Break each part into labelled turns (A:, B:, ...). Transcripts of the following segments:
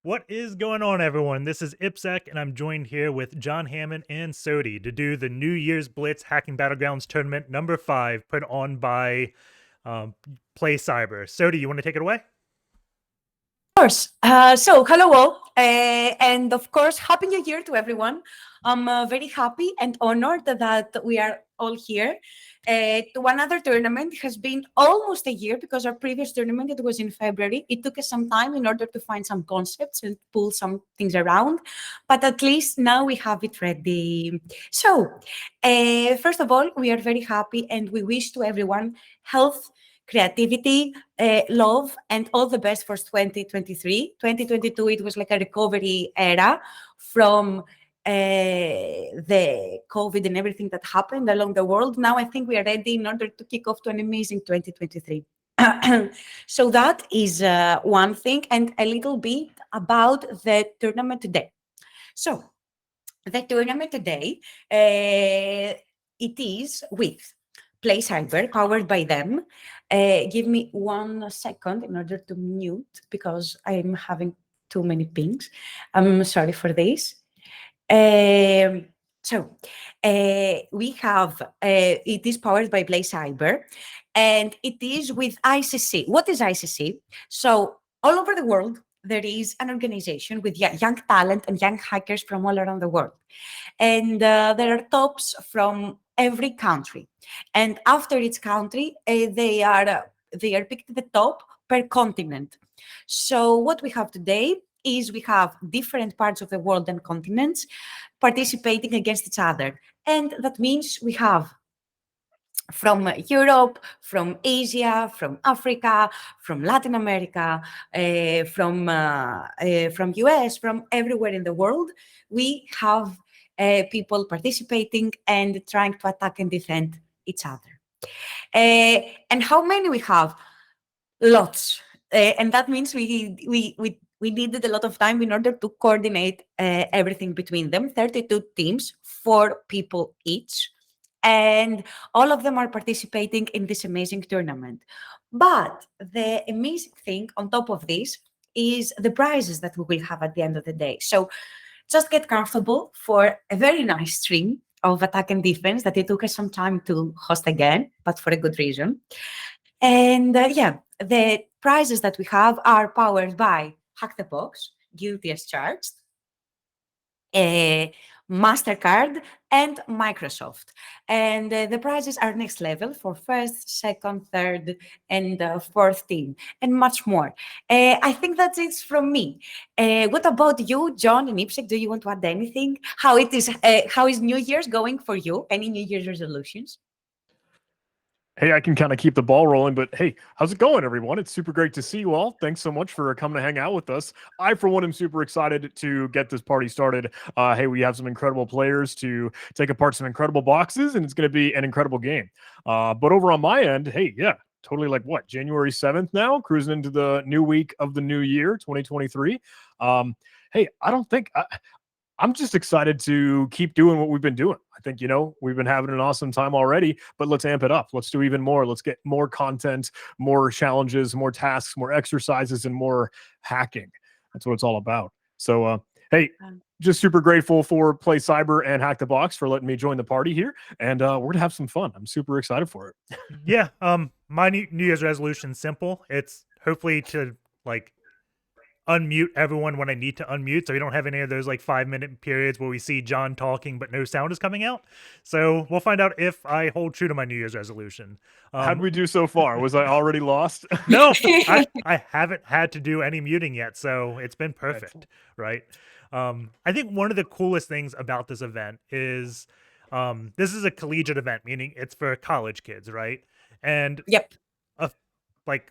A: What is going on, everyone? This is Ipsec, and I'm joined here with John Hammond and Sodi to do the New Year's Blitz Hacking Battlegrounds Tournament number 5, put on by Play Cyber. Sodi, you want to take it away?
B: Course. Hello all, and of course, Happy New Year to everyone. I'm very happy and honored that we are all here to another tournament. It has been almost a year because our previous tournament, it was in February. It took us some time in order to find some concepts and pull some things around, but at least now we have it ready. First of all, we are very happy and we wish to everyone health, creativity, love, and all the best for 2023. 2022, it was like a recovery era from the COVID and everything that happened along the world. Now I think we are ready in order to kick off to an amazing 2023. So that is one thing, and a little bit about the tournament today. So the tournament today, it is with Play Cyber, powered by them. Give me 1 second in order to mute because I'm having too many pings. I'm sorry for this. Um, we have, it is powered by Play Cyber, and it is with ICC. What is ICC? So all over the world, there is an organization with young talent and young hackers from all around the world. And there are tops from every country. And after each country, they are picked at the top per continent. So what we have today is we have different parts of the world and continents participating against each other. And that means we have from Europe, from Asia, from Africa, from Latin America, from US, from everywhere in the world. We have people participating and trying to attack and defend each other. And how many we have? Lots. And that means we needed a lot of time in order to coordinate everything between them. 32 teams, 4 people each, and all of them are participating in this amazing tournament. But the amazing thing on top of this is the prizes that we will have at the end of the day. So just get comfortable for a very nice stream of attack and defense that it took us some time to host again, but for a good reason. And the prizes that we have are powered by Hack the Box, Guilty as Charged, uh, MasterCard, and Microsoft. And the prizes are next level for first, second, third, and fourth team, and much more. I think that's it from me. What about you, John and Ipsec? Do you want to add anything? How is New Year's going for you? Any New Year's resolutions?
C: Hey, I can kind of keep the ball rolling, but hey, how's it going, everyone? It's super great to see you all. Thanks so much for coming to hang out with us. I, for one, am super excited to get this party started. Hey, we have some incredible players to take apart some incredible boxes, and it's going to be an incredible game. But over on my end, hey, yeah, totally like what, January 7th now, cruising into the new week of the new year, 2023. Hey, I don't think I'm just excited to keep doing what we've been doing. I think, we've been having an awesome time already, but let's amp it up. Let's do even more. Let's get more content, more challenges, more tasks, more exercises, and more hacking. That's what it's all about. So, hey, just super grateful for Play Cyber and Hack the Box for letting me join the party here. And we're going to have some fun. I'm super excited for it.
A: Yeah, my New Year's resolution is simple. It's hopefully to unmute everyone when I need to unmute, so we don't have any of those 5-minute periods where we see John talking but no sound is coming out. So we'll find out if I hold true to my New Year's resolution.
C: How'd we do so far? Was I already lost?
A: No, I haven't had to do any muting yet, so it's been perfect. Excellent. Right? I think one of the coolest things about this event is this is a collegiate event, meaning it's for college kids, right? And
B: Yep.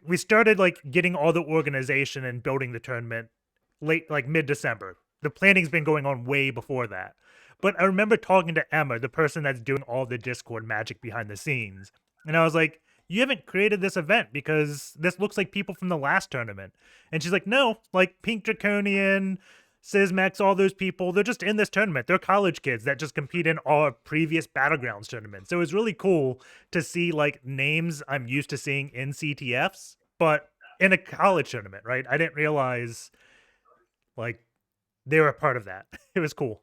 A: We started getting all the organization and building the tournament late, mid-December. The planning's been going on way before that. But I remember talking to Emma, the person that's doing all the Discord magic behind the scenes. And I was like, you haven't created this event because this looks like people from the last tournament. And she's like, no, Pink Draconian, Sysmex, all those people, they're just in this tournament. They're college kids that just compete in our previous Battlegrounds tournaments. So it was really cool to see names I'm used to seeing in CTFs, but in a college tournament, right? I didn't realize like they were a part of that. It was cool.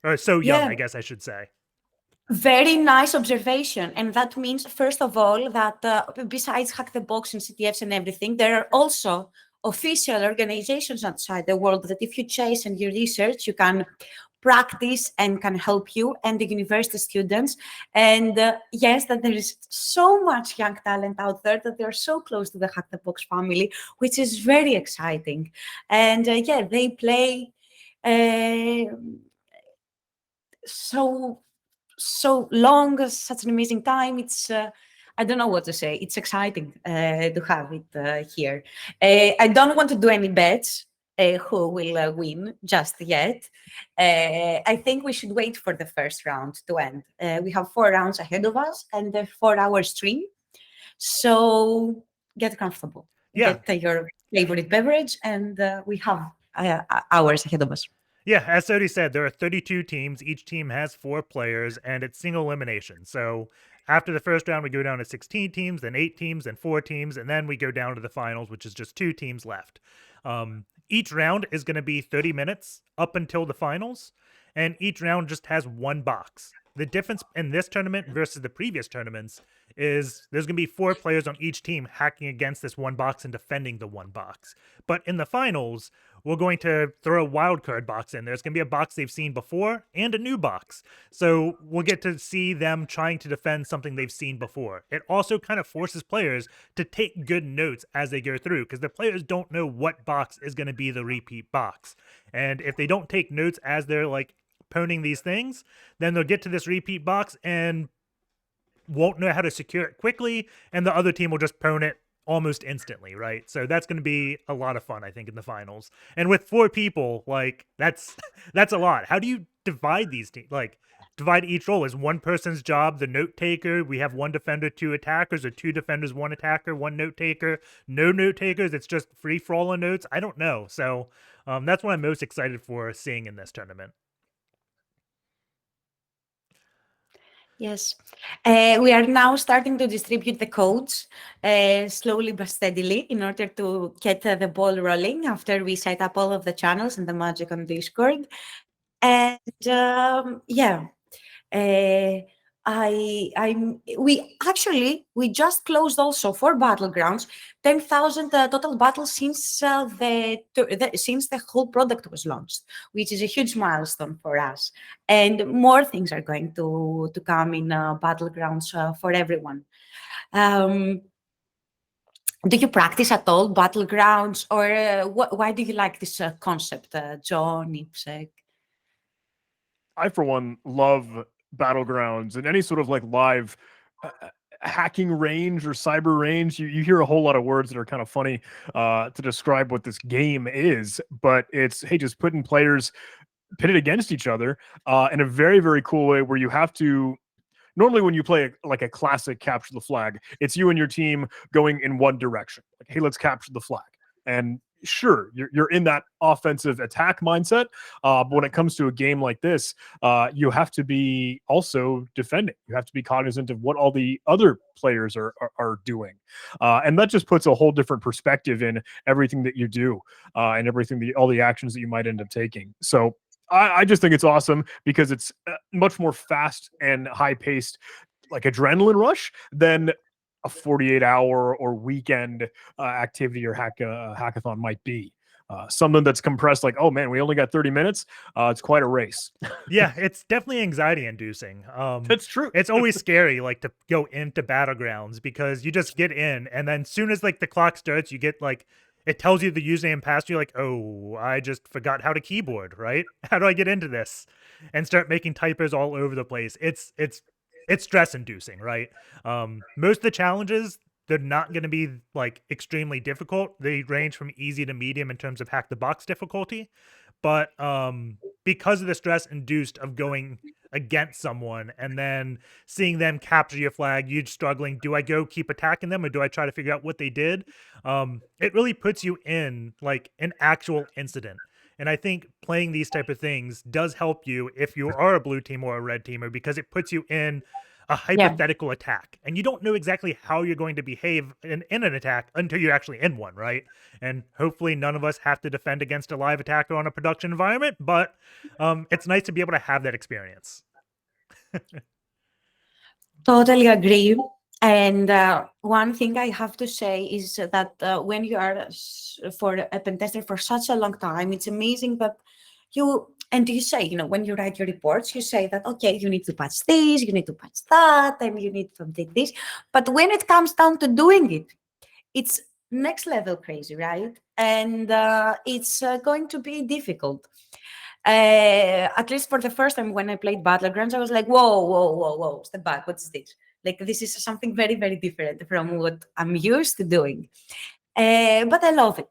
A: Or so young,
B: Yeah,
A: I guess I should say.
B: very nice observation. And that means, first of all, that besides Hack the Box and CTFs and everything, there are also official organizations outside the world that if you chase and you research, you can practice and can help you and the university students. And yes, that there is so much young talent out there that they're so close to the Hack the Box family, which is very exciting. And yeah, they play uh, so long, such an amazing time. It's I don't know what to say. It's exciting to have it here. I don't want to do any bets who will win just yet. I think we should wait for the first round to end. We have 4 rounds ahead of us and a 4-hour stream. So get comfortable,
A: Yeah.
B: get your favorite beverage, and we have hours ahead of us.
A: Yeah, as Sodi said, there are 32 teams. Each team has 4 players, and it's single elimination. So after the first round, we go down to 16 teams, then 8 teams, then 4 teams, and then we go down to the finals, which is just 2 teams left. Each round is going to be 30 minutes up until the finals, and each round just has 1 box. The difference in this tournament versus the previous tournaments is there's going to be 4 players on each team hacking against this 1 box and defending the 1 box. But in the finals, we're going to throw a wild card box in. There's going to be a box they've seen before and a new box. So we'll get to see them trying to defend something they've seen before. It also kind of forces players to take good notes as they go through because the players don't know what box is going to be the repeat box. And if they don't take notes as they're like poning these things, then they'll get to this repeat box and won't know how to secure it quickly, and the other team will just pwn it almost instantly, right? So that's going to be a lot of fun, I think, in the finals. And with 4 people, like that's a lot. How do you divide these teams? Like divide each role? Is one person's job the note taker? We have 1 defender, 2 attackers, or 2 defenders, 1 attacker, 1 note taker. No note takers. It's just free for all on notes. I don't know. So that's what I'm most excited for seeing in this tournament.
B: Yes. We are now starting to distribute the codes slowly but steadily in order to get the ball rolling after we set up all of the channels and the magic on Discord. And yeah, we just closed also for Battlegrounds 10,000 total battles since since the whole product was launched, which is a huge milestone for us. And more things are going to come in Battlegrounds for everyone. Do you practice at all Battlegrounds, or why do you like this concept, John, Ipsec?
C: I, for one, love Battlegrounds and any sort of like live hacking range or cyber range. You hear a whole lot of words that are kind of funny to describe what this game is, but it's, hey, just putting players pitted against each other in a very, very cool way where you have to. Normally, when you play like a classic capture the flag, it's you and your team going in one direction. Like, hey, let's capture the flag. And sure, you're in that offensive attack mindset. But when it comes to a game like this, you have to be also defending. You have to be cognizant of what all the other players are doing. And that just puts a whole different perspective in everything that you do and everything, all the actions that you might end up taking. So I just think it's awesome because it's much more fast and high-paced, like adrenaline rush than a 48-hour or weekend activity or hackathon might be. Something that's compressed, like, oh man, we only got 30 minutes. It's quite a race.
A: Yeah, it's definitely anxiety inducing.
C: That's true.
A: It's always scary, like to go into Battlegrounds because you just get in, and then soon as like the clock starts, you get like it tells you the username and password. You're like, oh, I just forgot how to keyboard. Right? How do I get into this? And start making typos all over the place. It's stress inducing, right? Most of the challenges, they're not going to be like extremely difficult. They range from easy to medium in terms of hack the box difficulty. But because of the stress induced of going against someone and then seeing them capture your flag, you struggling, do I go keep attacking them or do I try to figure out what they did? It really puts you in like an actual incident. And I think playing these type of things does help you if you are a blue team or a red teamer because it puts you in a hypothetical attack, and you don't know exactly how you're going to behave in an attack until you're actually in one, right? And hopefully none of us have to defend against a live attacker on a production environment, but it's nice to be able to have that experience.
B: Totally agree. And one thing I have to say is that when you are for a pen tester for such a long time, it's amazing that you say, when you write your reports, you say that, okay, you need to patch this, you need to patch that, and you need to update this. But when it comes down to doing it, it's next level crazy, right? And it's going to be difficult. At least for the first time when I played Battlegrounds, I was like, whoa, step back, what's this? Like, this is something very, very different from what I'm used to doing. But I love it.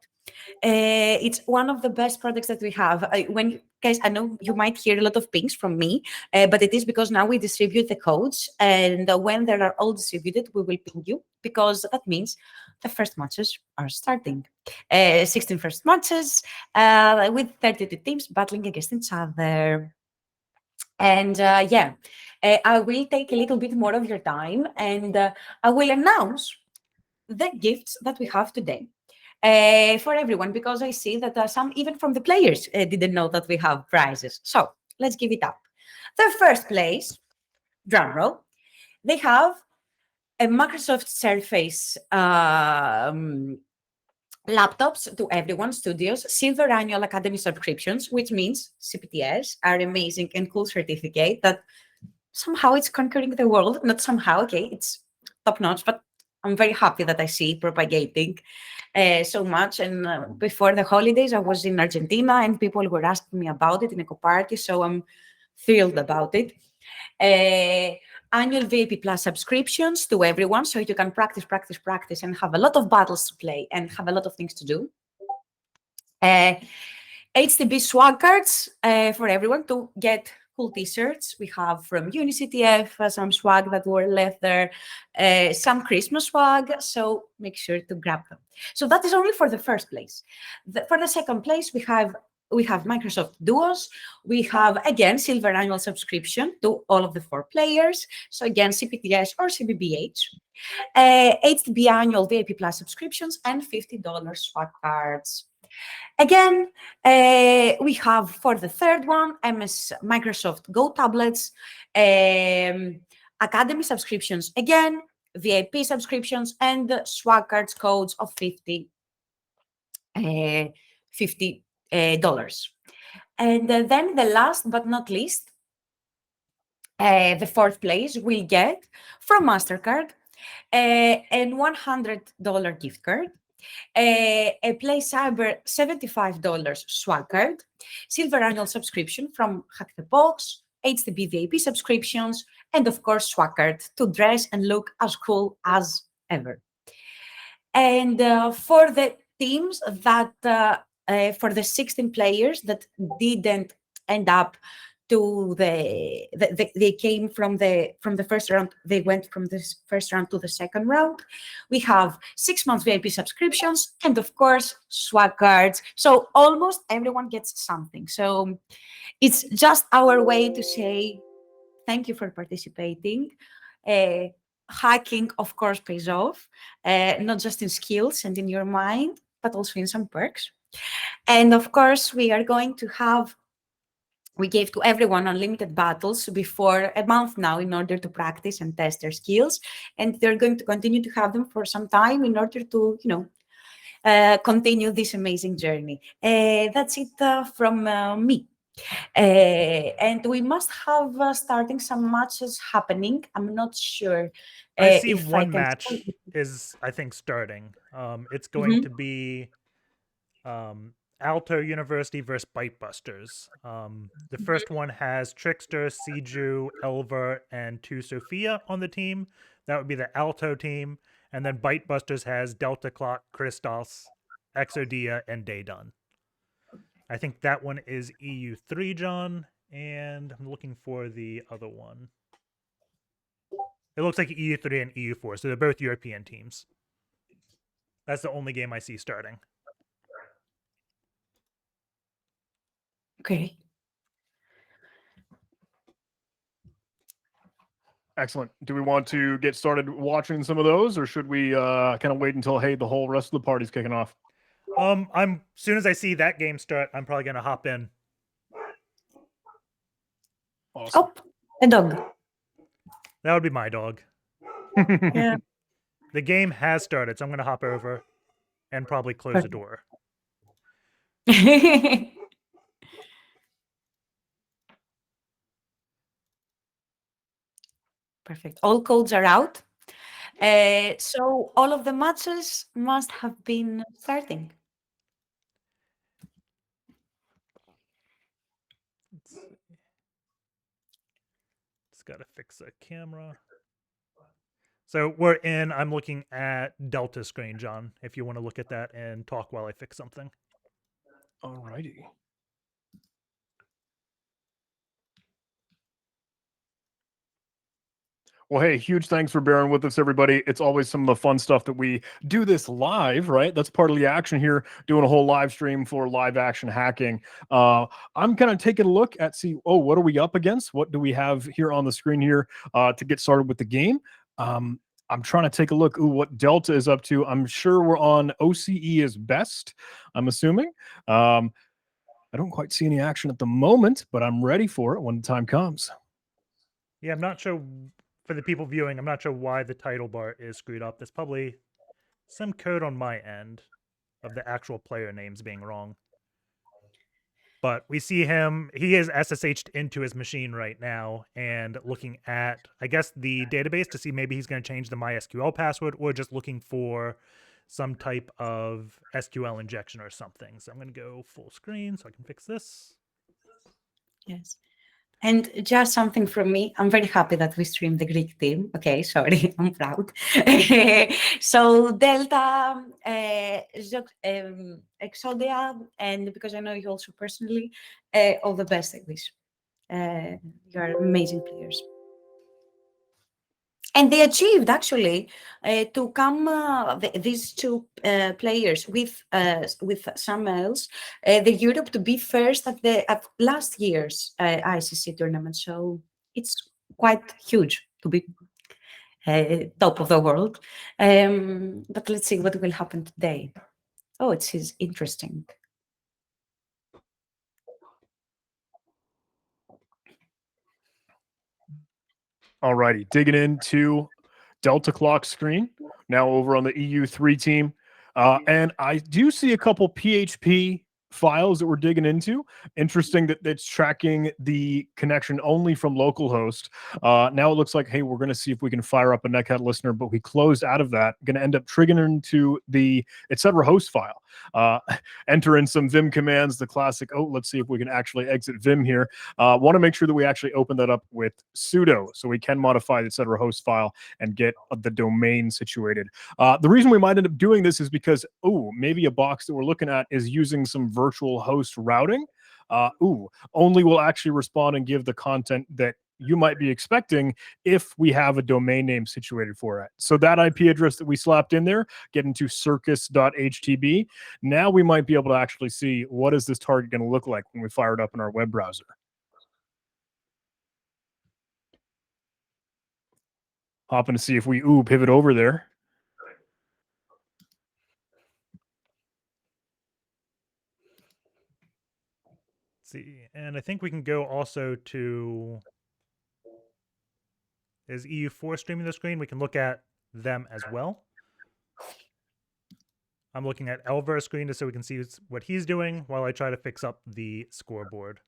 B: It's one of the best products that we have. Guys, I know you might hear a lot of pings from me, but it is because now we distribute the codes, and when they are all distributed, we will ping you, because that means the first matches are starting. 16 first matches with 32 teams battling against each other. And I will take a little bit more of your time, and I will announce the gifts that we have today. For everyone, because I see that some, even from the players, didn't know that we have prizes. So let's give it up. The first place, drum roll, they have a Microsoft Surface laptops to everyone, studios, Silver Annual Academy subscriptions, which means CPTS, are amazing and cool certificate that somehow it's conquering the world. Not somehow, okay, it's top notch, but I'm very happy that I see it propagating so much. And before the holidays, I was in Argentina and people were asking me about it in Eco Party, so I'm thrilled about it. Annual VIP Plus subscriptions to everyone, so you can practice, and have a lot of battles to play and have a lot of things to do. HTB swag cards for everyone to get cool t-shirts. We have from UniCTF some swag that were left there, some Christmas swag, so make sure to grab them. So that is only for the first place. For the second place, we have Microsoft Duos. We have, again, Silver Annual subscription to all of the 4 players. So again, CPTS or CBBH. HTB Annual VIP Plus subscriptions and $50 swag cards. Again, we have for the third one, Microsoft Go tablets, Academy subscriptions, again, VIP subscriptions, and swag cards codes of $50. And then the last but not least, the fourth place will get from MasterCard a $100 gift card, a Play Cyber $75 swag card, Silver Annual subscription from Hack the Box, HTB VIP subscriptions, and of course swag card to dress and look as cool as ever. And for the teams that, for the 16 players that didn't end up to they came from the first round, they went from this first round to the second round. We have 6 months VIP subscriptions and of course swag cards. So almost everyone gets something. So it's just our way to say thank you for participating. Hacking, of course, pays off, not just in skills and in your mind, but also in some perks. And of course, we gave to everyone unlimited battles before a month now in order to practice and test their skills. And they're going to continue to have them for some time in order to, continue this amazing journey. That's it from me. And we must have starting some matches happening. I'm not sure.
A: I see
B: if
A: one
B: I can
A: match is, I think, starting. It's going to be Alto University versus Bitebusters. The first one has Trickster, Siju, Elver, and 2 Sophia on the team. That would be the Alto team. And then Bitebusters has Delta Clock, Christos, Exodia, and Daydun. I think that one is EU3, John, and I'm looking for the other one. It looks like EU3 and EU4, so they're both European teams. That's the only game I see starting.
B: Okay.
C: Excellent. Do we want to get started watching some of those, or should we kind of wait until, hey, the whole rest of the party's kicking off?
A: As soon as I see that game start, I'm probably gonna hop in.
C: Awesome.
B: Oh, a dog.
A: That would be my dog.
B: Yeah.
A: The game has started, so I'm gonna hop over and probably close the door.
B: Perfect. All codes are out. So all of the matches must have been starting.
A: Let's see. Just gotta fix the camera. So we're in. I'm looking at Delta screen, John, if you want to look at that and talk while I fix something.
C: Alrighty. Well, hey, huge thanks for bearing with us, everybody. It's always some of the fun stuff that we do this live, right? That's part of the action here, doing a whole live stream for live action hacking. I'm kind of taking a look at what are we up against? What do we have here on the screen here to get started with the game? I'm trying to take a look what Delta is up to. I'm sure we're on OCE is best, I'm assuming. I don't quite see any action at the moment, but I'm ready for it when the time comes.
A: Yeah, I'm not sure. For the people viewing, I'm not sure why the title bar is screwed up. There's probably some code on my end of the actual player names being wrong. But we see him, he is SSH'd into his machine right now and looking at, I guess, the database to see maybe he's going to change the MySQL password or just looking for some type of SQL injection or something. So I'm going to go full screen so I can fix this.
B: Yes. And just something from me, I'm very happy that we streamed the Greek team. Okay, sorry, I'm proud. So Delta, Exodia, and because I know you also personally, all the best, I wish. You are amazing players. And they achieved actually to come these two players with some else the Europe to be first at last year's ICC tournament. So it's quite huge to be top of the world. But let's see what will happen today. Oh, it's interesting.
C: Alrighty, digging into Delta Clock screen, now over on the EU3 team. And I do see a couple PHP files that we're digging into. Interesting that it's tracking the connection only from localhost. Now it looks like, hey, we're going to see if we can fire up a Netcat listener, but we closed out of that. Going to end up triggering into the etc. host file. Enter in some Vim commands, the classic, let's see if we can actually exit Vim here. Want to make sure that we actually open that up with sudo so we can modify the etc. host file and get the domain situated. The reason we might end up doing this is because, maybe a box that we're looking at is using some virtual host routing. Only will actually respond and give the content that you might be expecting if we have a domain name situated for it. So that IP address that we slapped in there, get into circus.htb. Now we might be able to actually see what is this target going to look like when we fire it up in our web browser. Hopping to see if we pivot over there.
A: See, and I think we can go also to, is EU4 streaming the screen? We can look at them as well. I'm looking at Elvar's screen just so we can see what he's doing while I try to fix up the scoreboard.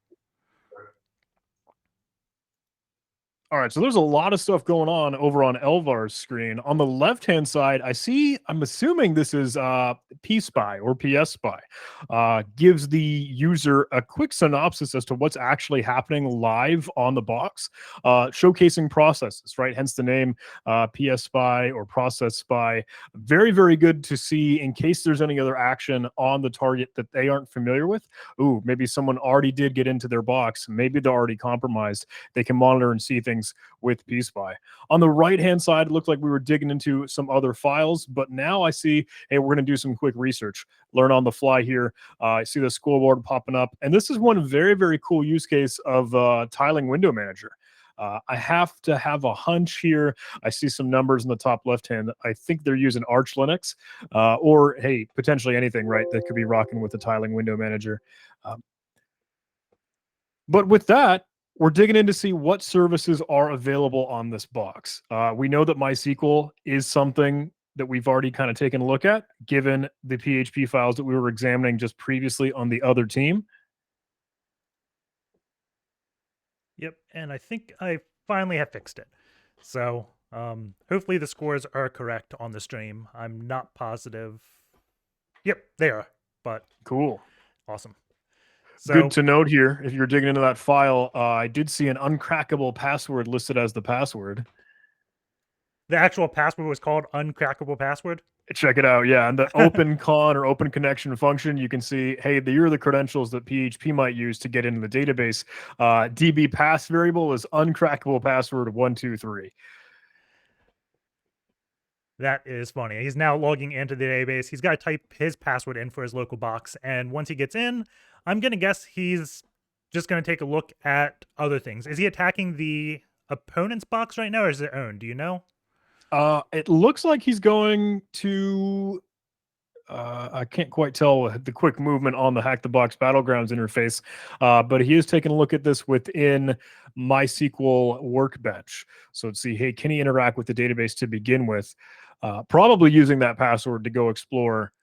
C: All right, so there's a lot of stuff going on over on Elvar's screen. On the left-hand side, I'm assuming this is PSpy or PS Spy. Gives the user a quick synopsis as to what's actually happening live on the box, showcasing processes, right? Hence the name PS Spy or Process Spy. Very, very good to see in case there's any other action on the target that they aren't familiar with. Maybe someone already did get into their box. Maybe they're already compromised. They can monitor and see things with PSpy. On the right-hand side, it looked like we were digging into some other files, but now I see, hey, we're going to do some quick research, learn on the fly here. I see the scoreboard popping up, and this is one very, very cool use case of tiling window manager. I have to have a hunch here. I see some numbers in the top left hand. I think they're using Arch Linux, or hey, potentially anything, right? That could be rocking with the tiling window manager. But with that, we're digging in to see what services are available on this box. We know that MySQL is something that we've already kind of taken a look at, given the PHP files that we were examining just previously on the other team.
A: Yep, and I think I finally have fixed it. So hopefully the scores are correct on the stream. I'm not positive. Yep, they are, but
C: Cool.
A: awesome. So,
C: good to note here, if you're digging into that file, I did see an uncrackable password listed as the password.
A: the actual password was called uncrackable password.
C: Check it out. Yeah. And the open con or open connection function, you can see, hey, here are the credentials that PHP might use to get into the database. DB pass variable is uncrackable password 123.
A: That is funny. He's now logging into the database. He's got to type his password in for his local box. And once he gets in, I'm going to guess he's just going to take a look at other things. Is he attacking the opponent's box right now, or is it own? Do you know?
C: It looks like he's going to. I can't quite tell the quick movement on the Hack the Box Battlegrounds interface, but he is taking a look at this within MySQL Workbench. So let's see, hey, can he interact with the database to begin with? Probably using that password to go explore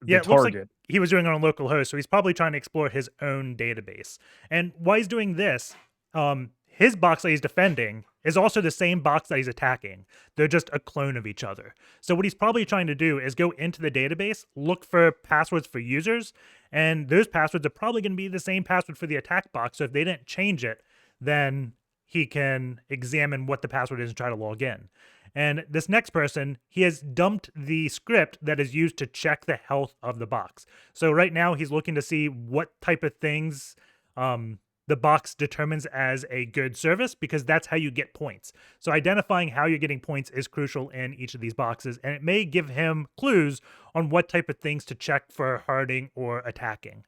C: the
A: It looks like
C: target.
A: he was doing it on local host, so he's probably trying to explore his own database. And while he's doing this, his box that he's defending is also the same box that he's attacking. They're just a clone of each other. So what he's probably trying to do is go into the database, look for passwords for users, and those passwords are probably going to be the same password for the attack box. So if they didn't change it, then he can examine what the password is and try to log in. And this next person, he has dumped the script that is used to check the health of the box. So right now he's looking to see what type of things the box determines as a good service, because that's how you get points. So identifying how you're getting points is crucial in each of these boxes, and it may give him clues on what type of things to check for harding or attacking.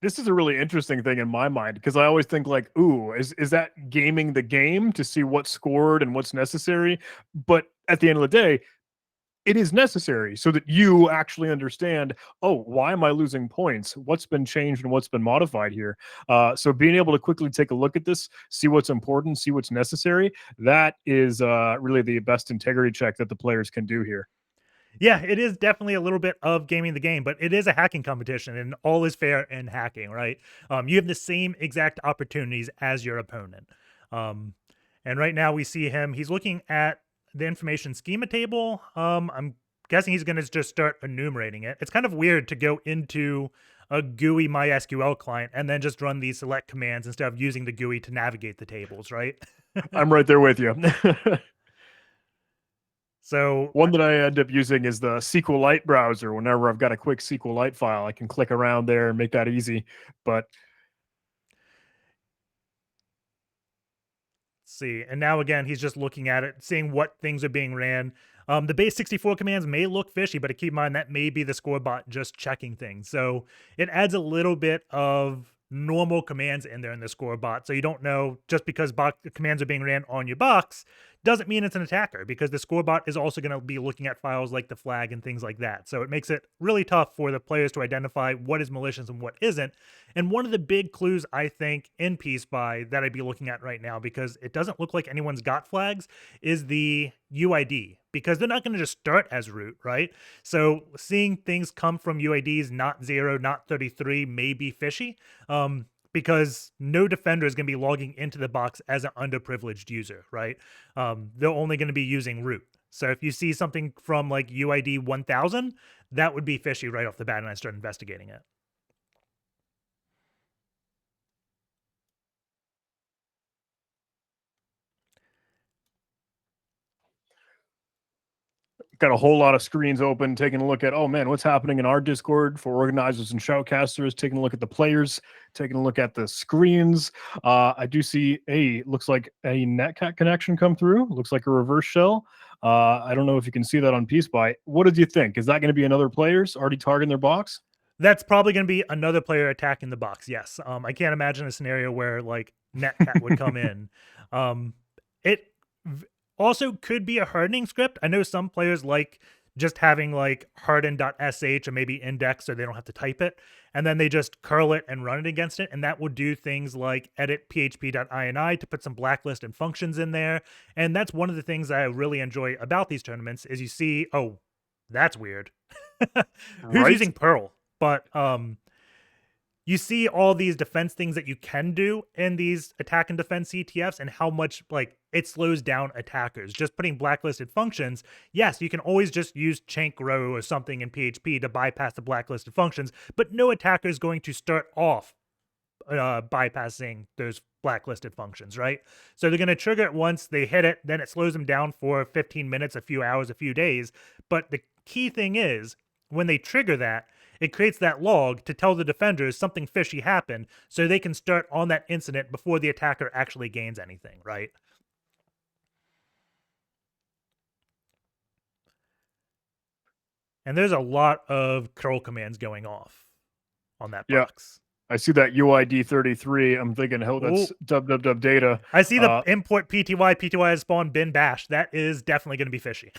C: This is a really interesting thing in my mind, because I always think like, ooh, is that gaming the game to see what's scored and what's necessary? But at the end of the day, it is necessary so that you actually understand, oh, why am I losing points? What's been changed and what's been modified here? So being able to quickly take a look at this, see what's important, see what's necessary, that is really the best integrity check that the players can do here.
A: Yeah, it is definitely a little bit of gaming the game, but it is a hacking competition, and all is fair in hacking, right? You have the same exact opportunities as your opponent. And right now we see him, he's looking at the information schema table. I'm guessing he's going to just start enumerating it. It's kind of weird to go into a GUI MySQL client and then just run these select commands instead of using the GUI to navigate the tables, right?
C: I'm right there with you.
A: So
C: one that I end up using is the SQLite browser. Whenever I've got a quick SQLite file, I can click around there and make that easy. But
A: see, and now again, he's just looking at it, seeing what things are being ran. The base 64 commands may look fishy, but keep in mind that may be the score bot just checking things. So it adds a little bit of normal commands in there in the score bot. So you don't know, just because commands are being ran on your box doesn't mean it's an attacker, because the score bot is also going to be looking at files like the flag and things like that. So it makes it really tough for the players to identify what is malicious and what isn't. And one of the big clues, I think, in Peace By that I'd be looking at right now, because it doesn't look like anyone's got flags, is the UID, because they're not going to just start as root, right? So seeing things come from UIDs, not 0, not 33, may be fishy. Because no defender is going to be logging into the box as an underprivileged user, right? They're only going to be using root. So if you see something from like UID 1000, that would be fishy right off the bat, and I start investigating it.
C: got a whole lot of screens open, taking a look at, oh man, what's happening in our Discord for organizers and shoutcasters, taking a look at the players, taking a look at the screens. I do see looks like a netcat connection come through. Looks like a reverse shell. I don't know if you can see that on Peace By. What did you think? Is that going to be another players already targeting their box?
A: That's probably going to be another player attacking the box. Yes. I can't imagine a scenario where like Netcat would come in. It also could be a hardening script. I know some players like just having like harden.sh or maybe index so they don't have to type it. And then they just curl it and run it against it. And that will do things like edit php.ini to put some blacklisted functions in there. And that's one of the things I really enjoy about these tournaments is you see, oh, that's weird. Who's
C: Right?
A: using Perl? But you see all these defense things that you can do in these attack and defense CTFs and how much like it slows down attackers. Just putting blacklisted functions, yes, you can always just use chank row or something in PHP to bypass the blacklisted functions, but no attacker is going to start off bypassing those blacklisted functions, right? So they're going to trigger it once, they hit it, then it slows them down for 15 minutes, a few hours, a few days. But the key thing is, when they trigger that, it creates that log to tell the defenders something fishy happened so they can start on that incident before the attacker actually gains anything, right? And there's a lot of curl commands going off on that box.
C: I see that UID 33. I'm thinking, oh, that's www data.
A: I see the import PTY has spawned bin bash. That is definitely going to be fishy.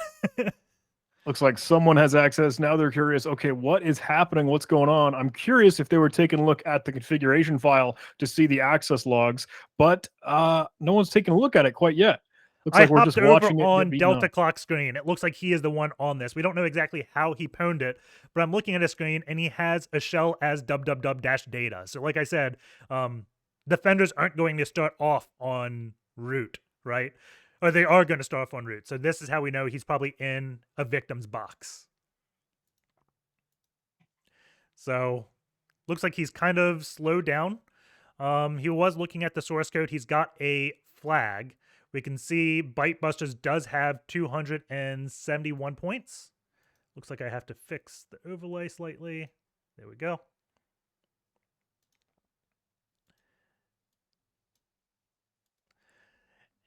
C: Looks like someone has access. Now they're curious, okay, what is happening? What's going on? I'm curious if they were taking a look at the configuration file to see the access logs, but no one's taking a look at it quite yet. Looks like we're just watching it
A: on Delta Clock screen. It looks like he is the one on this. We don't know exactly how he pwned it, but I'm looking at his screen and he has a shell as www-data. So like I said, defenders aren't going to start off on root, right? Or they are going to start off on root. So this is how we know he's probably in a victim's box. So looks like he's kind of slowed down. He was looking at the source code. He's got a flag. We can see Bitebusters does have 271 points. Looks like I have to fix the overlay slightly. There we go.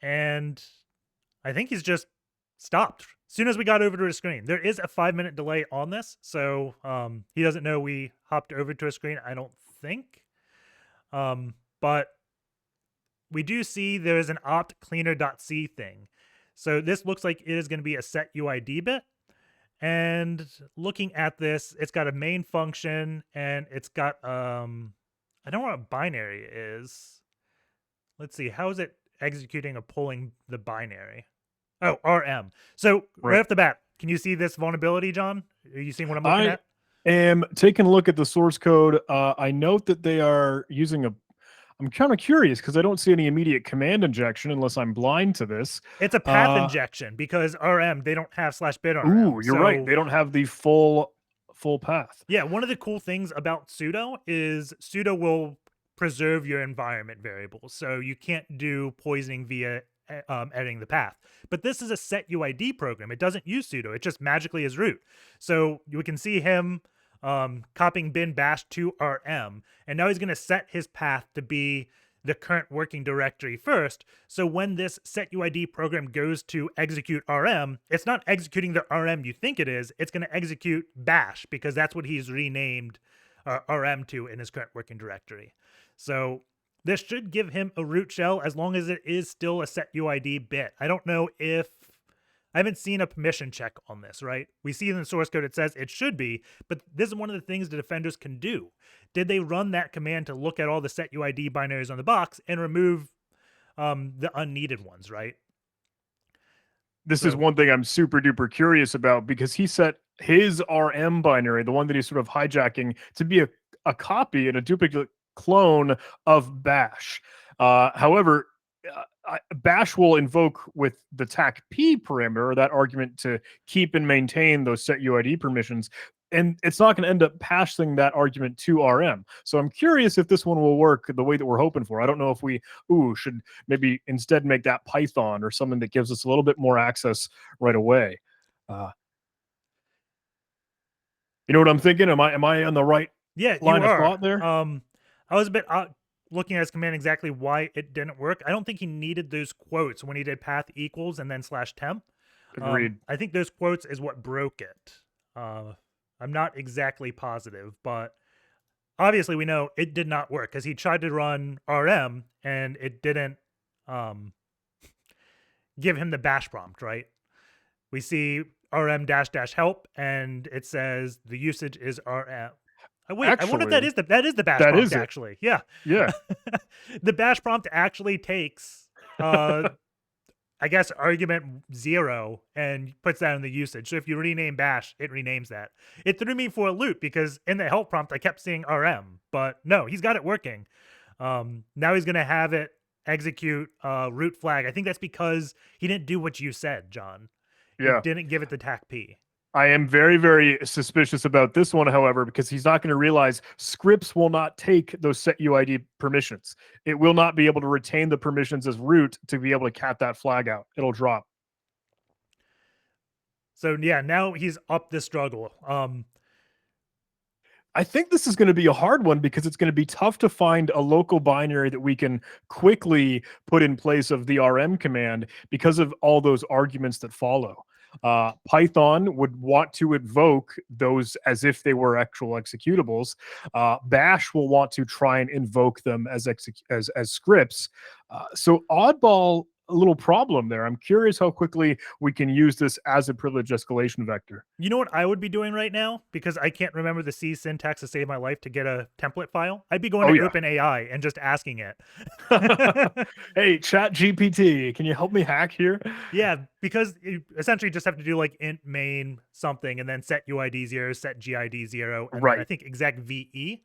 A: And I think he's just stopped as soon as we got over to his screen. There is a 5-minute delay on this, so he doesn't know we hopped over to his screen, I don't think. But we do see there's an opt cleaner.c thing. So this looks like it is going to be a set UID bit. And looking at this, it's got a main function and it's got, I don't know what a binary is. Let's see, how is it executing or pulling the binary? Oh, RM. So right off the bat, can you see this vulnerability, John? Are you seeing what I'm looking at?
C: I am taking a look at the source code. I note that they are using I'm kind of curious because I don't see any immediate command injection unless I'm blind to this.
A: It's a path injection because RM, they don't have /bit RM.
C: Ooh, you're right. They don't have the full path.
A: Yeah, one of the cool things about sudo is sudo will preserve your environment variables. So you can't do poisoning via editing the path. But this is a set UID program. It doesn't use sudo. It just magically is root. So you can see him copying bin bash to RM, and now he's going to set his path to be the current working directory first. So when this set UID program goes to execute RM, it's not executing the RM you think it is. It's going to execute bash because that's what he's renamed RM to in his current working directory. So this should give him a root shell as long as it is still a set UID bit. I don't know if I haven't seen a permission check on this, right? We see in the source code it says it should be, but this is one of the things the defenders can do. Did they run that command to look at all the set UID binaries on the box and remove the unneeded ones, right?
C: This is one thing I'm super duper curious about because he set his RM binary, the one that he's sort of hijacking, to be a copy and a duplicate clone of bash. However, bash will invoke with the TAC-P parameter, or that argument to keep and maintain those set UID permissions, and it's not going to end up passing that argument to RM. So I'm curious if this one will work the way that we're hoping for. I don't know if we should maybe instead make that Python or something that gives us a little bit more access right away. You know what I'm thinking? Am I on the right line of thought there?
A: I was a bit looking at his command exactly why it didn't work. I don't think he needed those quotes when he did path equals and then /temp.
C: Agreed.
A: I think those quotes is what broke it. I'm not exactly positive, but obviously we know it did not work because he tried to run RM and it didn't give him the bash prompt, right? We see RM dash dash help and it says the usage is RM. Wait, I wonder if
C: Actually,
A: that is the bash
C: that
A: prompt
C: is it.
A: actually. Yeah.
C: Yeah.
A: The bash prompt actually takes I guess argument 0 and puts that in the usage. So if you rename bash, it renames that. It threw me for a loop because in the help prompt I kept seeing RM, but no, he's got it working. Now he's gonna have it execute root flag. I think that's because he didn't do what you said, John. He
C: Yeah.
A: didn't give it the TAC P.
C: I am very, very suspicious about this one, however, because he's not going to realize scripts will not take those set UID permissions. It will not be able to retain the permissions as root to be able to cat that flag out. It'll drop.
A: So yeah, now he's up the struggle.
C: I think this is going to be a hard one because it's going to be tough to find a local binary that we can quickly put in place of the RM command because of all those arguments that follow. Python would want to invoke those as if they were actual executables. Bash will want to try and invoke them as scripts. So oddball, a little problem there. I'm curious how quickly we can use this as a privilege escalation vector.
A: You know what I would be doing right now? Because I can't remember the C syntax to save my life to get a template file. I'd be going to OpenAI and just asking it.
C: Hey, Chat GPT, can you help me hack here?
A: Yeah, because you essentially just have to do like int main something and then set UID 0, set GID 0, and then I think exec VE,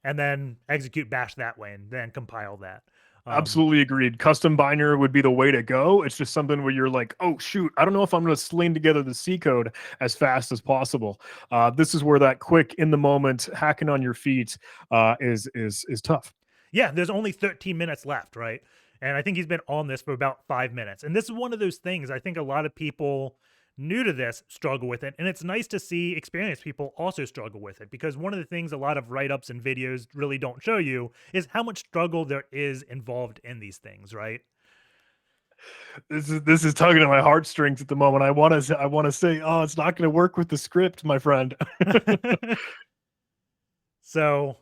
A: and then execute bash that way and then compile that.
C: Absolutely agreed. Custom binary would be the way to go. It's just something where you're like, oh shoot, I don't know if I'm going to sling together the C code as fast as possible. This is where that quick in the moment hacking on your feet is tough.
A: Yeah, there's only 13 minutes left, right? And I think he's been on this for about 5 minutes. And this is one of those things I think a lot of people new to this struggle with it. And it's nice to see experienced people also struggle with it because one of the things a lot of write-ups and videos really don't show you is how much struggle there is involved in these things, right?
C: This is tugging at my heartstrings at the moment. I want to say, oh, it's not going to work with the script, my friend.
A: So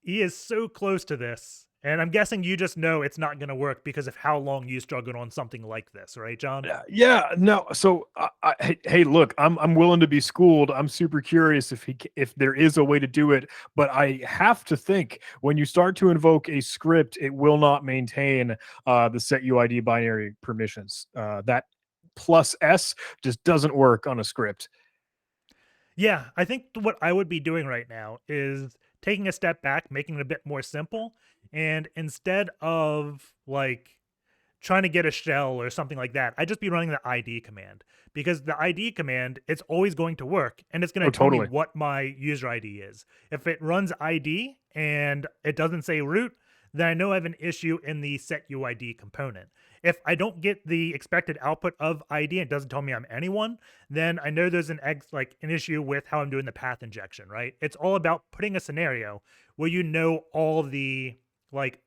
A: he is so close to this. And I'm guessing you just know it's not going to work because of how long you struggled on something like this, right, John?
C: Yeah, no. So, hey, look, I'm willing to be schooled. I'm super curious if there is a way to do it, but I have to think when you start to invoke a script, it will not maintain the set UID binary permissions. That plus S just doesn't work on a script.
A: Yeah, I think what I would be doing right now is taking a step back, making it a bit more simple, and instead of like trying to get a shell or something like that, I'd just be running the ID command because the ID command, it's always going to work and it's going to tell me what my user ID is. If it runs ID and it doesn't say root, then I know I have an issue in the set UID component. If I don't get the expected output of ID and it doesn't tell me I'm anyone, then I know there's an issue with how I'm doing the path injection, right? It's all about putting a scenario where you know all the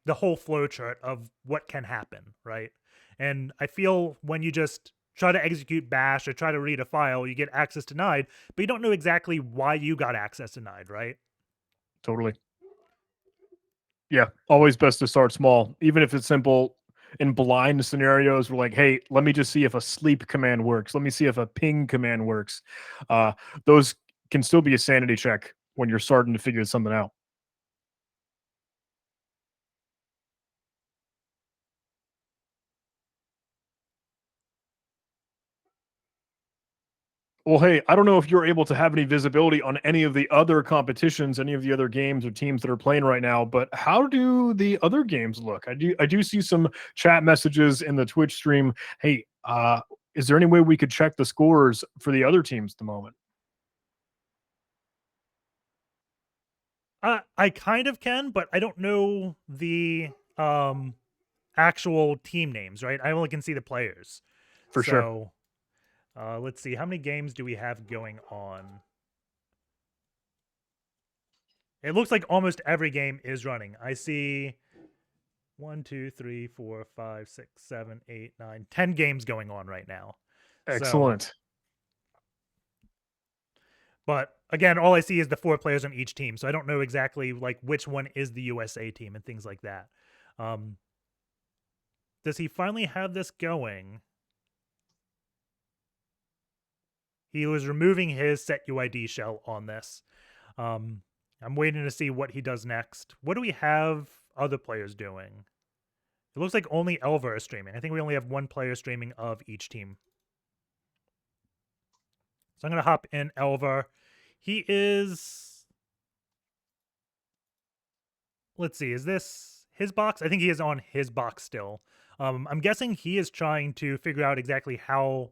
A: the whole flow chart of what can happen, right? And I feel when you just try to execute bash or try to read a file, you get access denied, but you don't know exactly why you got access denied, right?
C: Totally. Yeah, always best to start small, even if it's simple. In blind scenarios, we're like, hey, let me just see if a sleep command works. Let me see if a ping command works. Those can still be a sanity check when you're starting to figure something out. Well, hey, I don't know if you're able to have any visibility on any of the other competitions, any of the other games or teams that are playing right now, but how do the other games look? I do see some chat messages in the Twitch stream. Hey, is there any way we could check the scores for the other teams at the moment?
A: I kind of can, but I don't know the actual team names, right? I only can see the players.
C: For sure.
A: Let's see. How many games do we have going on? It looks like almost every game is running. I see 1, 2, 3, 4, 5, 6, 7, 8, 9, 10 games going on right now.
C: Excellent.
A: So, But again, all I see is the 4 players on each team, so I don't know exactly like which one is the USA team and things like that. Does he finally have this going? He was removing his set UID shell on this. I'm waiting to see what he does next. What do we have other players doing? It looks like only Elva is streaming. I think we only have 1 player streaming of each team. So I'm going to hop in Elva. He is... Let's see, is this his box? I think he is on his box still. I'm guessing he is trying to figure out exactly how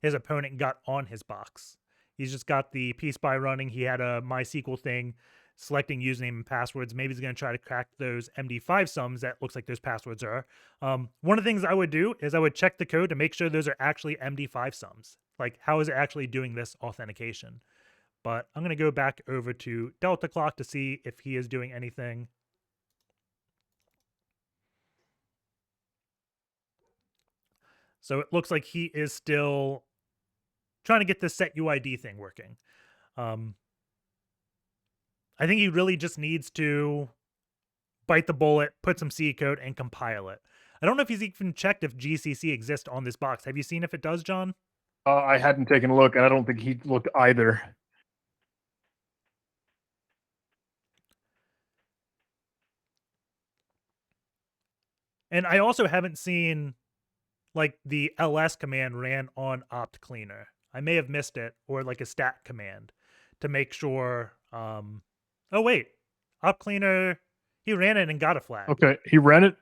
A: his opponent got on his box. He's just got the PSpy running. He had a MySQL thing, selecting username and passwords. Maybe he's going to try to crack those MD5 sums that looks like those passwords are. One of the things I would do is I would check the code to make sure those are actually MD5 sums. Like, how is it actually doing this authentication? But I'm going to go back over to Delta Clock to see if he is doing anything. So it looks like he is still trying to get this set UID thing working. I think he really just needs to bite the bullet, put some C code, and compile it. I don't know if he's even checked if GCC exists on this box. Have you seen if it does, John?
C: I hadn't taken a look, and I don't think he looked either.
A: And I also haven't seen like the ls command ran on opt cleaner. I may have missed it, or like a stat command to make sure. Oh wait, opt cleaner, he ran it and got a flag.
C: Okay, he ran it.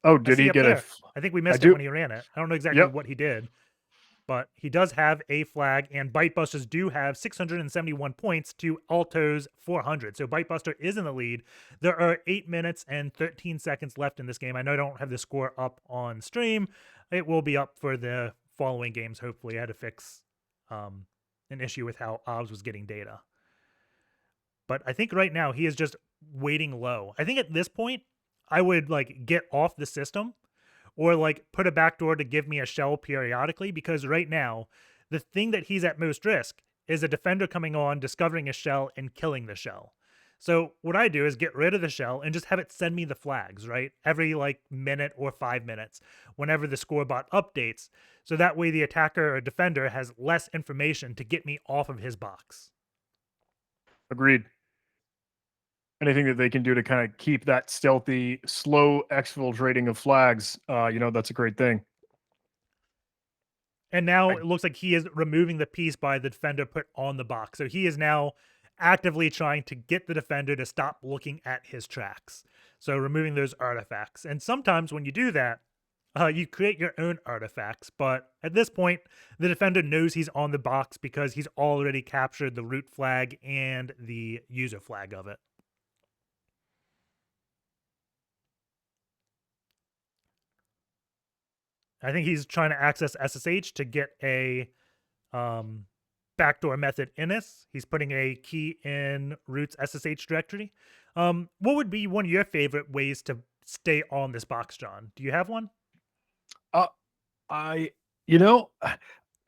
C: Oh, did he get
A: there.
C: a?
A: I think we missed it when he ran it. I don't know exactly what he did, but he does have a flag, and Bytebusters do have 671 points to Alto's 400. So Bytebuster is in the lead. There are 8 minutes and 13 seconds left in this game. I know I don't have the score up on stream. It will be up for the following games, hopefully. I had to fix an issue with how OBS was getting data. But I think right now he is just waiting low. I think at this point, I would like get off the system or like put a backdoor to give me a shell periodically, because right now, the thing that he's at most risk is a defender coming on, discovering a shell, and killing the shell. So what I do is get rid of the shell and just have it send me the flags, right? Every like minute or 5 minutes, whenever the scorebot updates. So that way the attacker or defender has less information to get me off of his box.
C: Agreed. Anything that they can do to kind of keep that stealthy, slow exfiltrating of flags, that's a great thing.
A: And now it looks like he is removing the piece by the defender put on the box. So he is now actively trying to get the defender to stop looking at his tracks. So removing those artifacts. And sometimes when you do that, you create your own artifacts. But at this point, the defender knows he's on the box because he's already captured the root flag and the user flag of it. I think he's trying to access SSH to get a backdoor method in this. He's putting a key in root's SSH directory. What would be one of your favorite ways to stay on this box, John? Do you have one?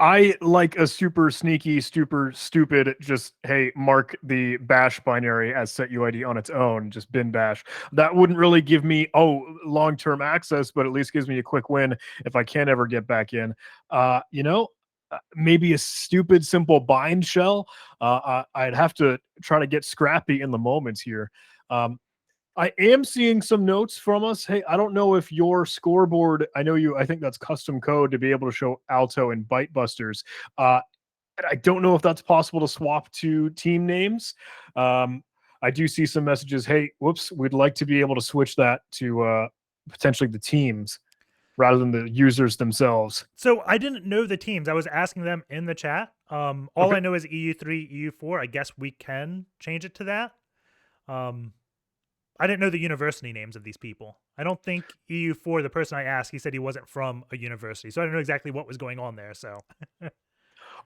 C: I like a super sneaky, super stupid, just, hey, mark the bash binary as set UID on its own, just bin bash. That wouldn't really give me, long-term access, but at least gives me a quick win if I can't ever get back in. Maybe a stupid, simple bind shell. I'd have to try to get scrappy in the moments here. I am seeing some notes from us. Hey, I don't know if your scoreboard, I think that's custom code to be able to show Alto and Bytebusters. I don't know if that's possible to swap to team names. I do see some messages. Hey, whoops, we'd like to be able to switch that to potentially the teams rather than the users themselves.
A: So I didn't know the teams. I was asking them in the chat. All I know is EU3, EU4. I guess we can change it to that. I didn't know the university names of these people. I don't think EU4, the person I asked, he said he wasn't from a university. So I don't know exactly what was going on there. So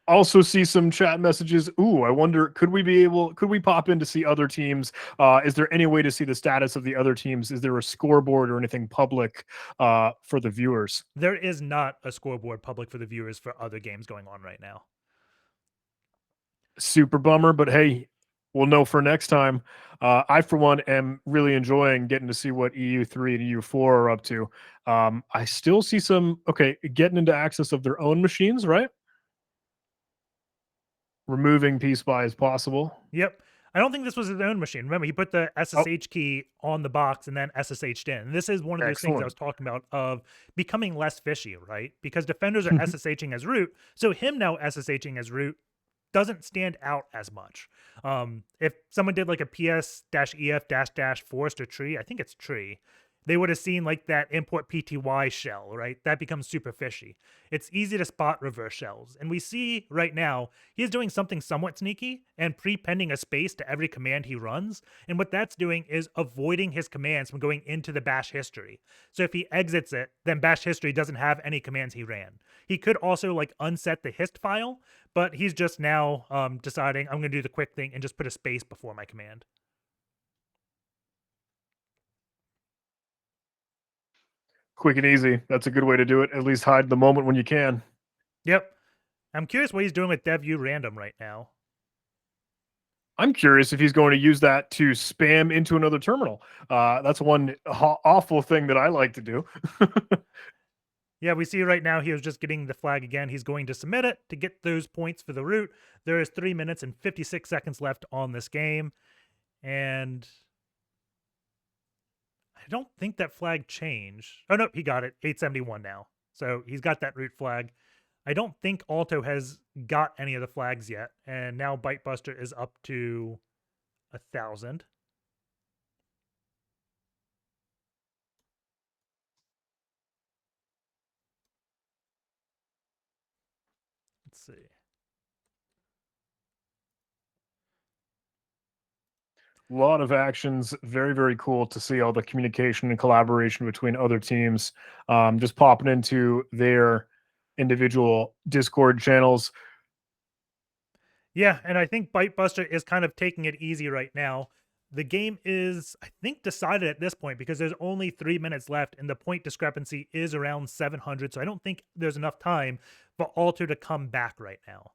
C: also see some chat messages. Ooh, I wonder, could we pop in to see other teams? Is there any way to see the status of the other teams? Is there a scoreboard or anything public for the viewers?
A: There is not a scoreboard public for the viewers for other games going on right now.
C: Super bummer, but hey, we'll know for next time. I, for one, am really enjoying getting to see what EU3 and EU4 are up to. I still see some, okay, getting into access of their own machines, right? Removing piece by as possible.
A: Yep. I don't think this was his own machine. Remember, he put the
C: Oh,
A: SSH key on the box and then SSH'd in. And this is one of those things I was
C: excellent.
A: talking about of becoming less fishy, right? Because defenders are SSHing as root. So him now SSHing as root doesn't stand out as much. If someone did like a ps-ef forest or tree, I think it's tree, they would have seen like that import pty shell, right? That becomes super fishy. It's easy to spot reverse shells. And we see right now he's doing something somewhat sneaky and prepending a space to every command he runs. And what that's doing is avoiding his commands from going into the bash history. So if he exits it, then bash history doesn't have any commands he ran. He could also like unset the hist file, but he's just now deciding I'm going to do the quick thing and just put a space before my command.
C: Quick and easy. That's a good way to do it. At least hide the moment when you can.
A: Yep. I'm curious what he's doing with dev random right now.
C: I'm curious if he's going to use that to spam into another terminal. That's one awful thing that I like to do.
A: Yeah, we see right now he was just getting the flag again. He's going to submit it to get those points for the root. There is 3 minutes and 56 seconds left on this game. And I don't think that flag changed. Oh, no, he got it. 871 now. So he's got that root flag. I don't think Alto has got any of the flags yet. And now Bytebuster is up to 1,000. Let's see.
C: A lot of actions. Very, very cool to see all the communication and collaboration between other teams just popping into their individual Discord channels.
A: Yeah, and I think Bytebuster is kind of taking it easy right now. The game is, I think, decided at this point because there's only 3 minutes left and the point discrepancy is around 700. So I don't think there's enough time for Alto to come back right now.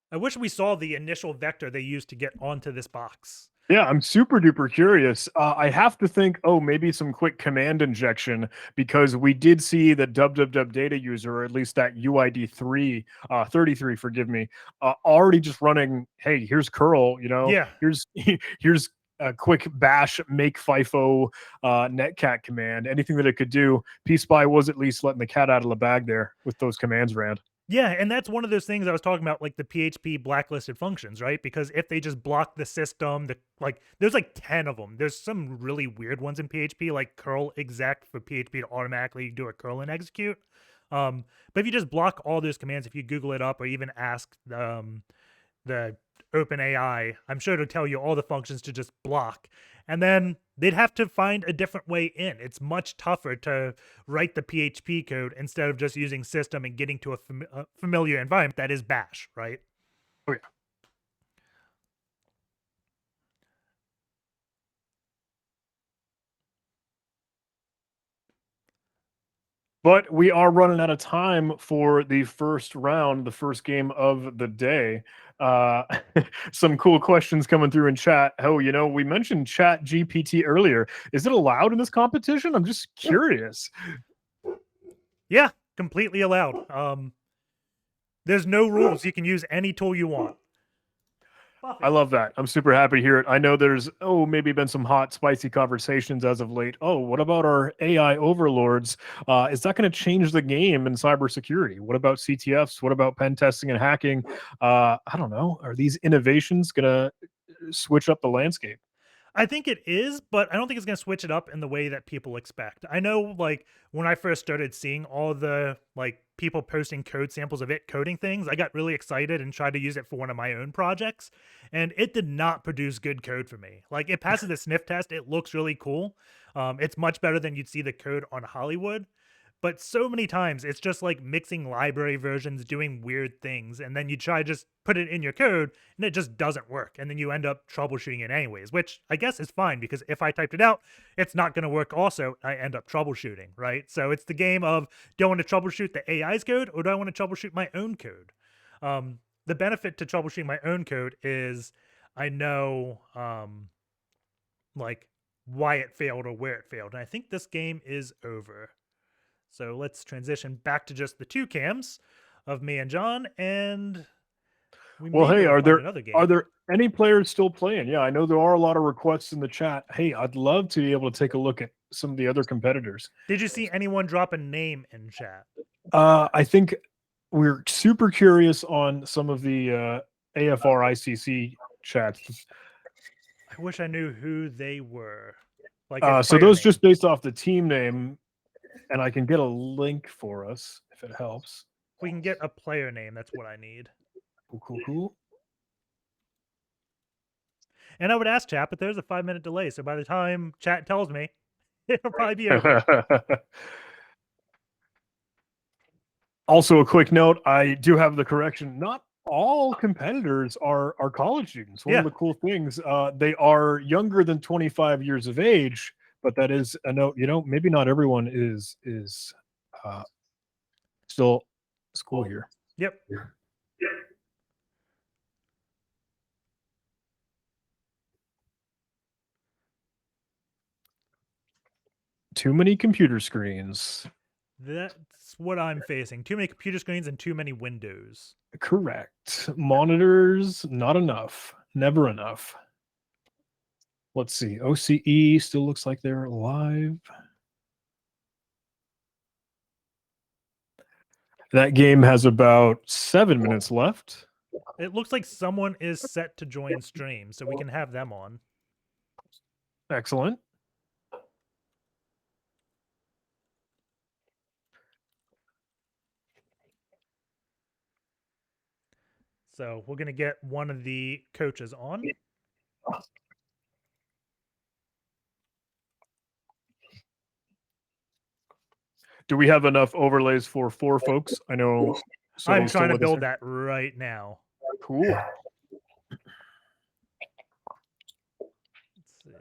A: I wish we saw the initial vector they used to get onto this box.
C: Yeah, I'm super duper curious. I have to think, oh, maybe some quick command injection because we did see the www data user, or at least that UID 33, forgive me, already just running. Hey, here's curl.
A: Yeah.
C: Here's a quick bash make FIFO netcat command. Anything that it could do. PSpy was at least letting the cat out of the bag there with those commands ran.
A: Yeah, and that's one of those things I was talking about, like the PHP blacklisted functions, right? Because if they just block the system, there's like 10 of them. There's some really weird ones in PHP, like curl exec for PHP to automatically do a curl and execute. But if you just block all those commands, if you Google it up or even ask the OpenAI, I'm sure it'll tell you all the functions to just block. And then they'd have to find a different way in. It's much tougher to write the PHP code instead of just using system and getting to a familiar environment that is bash, right?
C: Oh, yeah. But we are running out of time for the first round, the first game of the day. Some cool questions coming through in chat. Oh, we mentioned Chat GPT earlier. Is it allowed in this competition? I'm just curious.
A: Yeah, completely allowed. There's no rules. You can use any tool you want.
C: I love that. I'm super happy to hear it. I know there's, maybe been some hot, spicy conversations as of late. Oh, what about our AI overlords? Is that going to change the game in cybersecurity? What about CTFs? What about pen testing and hacking? I don't know. Are these innovations going to switch up the landscape?
A: I think it is, but I don't think it's going to switch it up in the way that people expect. I know, like, when I first started seeing all the, like, people posting code samples of it coding things, I got really excited and tried to use it for one of my own projects, and it did not produce good code for me. Like, it passes the sniff test. It looks really cool. It's much better than you'd see the code on Hollywood, But so many times it's just like mixing library versions, doing weird things, and then you try just put it in your code and it just doesn't work. And then you end up troubleshooting it anyways, which I guess is fine because if I typed it out, it's not going to work also. I end up troubleshooting, right? So it's the game of, do I want to troubleshoot the AI's code or do I want to troubleshoot my own code? The benefit to troubleshooting my own code is I know like why it failed or where it failed. And I think this game is over. So let's transition back to just the two cams of me and John, and we
C: Well,
A: may be
C: hey,
A: able to
C: are
A: find
C: there
A: another game.
C: are there any players still playing? Yeah, I know there are a lot of requests in the chat. Hey, I'd love to be able to take a look at some of the other competitors.
A: Did you see anyone drop a name in chat?
C: I think we're super curious on some of the AFR ICC chats.
A: I wish I knew who they were. Like
C: So those just based off the team name, and I can get a link for us if it helps.
A: We can get a player name. That's what I need.
C: Cool.
A: And I would ask chat, but there's a 5-minute delay. So by the time chat tells me, it'll probably be over.
C: Also, a quick note, I do have the correction. Not all competitors are college students. One of the cool things, they are younger than 25 years of age, but that is a note, maybe not everyone is still school here.
A: Yep.
C: Too many computer screens.
A: That's what I'm facing. Too many computer screens and too many windows.
C: Correct. Monitors, not enough. Never enough. Let's see. OCE still looks like they're alive. That game has about 7 minutes left.
A: It looks like someone is set to join stream, so we can have them on.
C: Excellent.
A: So we're going to get one of the coaches on.
C: Do we have enough overlays for 4 folks? I know.
A: I'm trying to build that right now.
C: Cool.
A: Let's see.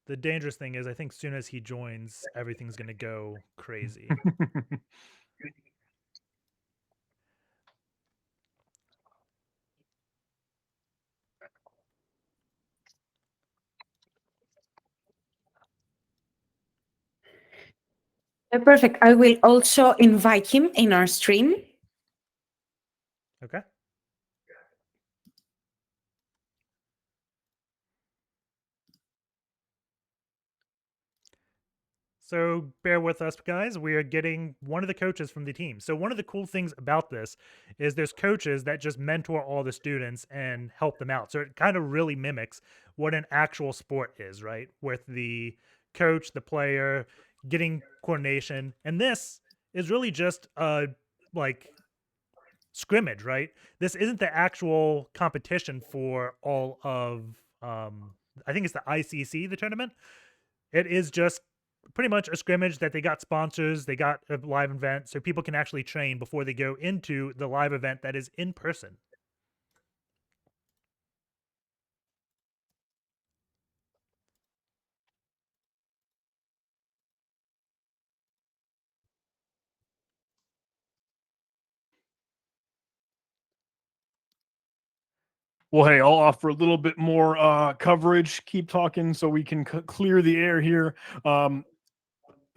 A: The dangerous thing is I think as soon as he joins, everything's going to go crazy.
B: Perfect. I will also invite him in our stream.
A: Okay. So bear with us, guys. We are getting one of the coaches from the team. So one of the cool things about this is there's coaches that just mentor all the students and help them out. So it kind of really mimics what an actual sport is, right? With the coach, the player, getting coordination. And this is really just a scrimmage, right? This isn't the actual competition for all of I think it's the ICC, the tournament. It is just pretty much a scrimmage that they got sponsors, they got a live event, so people can actually train before they go into the live event that is in person.
C: Well, hey, I'll offer a little bit more coverage. Keep talking so we can clear the air here.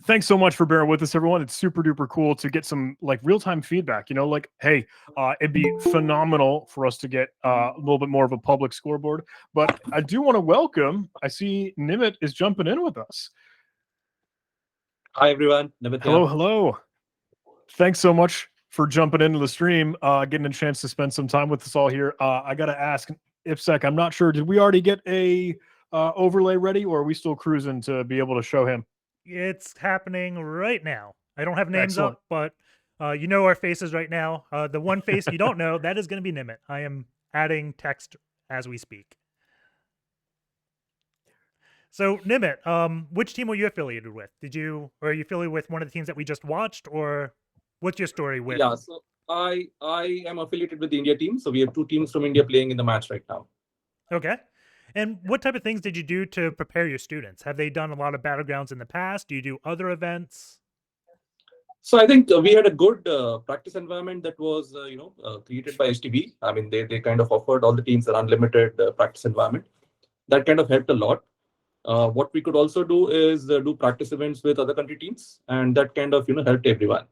C: Thanks so much for bearing with us, everyone. It's super duper cool to get some real-time feedback. Hey, it'd be phenomenal for us to get a little bit more of a public scoreboard. But I do want to welcome, I see Nimit is jumping in with us.
D: Hi, everyone. Nimit here.
C: Hello. Thanks so much for jumping into the stream, getting a chance to spend some time with us all here. I got to ask, IPSEC, I'm not sure, did we already get a overlay ready, or are we still cruising to be able to show him?
A: It's happening right now. I don't have names up, but you know our faces right now. The one face you don't know, that is going to be Nimit. I am adding text as we speak. So Nimit, which team were you affiliated with? Are you affiliated with one of the teams that we just watched, or what's your story with?
D: Yeah, so I am affiliated with the India team. So we have two teams from India playing in the match right now.
A: Okay. And what type of things did you do to prepare your students? Have they done a lot of Battlegrounds in the past? Do you do other events?
D: So I think we had a good practice environment that was created by HTB. I mean, they kind of offered all the teams an unlimited practice environment. That kind of helped a lot. What we could also do is do practice events with other country teams, and that kind of helped everyone.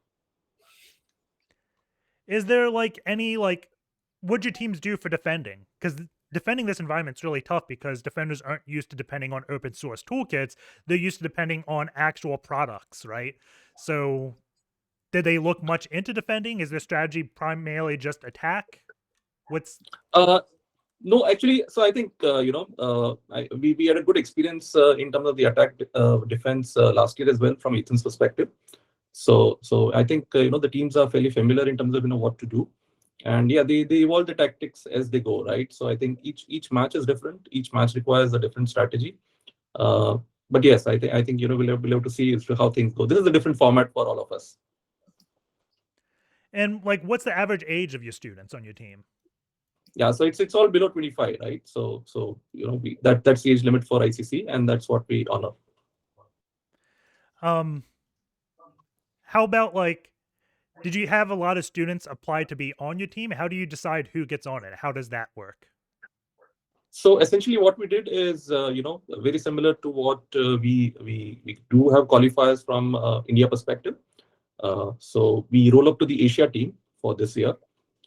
A: Is there what'd your teams do for defending? Because defending this environment's really tough because defenders aren't used to depending on open source toolkits. They're used to depending on actual products, right? So did they look much into defending? Is their strategy primarily just attack? What's
D: No, actually, so I think we had a good experience in terms of the attack defense last year as well from Ethan's perspective. So I think the teams are fairly familiar in terms of what to do, and yeah, they evolve the tactics as they go, right? So I think each match is different. Each match requires a different strategy. But yes, I think we'll be able to see as to how things go. This is a different format for all of us.
A: And what's the average age of your students on your team?
D: Yeah, so it's all below 25, right? So that's the age limit for ICC, and that's what we honor.
A: How about did you have a lot of students apply to be on your team? How do you decide who gets on it? How does that work?
D: So essentially, what we did is very similar to what we do have qualifiers from India perspective. So we roll up to the Asia team for this year,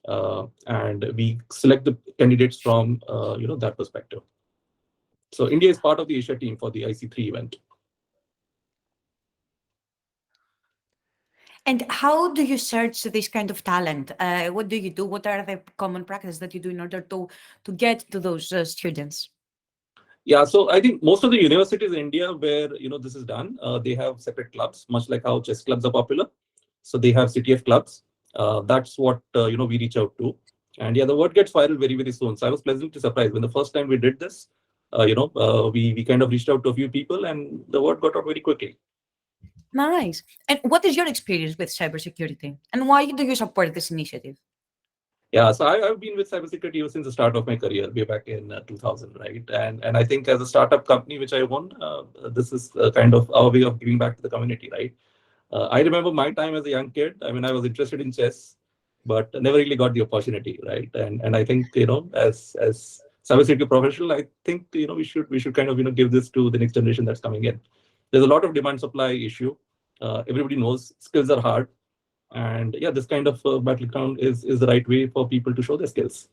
D: and we select the candidates from that perspective. So India is part of the Asia team for the IC3 event.
B: And how do you search this kind of talent? What do you do? What are the common practices that you do in order to get to those students?
D: Yeah, so I think most of the universities in India where this is done, they have separate clubs, much like how chess clubs are popular. So they have CTF clubs. That's what we reach out to, and yeah, the word gets viral very, very soon. So I was pleasantly surprised when the first time we did this. We kind of reached out to a few people, and the word got out very quickly.
B: Nice. And what is your experience with cybersecurity, and why do you support this initiative?
D: Yeah, so I've been with cybersecurity ever since the start of my career, way back in 2000, right? And I think as a startup company which I own, this is kind of our way of giving back to the community, right? I remember my time as a young kid. I mean, I was interested in chess, but never really got the opportunity, right? And I think as cybersecurity professional, I think we should kind of give this to the next generation that's coming in. There's a lot of demand supply issue. Everybody knows skills are hard, and yeah, this kind of battleground is the right way for people to show their skills.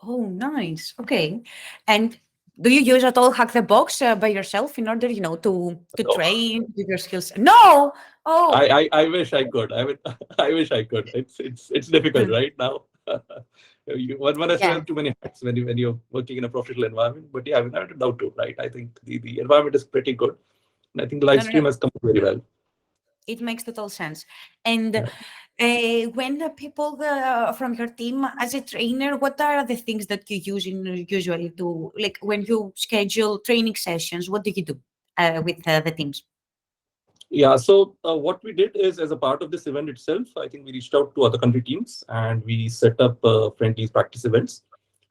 B: Oh, nice. Okay. And do you use at all Hack the Box by yourself in order, to
D: No.
B: train with your skills? No. Oh,
D: I wish I could. I would. I wish I could. It's difficult right now. One has to
B: Yeah.
D: have too many hats when you're working in a professional environment. But yeah, I mean, I have doubt too, right? I think the environment is pretty good, and I think the live
B: No.
D: stream has come very well.
B: It makes total sense. And
D: Yeah.
B: when the people from your team, as a trainer, what are the things that you use usually to, like, when you schedule training sessions? What do you do with the teams?
D: Yeah, so what we did is, as a part of this event itself, I think we reached out to other country teams and we set up friendly practice events.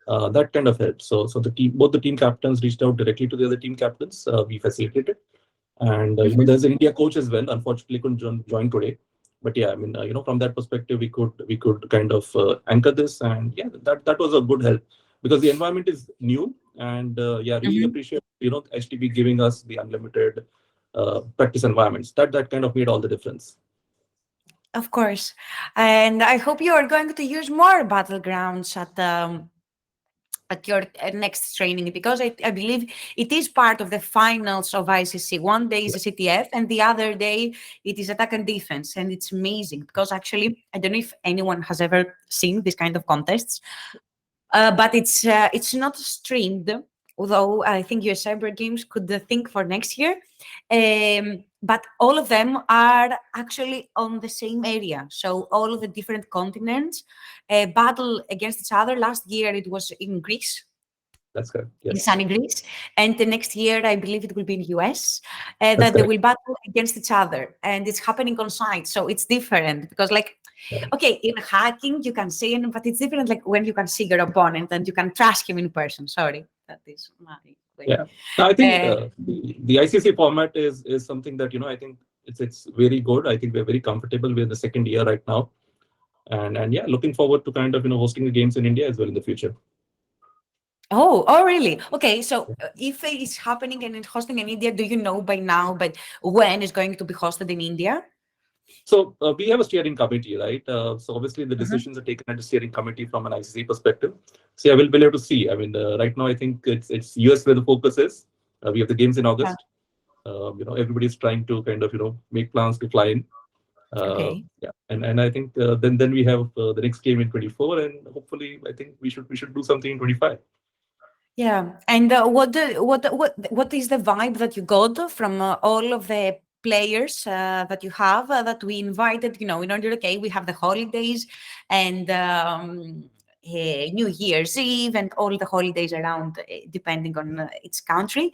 D: That kind of helped. So both the team captains reached out directly to the other team captains. We facilitated, and there's an India coach as well. Unfortunately, couldn't join today. But yeah, I mean, from that perspective, we could kind of anchor this, and yeah, that was a good help because the environment is new, and yeah, really appreciate HTB giving us the unlimited practice environments. That kind of made all the difference.
B: Of course. And I hope you are going to use more battlegrounds at your next training, because I believe it is part of the finals of ICC. One day is a CTF and the other day it is attack and defense. And it's amazing because actually, I don't know if anyone has ever seen this kind of contests, but it's not streamed, although I think US Cyber Games could think for next year. but all of them are actually on the same area. So all of the different continents battle against each other. Last year it was in Greece,
D: That's correct.
B: in
D: Yes.
B: sunny Greece, and the next year I believe it will be in US.
D: That's
B: That they
D: correct.
B: will battle against each other, and it's happening on site. So it's different because, like, okay, in hacking you can see him, but it's different. Like when you can see your opponent and you can trust him in person. Sorry, that is my way.
D: Yeah. No, I think
B: Uh,
D: the ICC format is something that I think it's very good. I think we're very comfortable with the second year right now, and yeah, looking forward to kind of hosting the games in India as well in the future.
B: Oh, really? Okay, so if it is happening and it's hosting in India, do you know by now, but when it's going to be hosted in India?
D: So we have a steering committee, right? So obviously the
B: Mhm.
D: decisions are taken at the steering committee from an ICC perspective. So yeah, we'll be able to see. I mean, right now I think it's US where the focus is. We have the games in
B: Yeah.
D: August. Everybody's trying to kind of make plans to fly in.
B: Okay.
D: Yeah, and I think then we have the next game in 24, and hopefully I think we should do something in 25.
B: Yeah, and what is the vibe that you got from all of the players that you have that we invited? In order, okay, we have the holidays and New Year's Eve and all the holidays around, depending on each country,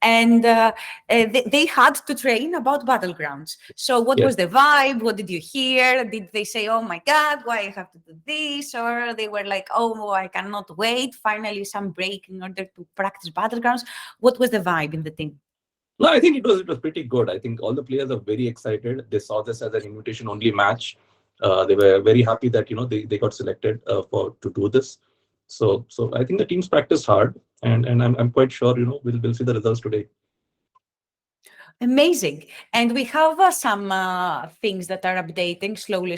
B: and they had to train about Battlegrounds. So, what
D: Yes.
B: was the vibe? What did you hear? Did they say, "Oh my God, why I have to do this?" Or they were like, "Oh, I cannot wait! Finally, some break in order to practice Battlegrounds." What was the vibe in the team?
D: No, I think it was pretty good. I think all the players are very excited. They saw this as an invitation only match. They were very happy that they got selected to do this. So I think the teams practiced hard, and I'm quite sure we'll see the results today.
B: Amazing. And we have some things that are updating slowly.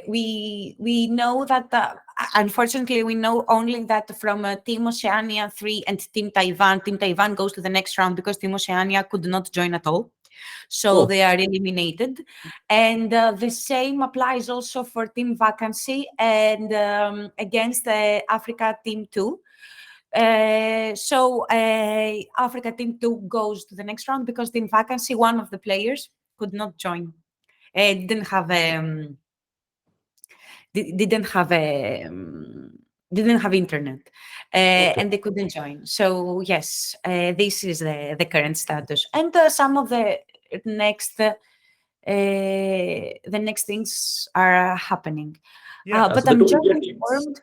B: We know that unfortunately we know only that from Team Oceania 3 and Team Taiwan. Team Taiwan goes to the next round because Team Oceania could not join at all. So
D: Oh.
B: they are eliminated. And the same applies also for Team Vacancy and against Africa Team 2. So Africa Team 2 goes to the next round because Team Vacancy, one of the players, could not join. Didn't have internet,
D: Okay.
B: and they couldn't join. So yes, this is the current status, and some of the next things are happening.
A: Yeah,
B: But
D: So the
B: I'm
D: two
B: just
D: India teams,
B: informed.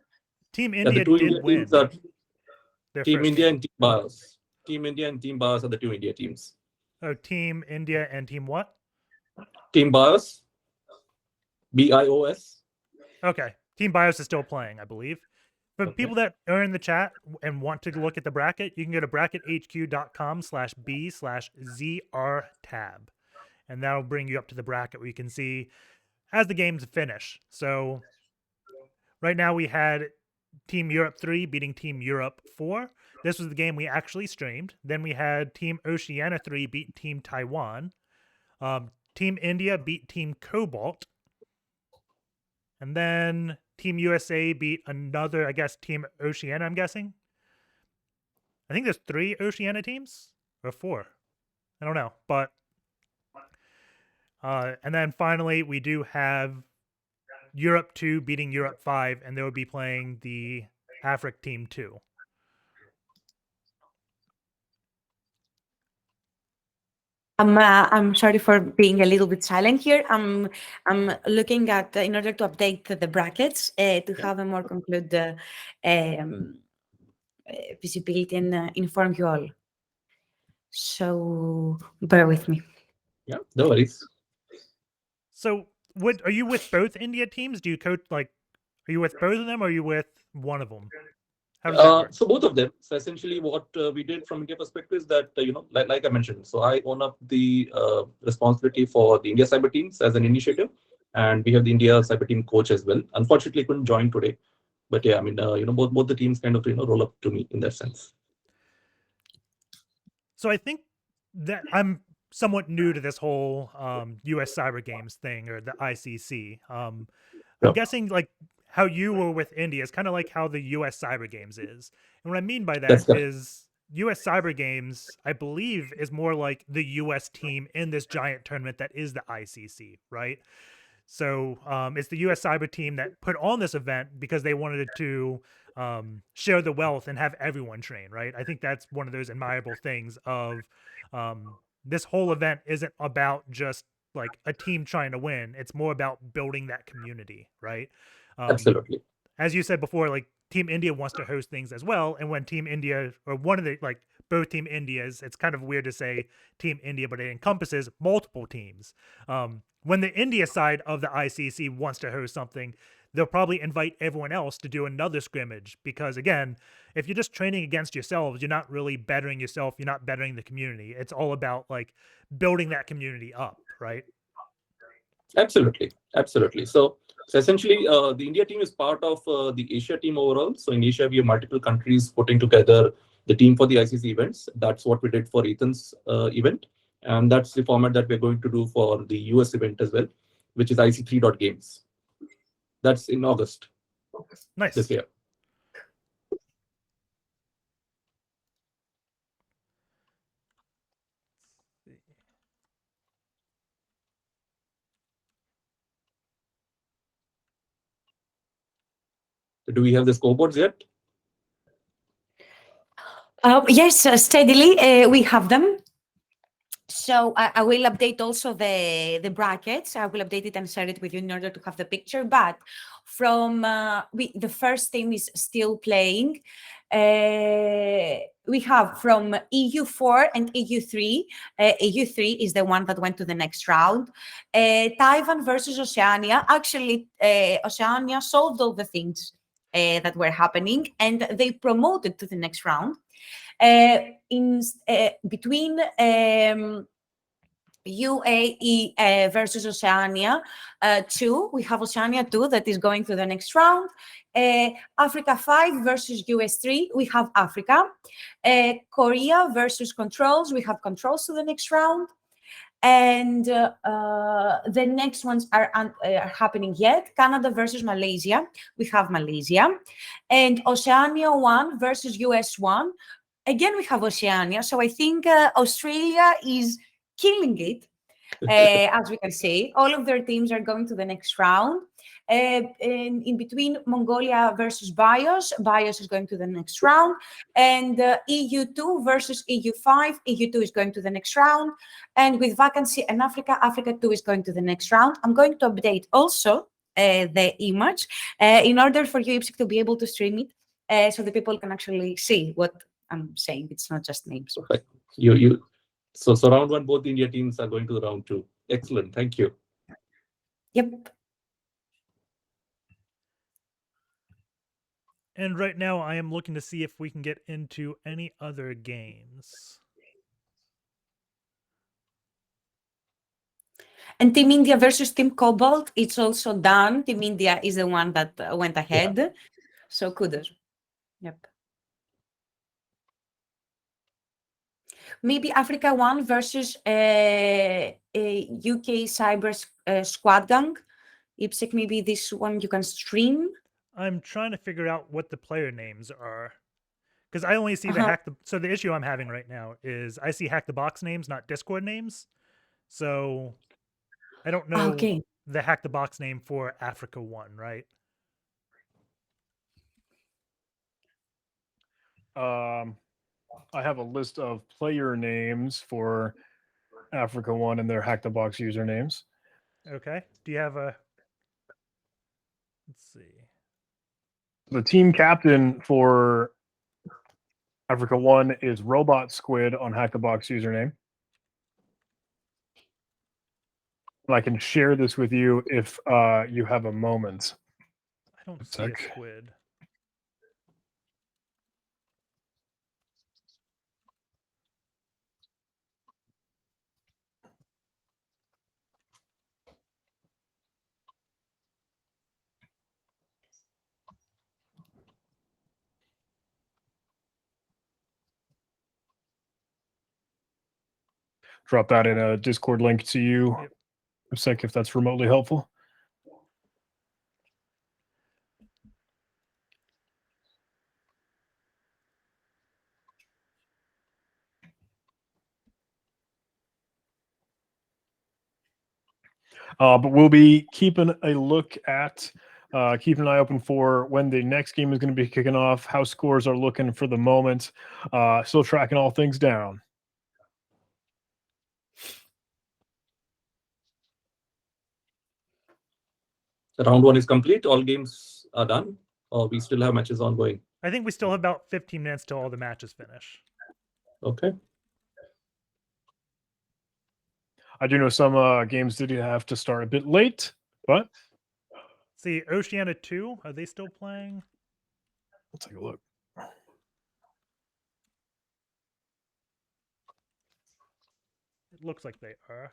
A: Team
D: yeah, the
A: India
D: two
A: did
D: India teams
A: win
D: are
A: their
D: Team
A: first
D: India
A: game.
D: and Team Bharas. Team India and Team Bharas are the two India teams.
A: Oh, Team India and Team what?
D: Team Bharas, BIOS.
A: Okay, Team BIOS is still playing, I believe. For
D: Okay.
A: people that are in the chat and want to look at the bracket, you can go to brackethq.com/b/ZR tab. And that'll bring you up to the bracket where you can see as the games finish. So right now we had Team Europe 3 beating Team Europe 4. This was the game we actually streamed. Then we had Team Oceania 3 beat Team Taiwan. Team India beat Team Cobalt. And then Team USA beat another, I guess, Team Oceania, I'm guessing. I think there's 3 Oceania teams or 4. I don't know. But and then finally we do have Europe 2 beating Europe 5, and they will be playing the Africa Team 2.
B: I'm sorry for being a little bit silent here. I'm looking at in order to update the brackets to have a more complete visibility and inform you all. So bear with me.
D: Yeah, no worries.
A: So, what are you with both India teams? Do you coach are you with both of them, or are you with one of them? How does that work?
D: So both of them. So essentially, what we did from India perspective is that like I mentioned, so I own up the responsibility for the India cyber teams as an initiative, and we have the India cyber team coach as well. Unfortunately, couldn't join today, but yeah, I mean, both the teams kind of roll up to me in that sense.
A: So I think that I'm somewhat new to this whole U.S. Cyber Games thing or the ICC. I'm
D: Yeah.
A: guessing like how you were with India is kind of like how the U.S. Cyber Games is, and what I mean by
D: That's
A: that
D: correct.
A: is US Cyber Games, I believe, is more like the US team in this giant tournament that is the ICC, right? So it's the US Cyber team that put on this event because they wanted to share the wealth and have everyone train, right? I think that's one of those admirable things of this whole event isn't about just like a team trying to win. It's more about building that community, right?
D: Absolutely.
A: As you said before, like Team India wants to host things as well. And when Team India, or one of the, like both Team Indias, it's kind of weird to say Team India, but it encompasses multiple teams. When the India side of the ICC wants to host something, they'll probably invite everyone else to do another scrimmage because, again, if you're just training against yourselves, you're not really bettering yourself. You're not bettering the community. It's all about like building that community up, right?
D: Absolutely. So essentially, the India team is part of the Asia team overall. So in Asia, we have multiple countries putting together the team for the ICC events. That's what we did for Ethan's event. And that's the format that we're going to do for the US event as well, which is IC3.games. That's in August
A: Nice.
D: this year. Do we have the scoreboards yet?
B: Yes, steadily we have them. So I will update also the brackets. I will update it and share it with you in order to have the picture. But from the first team is still playing. We have from EU4 and EU3. EU3 is the one that went to the next round. Taiwan versus Oceania. Actually, Oceania solved all the things that were happening, and they promoted to the next round. Between UAE versus Oceania 2, we have Oceania 2 that is going to the next round. Africa 5 versus US 3, we have Africa. Korea versus Controls, we have Controls to the next round. And the next ones are happening yet. Canada versus Malaysia, we have Malaysia. And Oceania 1 versus US 1, again, we have Oceania. So I think Australia is killing it, as we can see. All of their teams are going to the next round. In between, Mongolia versus BIOS. BIOS is going to the next round. And EU2 versus EU5. EU2 is going to the next round. And with vacancy in Africa, Africa 2 is going to the next round. I'm going to update also the image in order for you, Ipsic, to be able to stream it so the people can actually see what I'm saying. It's not just names.
D: Perfect. So round one, both the India teams are going to the round two. Excellent. Thank you.
B: Yep.
A: And right now, I am looking to see if we can get into any other games.
B: And Team India versus Team Cobalt, it's also done. Team India is the one that went ahead. Yeah. So kudos. Yep. Maybe Africa 1 versus a UK Cyber Squad Gang. Ipsic, maybe this one you can stream.
A: I'm trying to figure out what the player names are. Because I only see the hack the... So the issue I'm having right now is I see hack the box names, not Discord names. So I don't know the hack the box name for Africa 1, right?
C: I have a list of player names for Africa 1 and their hack the box usernames.
A: Okay. Do you have a... Let's see.
C: The team captain for Africa 1 is Robot Squid on Hack the Box username. And I can share this with you if you have a moment.
A: I don't see a squid.
C: Drop that in a Discord link to you. Yep. A sec if that's remotely helpful. But we'll be keeping a look at, keeping an eye open for when the next game is going to be kicking off, how scores are looking for the moment. Still tracking all things down.
D: Round one is complete. All games are done, or we still have matches ongoing.
A: I think we still have about 15 minutes till all the matches finish.
D: Okay.
C: I do know some games did have to start a bit late, but
A: See, Oceania 2, are they still playing?
C: we'll take a look.
A: It looks like they are.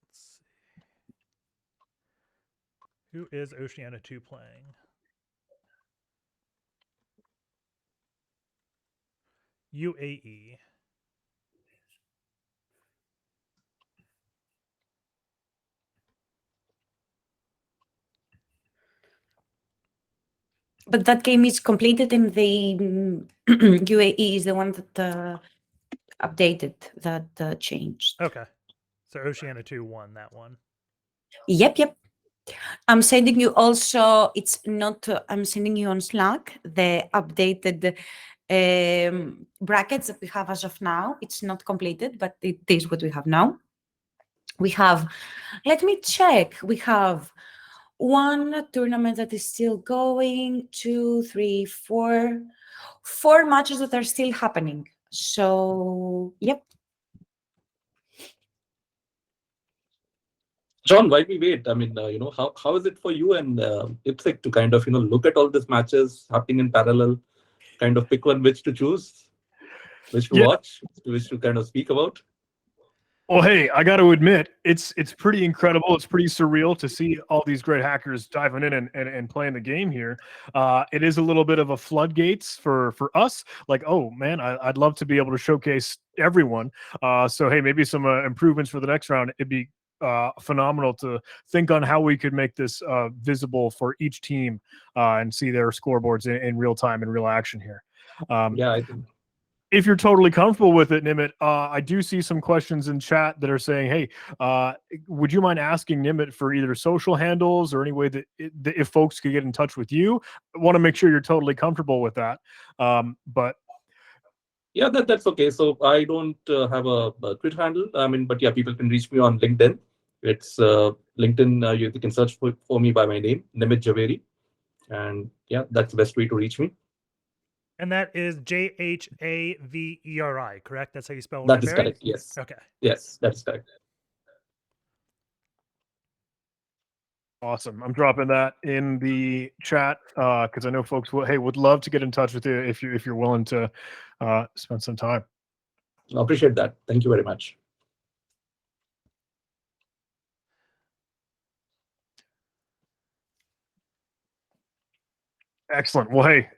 A: Let's see. Who is Oceania 2 playing? UAE.
B: But that game is completed, and the UAE is the one that updated, that changed.
A: Okay. So Oceania 2 won that one.
B: Yep. I'm sending you also, it's not, I'm sending you on Slack the updated brackets that we have as of now. It's not completed, but it is what we have now. We have, let me check, we have one tournament that is still going, 2, 3, 4 matches that are still happening. So, yep.
D: John, why we wait? I mean, how is it for you and IPSEC to kind of, look at all these matches happening in parallel, kind of pick one which to choose, which to watch, which to kind of speak about?
C: Well, hey, I got to admit, it's pretty incredible. It's pretty surreal to see all these great hackers diving in and playing the game here. It is a little bit of a floodgates for us. Like, oh man, I'd love to be able to showcase everyone. So hey, maybe some improvements for the next round. It'd be phenomenal to think on how we could make this visible for each team and see their scoreboards in real time, in real action here.
D: Yeah, I think.
C: If you're totally comfortable with it, Nimit, I do see some questions in chat that are saying, hey, would you mind asking Nimit for either social handles or any way that if folks could get in touch with you? I want to make sure you're totally comfortable with that. But
D: yeah, that's okay. So I don't have a Twitter handle. I mean, but yeah, people can reach me on LinkedIn. It's LinkedIn. You can search for me by my name, Nimit Javeri. And yeah, that's the best way to reach me.
A: And that is JHAVERI, correct? That's how you spell it?
D: That is correct, yes.
A: Okay.
D: Yes, that's correct.
C: Awesome. I'm dropping that in the chat because I know folks would love to get in touch with you if you're willing to spend some time.
D: I appreciate that. Thank you very much.
C: Excellent. Well, hey,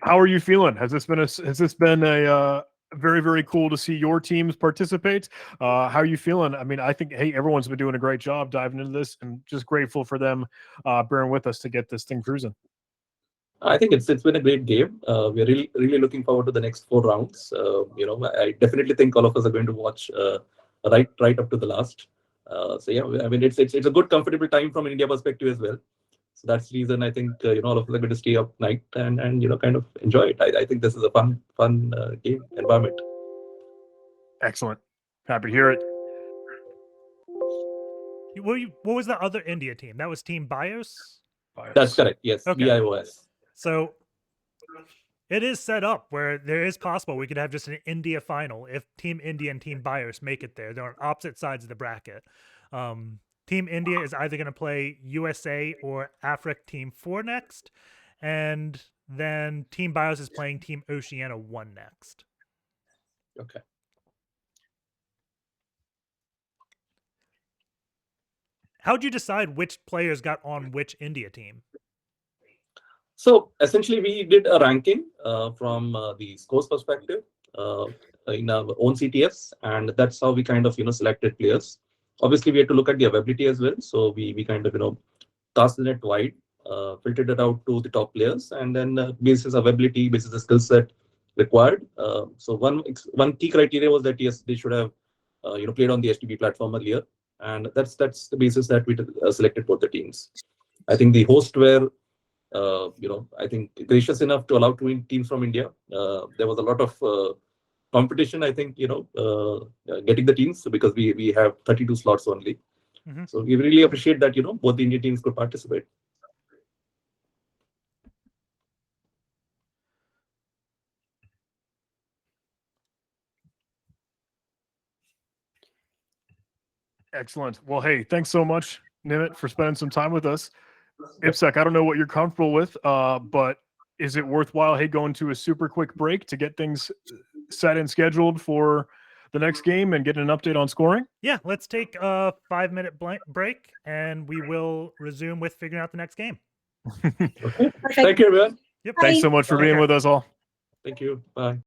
C: how are you feeling? Has this been a very, very cool to see your teams participate? How are you feeling? I mean, I think, hey, everyone's been doing a great job diving into this, and just grateful for them bearing with us to get this thing cruising.
D: I think it's been a great game. We're really looking forward to the next 4 rounds. I definitely think all of us are going to watch right up to the last. So yeah, I mean, it's a good, comfortable time from an India perspective as well. So that's the reason I think all of us are going to stay up night and kind of enjoy it. I think this is a fun game environment.
C: Excellent. Happy to hear it.
A: What was the other India team? That was Team BIOS?
D: That's correct. Yes,
A: Okay.
D: BIOS.
A: So it is set up where there is possible we could have just an India final if Team India and Team BIOS make it there. They're on opposite sides of the bracket. Team India is either going to play USA or Africa Team 4 next, and then Team BIOS is playing Team Oceania 1 next.
D: Okay.
A: How'd you decide which players got on which India team?
D: So essentially, we did a ranking from the scores perspective in our own CTFs, and that's how we kind of selected players. Obviously, we had to look at the availability as well, so we kind of cast the net wide, filtered it out to the top players, and then basis availability, basis the skill set, required. So one key criteria was that yes, they should have played on the HTTP platform earlier, and that's the basis that we selected both the teams. I think the hosts were I think gracious enough to allow two teams from India. There was a lot of competition, I think, getting the teams because we have 32 slots only.
A: Mhm.
D: So we really appreciate that, both the Indian teams could participate.
C: Excellent. Well, hey, thanks so much, Nimit, for spending some time with us. IPSEC, I don't know what you're comfortable with, but is it worthwhile, hey, going to a super quick break to get things set and scheduled for the next game and get an update on scoring?
A: Yeah, let's take a 5-minute break, and we will resume with figuring out the next game.
D: Okay.
B: Perfect.
D: Thank you, everyone.
A: Yep.
C: Thanks so much for
A: Take
C: being
A: care.
C: with us all.
D: Thank you. Bye.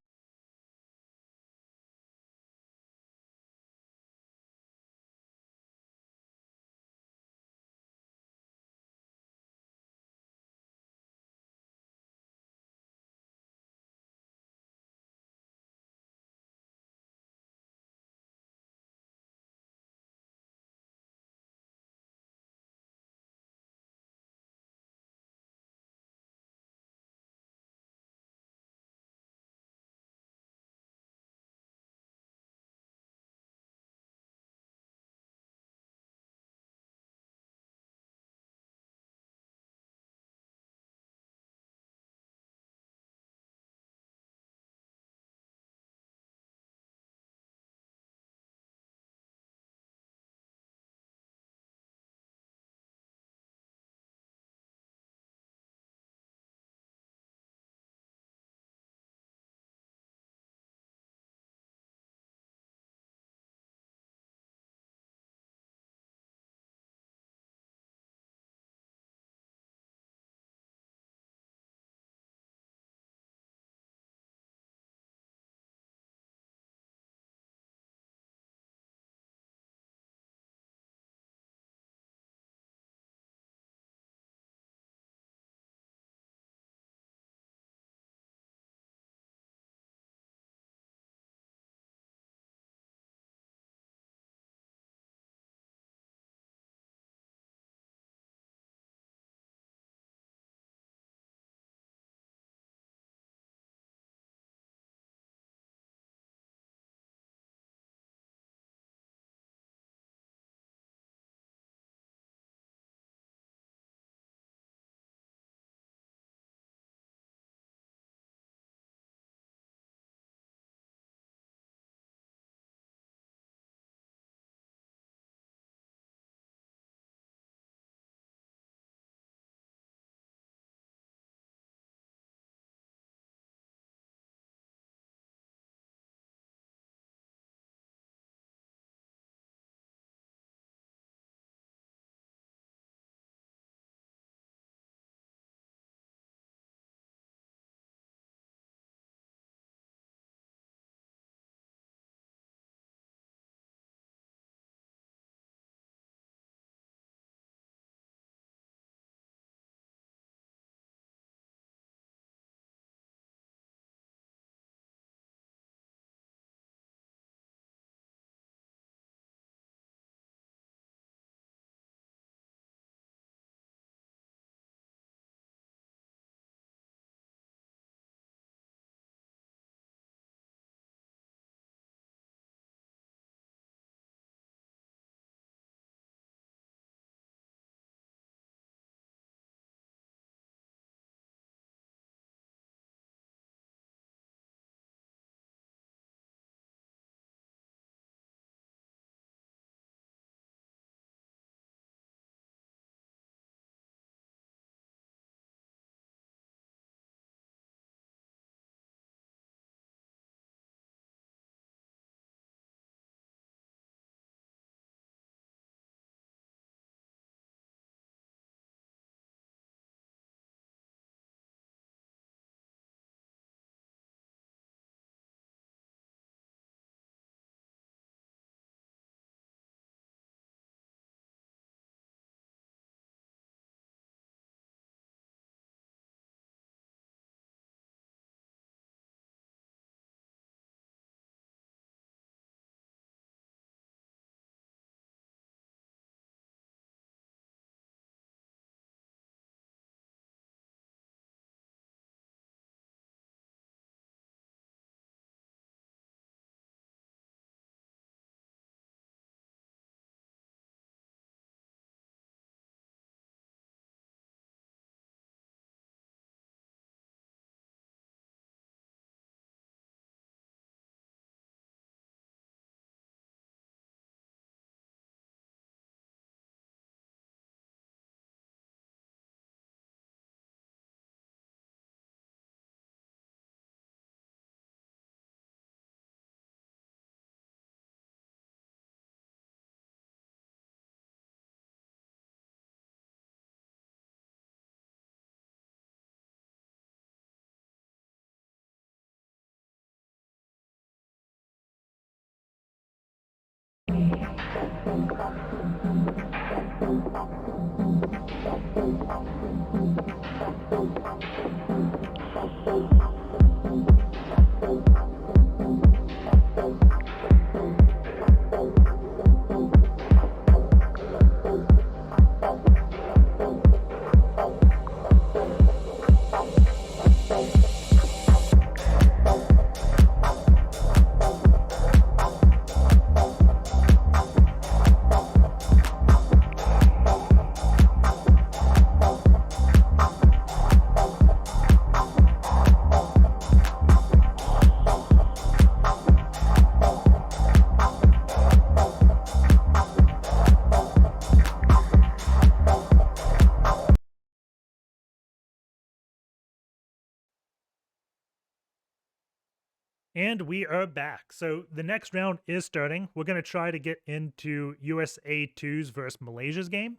A: And we are back. So the next round is starting. We're going to try to get into USA 2's versus Malaysia's game.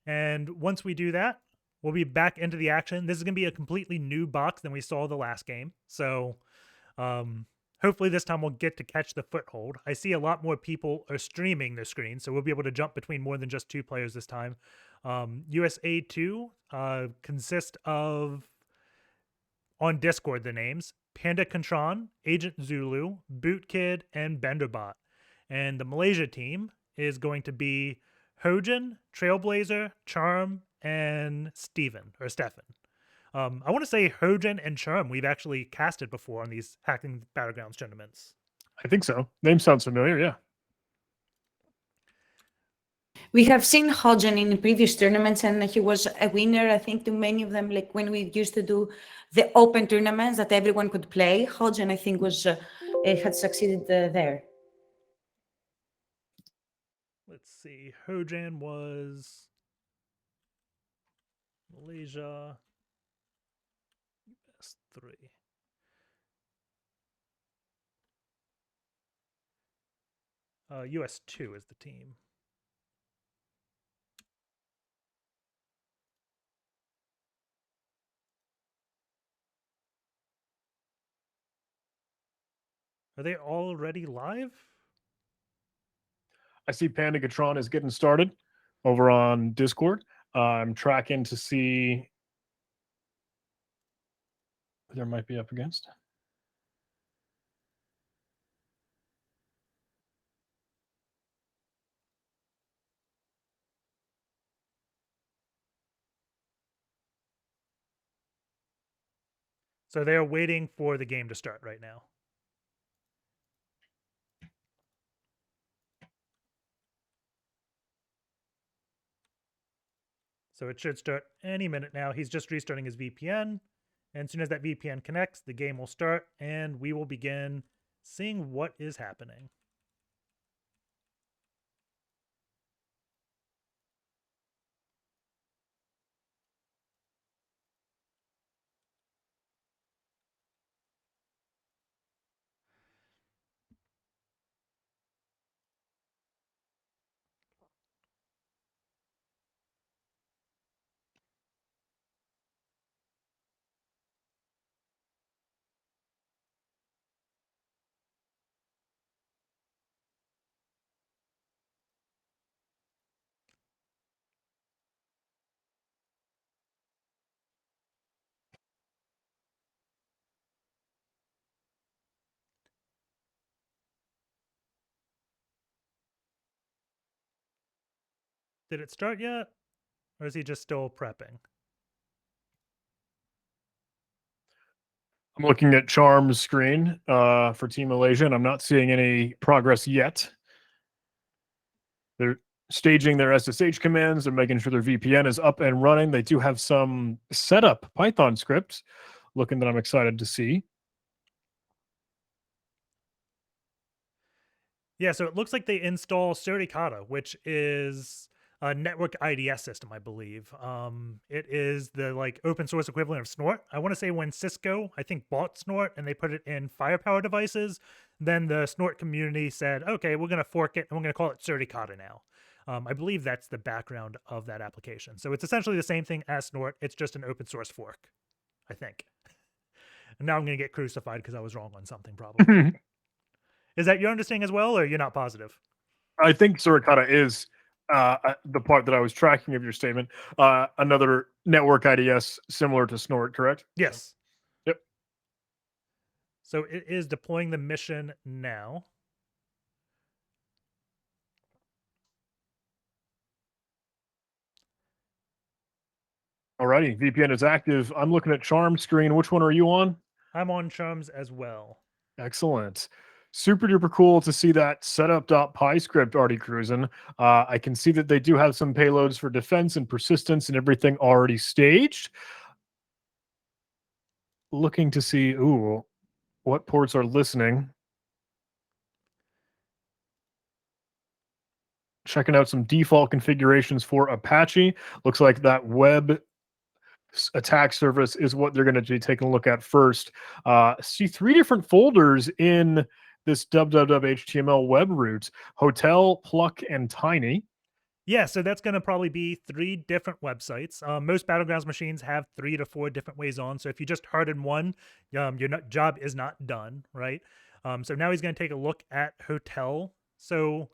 A: And once we do that, we'll be back into the action. This is going to be a completely new box than we saw the last game. So hopefully this time we'll get to catch the foothold. I see a lot more people are streaming their screen, so we'll be able to jump between more than just 2 players this time. USA 2 consists of, on Discord, the names Panda Contron, Agent Zulu, Boot Kid, and Benderbot. And the Malaysia team is going to be Hojin, Trailblazer, Charm, and Stefan. I want to say Hojin and Charm we've actually casted before on these Hacking Battlegrounds tournaments.
C: I think so. Name sounds familiar, yeah.
B: We have seen Hodgen in previous tournaments, and he was a winner, I think, to many of them. Like when we used to do the open tournaments that everyone could play, Hodgen, I think, was had succeeded there.
A: Let's see. Hojan was Malaysia US3. US2 is the team. Are they already live?
C: I see Pandagatron is getting started over on Discord. I'm tracking to see who there might be up against.
A: So they're waiting for the game to start right now. So it should start any minute now. He's just restarting his VPN. And as soon as that VPN connects, the game will start and we will begin seeing what is happening. Did it start yet? Or is he just still prepping?
C: I'm looking at Charm's screen for Team Malaysia, and I'm not seeing any progress yet. They're staging their SSH commands. They're making sure their VPN is up and running. They do have some setup Python scripts looking that I'm excited to see.
A: Yeah, so it looks like they install Suricata, which is a network IDS system, I believe. It is the like open source equivalent of Snort. I want to say when Cisco, I think, bought Snort and they put it in Firepower devices, then the Snort community said, okay, we're going to fork it and we're going to call it Suricata now. I believe that's the background of that application. So it's essentially the same thing as Snort. It's just an open source fork, I think. And now I'm going to get crucified because I was wrong on something, probably. Is that your understanding as well, or you're not positive?
C: I think Suricata is the part that I was tracking of your statement. Another network IDS similar to Snort, correct?
A: Yes.
C: Yep.
A: So it is deploying the mission now.
C: Alrighty, VPN is active. I'm looking at Charm screen. Which one are you on?
A: I'm on Charms as well.
C: Excellent. Super duper cool to see that setup.py script already cruising. I can see that they do have some payloads for defense and persistence and everything already staged. Looking to see, what ports are listening. Checking out some default configurations for Apache. Looks like that web attack surface is what they're going to be taking a look at first. See 3 different folders in this www.html web root: hotel, pluck, and tiny.
A: Yeah, so that's going to probably be 3 different websites. Most Battlegrounds machines have 3 to 4 different ways on. So if you just harden one, your job is not done, right? So now he's going to take a look at hotel. So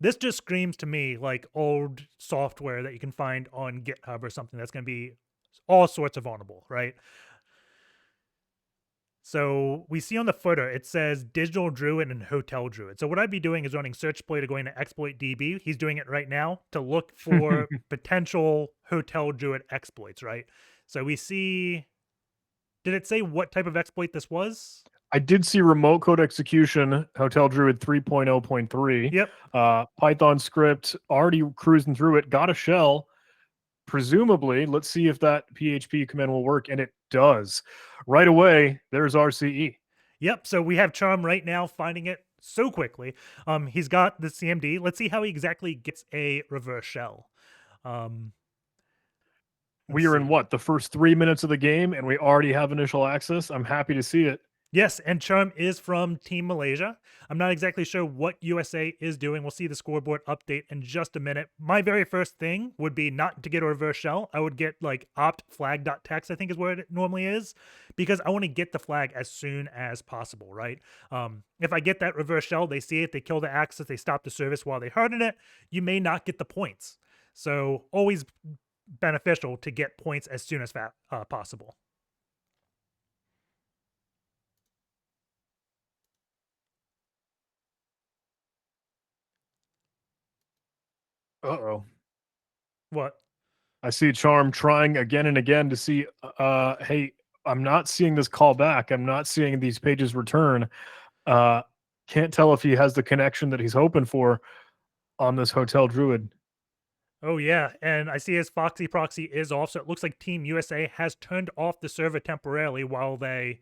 A: this just screams to me like old software that you can find on GitHub or something that's going to be all sorts of vulnerable, right? So we see on the footer, it says Digital Druid and Hotel Druid. So what I'd be doing is running search exploit or going to exploit DB. He's doing it right now to look for potential Hotel Druid exploits, right? So we see, did it say what type of exploit this was?
C: I did see remote code execution, Hotel Druid 3.0.3.
A: Yep.
C: Python script, already cruising through it, got a shell. Presumably, let's see if that PHP command will work, and it does. Right away, there's RCE.
A: Yep, so we have Charm right now finding it so quickly. He's got the CMD. Let's see how he exactly gets a reverse shell.
C: We are in what, the first 3 minutes of the game, and we already have initial access? I'm happy to see it.
A: Yes, and Charm is from Team Malaysia. I'm not exactly sure what USA is doing. We'll see the scoreboard update in just a minute. My very first thing would be not to get a reverse shell. I would get like opt flag.txt, I think is where it normally is, because I want to get the flag as soon as possible, right? If I get that reverse shell, they see it, they kill the access, they stop the service while they harden it, you may not get the points. So always beneficial to get points as soon as possible.
C: Uh-oh.
A: What?
C: I see Charm trying again and again to see, hey, I'm not seeing this call back. I'm not seeing these pages return. Can't tell if he has the connection that he's hoping for on this Hotel Druid.
A: Oh, yeah, and I see his Foxy proxy is off, so it looks like Team USA has turned off the server temporarily while they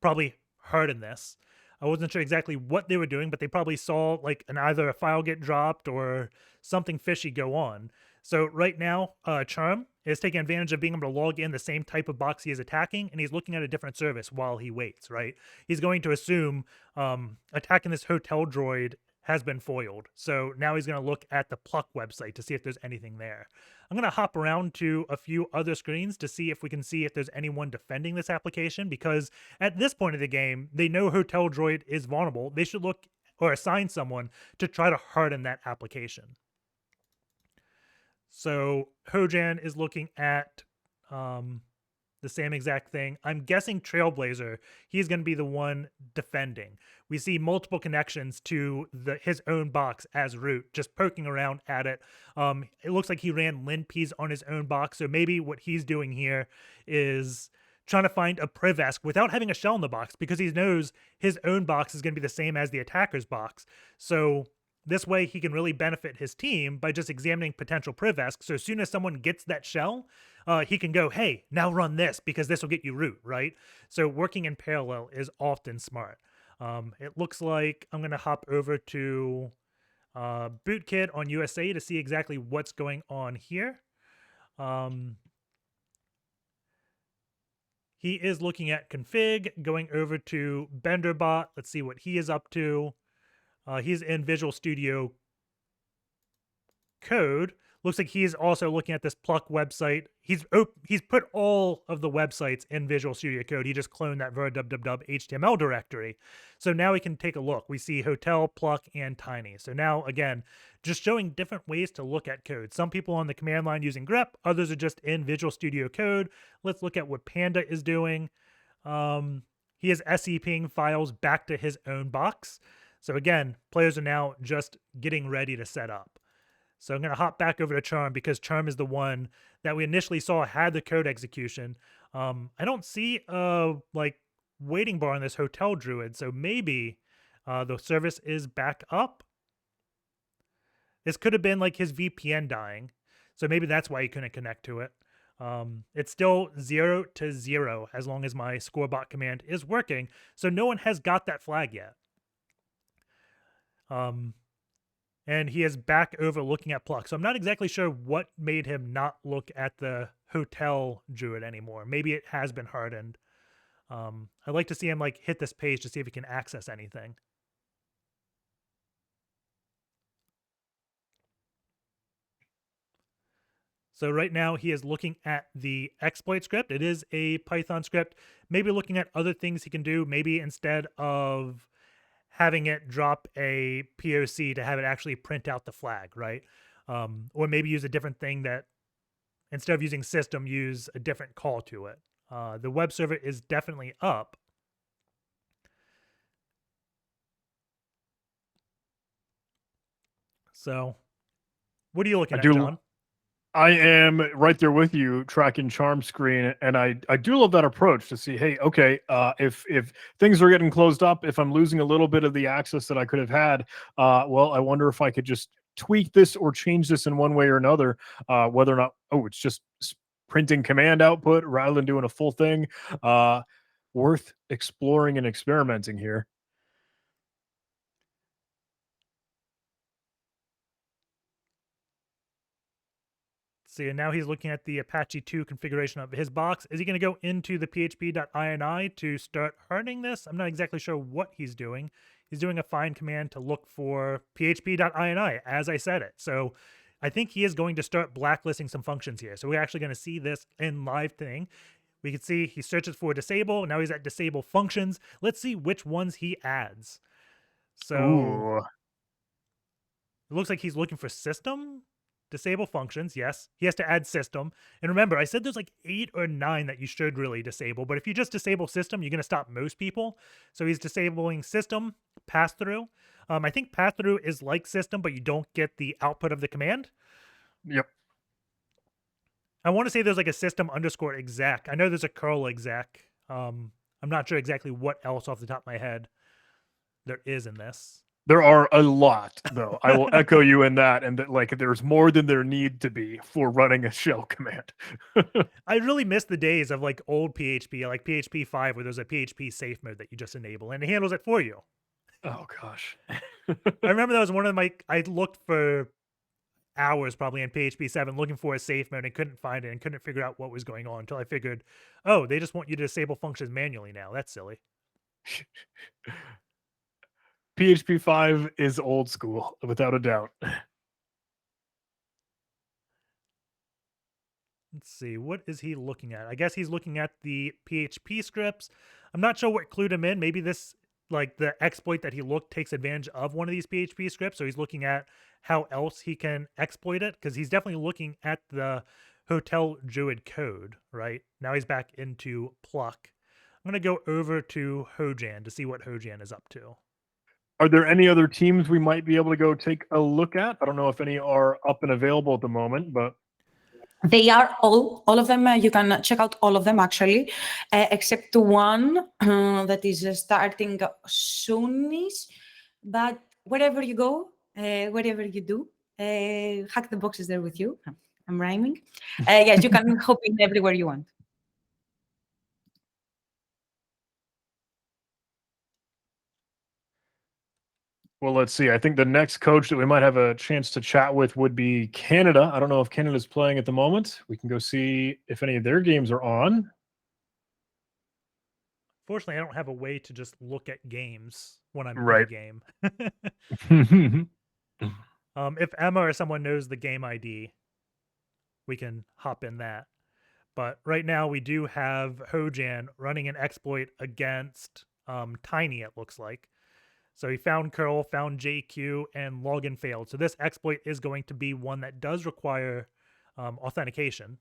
A: probably hardened this. I wasn't sure exactly what they were doing, but they probably saw like either a file get dropped or something fishy go on. So right now, Charm is taking advantage of being able to log in the same type of box he is attacking, and he's looking at a different service while he waits, right? He's going to assume attacking this hotel droid has been foiled. So now he's going to look at the Pluck website to see if there's anything there. I'm going to hop around to a few other screens to see if we can see if there's anyone defending this application, because at this point of the game, they know Hotel Droid is vulnerable. They should look or assign someone to try to harden that application. So Hojan is looking at the same exact thing. I'm guessing Trailblazer, he's going to be the one defending. We see multiple connections to his own box as root, just poking around at it. It looks like he ran linpys on his own box, so maybe what he's doing here is trying to find a privask without having a shell in the box, because he knows his own box is going to be the same as the attacker's box. So this way he can really benefit his team by just examining potential privask. So as soon as someone gets that shell, he can go, hey, now run this because this will get you root, right? So working in parallel is often smart. It looks like I'm going to hop over to Bootkit on USA to see exactly what's going on here. He is looking at config, going over to BenderBot. Let's see what he is up to. He's in Visual Studio Code. Looks like he's also looking at this Pluck website. He's put all of the websites in Visual Studio Code. He just cloned that var.www HTML directory. So now we can take a look. We see Hotel, Pluck, and Tiny. So now, again, just showing different ways to look at code. Some people on the command line using grep, others are just in Visual Studio Code. Let's look at what Panda is doing. He is SEPing files back to his own box. So again, players are now just getting ready to set up. So I'm going to hop back over to Charm because Charm is the one that we initially saw had the code execution. I don't see a waiting bar on this Hotel Druid, so maybe the service is back up. This could have been like his VPN dying, so maybe that's why he couldn't connect to it. It's still 0 to 0 as long as my scorebot command is working, so no one has got that flag yet. And he is back over looking at Pluck. So I'm not exactly sure what made him not look at the Hotel Druid anymore. Maybe it has been hardened. I'd like to see him hit this page to see if he can access anything. So right now he is looking at the exploit script. It is a Python script. Maybe looking at other things he can do. Maybe instead of having it drop a POC to have it actually print out the flag, right? Or maybe use a different thing that instead of using system, use a different call to it. The web server is definitely up. So what are you looking at, John?
C: I am right there with you, tracking Charm screen, and I do love that approach to see, hey, okay, if things are getting closed up, if I'm losing a little bit of the access that I could have had, well, I wonder if I could just tweak this or change this in one way or another, whether or not, it's just printing command output rather than doing a full thing. Worth exploring and experimenting here.
A: See, and now he's looking at the Apache 2 configuration of his box. Is he going to go into the php.ini to start hardening this? I'm not exactly sure what he's doing. He's doing a find command to look for php.ini, as I said it. So I think he is going to start blacklisting some functions here. So we're actually going to see this in live thing. We can see he searches for disable. Now he's at disable functions. Let's see which ones he adds. So it looks like he's looking for system. Disable functions, yes. He has to add system. And remember, I said there's 8 or 9 that you should really disable, but if you just disable system, you're going to stop most people. So he's disabling system, pass-through. I think pass-through is like system, but you don't get the output of the command.
C: Yep.
A: I want to say there's a system _ exec. I know there's a curl exec. I'm not sure exactly what else off the top of my head there is in this.
C: There are a lot, though. I will echo you in that, and that there's more than there need to be for running a shell command.
A: I really miss the days of old PHP, like PHP 5, where there's a PHP safe mode that you just enable, and it handles it for you.
C: Oh gosh.
A: I remember that was one of I looked for hours probably in PHP 7 looking for a safe mode and couldn't find it and couldn't figure out what was going on until I figured, oh, they just want you to disable functions manually now. That's silly.
C: PHP 5 is old school, without a doubt.
A: Let's see, what is he looking at? I guess he's looking at the PHP scripts. I'm not sure what clued him in. Maybe this, the exploit that he looked takes advantage of one of these PHP scripts. So he's looking at how else he can exploit it, because he's definitely looking at the Hotel Druid code, right? Now he's back into Pluck. I'm going to go over to Hojan to see what Hojan is up to.
C: Are there any other teams we might be able to go take a look at? I don't know if any are up and available at the moment, but
B: they are all of them. You can check out all of them actually, except one that is starting soonish. But wherever you go, wherever you do, Hack the Box is there with you. I'm rhyming. Yes, you can hop in everywhere you want.
C: Well, let's see. I think the next coach that we might have a chance to chat with would be Canada. I don't know if Canada's playing at the moment. We can go see if any of their games are on.
A: Fortunately, I don't have a way to just look at games when I'm in the game. If Emma or someone knows the game ID, we can hop in that. But right now we do have Hojan running an exploit against Tiny, it looks like. So he found curl, found JQ, and login failed. So this exploit is going to be one that does require authentication.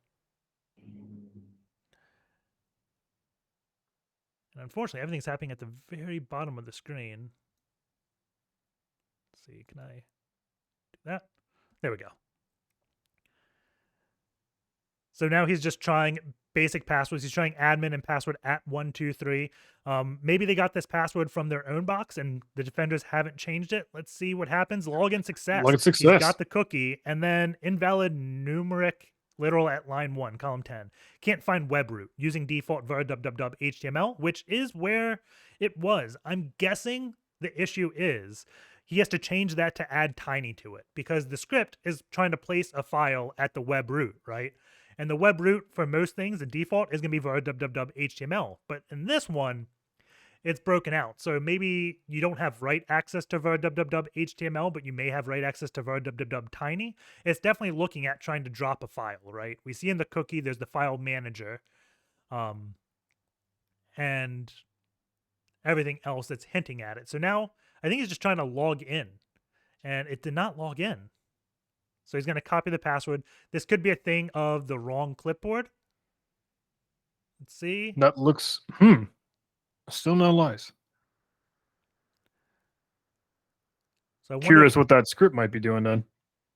A: And unfortunately, everything's happening at the very bottom of the screen. Let's see, can I do that? There we go. So now he's just trying basic passwords. He's trying admin and password @123. Maybe they got this password from their own box and the defenders haven't changed it. Let's see what happens. Login success.
C: Login success.
A: He's got the cookie, and then invalid numeric literal at line 1, column 10. Can't find web root using default var www HTML, which is where it was. I'm guessing the issue is he has to change that to add tiny to it because the script is trying to place a file at the web root, right? And the web root for most things, the default is going to be var www HTML. But in this one, it's broken out. So maybe you don't have write access to var www HTML, but you may have write access to var www tiny. It's definitely looking at trying to drop a file, right? We see in the cookie, there's the file manager and everything else that's hinting at it. So now I think he's just trying to log in, and it did not log in. So he's going to copy the password. This could be a thing of the wrong clipboard. Let's see.
C: That looks, still no lies.
A: So I wonder,
C: Curious what that script might be doing then.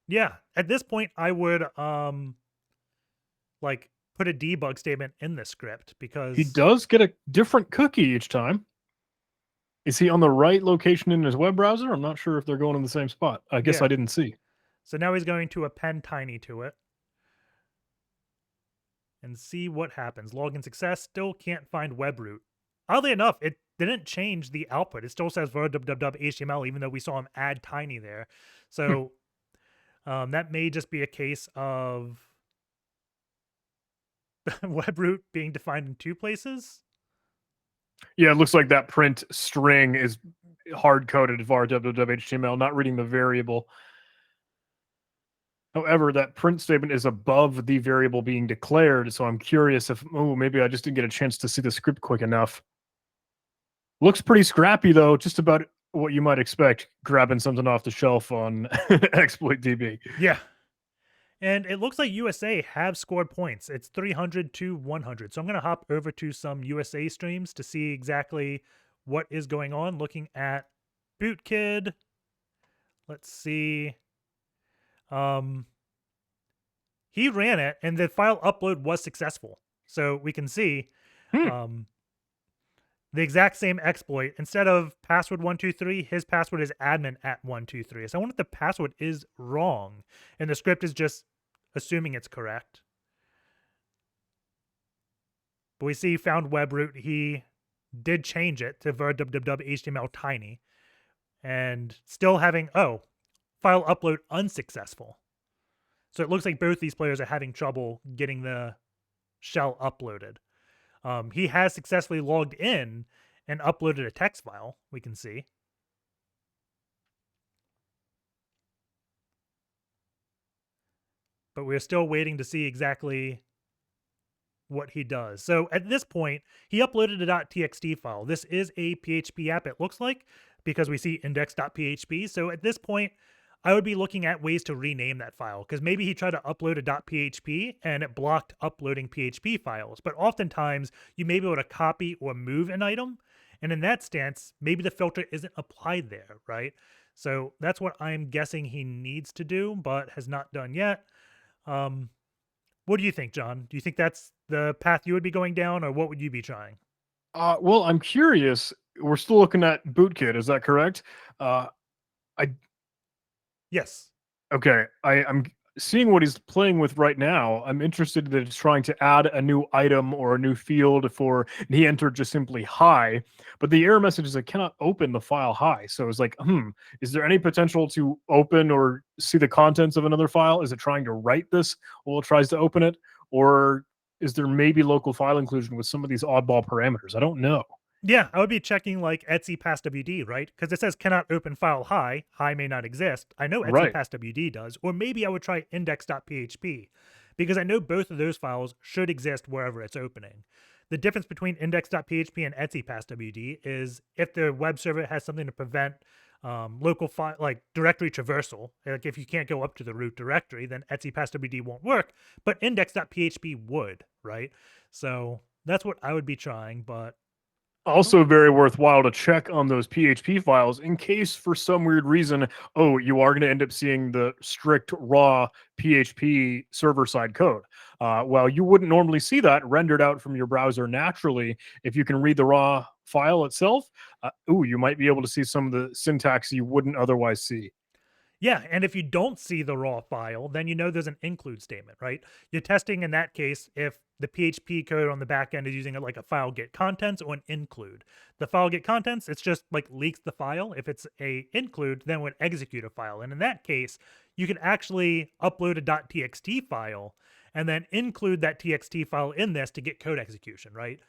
A: yeah, at this point, I would like put a debug statement in the script because
C: He does get a different cookie each time. Is he on the right location in his web browser? I'm not sure if they're going in the same spot. I guess
A: Yeah.
C: I didn't see.
A: So now he's going to append tiny to it and see what happens. Login success, still can't find web root. Oddly enough, it didn't change the output. It still says var www HTML, even though we saw him add tiny there. So that may just be a case of web root being defined in two places.
C: Yeah, it looks like that print string is hard-coded var www HTML, not reading the variable. However, that print statement is above the variable being declared, so I'm curious if, maybe I just didn't get a chance to see the script quick enough. Looks pretty scrappy, though, just about what you might expect, grabbing something off the shelf on ExploitDB.
A: Yeah. And it looks like USA have scored points. It's 300 to 100. So I'm going to hop over to some USA streams to see exactly what is going on. Looking at Bootkid. Let's see. He ran it and the file upload was successful. So we can see the exact same exploit. Instead of password 123, his password is admin @123. So I wonder if the password is wrong and the script is just assuming it's correct. But we see found web root. He did change it to var www HTML tiny and still having, file upload unsuccessful. So it looks like both these players are having trouble getting the shell uploaded. He has successfully logged in and uploaded a text file, we can see. But we're still waiting to see exactly what he does. So at this point, he uploaded a .txt file. This is a PHP app, it looks like, because we see index.php. So at this point, I would be looking at ways to rename that file because maybe he tried to upload a .php and it blocked uploading PHP files. But oftentimes you may be able to copy or move an item. And in that stance, maybe the filter isn't applied there, right? So that's what I'm guessing he needs to do, but has not done yet. What do you think, John? Do you think that's the path you would be going down, or what would you be trying?
C: Well, I'm curious. We're still looking at Bootkid, is that correct?
A: Yes.
C: Okay, I'm seeing what he's playing with right now. I'm interested that it's trying to add a new item or a new field for, and he entered just simply hi, but the error message is I cannot open the file hi. So it's like, is there any potential to open or see the contents of another file? Is it trying to write this while it tries to open it? Or is there maybe local file inclusion with some of these oddball parameters? I don't know.
A: Yeah, I would be checking like Etsy passwd, right? Because it says cannot open file hi may not exist. I know Etsy
C: Right.
A: passwd does. Or maybe I would try index.php because I know both of those files should exist wherever it's opening. The difference between index.php and Etsy passwd is if the web server has something to prevent local file like directory traversal. Like if you can't go up to the root directory, then Etsy passwd won't work, but index.php would, right? So that's what I would be trying, but
C: Also, very worthwhile to check on those PHP files in case, for some weird reason, you are going to end up seeing the strict raw PHP server side code. Well, you wouldn't normally see that rendered out from your browser naturally. If you can read the raw file itself, you might be able to see some of the syntax you wouldn't otherwise see.
A: yeah, and if you don't see the raw file, then you know there's an include statement, right? You're testing in that case if the PHP code on the back end is using it like a file get contents or an include. The file get contents, it's just like leaks the file. If it's a include, then it would execute a file. And in that case, you can actually upload a .txt file and then include that txt file in this to get code execution, right?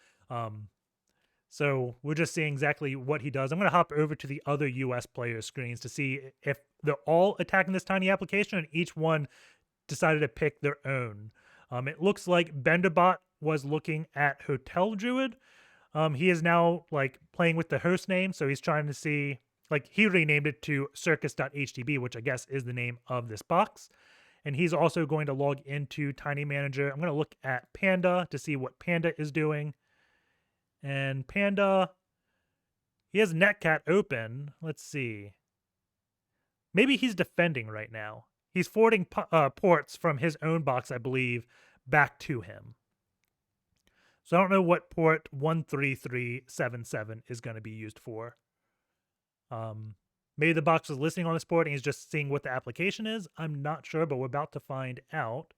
A: So we're just seeing exactly what he does. I'm going to hop over to the other US player screens to see if they're all attacking this tiny application and each one decided to pick their own. It looks like Benderbot was looking at Hotel Druid. He is now like playing with the host name, so he's trying to see, like he renamed it to circus.htb, which I guess is the name of this box. And he's also going to log into Tiny Manager. I'm going to look at Panda to see what Panda is doing. And Panda, he has Netcat open. Let's see. Maybe he's defending right now. He's forwarding ports from his own box, I believe, back to him. So I don't know what port 13377 is going to be used for. Maybe the box was listening on this port and he's just seeing what the application is. I'm not sure, but we're about to find out.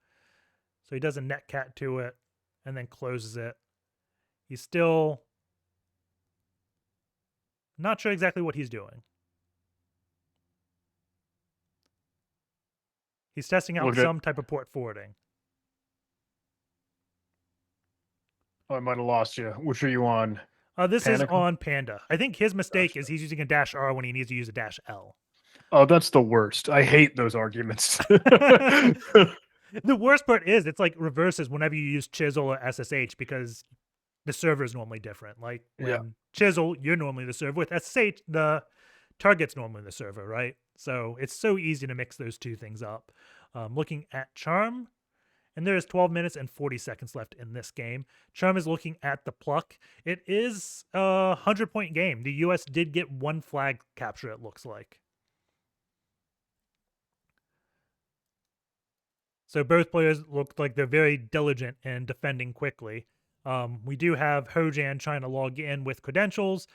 A: So he does a netcat to it and then closes it. He's still not sure exactly what he's doing. He's testing out some type of port forwarding.
C: Oh, I might have lost you. Which are you on?
A: This
C: Panda?
A: is on Panda. I think his mistake is he's using a -R when he needs to use a -L.
C: Oh, that's the worst. I hate those arguments.
A: The worst part is it's like reverses whenever you use chisel or SSH because the server is normally different. Like when chisel, you're normally the server. With SSH, the target's normally the server, right? So it's so easy to mix those two things up. Looking at Charm, and there is 12 minutes and 40 seconds left in this game. Charm is looking at the pluck. It is a 100-point game. The US did get one flag capture, it looks like. So both players look like they're very diligent in defending quickly. We do have Hojan trying to log in with credentials.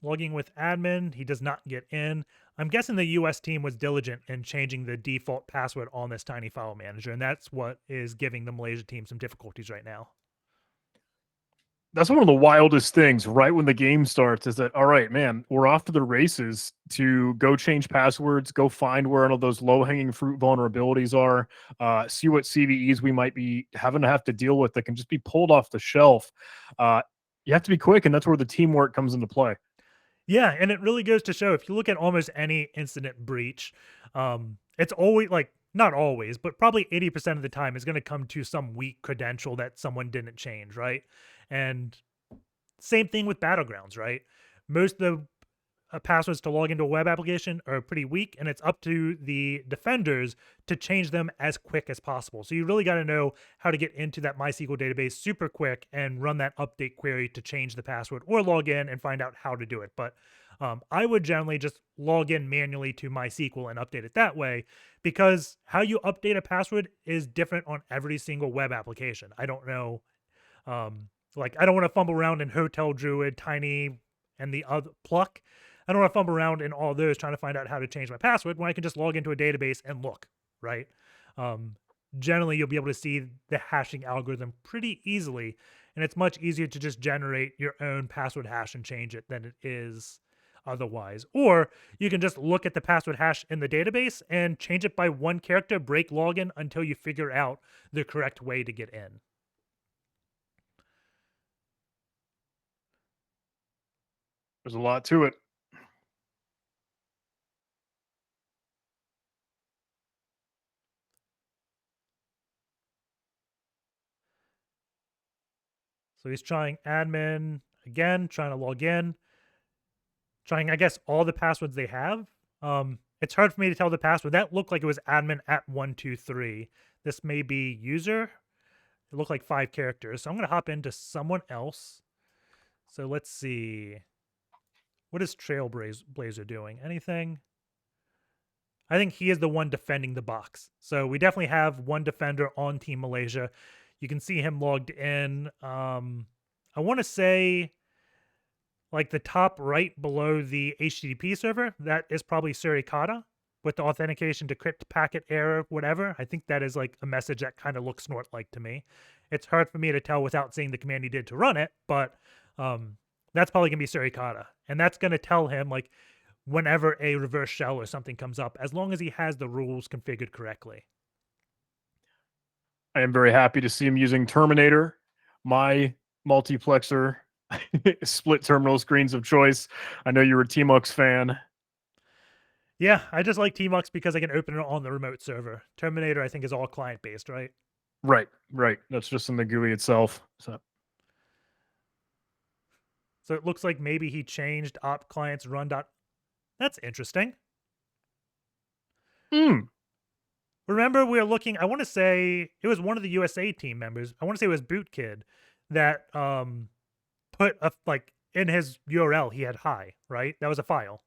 A: Logging with admin, he does not get in. I'm guessing the US team was diligent in changing the default password on this tiny file manager, and that's what is giving the Malaysia team some difficulties right now.
C: That's one of the wildest things right when the game starts is that, all right, man, we're off to the races to go change passwords, go find where all of those low-hanging fruit vulnerabilities are, see what CVEs we might be having to have to deal with that can just be pulled off the shelf. You have to be quick, and that's where the teamwork comes into play.
A: Yeah, and it really goes to show if you look at almost any incident breach, it's always like, not always, but probably 80% of the time is going to come to some weak credential that someone didn't change, right? And same thing with Battlegrounds, right? Most of the passwords to log into a web application are pretty weak, and it's up to the defenders to change them as quick as possible. So you really got to know how to get into that MySQL database super quick and run that update query to change the password or log in and find out how to do it. But I would generally just log in manually to MySQL and update it that way, because how you update a password is different on every single web application. I don't know. Like, I don't want to fumble around in Hotel Druid, Tiny, and the other Pluck. I don't want to fumble around in all those trying to find out how to change my password when I can just log into a database and look, right? Generally, you'll be able to see the hashing algorithm pretty easily, and it's much easier to just generate your own password hash and change it than it is otherwise. Or you can just look at the password hash in the database and change it by one character, break login until you figure out the correct way to get in.
C: There's a lot to it.
A: So he's trying admin again, trying to log in, trying, I guess, all the passwords they have. It's hard for me to tell the password. That looked like it was admin at 123. This may be user. It looked like 5 characters. So I'm going to hop into someone else. So let's see. What is Trailblazer doing? Anything? I think he is the one defending the box. So we definitely have one defender on Team Malaysia. You can see him logged in. I want to say like the top right below the HTTP server, that is probably Suricata with the authentication decrypt packet error, whatever. I think that is like a message that kind of looks snort-like to me. It's hard for me to tell without seeing the command he did to run it, but that's probably going to be Suricata. And that's going to tell him like whenever a reverse shell or something comes up, as long as he has the rules configured correctly.
C: I am very happy to see him using Terminator, my multiplexer split terminal screens of choice. I know you're a Tmux fan.
A: Yeah, I just like Tmux because I can open it on the remote server. Terminator, I think, is all client-based, right?
C: Right. That's just in the GUI itself. So
A: it looks like maybe he changed op clients run dot. That's interesting. Remember, we were looking, I want to say it was one of the USA team members. I want to say it was Bootkid that put a, like in his URL he had hi, right? That was a file.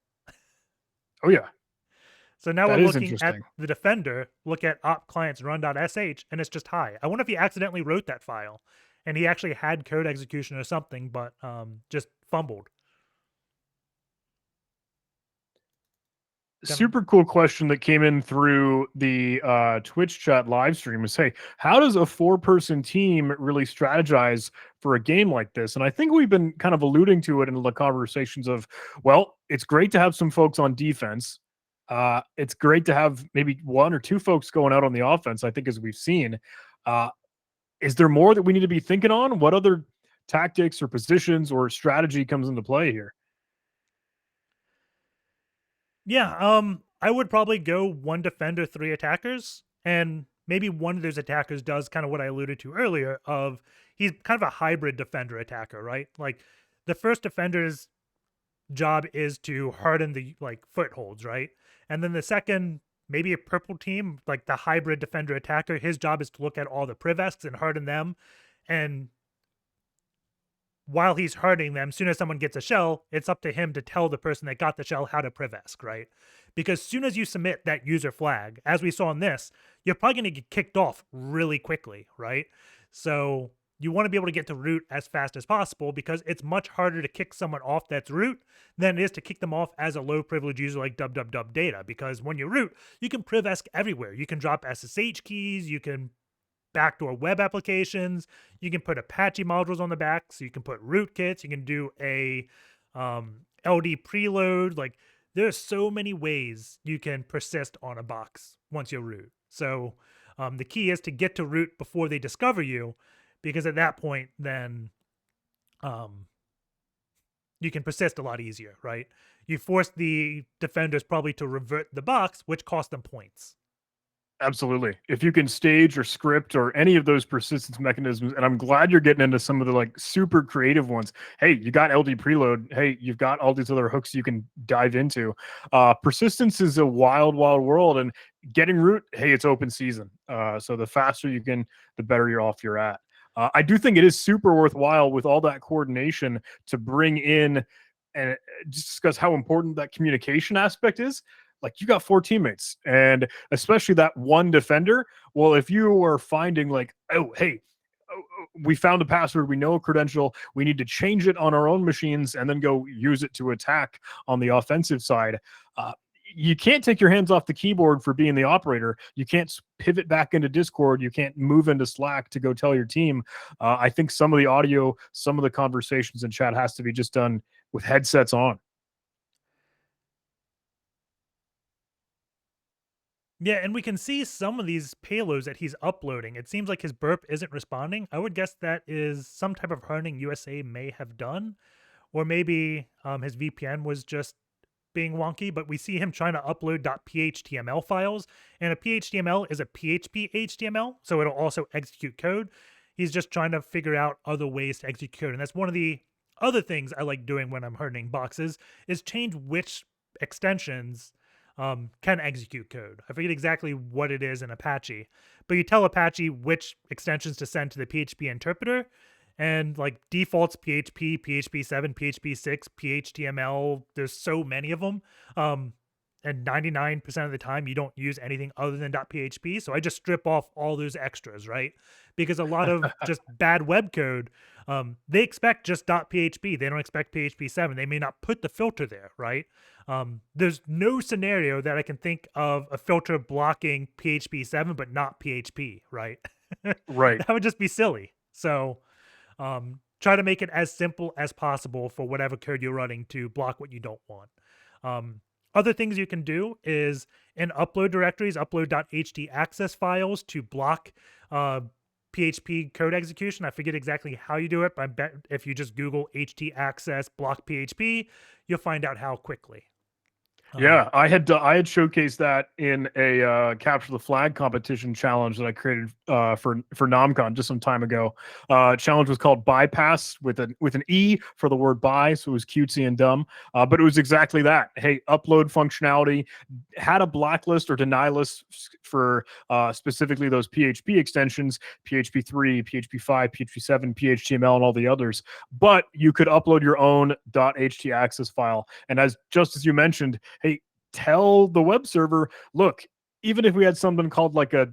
C: Oh yeah.
A: So now
C: That
A: we're
C: is
A: looking at
C: interesting.
A: the defender, look at op clients run.sh, and it's just hi. I wonder if he accidentally wrote that file and he actually had code execution or something, but just fumbled.
C: Super cool question that came in through the Twitch chat live stream is, hey, how does a 4-person team really strategize for a game like this? And I think we've been kind of alluding to it in the conversations of, well, it's great to have some folks on defense. It's great to have maybe 1 or 2 folks going out on the offense, I think, as we've seen. Is there more that we need to be thinking on? What other tactics or positions or strategy comes into play here?
A: Yeah, I would probably go 1 defender, 3 attackers, and maybe one of those attackers does kind of what I alluded to earlier of he's kind of a hybrid defender attacker, right? Like the first defender's job is to harden the like footholds, right? And then the second, maybe a purple team, like the hybrid defender attacker, his job is to look at all the privesks and harden them. And while he's hardening them, as soon as someone gets a shell, it's up to him to tell the person that got the shell how to privesk, right? Because as soon as you submit that user flag, as we saw in this, you're probably going to get kicked off really quickly, right? So you want to be able to get to root as fast as possible because it's much harder to kick someone off that's root than it is to kick them off as a low privilege user like www data. Because when you root, you can privesk everywhere. You can drop SSH keys, you can backdoor web applications. You can put Apache modules on the back, so you can put rootkits. You can do a LD preload. Like there's so many ways you can persist on a box once you root. So the key is to get to root before they discover you, because at that point, then you can persist a lot easier, right? You force the defenders probably to revert the box, which costs them points.
C: Absolutely. If you can stage or script or any of those persistence mechanisms, and I'm glad you're getting into some of the like super creative ones. Hey, you got LD preload. Hey, you've got all these other hooks you can dive into. Persistence is a wild, wild world, and getting root, hey, it's open season. So the faster you can, the better you're off you're at. I do think it is super worthwhile with all that coordination to bring in and just discuss how important that communication aspect is. Like you got 4 teammates and especially that one defender. Well, if you are finding like, oh, hey, we found a password, we know a credential, we need to change it on our own machines and then go use it to attack on the offensive side. You can't take your hands off the keyboard for being the operator. You can't pivot back into Discord. You can't move into Slack to go tell your team. I think some of the audio, some of the conversations in chat has to be just done with headsets on.
A: Yeah, and we can see some of these payloads that he's uploading. It seems like his burp isn't responding. I would guess that is some type of hardening USA may have done, or maybe his VPN was just being wonky, but we see him trying to upload .phtml files, and a phtml is a PHP HTML, so it'll also execute code. He's just trying to figure out other ways to execute code. And that's one of the other things I like doing when I'm hardening boxes is change which extensions can execute code. I forget exactly what it is in Apache, but you tell Apache which extensions to send to the PHP interpreter, and like defaults PHP, PHP 7, PHP 6, PHTML. There's so many of them. And 99% of the time you don't use anything other than .php. So I just strip off all those extras, right? Because a lot of just bad web code, they expect just .php. They don't expect PHP 7. They may not put the filter there, right? There's no scenario that I can think of a filter blocking PHP 7, but not PHP, right?
C: Right.
A: That would just be silly. So try to make it as simple as possible for whatever code you're running to block what you don't want. Other things you can do is in upload directories, upload .htaccess files to block PHP code execution. I forget exactly how you do it, but I bet if you just Google htaccess block PHP, you'll find out how quickly.
C: Yeah, I had showcased that in a capture the flag competition challenge that I created for NomCon just some time ago. Challenge was called Bypass with an E for the word buy, so it was cutesy and dumb, but it was exactly that. Hey, upload functionality had a blacklist or deny list for specifically those PHP extensions, PHP 3, PHP 5, PHP 7, PHTML, and all the others. But you could upload your own .htaccess file, and just as you mentioned, hey, tell the web server, look, even if we had something called like a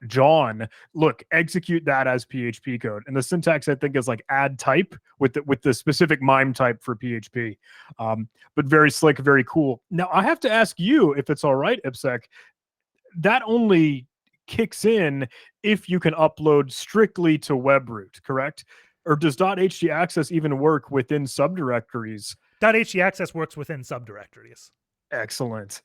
C: .john, look, execute that as PHP code. And the syntax I think is like add type with the specific MIME type for PHP. But very slick, very cool. Now I have to ask you, if it's all right, IppSec, that only kicks in if you can upload strictly to webroot, correct? Or does .htaccess even work within subdirectories?
A: .htaccess works within subdirectories.
C: Excellent.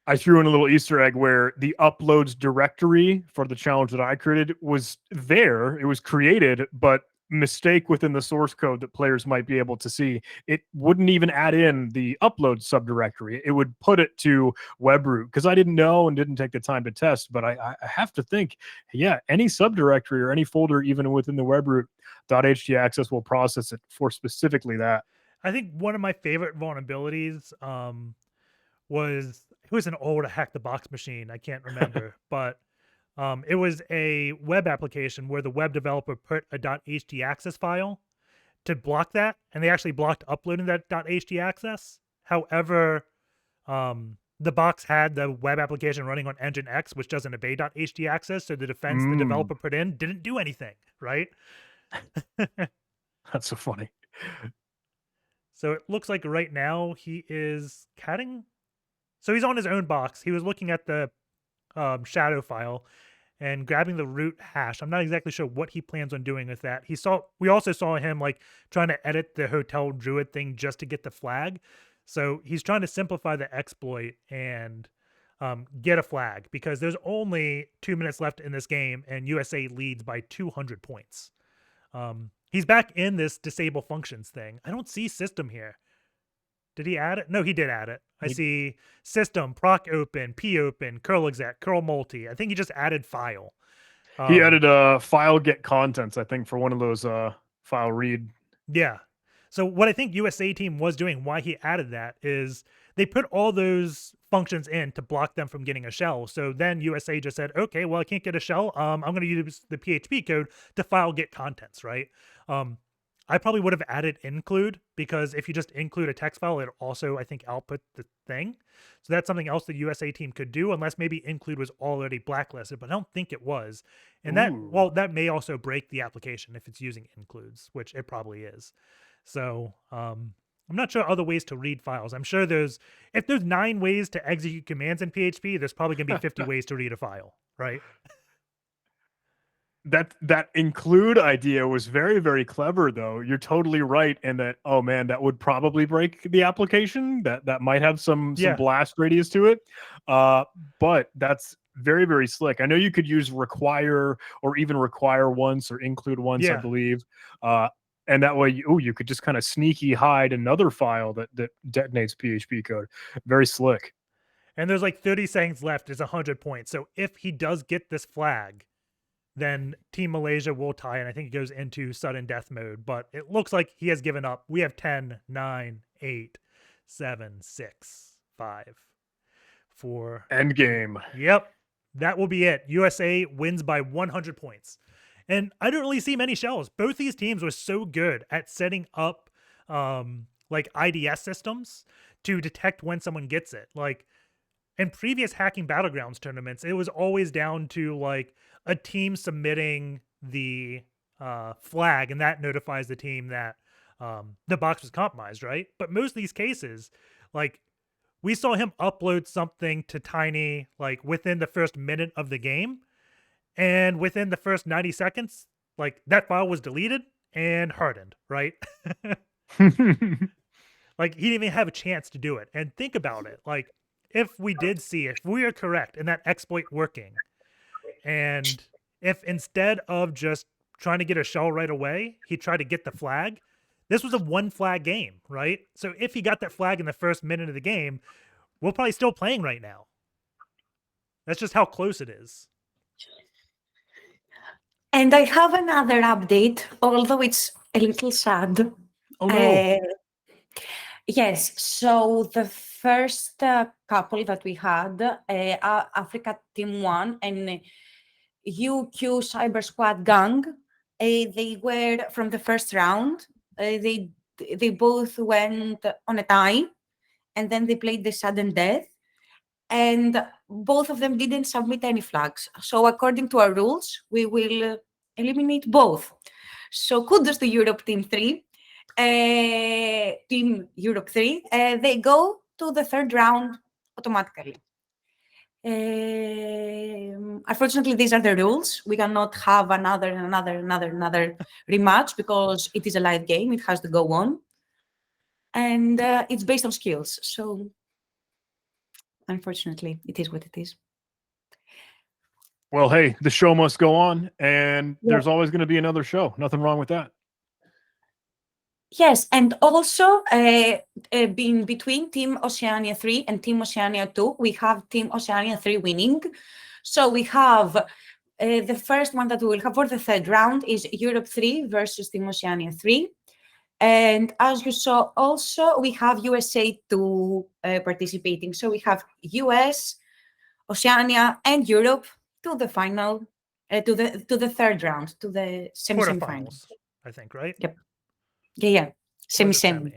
C: I threw in a little Easter egg where the uploads directory for the challenge that I created was there. It was created, but mistake within the source code that players might be able to see. It wouldn't even add in the upload subdirectory. It would put it to webroot because I didn't know and didn't take the time to test. But I have to think, yeah, any subdirectory or any folder, even within the webroot, .htaccess will process it for specifically that.
A: I think one of my favorite vulnerabilities was, it was an old hack the box machine. I can't remember, but it was a web application where the web developer put a .htaccess file to block that, and they actually blocked uploading that .htaccess. However, the box had the web application running on Nginx, which doesn't obey .htaccess, so the defense the developer put in didn't do anything, right?
C: That's so funny.
A: So it looks like right now he is catting. So he's on his own box. He was looking at the shadow file and grabbing the root hash. I'm not exactly sure what he plans on doing with that. We also saw him like trying to edit the Hotel Druid thing just to get the flag. So he's trying to simplify the exploit and get a flag because there's only 2 minutes left in this game and USA leads by 200 points. He's back in this disable functions thing. I don't see system here. Did he add it? No, he did add it. I see system, proc open, p open, curl exec, curl multi. I think he just added file.
C: He added file get contents, I think, for one of those file read.
A: Yeah. So what I think USA team was doing, why he added that, is they put all those functions in to block them from getting a shell. So then USA just said, okay, well, I can't get a shell. I'm going to use the PHP code to file get contents, right? I probably would have added include, because if you just include a text file, it also, I think, output the thing. So that's something else the USA team could do, unless maybe include was already blacklisted, but I don't think it was. And that may also break the application if it's using includes, which it probably is. So I'm not sure other ways to read files. I'm sure if there's 9 ways to execute commands in PHP, there's probably going to be 50 ways to read a file, right?
C: That include idea was very, very clever, though. You're totally right in that. Oh man, that would probably break the application. That might have some blast radius to it. But that's very, very slick. I know you could use require or even require once or include once, I believe. And that way, you could just kind of sneaky hide another file that detonates PHP code. Very slick.
A: And there's like 30 seconds left. Is 100 points. So if he does get this flag, then Team Malaysia will tie, and I think it goes into sudden death mode. But it looks like he has given up. We have 10, 9, 8, 7, 6, 5, 4.
C: End game.
A: Yep, that will be it. USA wins by 100 points. And I don't really see many shells. Both these teams were so good at setting up like IDS systems to detect when someone gets it. Like in previous hacking Battlegrounds tournaments, it was always down to like a team submitting the flag, and that notifies the team that the box was compromised, right? But most of these cases, like we saw him upload something to Tiny like within the first minute of the game, and within the first 90 seconds, like that file was deleted and hardened, right? Like he didn't even have a chance to do it. And think about it. Like if we did see, if we are correct in that exploit working, and if instead of just trying to get a shell right away, he tried to get the flag, this was a one flag game, right? So if he got that flag in the first minute of the game, we're probably still playing right now. That's just how close it is.
B: And I have another update, although it's a little sad.
C: Oh no.
B: Yes, so the first couple that we had, Africa Team 1 and UQ Cyber Squad Gang, they were from the first round. They both went on a tie, and then they played the sudden death, and both of them didn't submit any flags. So according to our rules, we will eliminate both. So kudos to Europe Team 3. Team Europe 3, they go to the third round automatically. Unfortunately, these are the rules. We cannot have another rematch because it is a live game. It has to go on. And it's based on skills. So unfortunately, it is what it is.
C: Well, hey, the show must go on, and
B: Yeah.
C: there's always going to be another show. Nothing wrong with that.
B: Yes, and also being between Team Oceania 3 and Team Oceania 2, we have Team Oceania 3 winning. So we have the first one that we will have for the third round is Europe 3 versus Team Oceania 3. And as you saw, also we have USA 2 participating. So we have US, Oceania, and Europe to the final, to the third round, to the semi-final.
A: Quarterfinals, I think, right?
B: Yep. Yeah.
A: Or
B: Semi.
A: is it semi?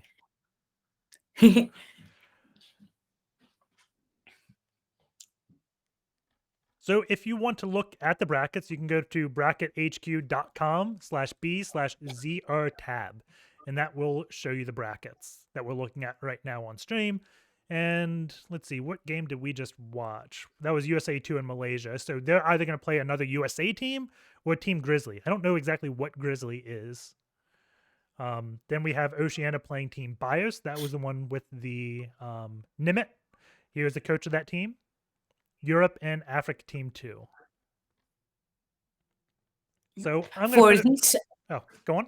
A: So if you want to look at the brackets, you can go to brackethq.com/b/zr tab, and that will show you the brackets that we're looking at right now on stream. And let's see, what game did we just watch? That was USA 2 in Malaysia. So they're either going to play another USA team or Team Grizzly. I don't know exactly what Grizzly is. Then we have Oceania playing Team Bios. That was the one with the Nimet. He was the coach of that team. Europe and Africa Team 2. So I'm going to
B: this.
A: Oh, go on.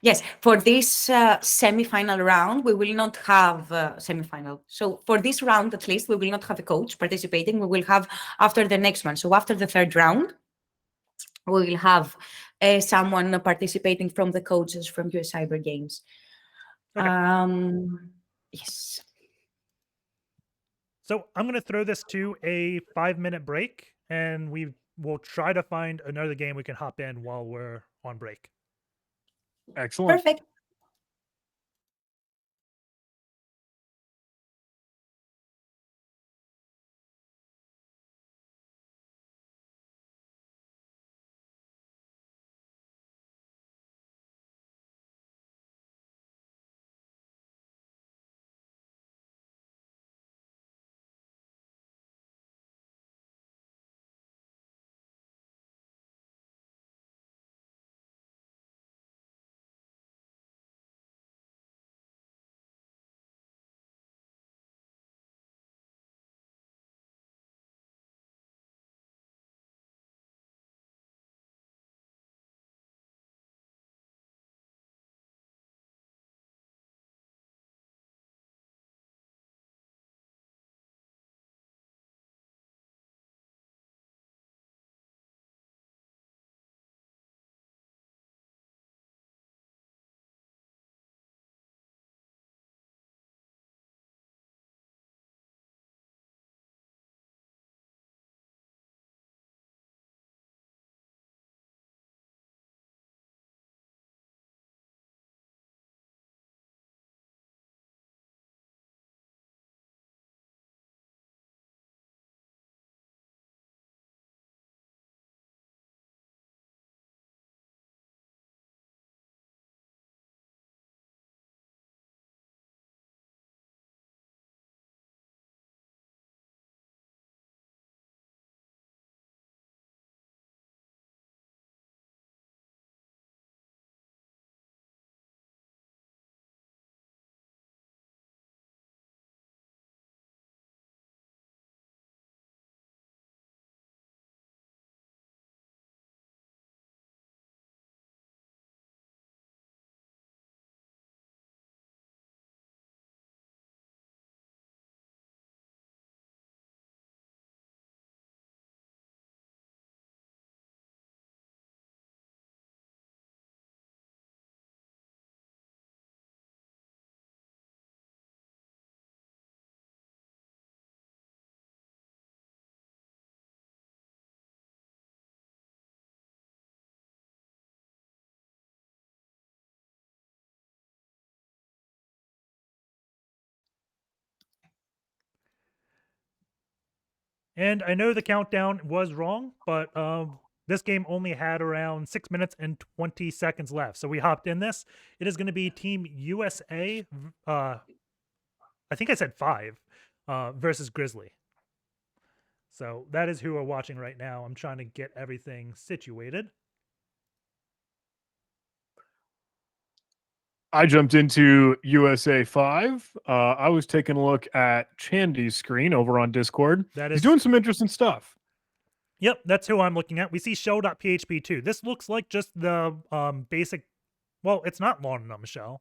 B: Yes, for this semi-final round, we will not have semi-final. So for this round, at least, we will not have a coach participating. We will have after the next one. So after the third round, we will have someone participating from the coaches from US Cyber Games.
A: Okay.
B: Yes.
A: So I'm going to throw this to a 5-minute break, and we will try to find another game we can hop in while we're on break.
C: Excellent.
B: Perfect.
A: And I know the countdown was wrong, but this game only had around 6 minutes and 20 seconds left. So we hopped in this. It is going to be Team USA. I think I said 5 versus Grizzly. So that is who we're watching right now. I'm trying to get everything situated.
C: I jumped into USA 5. I was taking a look at Chandy's screen over on Discord. He's doing some interesting stuff.
A: Yep, that's who I'm looking at. We see shell.php too. This looks like just the basic, well, it's not long enough shell.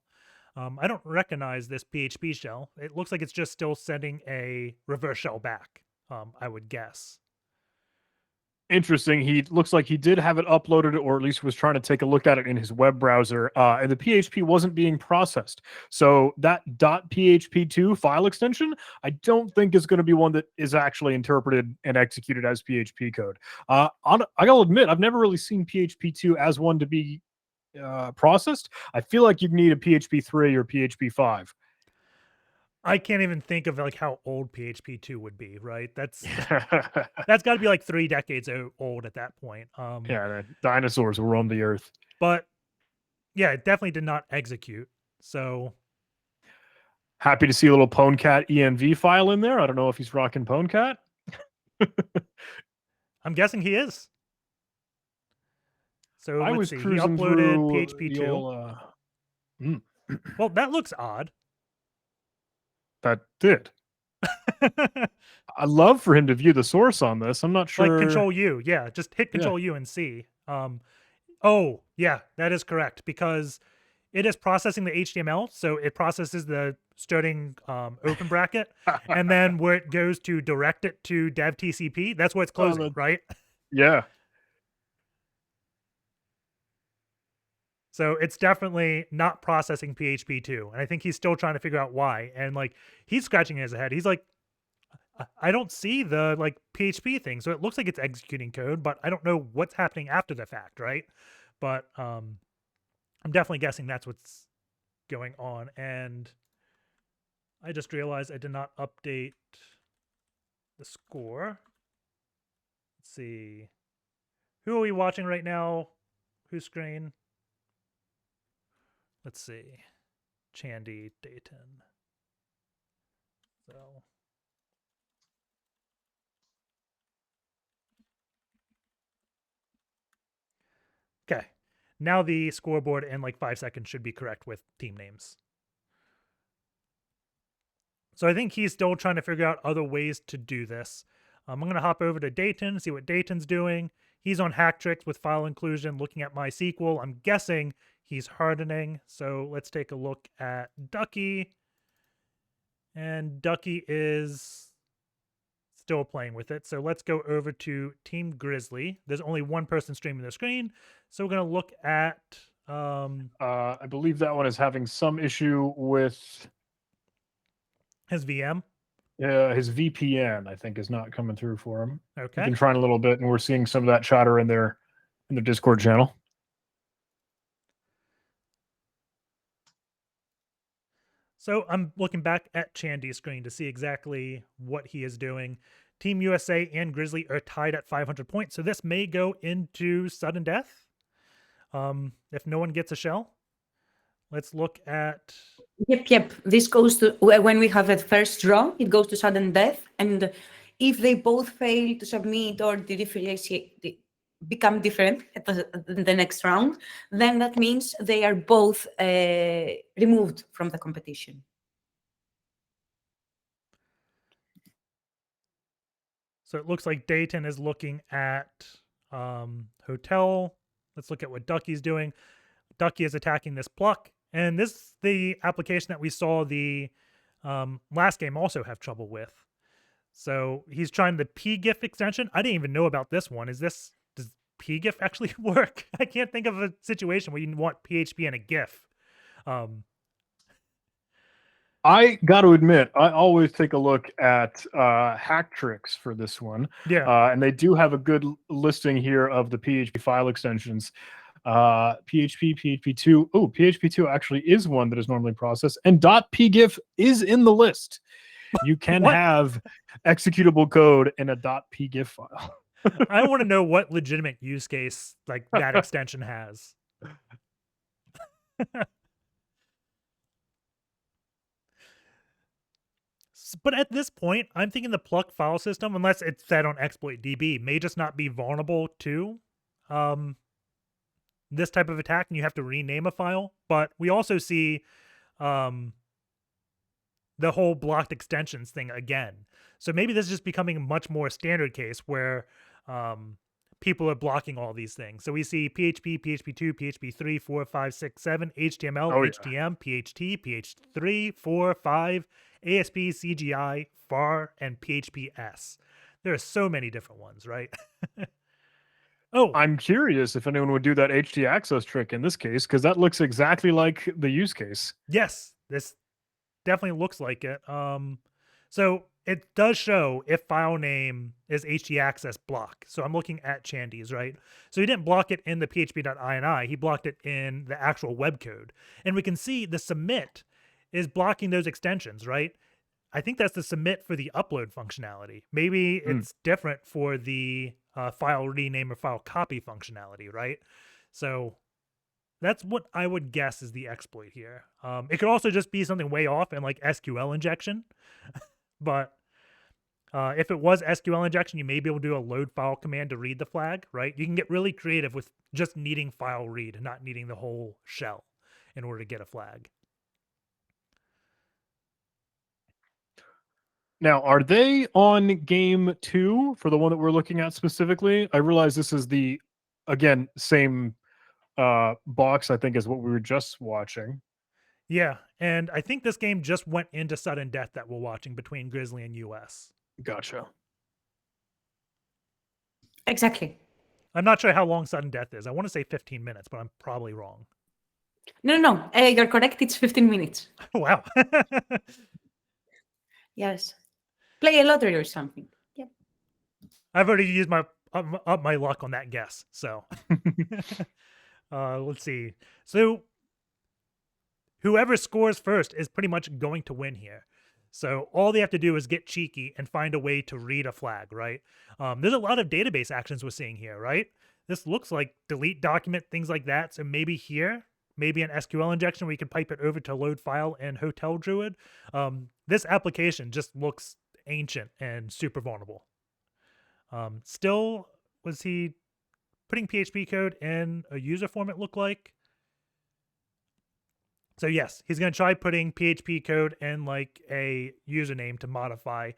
A: I don't recognize this PHP shell. It looks like it's just still sending a reverse shell back, I would guess.
C: Interesting. He looks like he did have it uploaded, or at least was trying to take a look at it in his web browser, and the PHP wasn't being processed. So that .php2 file extension, I don't think is going to be one that is actually interpreted and executed as PHP code. I gotta admit, I've never really seen PHP2 as one to be processed. I feel like you'd need a PHP3 or PHP5.
A: I can't even think of like how old PHP2 would be, right? That's got to be like 3 decades old at that point.
C: Yeah, the dinosaurs will roam the earth.
A: But yeah, it definitely did not execute. So
C: happy to see a little PwnCat env file in there. I don't know if he's rocking PwnCat.
A: I'm guessing he is. So
C: I
A: let's
C: was
A: see. He
C: cruising
A: uploaded
C: through
A: PHP2.
C: the old,
A: Well, that looks odd.
C: That did. I love for him to view the source on this. I'm not sure.
A: Like Control U, yeah. Just hit Control U and see. Oh, yeah, that is correct because it is processing the HTML, so it processes the starting open bracket, and then where it goes to direct it to dev TCP, that's where it's closing, right?
C: Yeah.
A: So it's definitely not processing PHP2. And I think he's still trying to figure out why. And like he's scratching his head. He's like, I don't see the like PHP thing. So it looks like it's executing code, but I don't know what's happening after the fact, right? But I'm definitely guessing that's what's going on. And I just realized I did not update the score. Let's see. Who are we watching right now? Whose screen? Let's see. Chandy Dayton. So. Okay. Now the scoreboard in like 5 seconds should be correct with team names. So I think he's still trying to figure out other ways to do this. I'm going to hop over to Dayton, see what Dayton's doing. He's on Hacktricks with file inclusion, looking at MySQL. I'm guessing he's hardening. So let's take a look at Ducky. And Ducky is still playing with it. So let's go over to Team Grizzly. There's only one person streaming the screen. So we're going to look at...
C: I believe that one is having some issue with...
A: his VM?
C: His VPN, I think, is not coming through for him.
A: Okay.
C: We've been trying a little bit, and we're seeing some of that chatter in their Discord channel.
A: So I'm looking back at Chandy's screen to see exactly what he is doing. Team USA and Grizzly are tied at 500 points, so this may go into sudden death if no one gets a shell. Let's look at...
B: Yep. This goes to, when we have a first draw, it goes to sudden death. And if they both fail to submit or become different at the next round, then that means they are both removed from the competition.
A: So it looks like Dayton is looking at Hotel. Let's look at what Ducky's doing. Ducky is attacking this Pluck. And this is the application that we saw the last game also have trouble with. So he's trying the pgif extension. I didn't even know about this one. Does pgif actually work? I can't think of a situation where you want PHP and a GIF.
C: I got to admit, I always take a look at Hacktricks for this one.
A: Yeah.
C: And they do have a good listing here of the PHP file extensions. PHP, PHP2. Oh, PHP2 actually is one that is normally processed, and .pgif is in the list. You can
A: What?
C: have executable code in a .pgif file.
A: I want to know what legitimate use case like that extension has. But at this point, I'm thinking the pluck file system, unless it's set on exploit DB, may just not be vulnerable to this type of attack, and you have to rename a file. But we also see the whole blocked extensions thing again. So maybe this is just becoming a much more standard case where people are blocking all these things. So we see PHP, PHP2, PHP3, 4, 5, 6, 7, HTML,
C: Oh, yeah.
A: HTM, PHT, PH3, 4, 5, ASP, CGI, FAR, and PHPS. There are so many different ones, right? Oh,
C: I'm curious if anyone would do that HT access trick in this case, because that looks exactly like the use case.
A: yes, this definitely looks like it. So it does show if file name is htaccess block. So I'm looking at Chandy's, right? So he didn't block it in the php.ini, he blocked it in the actual web code. And we can see the submit is blocking those extensions, right? I think that's the submit for the upload functionality. Maybe it's different for the file rename or file copy functionality, right? So that's what I would guess is the exploit here. It could also just be something way off and like SQL injection. But if it was SQL injection, you may be able to do a load file command to read the flag, right? You can get really creative with just needing file read, not needing the whole shell in order to get a flag.
C: Now, are they on game 2 for the one that we're looking at specifically? I realize this is the, again, same box, I think, as what we were just watching.
A: Yeah, and I think this game just went into sudden death that we're watching between Grizzly and US.
C: Gotcha.
B: Exactly.
A: I'm not sure how long sudden death is. I want to say 15 minutes, but I'm probably wrong.
B: No. You're correct. It's 15 minutes.
A: Wow.
B: Yes. Play a lottery or something. Yeah.
A: I've already used my up my luck on that guess. So let's see. So whoever scores first is pretty much going to win here. So all they have to do is get cheeky and find a way to read a flag, right? There's a lot of database actions we're seeing here, right? This looks like delete document, things like that. So maybe here, maybe an SQL injection where you can pipe it over to load file in Hotel Druid. This application just looks ancient and super vulnerable. Still, was he putting PHP code in a user form, it looked like? So yes, he's going to try putting PHP code in like a username to modify.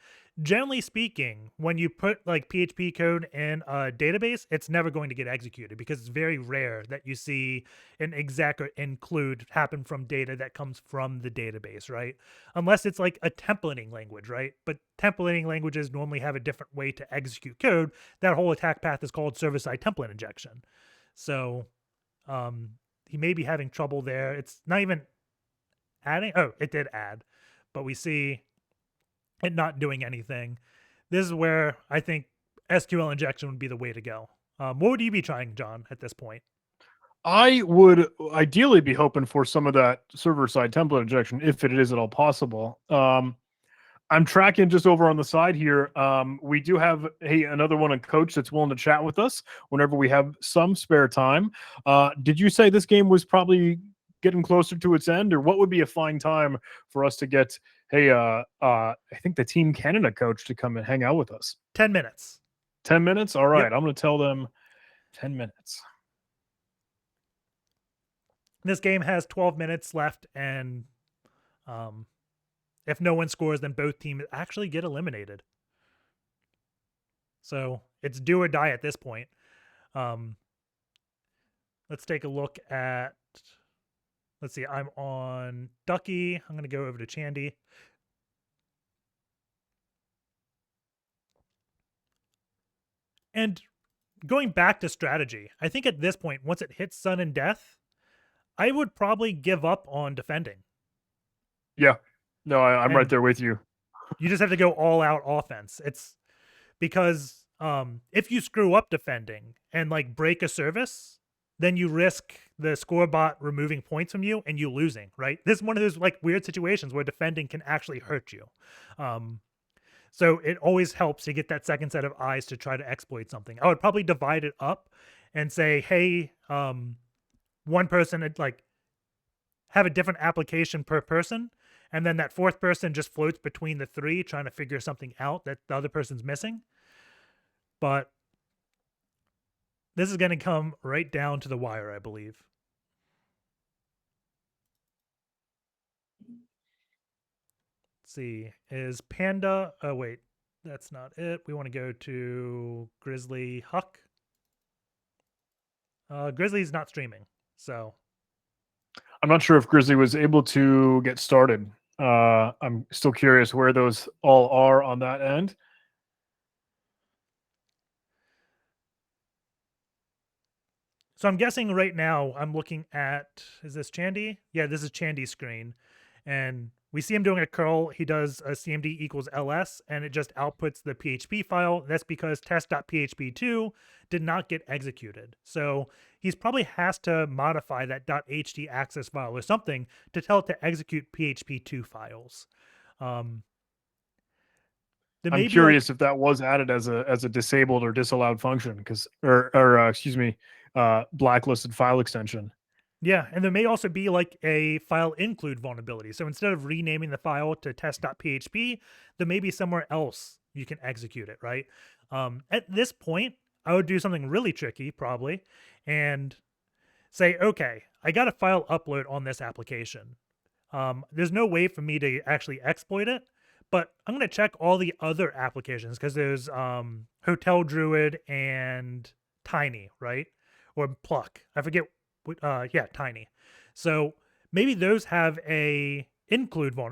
A: Generally speaking, when you put like PHP code in a database, it's never going to get executed because it's very rare that you see an exec or include happen from data that comes from the database, right? Unless it's like a templating language, right? But templating languages normally have a different way to execute code. That whole attack path is called server-side template injection. So, he may be having trouble there. It's not even adding. Oh, it did add, but we see it not doing anything. This is where I think SQL injection would be the way to go. What would you be trying, John, at this point?
C: I would ideally be hoping for some of that server-side template injection, if it is at all possible. I'm tracking just over on the side here. We do have another one, a coach that's willing to chat with us whenever we have some spare time. Did you say this game was probably getting closer to its end, or what would be a fine time for us to get, I think the Team Canada coach to come and hang out with us?
A: 10 minutes.
C: 10 minutes? All right.
A: Yep.
C: I'm going to tell them 10 minutes.
A: This game has 12 minutes left, and if no one scores, then both teams actually get eliminated. So it's do or die at this point. Let's take a look at, let's see, I'm on Ducky. I'm going to go over to Chandy. And going back to strategy, I think at this point, once it hits sudden death, I would probably give up on defending.
C: Yeah. No, I'm right there with you.
A: You just have to go all out offense. It's because if you screw up defending and like break a service, then you risk the score bot removing points from you and you losing, right? This is one of those like weird situations where defending can actually hurt you. So it always helps to get that second set of eyes to try to exploit something. I would probably divide it up and say, hey, one person like have a different application per person, and then that fourth person just floats between the three trying to figure something out that the other person's missing. But this is going to come right down to the wire, I believe. Let's see, is Panda, oh wait, that's not it. We want to go to Grizzly Huck. Grizzly's not streaming, so
C: I'm not sure if Grizzly was able to get started. I'm still curious where those all are on that end.
A: So I'm guessing right now I'm looking at, is this Chandy? Yeah, this is Chandy's screen. And we see him doing a curl. He does a CMD equals ls, and it just outputs the PHP file. That's because test.php2 did not get executed. So he's probably has to modify that .ht access file or something to tell it to execute PHP2 files.
C: I'm curious if that was added as a disabled or disallowed function, because excuse me, blacklisted file extension.
A: Yeah, and there may also be like a file include vulnerability. So instead of renaming the file to test.php, there may be somewhere else you can execute it, right? At this point, I would do something really tricky, probably, and say, okay, I got a file upload on this application. There's no way for me to actually exploit it, but I'm going to check all the other applications because there's Hotel Druid and Tiny, right? Or Pluck. I forget. Yeah, Tiny. So maybe those have a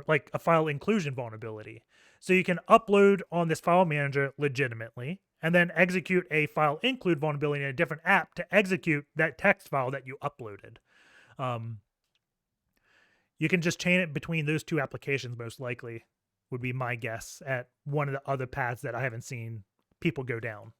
A: like a file inclusion vulnerability. So you can upload on this file manager legitimately, and then execute a file include vulnerability in a different app to execute that text file that you uploaded. You can just chain it between those two applications, most likely, would be my guess at one of the other paths that I haven't seen people go down.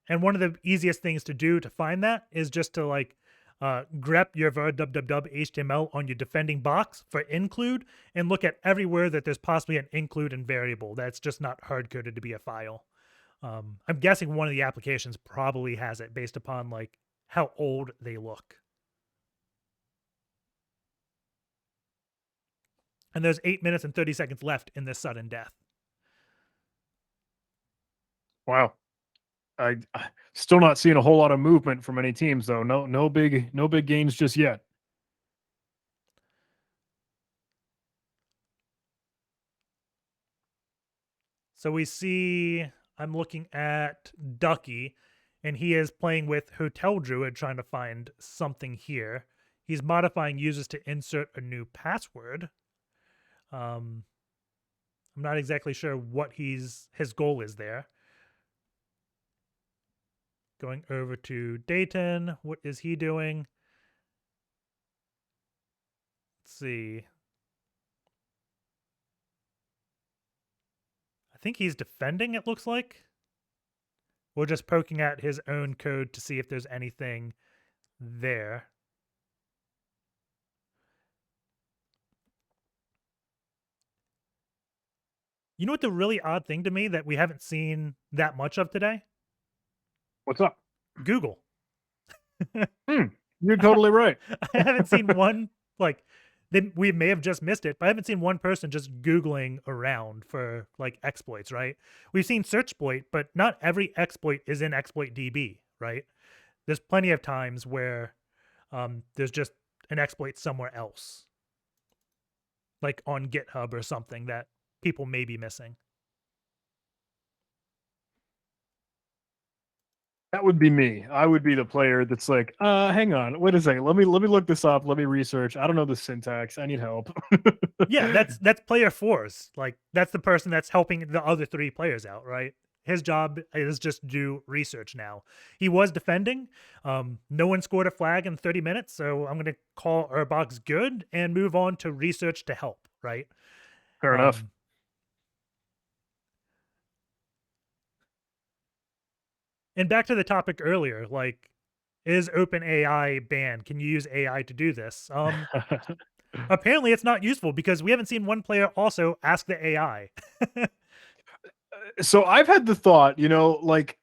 A: And one of the easiest things to do to find that is just to like grep your var.www.html on your defending box for include and look at everywhere that there's possibly an include in variable that's just not hard-coded to be a file. I'm guessing one of the applications probably has it based upon like how old they look. And there's 8 minutes and 30 seconds left in this sudden death.
C: Wow. I still not seeing a whole lot of movement from any teams though. No big gains just yet.
A: So we see, I'm looking at Ducky, and he is playing with Hotel Druid trying to find something here. He's modifying users to insert a new password. I'm not exactly sure what his goal is there. Going over to Dayton, what is he doing? Let's see. I think he's defending, it looks like. We're just poking at his own code to see if there's anything there. You know what the really odd thing to me that we haven't seen that much of today?
C: What's up?
A: Google.
C: You're totally right.
A: I haven't seen one, like, we may have just missed it, but I haven't seen one person just Googling around for, like, exploits, right? We've seen Searchploit, but not every exploit is in ExploitDB, right? There's plenty of times where there's just an exploit somewhere else, like on GitHub or something that people may be missing.
C: That would be me. I would be the player that's like, hang on, wait a second. Let me look this up. Let me research. I don't know the syntax. I need help.
A: Yeah, that's player 4's. Like, that's the person that's helping the other 3 players out, right? His job is just do research now. He was defending. No one scored a flag in 30 minutes, so I'm going to call our box good and move on to research to help, right?
C: Fair enough.
A: And back to the topic earlier, like, is OpenAI banned? Can you use AI to do this? Apparently it's not useful because we haven't seen one player also ask the AI.
C: So I've had the thought, like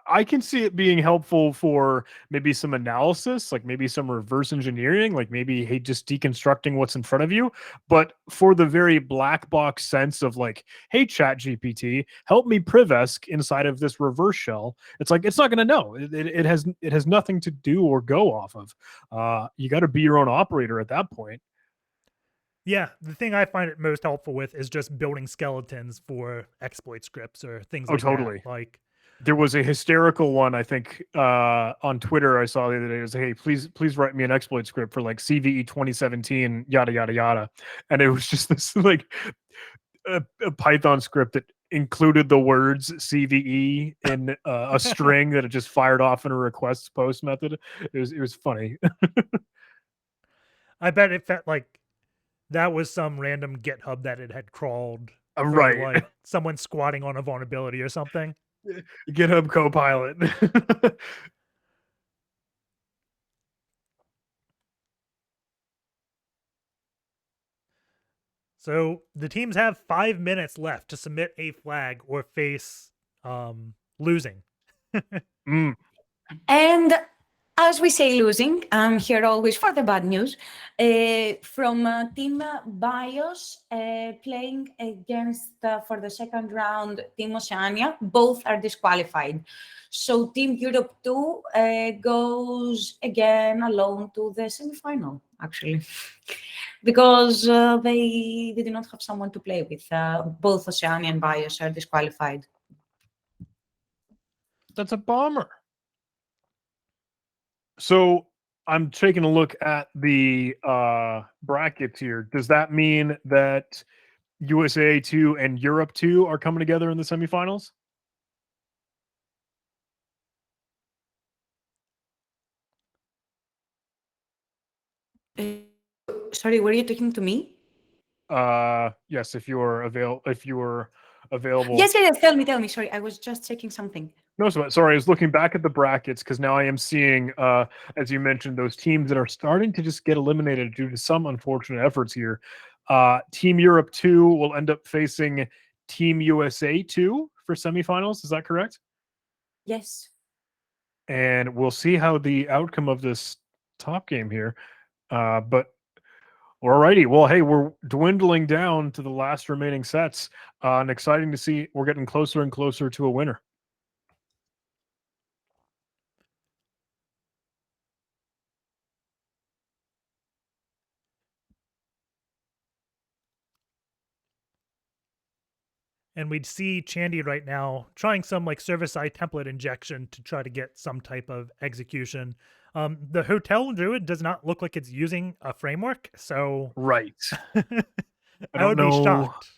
C: I can see it being helpful for maybe some analysis, like maybe some reverse engineering, like maybe hey, just deconstructing what's in front of you. But for the very black box sense of like, hey, Chat GPT, help me Privesk inside of this reverse shell. It's like it's not going to know. It has nothing to do or go off of. You got to be your own operator at that point.
A: Yeah, the thing I find it most helpful with is just building skeletons for exploit scripts or things
C: Oh,
A: like
C: totally.
A: that. Like,
C: there was a hysterical one, I think, on Twitter I saw the other day. It was, hey, please write me an exploit script for like CVE 2017, yada yada yada, and it was just this like a Python script that included the words CVE in a string that it just fired off in a request post method. It was funny.
A: I bet it felt like that was some random GitHub that it had crawled for
C: Right.
A: like someone squatting on a vulnerability or something.
C: GitHub Copilot.
A: So the teams have 5 minutes left to submit a flag or face losing.
C: Mm.
B: And as we say losing, I'm here always for the bad news. From Team Bios playing against, for the second round, Team Oceania, both are disqualified. So Team Europe 2 goes again alone to the semi-final, actually. Because they did not have someone to play with. Both Oceania and Bios are disqualified.
C: That's a bummer. So I'm taking a look at the brackets here. Does that mean that USA 2 and Europe 2 are coming together in the semifinals?
B: Sorry, were you talking to me?
C: Yes, if you were available.
B: Yes, tell me. Sorry, I was just checking something.
C: No, sorry, I was looking back at the brackets because now I am seeing, as you mentioned, those teams that are starting to just get eliminated due to some unfortunate efforts here. Team Europe 2 will end up facing Team USA 2 for semifinals. Is that correct?
B: Yes.
C: And we'll see how the outcome of this top game here. But alrighty, well, hey, we're dwindling down to the last remaining sets, and exciting to see we're getting closer and closer to a winner.
A: And we'd see Chandy right now trying some like server-side template injection to try to get some type of execution. The Hotel Druid does not look like it's using a framework, so
C: Right.
A: I would be shocked.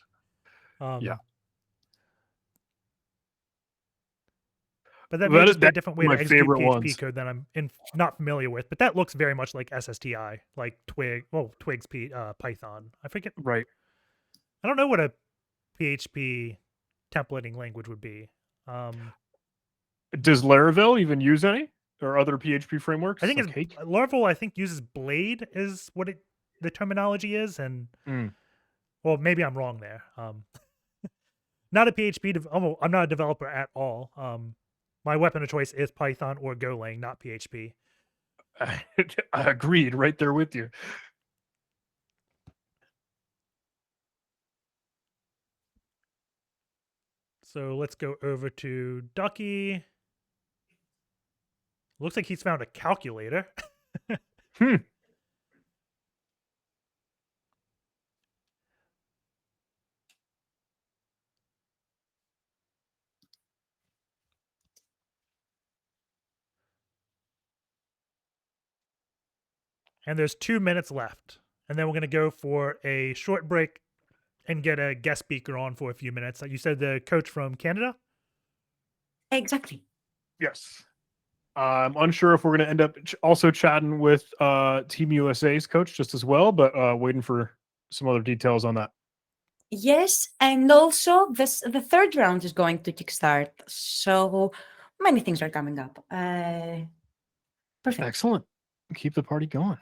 C: Yeah.
A: But that may just be a different way to
C: my
A: execute
C: favorite
A: PHP
C: ones.
A: code that I'm not familiar with. But that looks very much like SSTI, like Twig's Python. I forget.
C: Right.
A: I don't know what a PHP templating language would be.
C: Does Laravel even use any or other PHP frameworks?
A: I think
C: like
A: it's Laravel. I think uses Blade is what the terminology is, and well, maybe I'm wrong there. Not a PHP. I'm not a developer at all. My weapon of choice is Python or Golang, not PHP.
C: I agreed, right there with you.
A: So let's go over to Ducky. Looks like he's found a calculator. And there's 2 minutes left. And then we're going to go for a short break and get a guest speaker on for a few minutes. You said the coach from Canada?
B: Exactly.
C: Yes. I'm unsure if we're going to end up also chatting with Team USA's coach just as well, but waiting for some other details on that.
B: Yes, and also the third round is going to kickstart. So many things are coming up. Perfect.
C: Excellent. Keep the party going.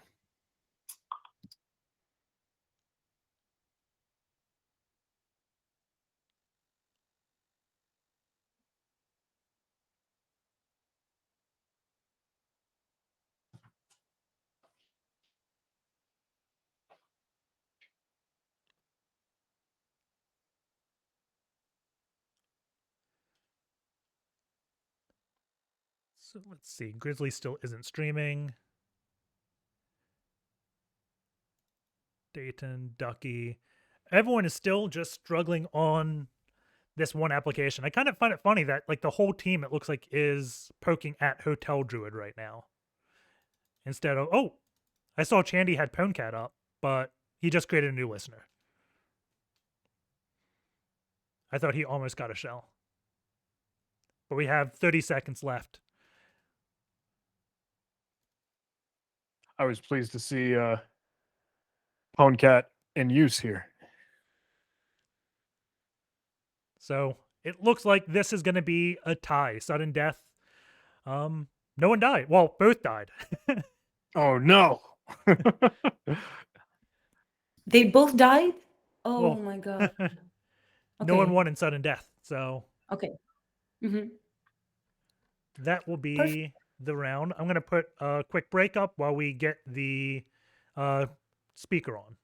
A: So let's see. Grizzly still isn't streaming. Dayton, Ducky. Everyone is still just struggling on this one application. I kind of find it funny that like the whole team, it looks like, is poking at Hotel Druid right now. Instead of, oh, I saw Chandy had Ponecat up, but he just created a new listener. I thought he almost got a shell. But we have 30 seconds left.
C: I was pleased to see Ponecat in use here.
A: So it looks like this is going to be a tie. Sudden death. No one died. Well, both died.
C: Oh, no.
B: They both died? Oh
A: Well,
B: my god.
A: No one
B: Okay.
A: won in sudden death. So
B: Okay. Hmm.
A: that will be
B: Perfect.
A: the round. I'm going to put a quick break up while we get the speaker on.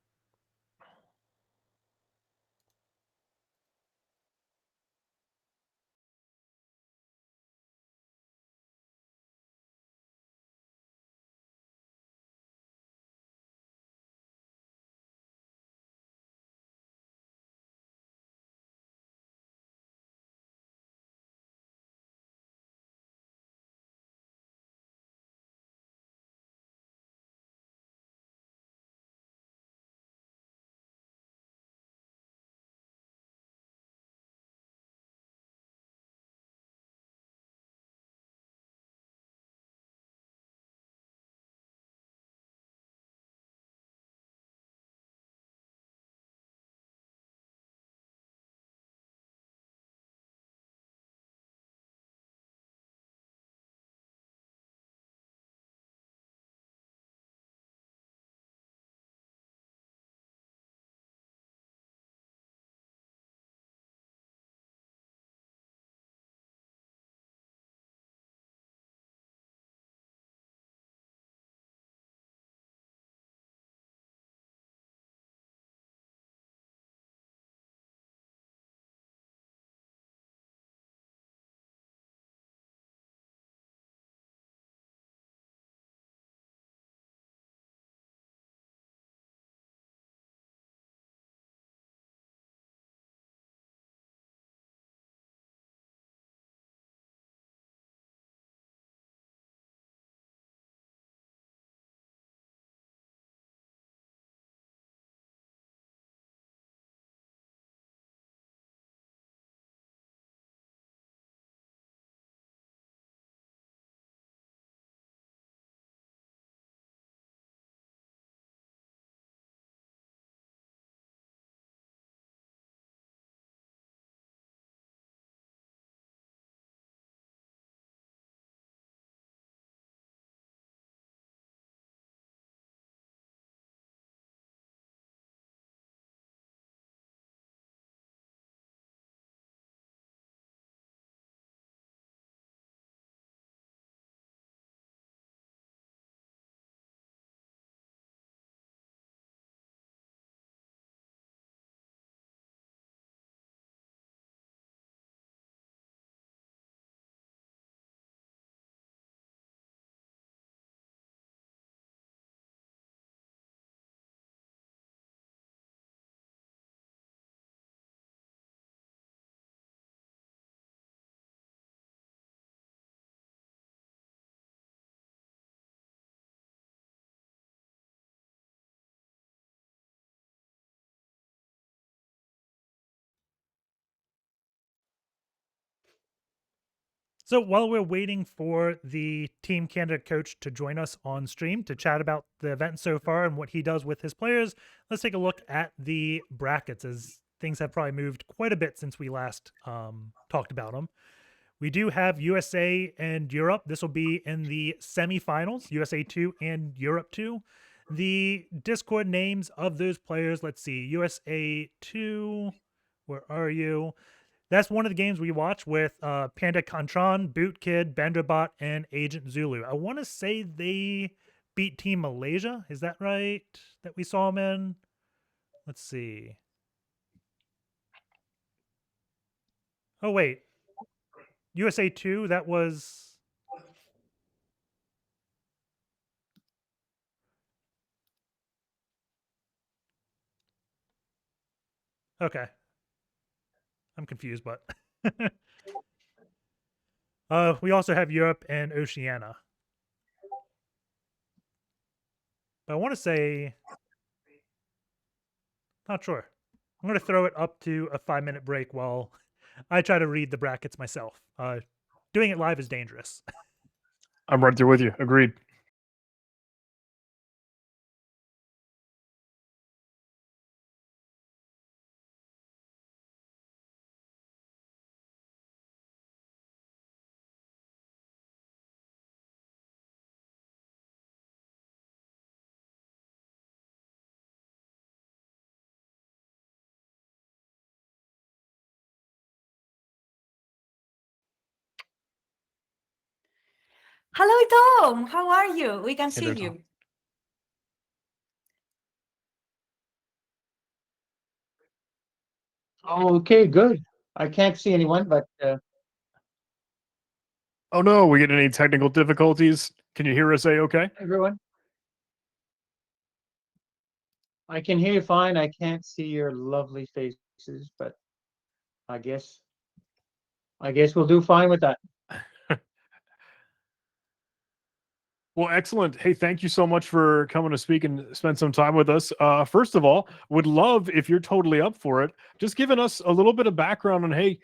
A: So while we're waiting for the team candidate coach to join us on stream to chat about the event so far and what he does with his players, let's take a look at the brackets, as things have probably moved quite a bit since we last talked about them. We do have USA and Europe. This will be in the semifinals, USA 2 and Europe 2. The Discord names of those players, let's see, USA 2, where are you? That's one of the games we watch with Panda Kantron, Boot Kid, Benderbot, and Agent Zulu. I want to say they beat Team Malaysia. Is that right? That we saw them in? Let's see. Oh, wait. USA 2, that was. Okay. I'm confused, but. We also have Europe and Oceania. But I want to say. Not sure. I'm going to throw it up to a 5-minute break while I try to read the brackets myself. Doing it live is dangerous.
C: I'm right there with you. Agreed.
B: Hello, Tom. How are you? We can
C: Hey
B: see
C: there,
B: you.
C: Tom.
E: Okay, good. I can't see anyone, but
C: Oh no, we get any technical difficulties? Can you hear us okay?
E: everyone, I can hear you fine. I can't see your lovely faces, but I guess we'll do fine with that.
C: Well, excellent. Hey, thank you so much for coming to speak and spend some time with us. First of all, would love if you're totally up for it, just giving us a little bit of background on, hey,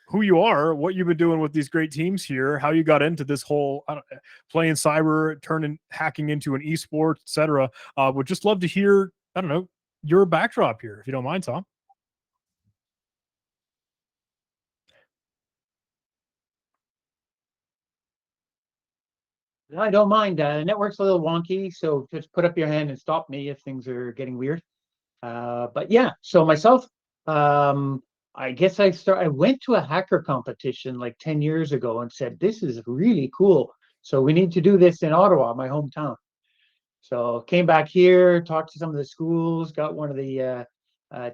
C: who you are, what you've been doing with these great teams here, how you got into this whole playing cyber, turning hacking into an esport, etc. Would just love to hear, I don't know, your backdrop here, if you don't mind, Tom.
E: No, I don't mind. The network's a little wonky, so just put up your hand and stop me if things are getting weird. But yeah, so myself, I guess I went to a hacker competition like 10 years ago and said, this is really cool. So we need to do this in Ottawa, my hometown. So came back here, talked to some of the schools, got one of the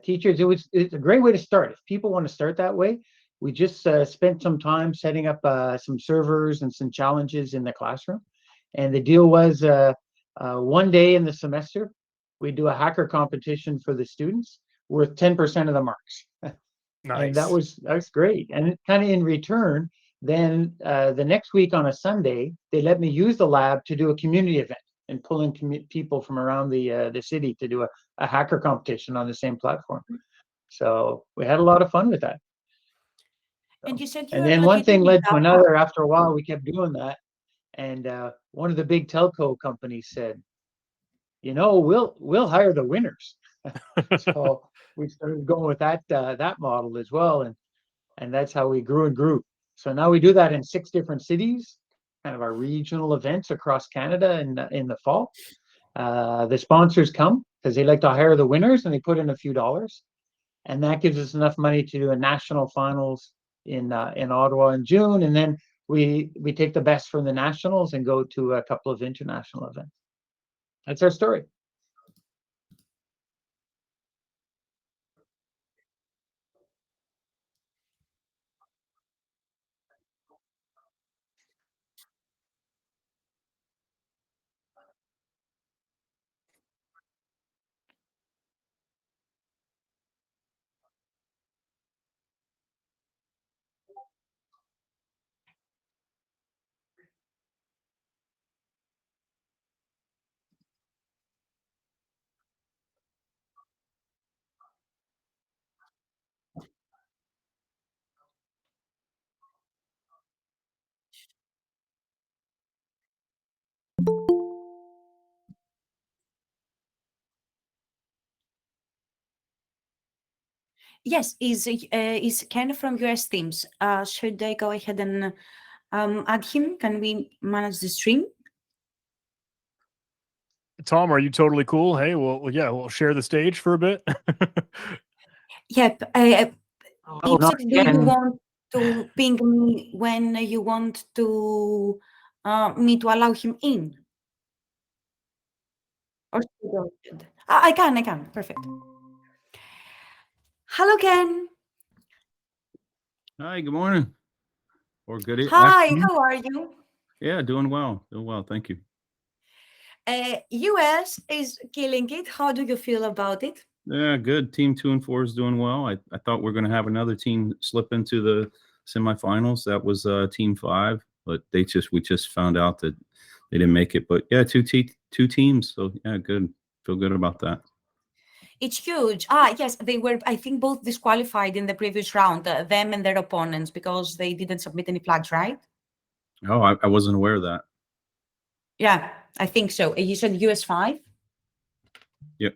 E: teachers. It's a great way to start. If people want to start that way, we just spent some time setting up some servers and some challenges in the classroom. And the deal was one day in the semester, we do a hacker competition for the students worth 10% of the marks. And
C: Nice.
E: that's great. And kind of in return, then the next week on a Sunday, they let me use the lab to do a community event and pull in people from around the city to do a hacker competition on the same platform. So we had a lot of fun with that.
B: And you said you
E: And
B: are
E: then one
B: located
E: thing
B: in
E: led to
B: Downtown.
E: another. After a while, we kept doing that. And one of the big telco companies said, we'll hire the winners. So we started going with that model as well. And that's how we grew and grew. So now we do that in 6 different cities, kind of our regional events across Canada in the fall. The sponsors come because they like to hire the winners and they put in a few dollars. And that gives us enough money to do a national finals in Ottawa in June. And then we take the best from the nationals and go to a couple of international events. That's our story.
B: Yes, is Ken from US Teams. Should I go ahead and add him? Can we manage the stream?
C: Tom, are you totally cool? Hey, yeah, we'll share the stage for a bit.
B: Yep.
E: Oh,
B: Ipsec,
E: not
B: do you
E: again.
B: want to ping me when you want to me to allow him in? Or should I go ahead? I can. Perfect. Hello,
F: Hi, good morning or good
B: Hi,
F: afternoon.
B: how are you?
F: Yeah, doing well. Doing well. Thank you.
B: US is killing it. How do you feel about it?
F: Yeah, good. Team 2 and 4 is doing well. I thought we are going to have another team slip into the semifinals. That was Team 5, but we just found out that they didn't make it. But yeah, two teams. So yeah, good. Feel good about that.
B: It's huge. Yes, they were, I think, both disqualified in the previous round, them and their opponents, because they didn't submit any flags, right?
F: Oh, I wasn't aware of that.
B: Yeah, I think so. You said US5?
F: Yep.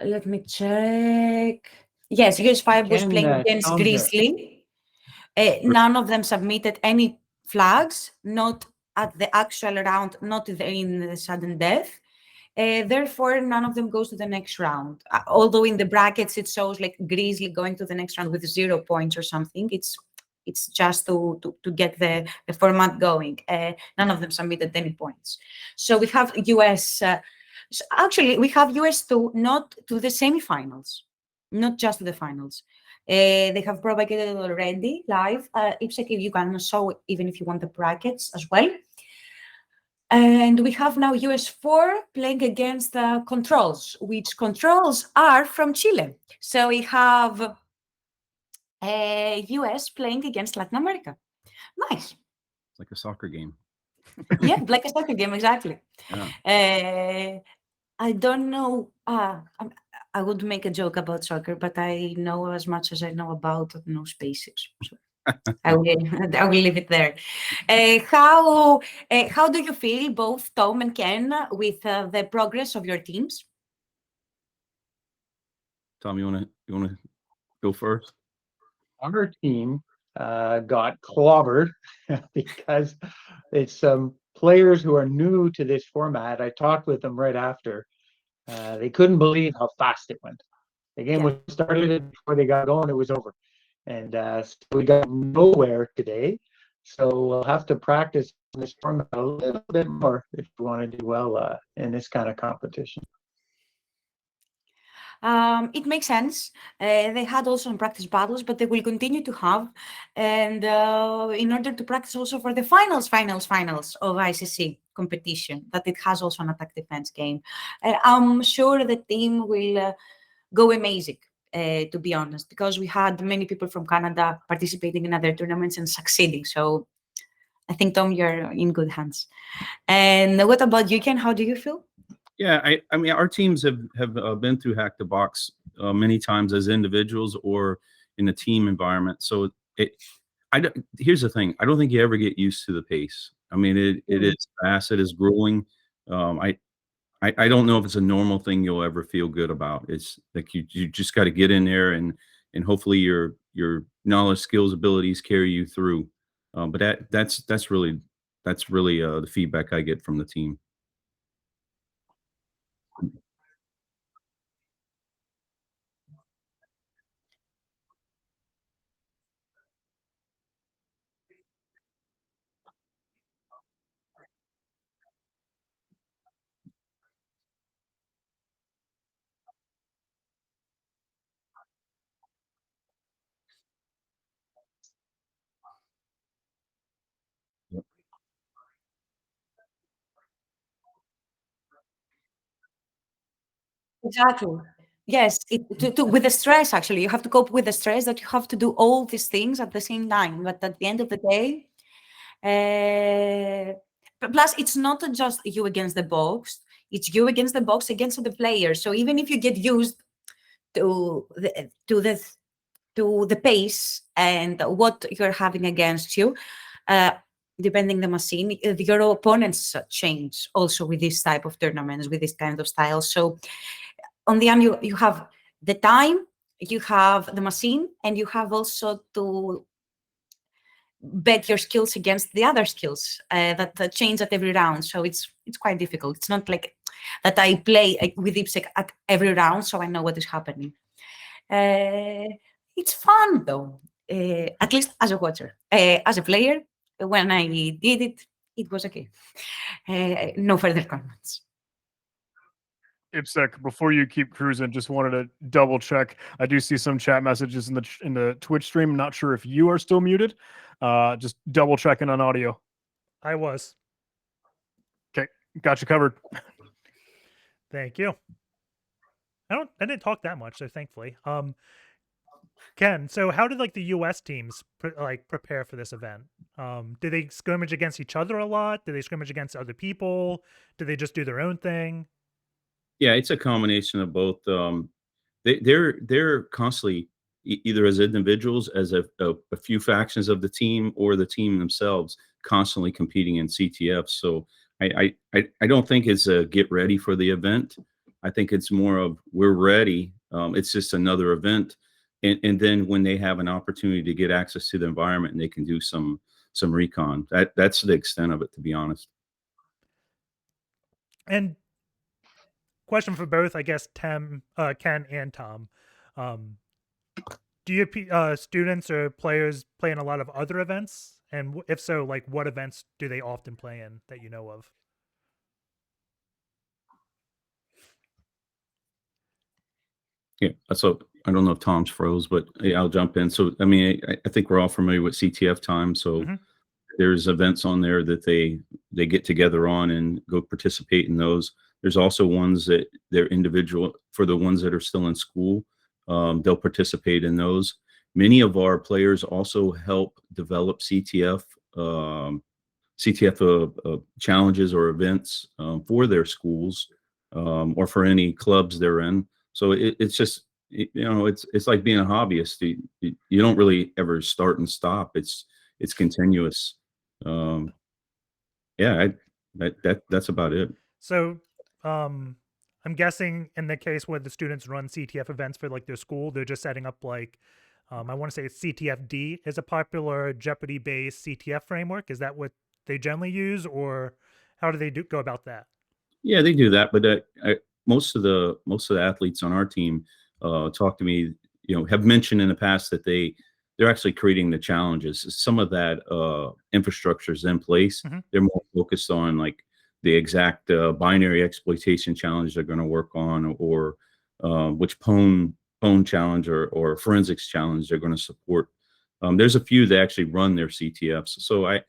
B: Let me check. Yes, US5 was
E: Ken,
B: playing against
E: Tom here.
B: Grizzly. None of them submitted any flags, not at the actual round, not in the sudden death. Therefore, none of them goes to the next round. Although in the brackets it shows like Grizzly going to the next round with 0 points or something. It's just to get the format going. None of them submitted any points. So we have US. Actually, we have US not to the semifinals, not just to the finals. They have propagated already live. Ipsec, you can show even if you want the brackets as well. And we have now US4 playing against Controls, which Controls are from Chile. So we have US playing against Latin America. Nice.
F: It's like a soccer game.
B: Yeah, like a soccer game, exactly.
F: Yeah.
B: I don't know. I would make a joke about soccer, but I know as much as I know about spaceships. So I will leave it there. How do you feel, both Tom and Ken, with the progress of your teams?
F: Tom, you wanna go first?
E: Our team got clobbered because it's some players who are new to this format. I talked with them right after. They couldn't believe how fast it went. The game was started before they got going, it was over. And so we got nowhere today. So we'll have to practice this format a little bit more if we want to do well in this kind of competition.
B: It makes sense. They had also some practice battles, but they will continue to have. And in order to practice also for the finals of ICC competition, that it has also an attack defense game. I'm sure the team will go amazing, to be honest, because we had many people from Canada participating in other tournaments and succeeding. So I think, Tom, you're in good hands. And what about you, Ken? How do you feel?
F: Yeah, I mean, our teams have been through Hack the Box many times as individuals or in a team environment. So here's the thing: I don't think you ever get used to the pace. I mean, it is fast, it is grueling. I don't know if it's a normal thing you'll ever feel good about. It's like you just got to get in there and hopefully your knowledge, skills, abilities carry you through. But that's really the feedback I get from the team.
B: Exactly. Yes, with the stress, actually, you have to cope with the stress that you have to do all these things at the same time. But at the end of the day, plus it's not just you against the box; it's you against the box against the players. So even if you get used to the pace and what you're having against you, depending the machine, your opponents change also with this type of tournaments, with this kind of style. So on the end, you have the time, you have the machine, and you have also to bet your skills against the other skills that change at every round. So it's quite difficult. It's not like that I play with IPSEC at every round, so I know what is happening. It's fun though, at least as a watcher. As a player, when I did it, it was okay. No further comments.
C: IPSEC, before you keep cruising, just wanted to double check. I do see some chat messages in the Twitch stream. Not sure if you are still muted. Just double checking on audio.
A: I was.
C: Okay, got you covered.
A: Thank you. I didn't talk that much, so thankfully. Ken, so how did like the US teams prepare for this event? Did they scrimmage against each other a lot? Did they scrimmage against other people? Did they just do their own thing?
F: Yeah, it's a combination of both. They're constantly either as individuals, as a few factions of the team, or the team themselves constantly competing in CTF. So I don't think it's a get ready for the event. I think it's more of we're ready. It's just another event, and then when they have an opportunity to get access to the environment and they can do some recon, that's the extent of it, to be honest.
A: And question for both, I guess, Ken and Tom. Do you students or players play in a lot of other events? And if so, like what events do they often play in that you know of?
F: Yeah, so I don't know if Tom's froze, but yeah, I'll jump in. So, I mean, I think we're all familiar with CTF time. So there's events on there that they get together on and go participate in those. There's also ones that they're individual for the ones that are still in school. They'll participate in those. Many of our players also help develop CTF challenges or events for their schools or for any clubs they're in. So it's just, it's like being a hobbyist. You don't really ever start and stop. It's continuous. Yeah, that's about it.
A: So, I'm guessing in the case where the students run CTF events for like their school, they're just setting up like, I want to say CTFD is a popular Jeopardy-based CTF framework. Is that what they generally use, or how do they go about that?
F: Yeah, they do that, but most of the athletes on our team talk to me, have mentioned in the past that they're actually creating the challenges. Some of that infrastructure is in place. They're more focused on like the exact binary exploitation challenge they're going to work on, or which pwn challenge or forensics challenge they're going to support. There's a few that actually run their CTFs. So I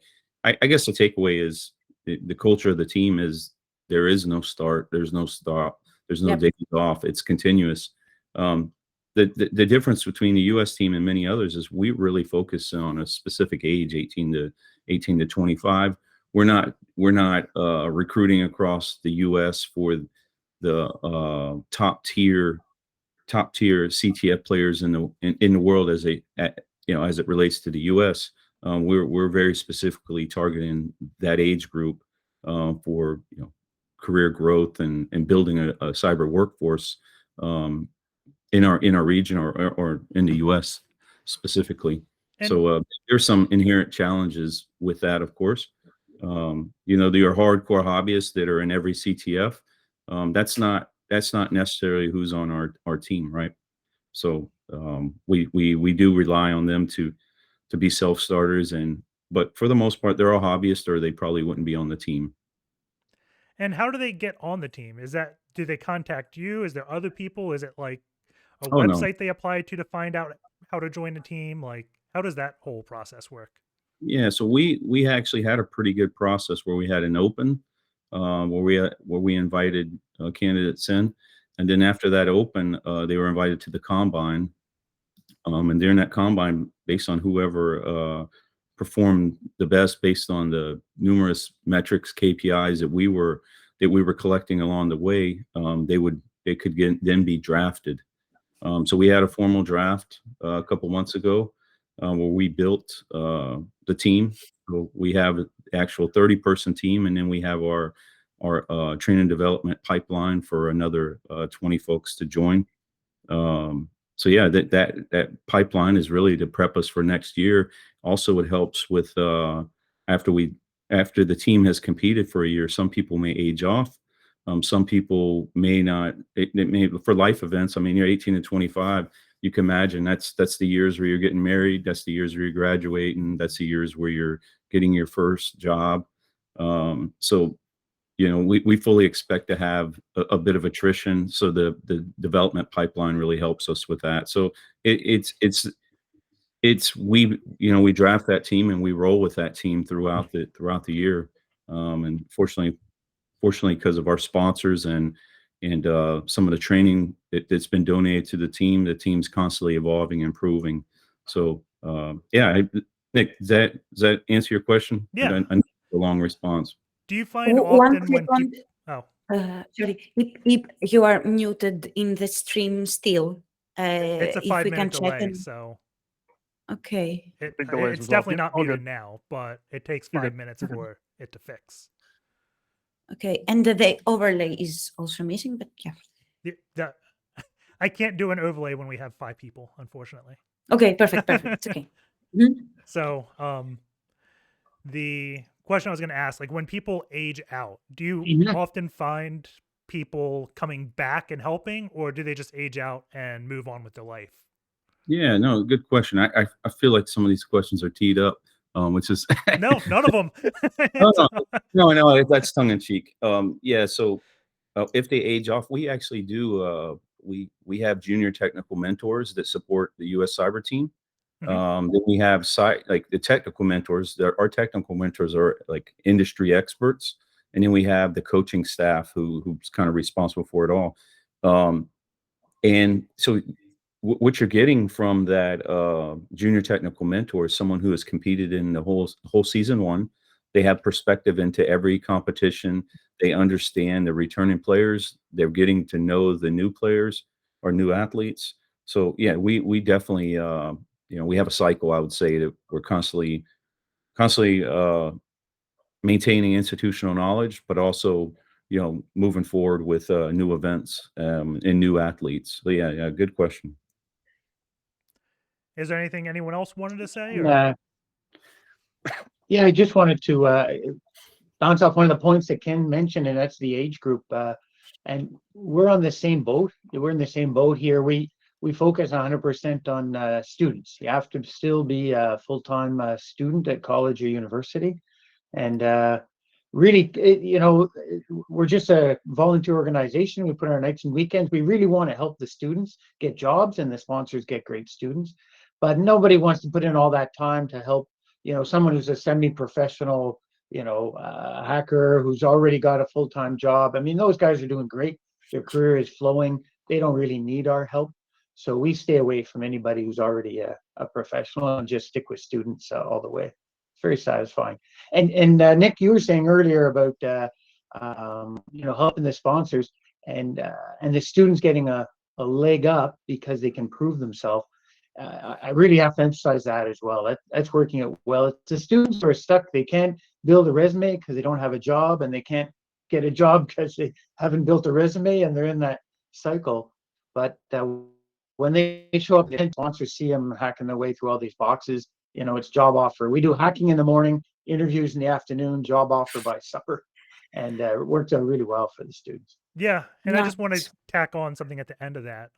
F: guess the takeaway is the culture of the team is there is no start, there's no stop, there's no days off. It's continuous. The difference between the U.S. team and many others is we really focus on a specific age, 18 to 25. We're not recruiting across the U.S. for the top tier CTF players in the world as it relates to the U.S. We're very specifically targeting that age group for career growth and building a cyber workforce in our region or in the U.S. specifically. And so there's some inherent challenges with that, of course. There are hardcore hobbyists that are in every CTF. That's not necessarily who's on our team, right? So we do rely on them to be self-starters, but for the most part, they're all hobbyists, or they probably wouldn't be on the team.
A: And how do they get on the team? Do they contact you? Is there other people? Is it like a website they apply to find out how to join the team? Like, how does that whole process work?
F: Yeah, so we actually had a pretty good process where we had an open where we invited candidates in, and then after that open, they were invited to the combine, and during that combine, based on whoever performed the best based on the numerous metrics, KPIs that we were collecting along the way, they could then be drafted. So we had a formal draft a couple months ago where we built the team. So we have an actual 30-person team, and then we have our training development pipeline for another 20 folks to join. So yeah, that pipeline is really to prep us for next year. Also, it helps with after after the team has competed for a year, some people may age off. Some people may not. It may for life events. I mean, you're 18 to 25. You can imagine that's the years where you're getting married. That's the years where you're graduating. That's the years where you're getting your first job. So we fully expect to have a bit of attrition. So the development pipeline really helps us with that. So we draft that team and we roll with that team throughout the year. And fortunately, because of our sponsors and some of the training that's been donated to the team's constantly evolving, improving. So yeah, Nick, does that answer your question?
A: Yeah.
F: I know a long response.
A: Do you find
B: One
A: often when
B: second.
A: people,
B: Sorry, if you are muted in the stream still.
A: it's a
B: If we
A: 5-minute
B: can check
A: delay,
B: and
A: so
B: okay.
C: Big delays
A: it's
C: was
A: definitely
C: all
A: not
C: all
A: muted
C: good.
A: now, but it takes
C: You're
A: 5
C: good.
A: minutes for it to fix.
B: Okay, and the overlay is also missing, but yeah.
A: I can't do an overlay when we have 5 people, unfortunately.
B: Okay, perfect. It's okay. Mhm.
A: So, the question I was going to ask, like when people age out, do you
E: Mhm.
A: often find people coming back and helping, or do they just age out and move on with their life?
F: Yeah, no, good question. I feel like some of these questions are teed up, which is
A: No, none of them.
F: no, that's tongue in cheek. Yeah, so if they age off, we actually do. We have junior technical mentors that support the U.S. Cyber team. Then we have like the technical mentors. Our technical mentors are like industry experts, and then we have the coaching staff who's kind of responsible for it all. And so what you're getting from that junior technical mentor is someone who has competed in the whole season one. They have perspective into every competition. They understand the returning players. They're getting to know the new players or new athletes. So yeah, we definitely we have a cycle. I would say that we're constantly maintaining institutional knowledge, but also moving forward with new events and new athletes. So yeah, good question.
A: Is there anything anyone else wanted to say? Or?
E: And, yeah, I just wanted to bounce off one of the points that Ken mentioned, and that's the age group. And we're on the same boat. We're in the same boat here. We focus 100% on students. You have to still be a full-time student at college or university. And really, we're just a volunteer organization. We put our nights and weekends. We really want to help the students get jobs and the sponsors get great students. But nobody wants to put in all that time to help, someone who's a semi-professional, hacker who's already got a full-time job. I mean, those guys are doing great. Their career is flowing. They don't really need our help. So we stay away from anybody who's already a professional and just stick with students all the way. It's very satisfying. And Nick, you were saying earlier about helping the sponsors and the students getting a leg up because they can prove themselves. I really have to emphasize that as well. That's working out well. It's the students who are stuck. They can't build a resume because they don't have a job, and they can't get a job because they haven't built a resume, and they're in that cycle. But when they show up, the sponsors see them hacking their way through all these boxes. It's job offer. We do hacking in the morning, interviews in the afternoon, job offer by supper, and it works out really well for the students.
A: Yeah, and I just want to
B: Nice.
A: tack on something at the end of that.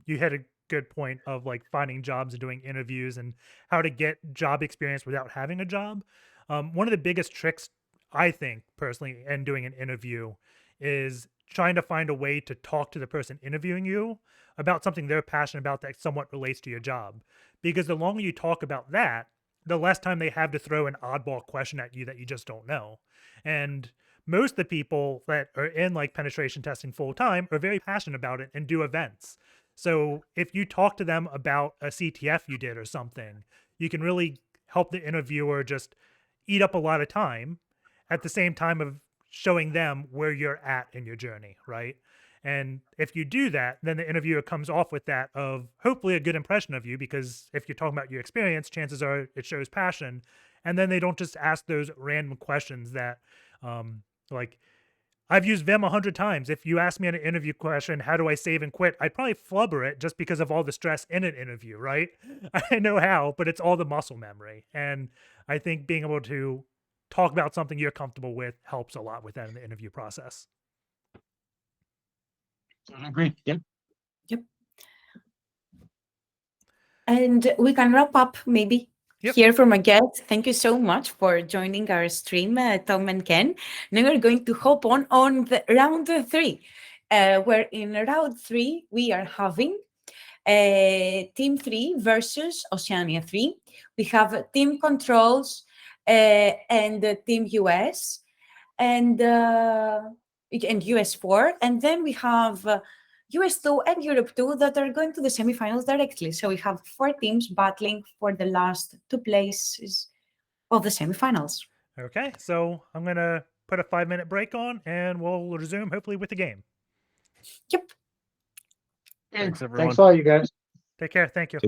A: You had a good point of like finding jobs and doing interviews and how to get job experience without having a job. One of the biggest tricks I think personally in doing an interview is trying to find a way to talk to the person interviewing you about something they're passionate about that somewhat relates to your job. Because the longer you talk about that, the less time they have to throw an oddball question at you that you just don't know. And most of the people that are in like penetration testing full time are very passionate about it and do events. So if you talk to them about a CTF you did or something, you can really help the interviewer just eat up a lot of time at the same time of showing them where you're at in your journey, right? And if you do that, then the interviewer comes off with that of hopefully a good impression of you, because if you're talking about your experience, chances are it shows passion. And then they don't just ask those random questions that like I've used Vim 100 times. If you ask me in an interview question, how do I save and quit? I'd probably flubber it just because of all the stress in an interview, right? I know how, but it's all the muscle memory. And I think being able to talk about something you're comfortable with helps a lot with that in the interview process.
E: I agree. Yep.
B: And we can wrap up maybe
A: Yep.
B: here from a guest. Thank you so much for joining our stream, Tom and Ken. Now we're going to hop on the round 3, where in round 3 we are having Team 3 versus Oceania 3. We have Team Controls and Team US and US 4, and then we have US 2 and Europe 2 that are going to the semifinals directly. So we have 4 teams battling for the last 2 places of the semifinals.
A: Okay, so I'm going to put a 5-minute break on and we'll resume hopefully with the game.
B: Yep.
C: Thanks, everyone.
E: Thanks a lot, you guys.
A: Take care. Thank you.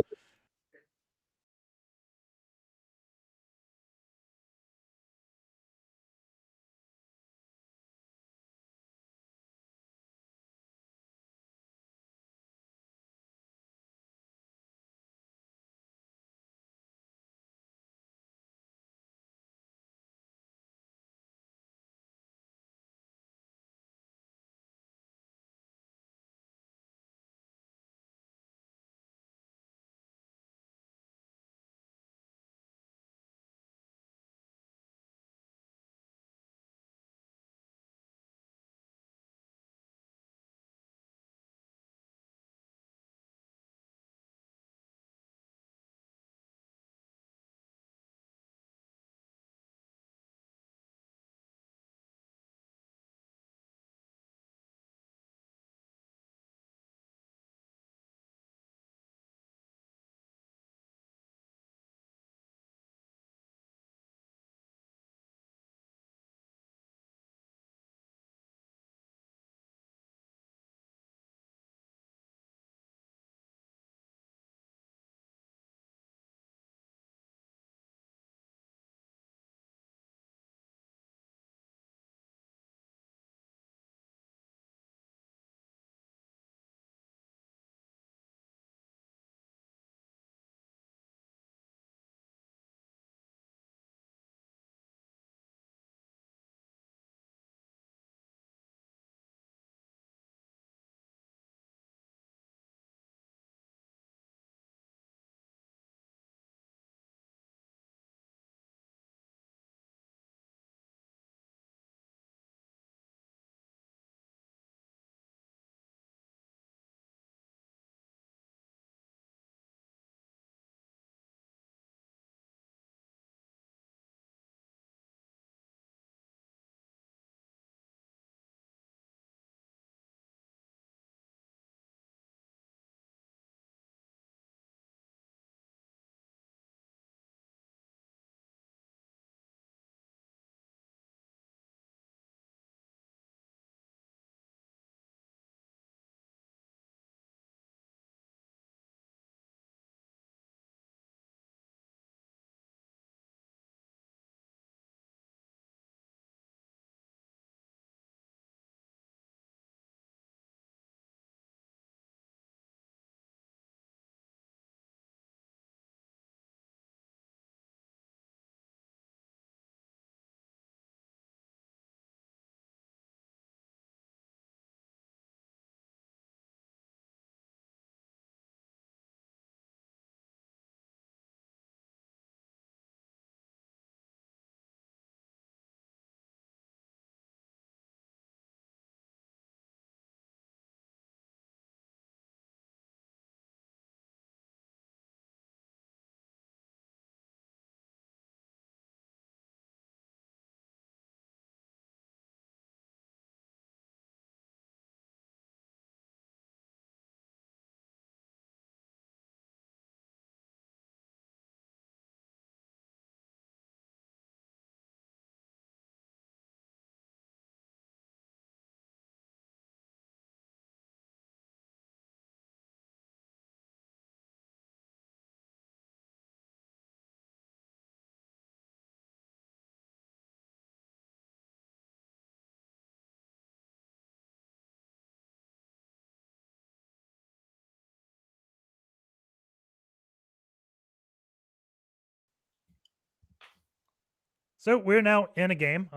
A: So we're now in a game.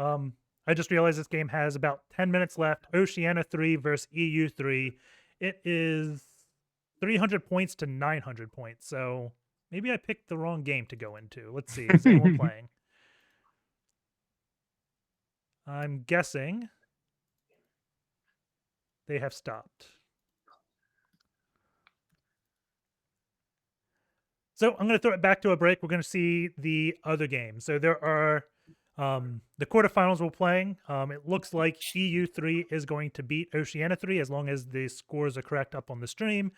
A: I just realized this game has about 10 minutes left. Oceania 3 versus EU 3. It is 300 points to 900 points. So maybe I picked the wrong game to go into. Let's see. Is anyone playing? I'm guessing they have stopped. So I'm going to throw it back to a break. We're going to see the other games. So there are the quarterfinals we're playing. It looks like EU3 is going to beat Oceania 3 as long as the scores are correct up on the stream.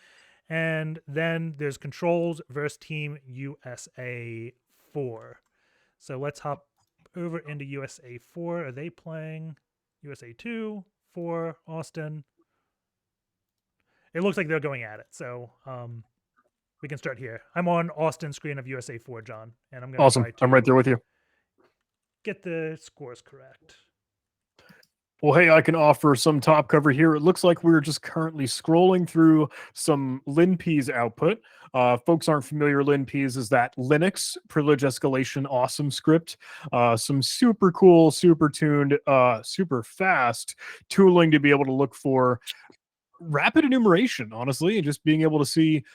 A: And then there's Controls versus Team USA 4. So let's hop over into USA 4. Are they playing USA 2, 4, Austin? It looks like they're going at it. So we can start here. I'm on Austin's screen of USA 4, John, and I'm going to
C: Awesome.
A: try to
C: I'm right there with you.
A: get the scores correct.
C: Well, hey, I can offer some top cover here. It looks like we're just currently scrolling through some LinPeas output. Folks aren't familiar, LinPeas is that Linux privilege escalation awesome script. Some super cool, super tuned, super fast tooling to be able to look for rapid enumeration, honestly, and just being able to see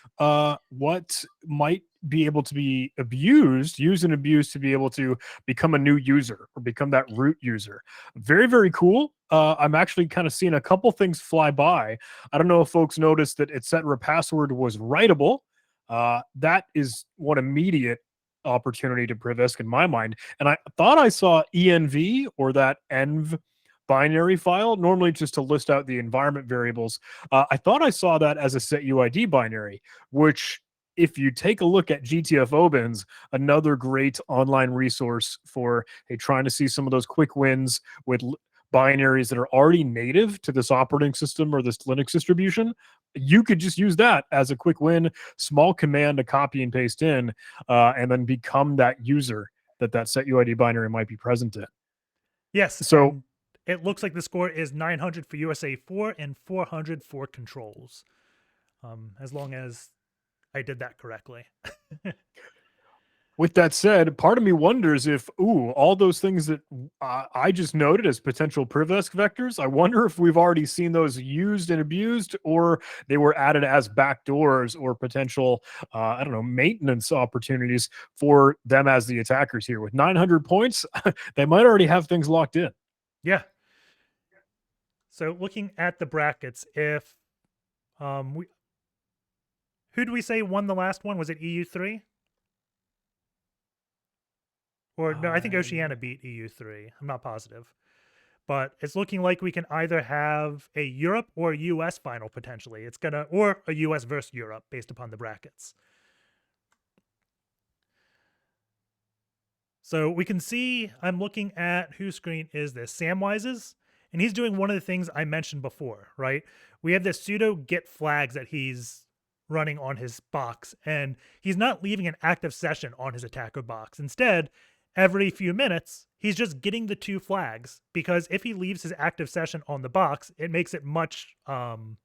C: what might be able to be used and abused to be able to become a new user or become that root user. Very, very cool. I'm actually kind of seeing a couple things fly by. I don't know if folks noticed that etc. password was writable. That is one immediate opportunity to Privisk in my mind. And I thought I saw env or that env binary file, normally just to list out the environment variables. I thought I saw that as a setuid binary, which if you take a look at GTFObins, another great online resource for trying to see some of those quick wins with binaries that are already native to this operating system or this Linux distribution, you could just use that as a quick win, small command to copy and paste in, and then become that user that setuid binary might be present in.
A: Yes.
C: So
A: it looks like the score is 900 for USA 4 and 400 for Controls. As long as I did that correctly.
C: With that said, part of me wonders if, all those things that I just noted as potential Privisk vectors, I wonder if we've already seen those used and abused, or they were added as backdoors or potential, maintenance opportunities for them as the attackers here. With 900 points, they might already have things locked in.
A: Yeah. So looking at the brackets, if who do we say won the last one? Was it EU3? Or no, I think Oceania beat EU3. I'm not positive. But it's looking like we can either have a Europe or a US final potentially. Or a US versus Europe based upon the brackets. So we can see, I'm looking at whose screen is this? Samwise's, and he's doing one of the things I mentioned before, right? We have this sudo git flags that he's running on his box, and he's not leaving an active session on his attacker box. Instead, every few minutes, he's just getting the two flags, because if he leaves his active session on the box, it makes it much harder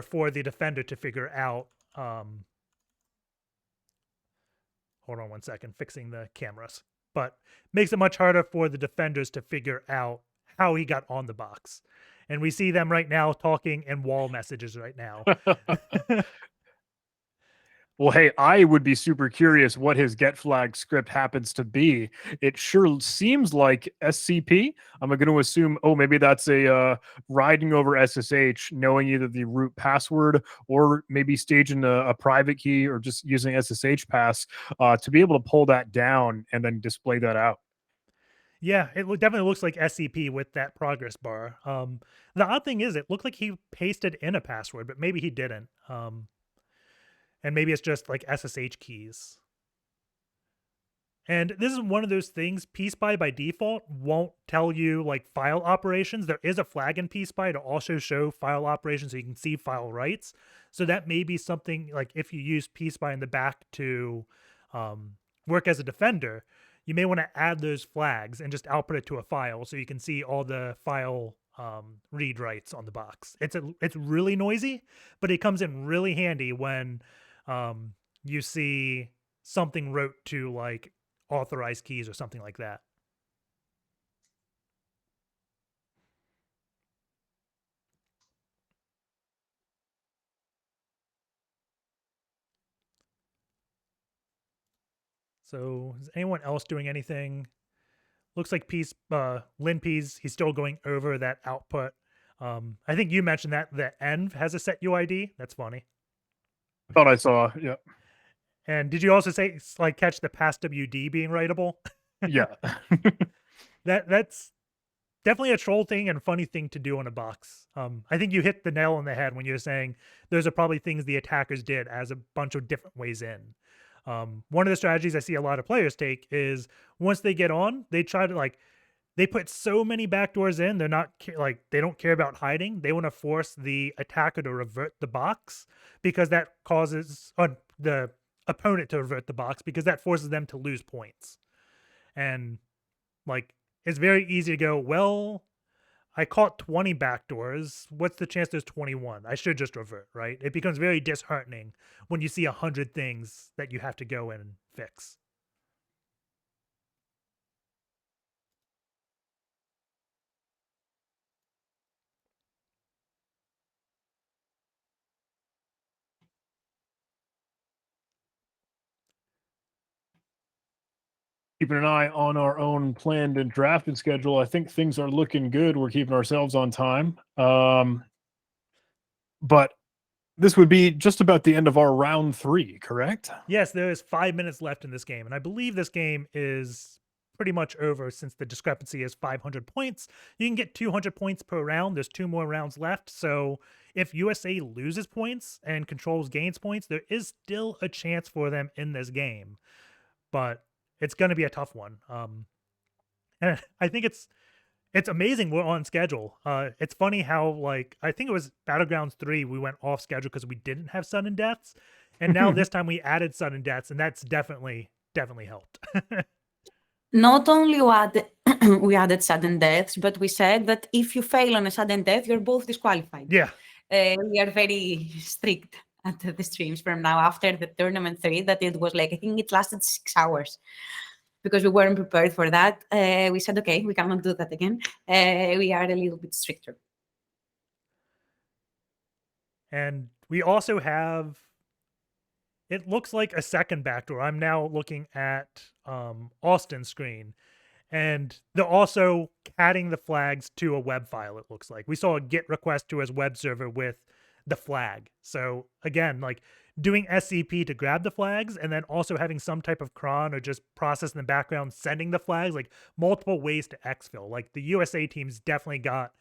A: for the defender to figure out. Hold on one second, fixing the cameras. But makes it much harder for the defenders to figure out how he got on the box. And we see them right now talking in wall messages right now.
C: Well, hey, I would be super curious what his get flag script happens to be. It sure seems like SCP. I'm going to assume, maybe that's a riding over SSH, knowing either the root password or maybe staging a private key or just using SSH pass to be able to pull that down and then display that out.
A: Yeah, it definitely looks like SCP with that progress bar. The odd thing is, it looked like he pasted in a password, but maybe he didn't. And maybe it's just like SSH keys. And this is one of those things, PSpy by default won't tell you like file operations. There is a flag in PSpy to also show file operations so you can see file writes. So that may be something like if you use PSpy in the back to work as a defender, you may want to add those flags and just output it to a file so you can see all the file read writes on the box. It's really noisy, but it comes in really handy when you see something wrote to like authorized keys or something like that. So is anyone else doing anything? Looks like Lin Peas, he's still going over that output. I think you mentioned that the env has a set UID. That's funny.
C: I thought I saw. Yeah.
A: And did you also say like catch the past WD being writable?
C: Yeah.
A: That's definitely a troll thing and funny thing to do on a box. I think you hit the nail on the head when you're saying those are probably things the attackers did as a bunch of different ways in. One of the strategies I see a lot of players take is once they get on, they try to they put so many backdoors in, they're not they don't care about hiding. They want to force the attacker to revert the box because that causes the opponent to revert the box because that forces them to lose points. And it's very easy to go, well, I caught 20 backdoors. What's the chance there's 21? I should just revert, right? It becomes very disheartening when you see 100 things that you have to go in and fix.
C: Keeping an eye on our own planned and drafted schedule. I think things are looking good. We're keeping ourselves on time. But this would be just about the end of our round 3, correct?
A: Yes, there is 5 minutes left in this game, and I believe this game is pretty much over since the discrepancy is 500 points. You can get 200 points per round. There's 2 more rounds left, so if USA loses points and Controls gains points, there is still a chance for them in this game, but it's going to be a tough one. And I think it's amazing we're on schedule. It's funny how I think it was Battlegrounds 3 we went off schedule because we didn't have sudden deaths, and now this time we added sudden deaths, and that's definitely helped.
B: Not only we added sudden deaths, but we said that if you fail on a sudden death, you're both disqualified.
A: Yeah.
B: We are very strict at the streams from now after the tournament 3 that it was I think it lasted 6 hours because we weren't prepared for that. We said, okay, we cannot do that again. We are a little bit stricter.
A: And we also have, it looks like a second backdoor. I'm now looking at Austin's screen, and they're also adding the flags to a web file, it looks like. We saw a GET request to his web server with the flag. So again, doing SCP to grab the flags and then also having some type of cron or just process in the background, sending the flags, multiple ways to exfil. The USA team's definitely got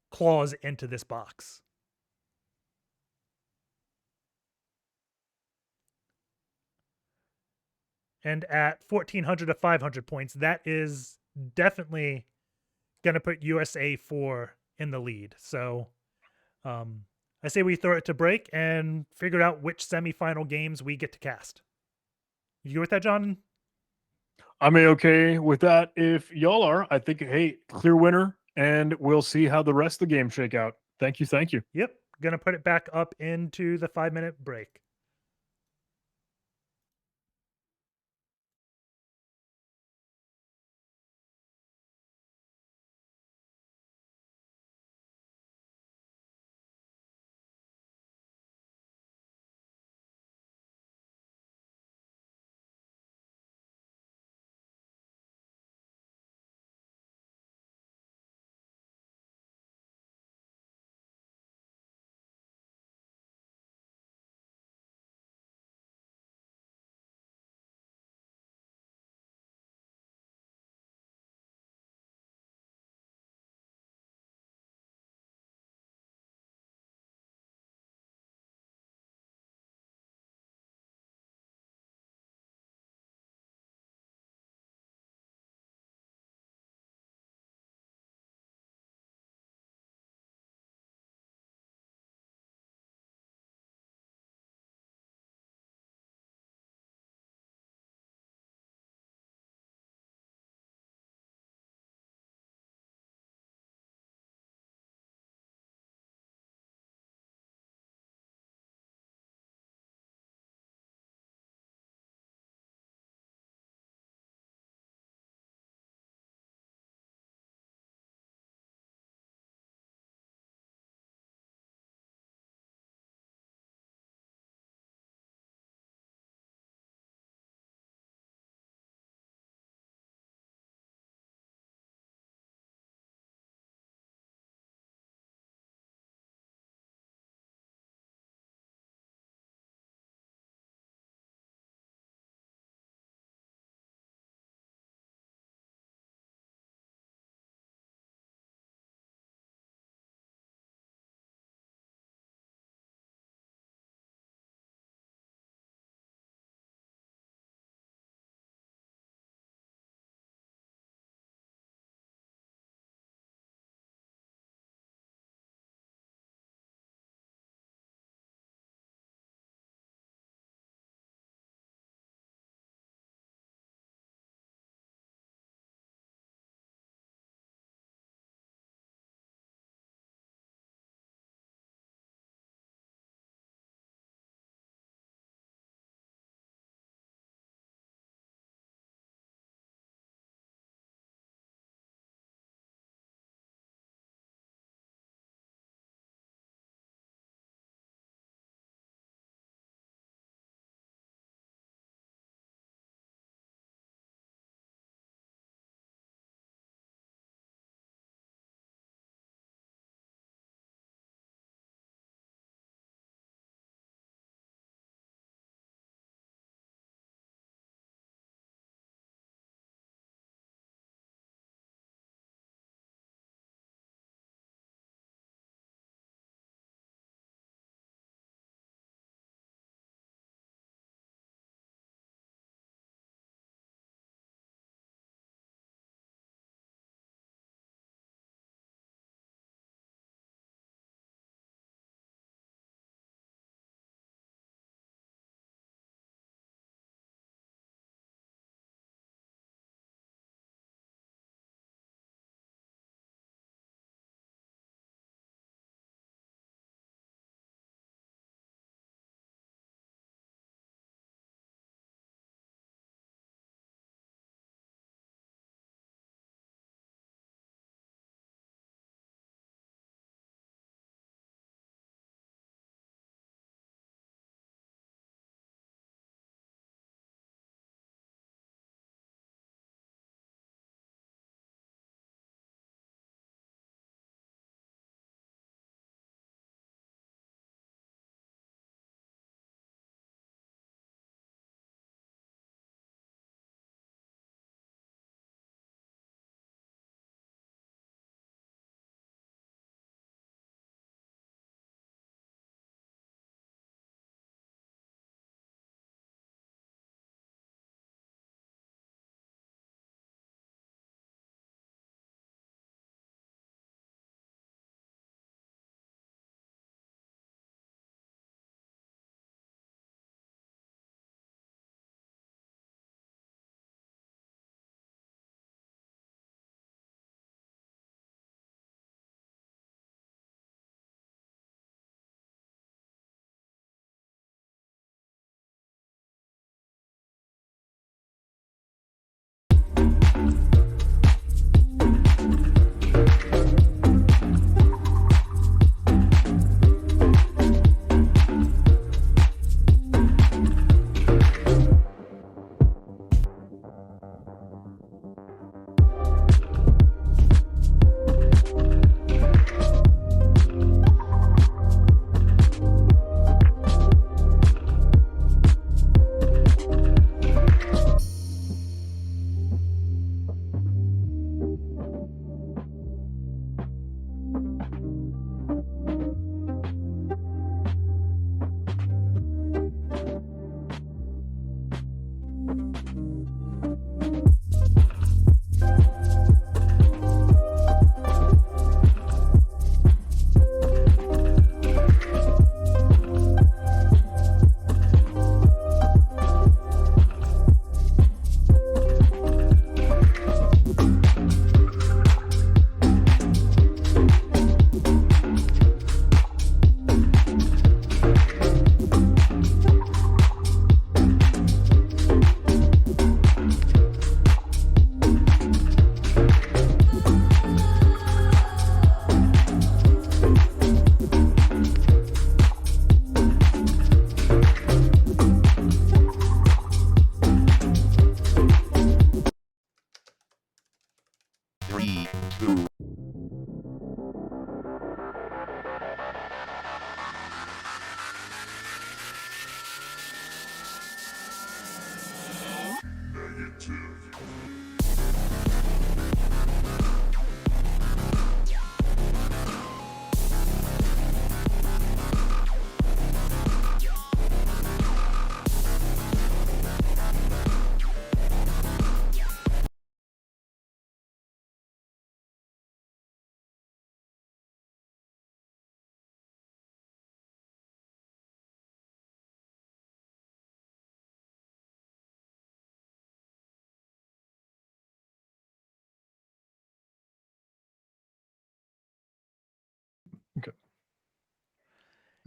A: claws into this box. And at 1,400 to 500 points, that is definitely going to put USA 4 in the lead. So I say we throw it to break and figure out which semifinal games we get to cast. You good with that, John?
C: I'm okay with that. If y'all are, I think, hey, clear winner, and we'll see how the rest of the game shake out. Thank you. Thank you.
A: Yep. Going to put it back up into the 5-minute break.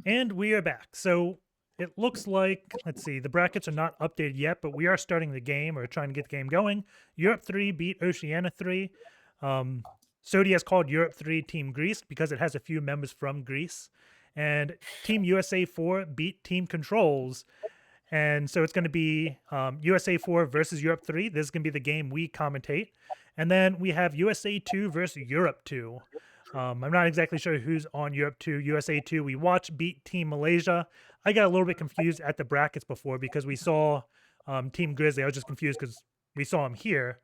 A: And we are back. So it looks like, let's see, the brackets are not updated yet, but we are starting the game or trying to get the game going. Europe 3 beat Oceania 3. Sodi has called Europe 3 Team Greece because it has a few members from Greece. And Team USA 4 beat Team Controls. And so it's going to be USA 4 versus Europe 3. This is going to be the game we commentate. And then we have USA 2 versus Europe 2. I'm not exactly sure who's on Europe 2. USA 2, we watched beat Team Malaysia. I got a little bit confused at the brackets before because we saw Team Grizzly. I was just confused because we saw him here.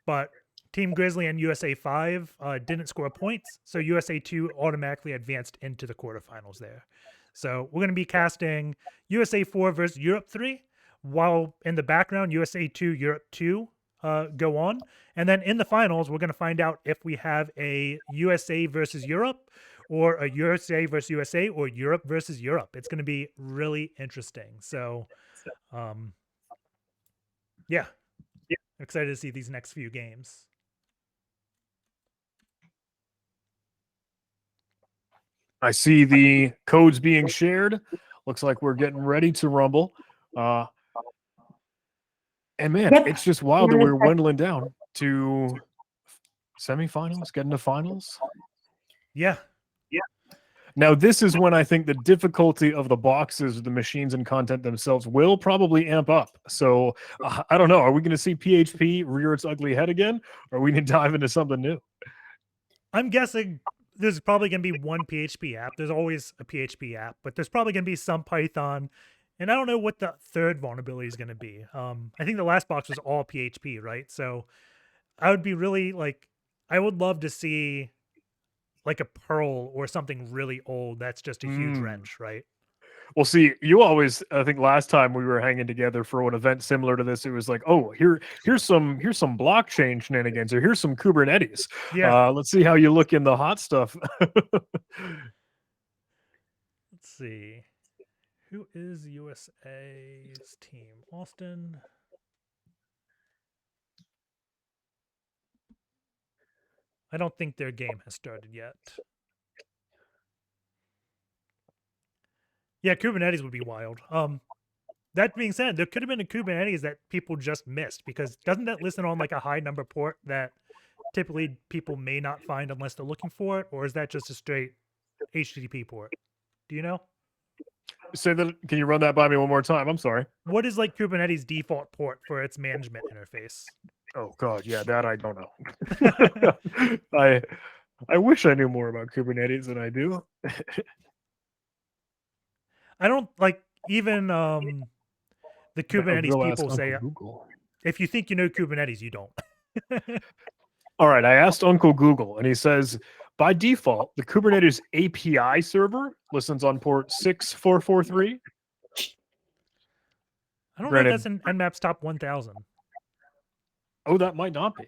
A: But Team Grizzly and USA 5 didn't score points. So USA 2 automatically advanced into the quarterfinals there. So we're going to be casting USA 4 versus Europe 3, while in the background, USA 2, Europe 2 go on. And then in the finals, we're going to find out if we have a USA versus Europe or a USA versus USA or Europe versus Europe. It's going to be really interesting. So, yeah, excited to see these next few games.
C: I see the codes being shared. Looks like we're getting ready to rumble. And man,
B: Yep.
C: it's just wild that we're dwindling down to semifinals, getting to finals.
A: Yeah.
C: Now, this is when I think the difficulty of the boxes, the machines, and content themselves will probably amp up. So I don't know. Are we going to see PHP rear its ugly head again, or we need to dive into something new?
A: I'm guessing there's probably going to be one PHP app. There's always a PHP app, but there's probably going to be some Python. And I don't know what the third vulnerability is going to be. I think the last box was all PHP, right? So I would be really I would love to see like a Perl or something really old that's just a huge wrench, right?
C: Well, see, you always, I think last time we were hanging together for an event similar to this, it was like, oh, here's some blockchain shenanigans, or here's some Kubernetes.
A: Yeah.
C: Let's see how you look in the hot stuff.
A: Let's see. Who is USA's team? Austin. I don't think their game has started yet. Yeah, Kubernetes would be wild. That being said, there could have been a Kubernetes that people just missed, because doesn't that listen on like a high number port that typically people may not find unless they're looking for it? Or is that just a straight HTTP port? Do you know?
C: Say that. Can you run that by me one more time? I'm sorry.
A: What is like Kubernetes default port for its management interface?
C: Oh God, yeah, that I don't know. I wish I knew more about Kubernetes than I do.
A: I don't like even the Kubernetes people say
C: Google.
A: If you think you know Kubernetes, you don't.
C: All right, I asked Uncle Google, and he says by default the Kubernetes API server listens on port 6443.
A: I don't know if that's in Nmap's top 1000.
C: Oh, that might not be.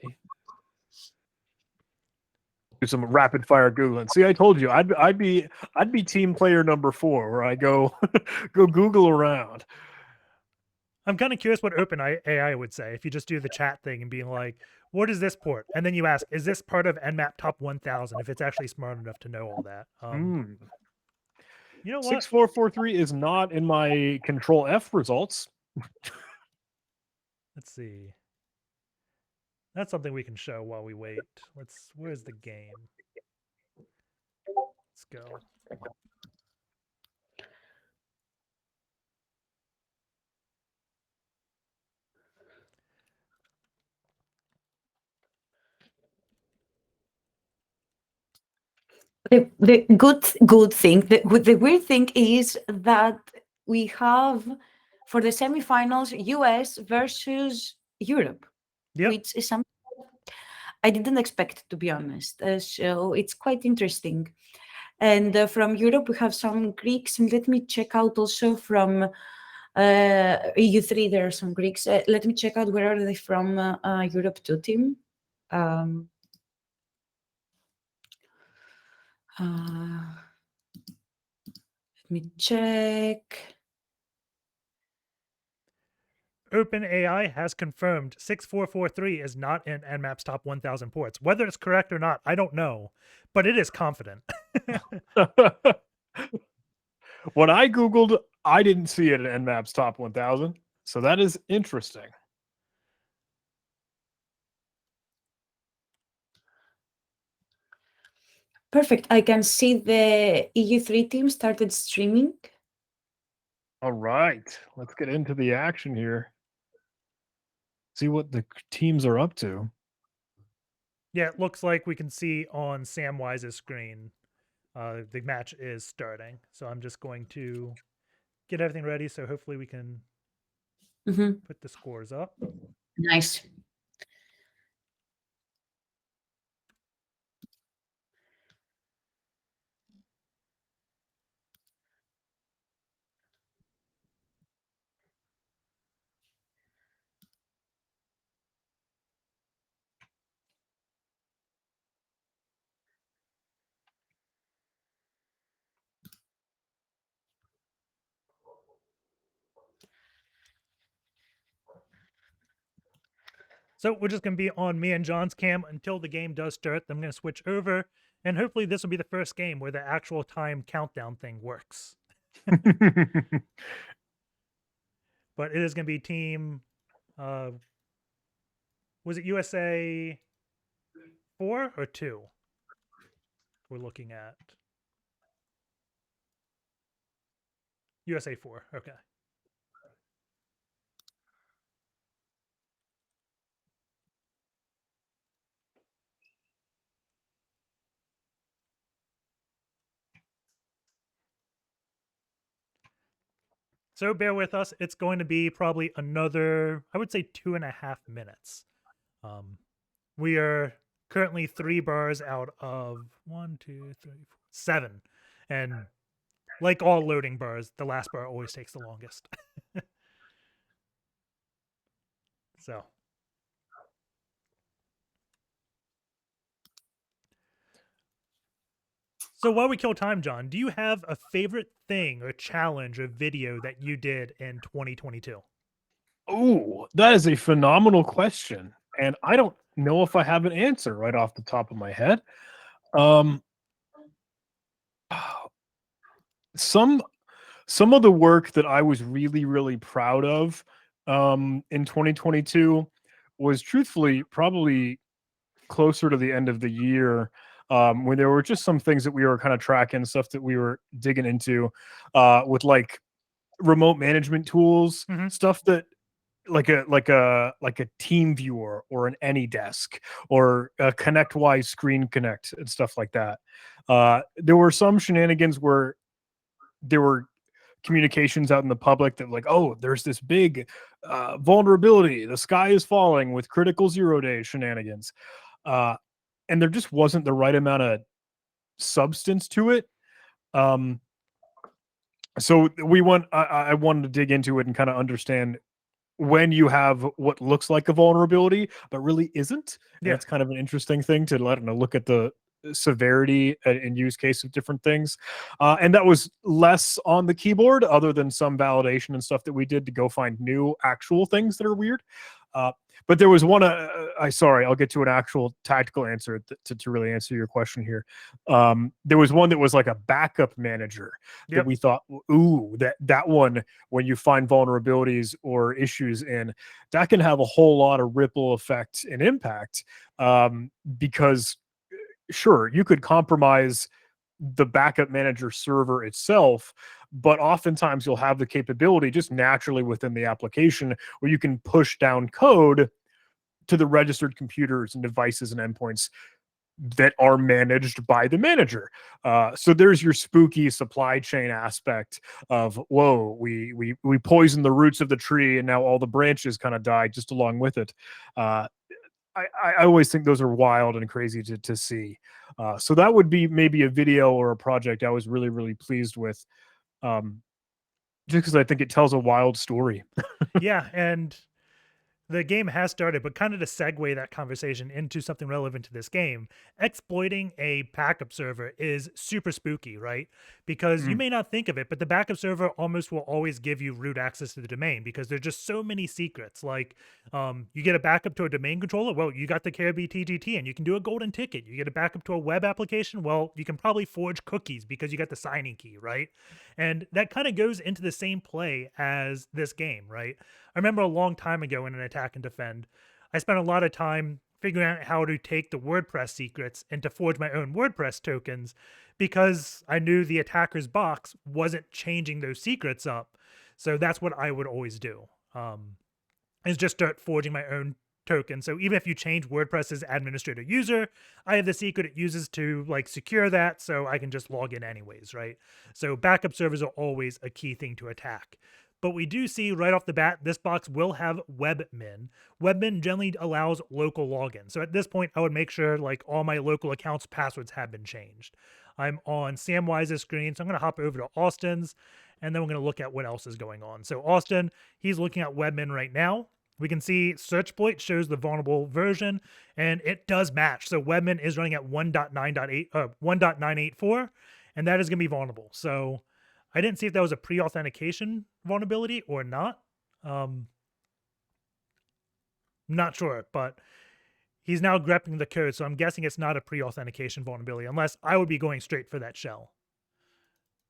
C: Do some rapid fire Googling. See, I told you, I'd be team player number 4, where I go go Google around.
A: I'm kind of curious what OpenAI would say if you just do the chat thing and being like, what is this port? And then you ask, is this part of Nmap top 1000? If it's actually smart enough to know all that. You know what?
C: 6443 is not in my Control F results.
A: Let's see. That's something we can show while we wait. Where's the game? Let's go.
B: The good thing, the weird thing is that we have for the semifinals US versus Europe,
A: Yep.
B: which is something I didn't expect, to be honest. So it's quite interesting. And from Europe, we have some Greeks, and let me check out also from EU3. There are some Greeks. Let me check out where are they from. Europe 2 team. Let me check.
A: OpenAI has confirmed 6443 is not in Nmap's top 1,000 ports. Whether it's correct or not, I don't know, but it is confident.
C: When I Googled, I didn't see it in Nmap's top 1,000. So that is interesting.
B: Perfect. I can see the EU3 team started streaming.
C: All right. Let's get into the action here. See what the teams are up to.
A: Yeah, it looks like we can see on Samwise's screen the match is starting. So I'm just going to get everything ready. So hopefully we can put the scores up.
B: Nice.
A: So we're just going to be on me and John's cam until the game does start. I'm going to switch over, and hopefully this will be the first game where the actual time countdown thing works. But it is going to be team, was it USA 4 or 2? We're looking at USA 4. Okay. So bear with us. It's going to be probably another, I would say, 2.5 minutes. We are currently 3 bars out of 1, 2, 3, 4, 7. And like all loading bars, the last bar always takes the longest. So. So while we kill time, John, do you have a favorite thing or challenge or video that you did in 2022?
C: Oh, that is a phenomenal question. And I don't know if I have an answer right off the top of my head. Some of the work that I was really, really proud of in 2022 was truthfully probably closer to the end of the year, when there were just some things that we were kind of tracking, stuff that we were digging into with like remote management tools, stuff that like a team viewer or an AnyDesk or a ConnectWise Screen Connect and stuff like that. There were some shenanigans where there were communications out in the public that like, oh, there's this big vulnerability, the sky is falling with critical 0-day shenanigans, and there just wasn't the right amount of substance to it. So I wanted to dig into it and kind of understand when you have what looks like a vulnerability but really isn't.
A: Yeah.
C: That's kind of an interesting thing to look at the severity and use case of different things, and that was less on the keyboard other than some validation and stuff that we did to go find new actual things that are weird. But there was one, I'll get to an actual tactical answer to really answer your question here. There was one that was like a backup manager that we thought, ooh, that one, when you find vulnerabilities or issues in, that can have a whole lot of ripple effect and impact, because sure, you could compromise the backup manager server itself, but oftentimes you'll have the capability just naturally within the application where you can push down code to the registered computers and devices and endpoints that are managed by the manager. So there's your spooky supply chain aspect of, whoa, we poisoned the roots of the tree and now all the branches kind of die just along with it. I always think those are wild and crazy to see. So that would be maybe a video or a project I was really, really pleased with. Just because I think it tells a wild story.
A: Yeah, and the game has started, but kind of to segue that conversation into something relevant to this game, exploiting a backup server is super spooky, right? Because you may not think of it, but the backup server almost will always give you root access to the domain because there's just so many secrets. Like you get a backup to a domain controller, well, you got the Caribou TGT and you can do a golden ticket. You get a backup to a web application, well, you can probably forge cookies because you got the signing key, right? And that kind of goes into the same play as this game, right? I remember a long time ago in an attack and defend, I spent a lot of time figuring out how to take the WordPress secrets and to forge my own WordPress tokens because I knew the attacker's box wasn't changing those secrets up. So that's what I would always do, is just start forging my own token. So even if you change WordPress's administrator user, I have the secret it uses to like secure that, so I can just log in anyways, right? So backup servers are always a key thing to attack. But we do see right off the bat, this box will have webmin. Webmin generally allows local login. So at this point, I would make sure like all my local accounts passwords have been changed. I'm on Samwise's screen, so I'm going to hop over to Austin's, and then we're going to look at what else is going on. So Austin, he's looking at webmin right now. We can see Searchploit shows the vulnerable version, and it does match. So webmin is running at 1.984, and that is going to be vulnerable. So I didn't see if that was a pre-authentication vulnerability or not. Not sure, but he's now grepping the code, so I'm guessing it's not a pre-authentication vulnerability, unless I would be going straight for that shell.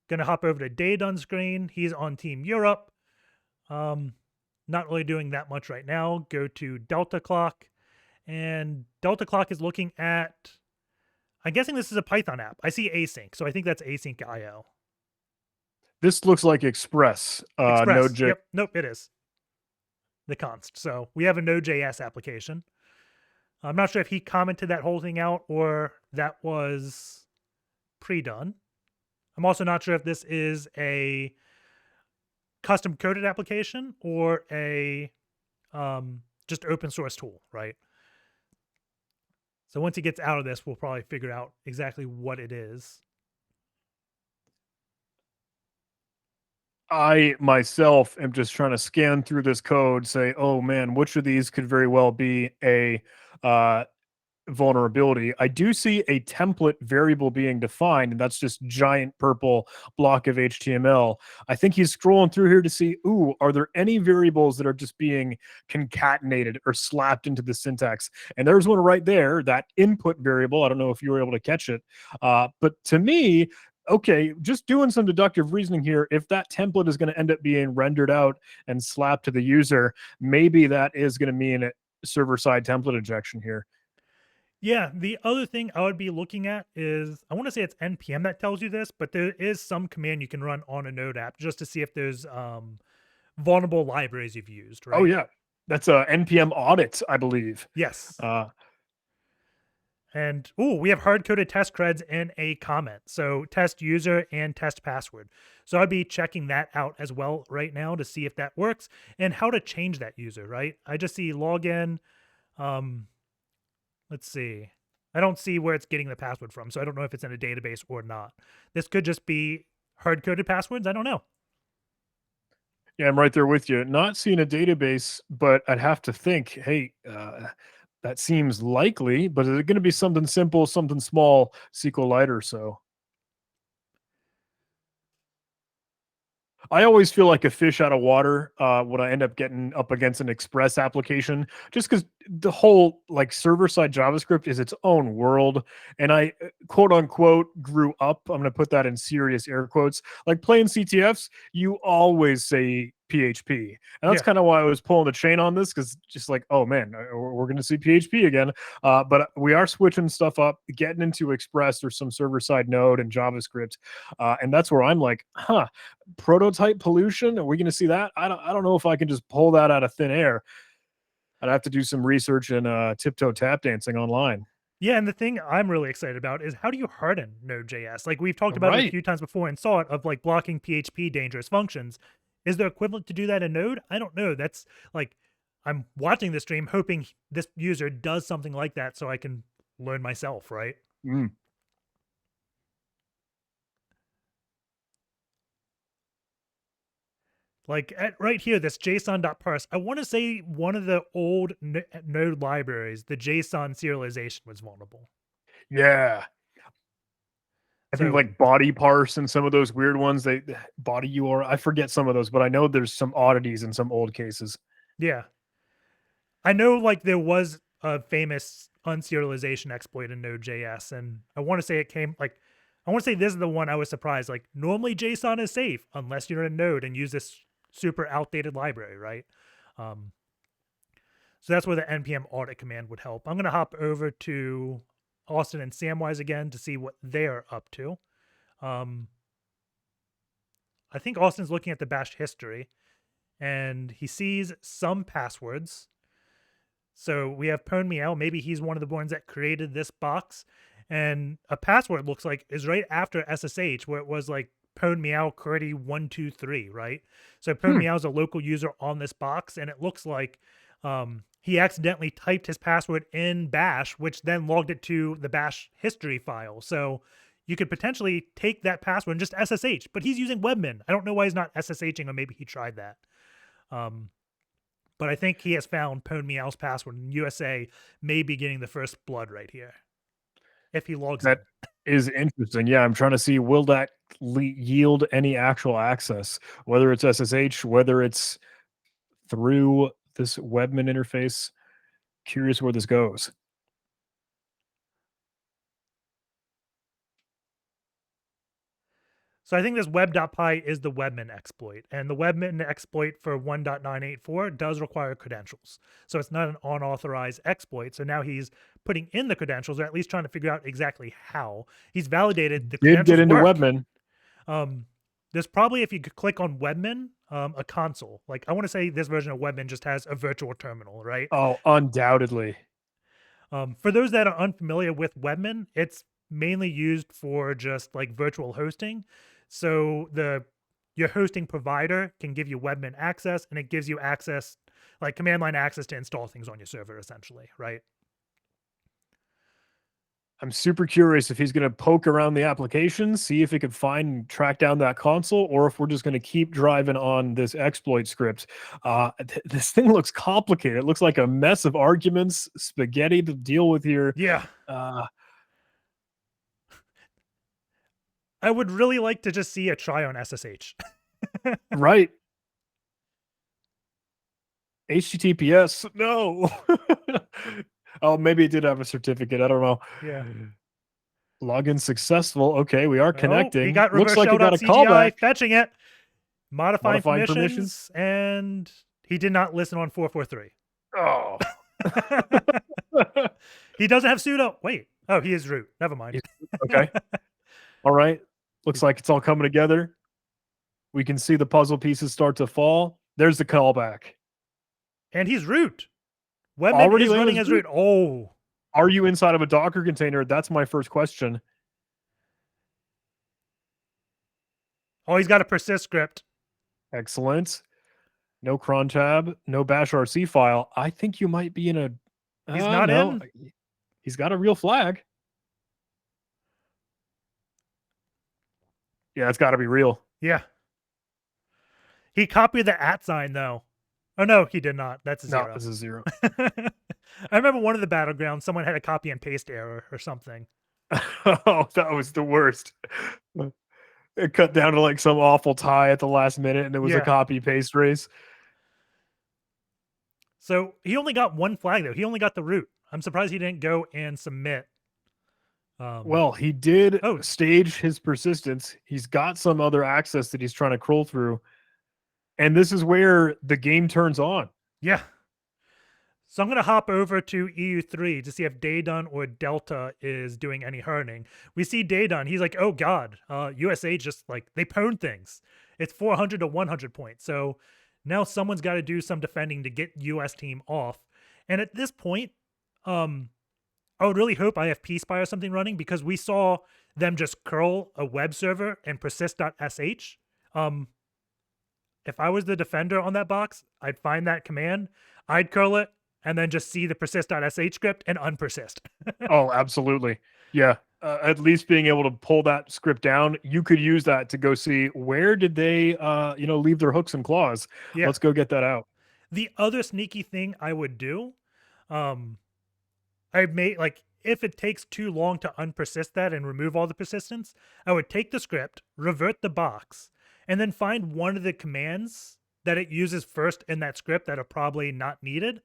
A: Gonna hop over to Daydun's screen. He's on Team Europe. Not really doing that much right now. Go to Delta Clock, and Delta Clock is looking at, I'm guessing this is a Python app. I see async, so I think that's async.io.
C: This looks like Express.
A: Express.
C: Node.js.
A: Yep. Nope, it is. The const. So we have a Node.js application. I'm not sure if he commented that whole thing out or that was pre-done. I'm also not sure if this is a custom coded application or a just open source tool, right? So once he gets out of this, we'll probably figure out exactly what it is.
C: I myself am just trying to scan through this code, say, oh man, which of these could very well be a vulnerability. I do see a template variable being defined, and that's just giant purple block of HTML. I think he's scrolling through here to see, ooh, are there any variables that are just being concatenated or slapped into the syntax? And there's one right there, that input variable. I don't know if you were able to catch it. But to me, okay, just doing some deductive reasoning here, if that template is going to end up being rendered out and slapped to the user, maybe that is going to mean a server-side template injection here.
A: Yeah, the other thing I would be looking at is, I want to say it's npm that tells you this, but there is some command you can run on a Node app just to see if there's vulnerable libraries you've used, right?
C: Oh, yeah. That's a npm audit, I believe.
A: Yes. And, we have hard-coded test creds in a comment. So test user and test password. So I'd be checking that out as well right now to see if that works and how to change that user, right? I just see login. Let's see. I don't see where it's getting the password from, so I don't know if it's in a database or not. This could just be hard-coded passwords. I don't know.
C: Yeah, I'm right there with you. Not seeing a database, but I'd have to think, hey, that seems likely, but is it going to be something simple, something small, SQLite or so? I always feel like a fish out of water when I end up getting up against an Express application, just because the whole like server-side JavaScript is its own world. And I, quote unquote, grew up, I'm going to put that in serious air quotes, like playing CTFs, you always say PHP. And that's kind of why I was pulling the chain on this, because just like, oh man, we're going to see PHP again. But we are switching stuff up, getting into Express or some server-side Node and JavaScript. And that's where I'm like, prototype pollution? Are we going to see that? I don't know if I can just pull that out of thin air. I'd have to do some research and tiptoe tap dancing online.
A: Yeah, and the thing I'm really excited about is how do you harden Node.js? Like we've talked about it a
C: Right.
A: few times before and saw it of like blocking PHP dangerous functions. Is there equivalent to do that in Node? I don't know. That's like I'm watching the stream hoping this user does something like that so I can learn myself, right?
C: Mm.
A: Like right here, this JSON.parse, I want to say one of the old Node libraries, the JSON serialization was vulnerable.
C: Yeah. I think
A: So
C: like body parse and some of those weird ones, they body URL. I forget some of those, but I know there's some oddities in some old cases.
A: yeah, I know like there was a famous unserialization exploit in Node.js, and I want to say it came like I want to say this is the one I was surprised. Like normally JSON is safe unless you're in Node and use this super outdated library, right? So that's where the npm audit command would help. I'm gonna hop over to Austin and Samwise again to see what they're up to. I think Austin's looking at the bash history, and he sees some passwords. So we have Pwn Meow. Maybe he's one of the ones that created this box. And a password looks like is right after SSH, where it was like Pwn Meow Curdy 123, right? So Pwn Meow is a local user on this box, and it looks like he accidentally typed his password in bash, which then logged it to the bash history file. So you could potentially take that password and just SSH, but he's using Webmin. I don't know why he's not SSHing, or maybe he tried that. But I think he has found Pwn Meow's password, and USA may be getting the first blood right here if he logs
C: That
A: in.
C: is interesting. Yeah, I'm trying to see, will that yield any actual access, whether it's SSH, whether it's through this Webmin interface. Curious where this goes.
A: So I think this web.py is the Webmin exploit, and the Webmin exploit for 1.984 does require credentials. So it's not an unauthorized exploit. So now he's putting in the credentials, or at least trying to figure out exactly how. He's validated the
C: Did
A: credentials
C: get into
A: work.
C: Webmin.
A: There's probably, if you could click on Webmin, a console. Like I want to say this version of Webmin just has a virtual terminal, right?
C: Oh, undoubtedly.
A: For those that are unfamiliar with Webmin, it's mainly used for just like virtual hosting. So your hosting provider can give you Webmin access, and it gives you access, like command line access to install things on your server, essentially, right?
C: I'm super curious if he's going to poke around the application, see if he can find and track down that console, or if we're just going to keep driving on this exploit script. This thing looks complicated. It looks like a mess of arguments, spaghetti to deal with here.
A: Yeah. I would really like to just see a try on SSH.
C: Right. HTTPS. No. Oh, maybe it did have a certificate. I don't know.
A: Yeah.
C: Login successful. Okay, we are connecting.
A: Oh, he got
C: Looks
A: reverse
C: like it got a
A: shell.cgi,
C: callback.
A: fetching it, modifying
C: Modifying
A: permissions, and he did not listen on 443.
C: Oh.
A: He doesn't have sudo. Wait. Oh, he is root. Never mind.
C: Okay. All right. Looks like it's all coming together. We can see the puzzle pieces start to fall. There's the callback.
A: And he's root. Webmin
C: Already
A: is
C: landed
A: running
C: as
A: as root. Oh.
C: Are you inside of a Docker container? That's my first question.
A: Oh, he's got a persist script.
C: Excellent. No cron tab, no bash RC file. I think you might be in a.
A: He's not in.
C: He's got a real flag. Yeah, it's got to be real.
A: Yeah. He copied the @ sign though. Oh no, he did not. That's a 0.
C: No, this is 0.
A: I remember one of the Battlegrounds, someone had a copy and paste error or something.
C: Oh, that was the worst. It cut down to like some awful tie at the last minute, and it was a copy paste race.
A: So he only got one flag though. He only got the root. I'm surprised he didn't go and submit.
C: Well, he did stage his persistence. He's got some other access that he's trying to crawl through. And this is where the game turns on.
A: Yeah. So I'm going to hop over to EU3 to see if Daydun or Delta is doing any hardening. We see Daydun. He's like, oh, God, USA just like they pwned things. It's 400 to 100 points. So now someone's got to do some defending to get US team off. And at this point, I would really hope I have pspy or something running, because we saw them just curl a web server and persist.sh. If I was the defender on that box, I'd find that command, I'd curl it, and then just see the persist.sh script and unpersist.
C: Oh, absolutely. Yeah. At least being able to pull that script down, you could use that to go see where did they, leave their hooks and claws.
A: Yeah.
C: Let's go get that out.
A: The other sneaky thing I would do, I made, like, if it takes too long to unpersist that and remove all the persistence, I would take the script, revert the box, and then find one of the commands that it uses first in that script that are probably not needed,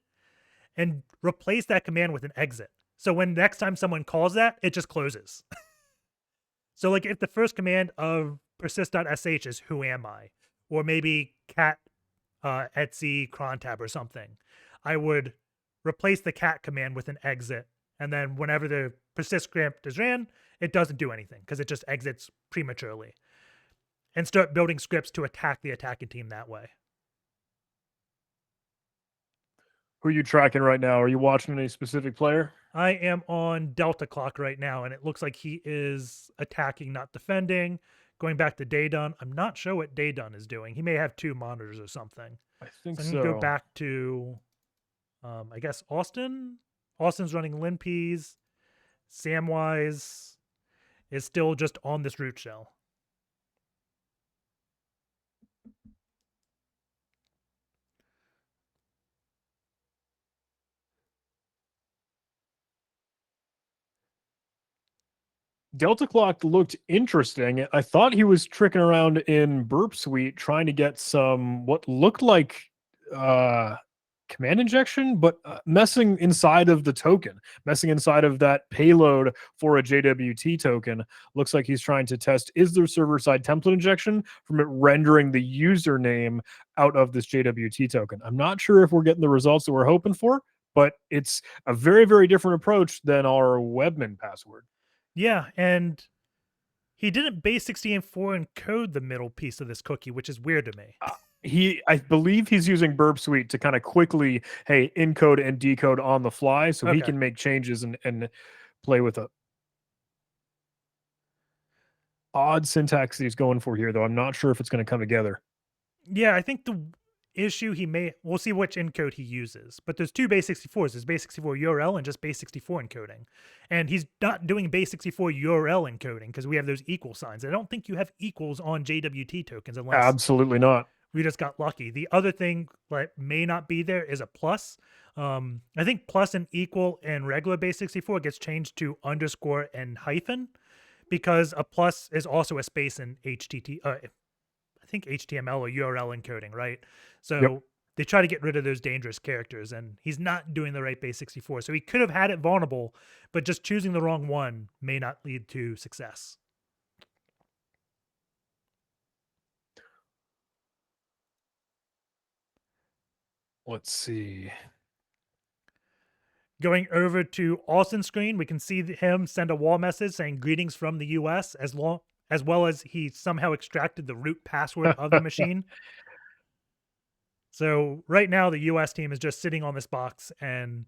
A: and replace that command with an exit. So when next time someone calls that, it just closes. So like if the first command of persist.sh is who am I, or maybe cat etc cron tab or something, I would replace the cat command with an exit, and then whenever the persist script is ran, it doesn't do anything because it just exits prematurely, and start building scripts to attack the attacking team that way.
C: Who are you tracking right now? Are you watching any specific player?
A: I am on Delta Clock right now, and it looks like he is attacking, not defending. Going back to Daydun. I'm not sure what Daydun is doing. He may have 2 monitors or something.
C: I think
A: So I'm gonna go back to, I guess, Austin. Austin's running Linpeas. Samwise is still just on this root shell.
C: Delta Clock looked interesting. I thought he was tricking around in Burp Suite trying to get some what looked like command injection, but messing inside of the token, messing inside of that payload for a JWT token. Looks like he's trying to test, is there server-side template injection from it rendering the username out of this JWT token? I'm not sure if we're getting the results that we're hoping for, but it's a very, very different approach than our webmin password.
A: Yeah, and he didn't base64 encode the middle piece of this cookie, which is weird to me.
C: I believe he's using Burp Suite to kind of quickly, encode and decode on the fly, so he can make changes and play with it. Odd syntax he's going for here, though. I'm not sure if it's going to come together.
A: Yeah, I think the issue we'll see which encode he uses, but there's 2 base64s. There's base64 URL and just base64 encoding. And he's not doing base64 URL encoding because we have those equal signs. I don't think you have equals on JWT tokens unless
C: Absolutely not.
A: we just got lucky. The other thing that may not be there is a plus. I think plus and equal in regular base64 gets changed to underscore and hyphen, because a plus is also a space in I think HTML or URL encoding, right? So they try to get rid of those dangerous characters, and he's not doing the right base64. So he could have had it vulnerable, but just choosing the wrong one may not lead to success.
C: Let's see.
A: Going over to Austin's screen, we can see him send a wall message saying greetings from the US, as well as he somehow extracted the root password of the machine. So right now, the US team is just sitting on this box and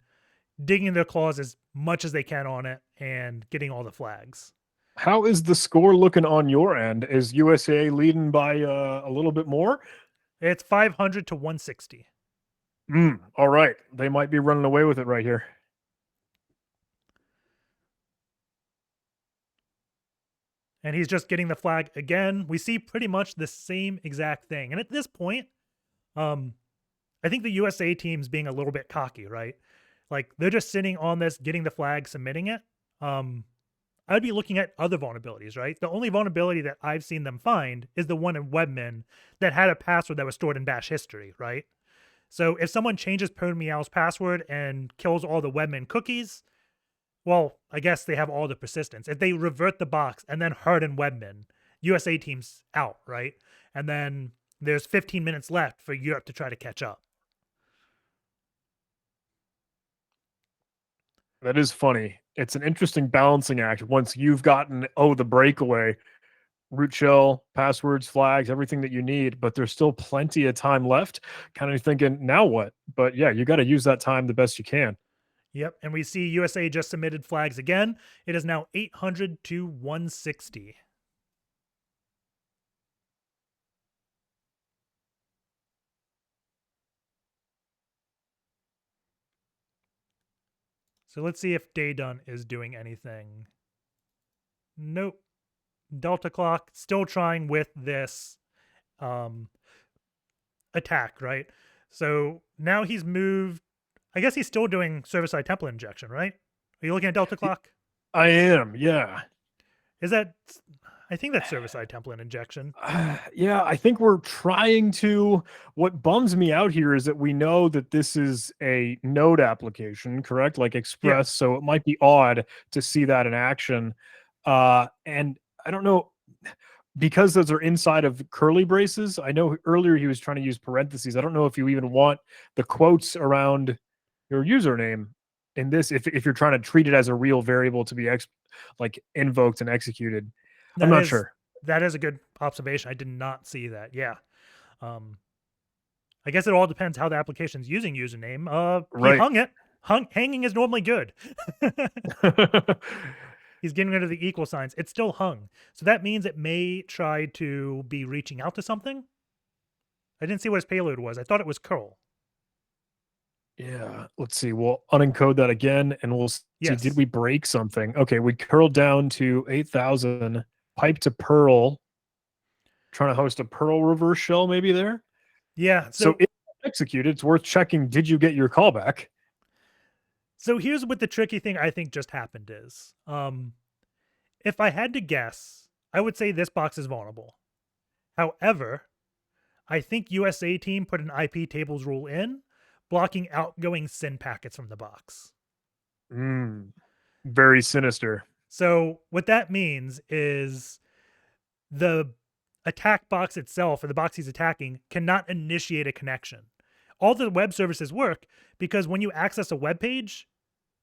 A: digging their claws as much as they can on it and getting all the flags.
C: How is the score looking on your end? Is USA leading by a little bit more?
A: It's 500 to 160.
C: All right. They might be running away with it right here.
A: And he's just getting the flag again. We see pretty much the same exact thing. And at this point, I think the USA team's being a little bit cocky, right? Like, they're just sitting on this, getting the flag, submitting it. I'd be looking at other vulnerabilities, right? The only vulnerability that I've seen them find is the one in Webmin that had a password that was stored in bash history, right? So if someone changes PwnMeow's password and kills all the Webmin cookies, well, I guess they have all the persistence. If they revert the box and then harden Webmin, USA team's out, right? And then there's 15 minutes left for Europe to try to catch up.
C: That is funny. It's an interesting balancing act once you've gotten, the breakaway, root shell, passwords, flags, everything that you need, but there's still plenty of time left. Kind of thinking, now what? But yeah, you got to use that time the best you can.
A: Yep, and we see USA just submitted flags again. It is now 800 to 160. So let's see if Daydun is doing anything. Nope. Delta Clock still trying with this attack, right? So now he's moved. I guess he's still doing server-side template injection, right? Are you looking at Delta Clock?
C: I am, yeah.
A: Is that? I think that's server-side template injection.
C: Yeah, I think we're trying to. What bums me out here is that we know that this is a Node application, correct? Like Express, so it might be odd to see that in action. And I don't know, because those are inside of curly braces. I know earlier he was trying to use parentheses. I don't know if you even want the quotes around your username in this, if you're trying to treat it as a real variable to be like invoked and executed. I'm not sure.
A: That is a good observation. I did not see that. Yeah. I guess it all depends how the application's using username.
C: Right.
A: He hung it. Hanging is normally good. He's getting rid of the equal signs. It's still hung. So that means it may try to be reaching out to something. I didn't see what his payload was. I thought it was curl.
C: Yeah, let's see. We'll unencode that again, and we'll see.
A: Yes.
C: Did we break something? Okay, we curled down to 8,000. Pipe to Perl. Trying to host a Perl reverse shell, maybe there.
A: Yeah.
C: So if executed, it's worth checking. Did you get your callback?
A: So here's what the tricky thing I think just happened is. If I had to guess, I would say this box is vulnerable. However, I think USA team put an IP tables rule in, blocking outgoing SYN packets from the box.
C: Very sinister.
A: So what that means is the attack box itself, or the box he's attacking, cannot initiate a connection. All the web services work because when you access a web page,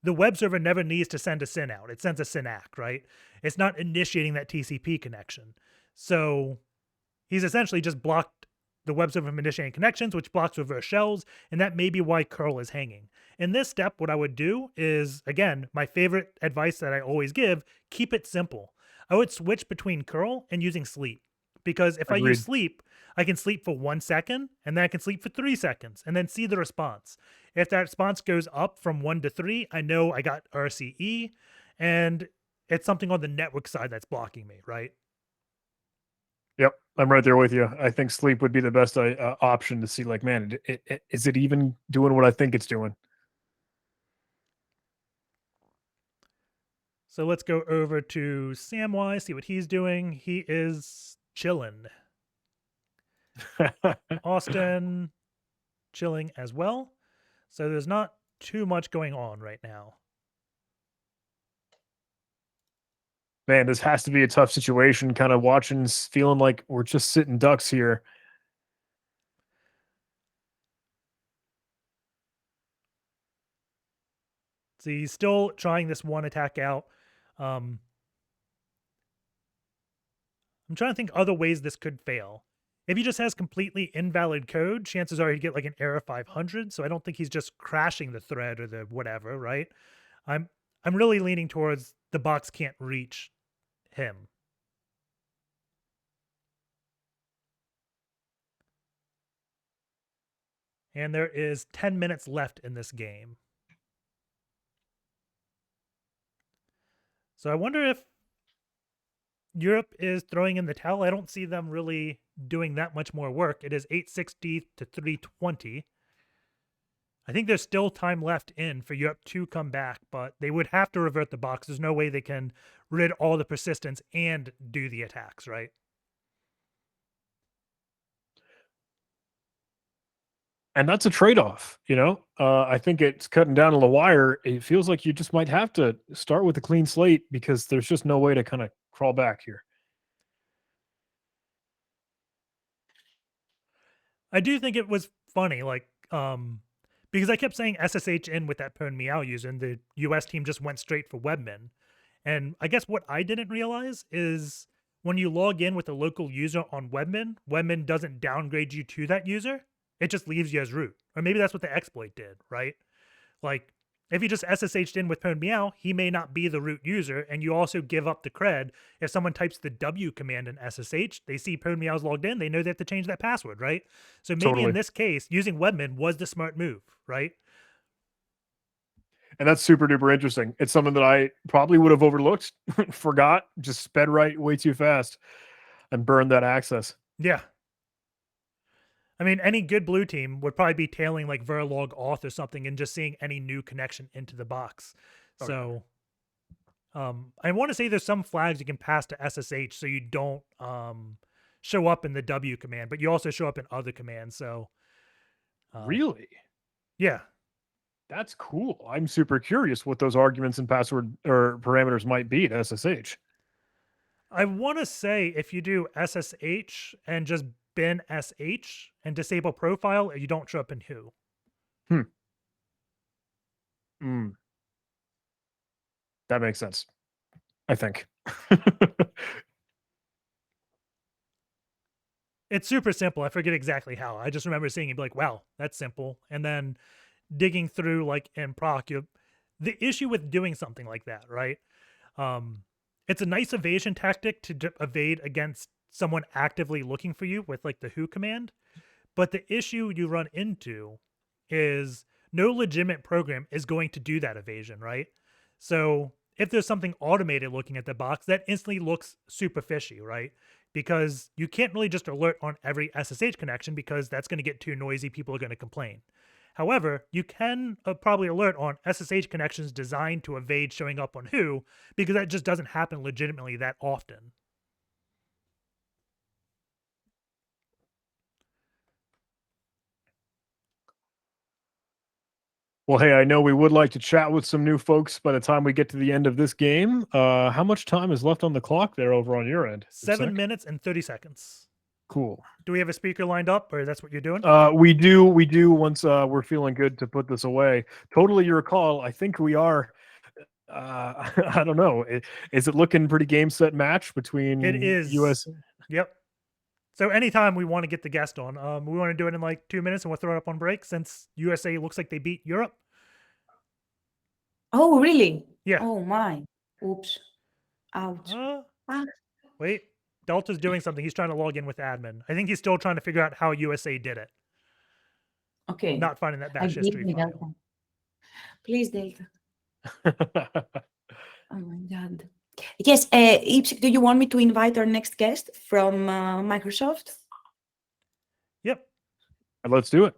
A: the web server never needs to send a SYN out. It sends a SYN ACK, right? It's not initiating that TCP connection. So he's essentially just blocked the web server from initiating connections, which blocks reverse shells, and that may be why curl is hanging. In this step, what I would do is, again, my favorite advice that I always give, keep it simple. I would switch between curl and using sleep, because if
C: Agreed.
A: I use sleep, I can sleep for 1 second, and then I can sleep for 3 seconds, and then see the response. If that response goes up from 1 to 3, I know I got RCE, and it's something on the network side that's blocking me, right?
C: Yep, I'm right there with you. I think sleep would be the best option to see, like, man, is it even doing what I think it's doing?
A: So let's go over to Samwise, see what he's doing. He is chilling. Austin, chilling as well. So there's not too much going on right now.
C: Man, this has to be a tough situation, kind of watching, feeling like we're just sitting ducks here.
A: So he's still trying this one attack out. I'm trying to think other ways this could fail. If he just has completely invalid code, chances are he'd get like an error 500. So I don't think he's just crashing the thread or the whatever, right? I'm really leaning towards the box can't reach him. And there is 10 minutes left in this game. So I wonder if Europe is throwing in the towel. I don't see them really doing that much more work. It is 860 to 320. I think there's still time left in for Europe to come back, but they would have to revert the box. There's no way they can rid all the persistence and do the attacks, right?
C: And that's a trade-off, you know? I think it's cutting down on the wire. It feels like you just might have to start with a clean slate because there's just no way to kind of crawl back here.
A: I do think it was funny, like, because I kept saying SSH in with that Pwn Meow user, and the US team just went straight for Webmin. And I guess what I didn't realize is when you log in with a local user on Webmin, Webmin doesn't downgrade you to that user. It just leaves you as root. Or maybe that's what the exploit did, right? Like, If you just SSH'd in with pwn meow, he may not be the root user, and you also give up the cred. If someone types the W command in SSH, they see pwn meow's logged in, they know they have to change that password, right? So maybe
C: Totally.
A: in this case, using webmin was the smart move, right?
C: And that's super duper interesting. It's something that I probably would have overlooked, forgot, just sped right way too fast and burned that access.
A: Yeah. I mean, any good blue team would probably be tailing like Verilog auth or something and just seeing any new connection into the box.
C: Oh,
A: So I want to say there's some flags you can pass to SSH so you don't show up in the W command, but you also show up in other commands. So
C: Really?
A: yeah.
C: That's cool. I'm super curious what those arguments and password or parameters might be to SSH.
A: I want to say if you do SSH and just bin SH and disable profile, you don't show up in who.
C: That makes sense, I think.
A: It's super simple. I forget exactly how. I just remember seeing it be like, wow, that's simple. And then digging through like in proc, the issue with doing something like that, right? It's a nice evasion tactic to evade against someone actively looking for you with like the who command. But the issue you run into is no legitimate program is going to do that evasion, right? So if there's something automated looking at the box, that instantly looks super fishy, right? Because you can't really just alert on every SSH connection because that's going to get too noisy. People are going to complain. However, you can probably alert on SSH connections designed to evade showing up on who, because that just doesn't happen legitimately that often.
C: Well, hey, I know we would like to chat with some new folks by the time we get to the end of this game. How much time is left on the clock there over on your end?
A: 7 minutes and 30 seconds.
C: Cool.
A: Do we have a speaker lined up, or that's what you're doing?
C: We do once we're feeling good to put this away. Totally your call. I think we are. I don't know. Is it looking pretty game set match between
A: It is.
C: US?
A: Yep. So anytime we want to get the guest on, we want to do it in like 2 minutes and we'll throw it up on break since USA looks like they beat Europe.
B: Oh, really?
A: Yeah.
B: Oh, my. Oops. Ouch.
A: Wait. Delta's doing something. He's trying to log in with admin. I think he's still trying to figure out how USA did it.
B: Okay.
A: Not finding that
B: I
A: bash
B: give
A: history
B: me
A: file.
B: Delta. Please, Delta. Oh, my God. Yes, Ipsik, do you want me to invite our next guest from Microsoft?
C: Yep. Let's do it.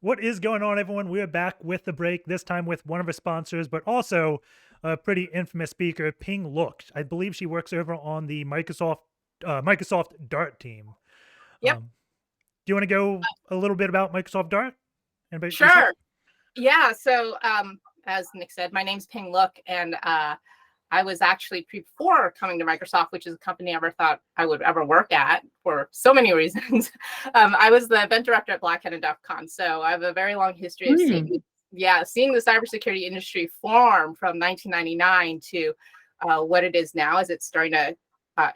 A: What is going on, everyone? We're back with the break, this time with one of our sponsors, but also a pretty infamous speaker, Ping Look. I believe she works over on the Microsoft Dart team.
G: Yep.
A: Do you want to go a little bit about Microsoft Dart? And about
G: Sure.
A: yourself?
G: Yeah. So, as Nick said, my name's Ping Look, and I was actually before coming to Microsoft, which is a company I never thought I would ever work at for so many reasons. I was the event director at Black Hat and DEF CON, so I have a very long history of seeing the cybersecurity industry form from 1999 to what it is now, as it's starting to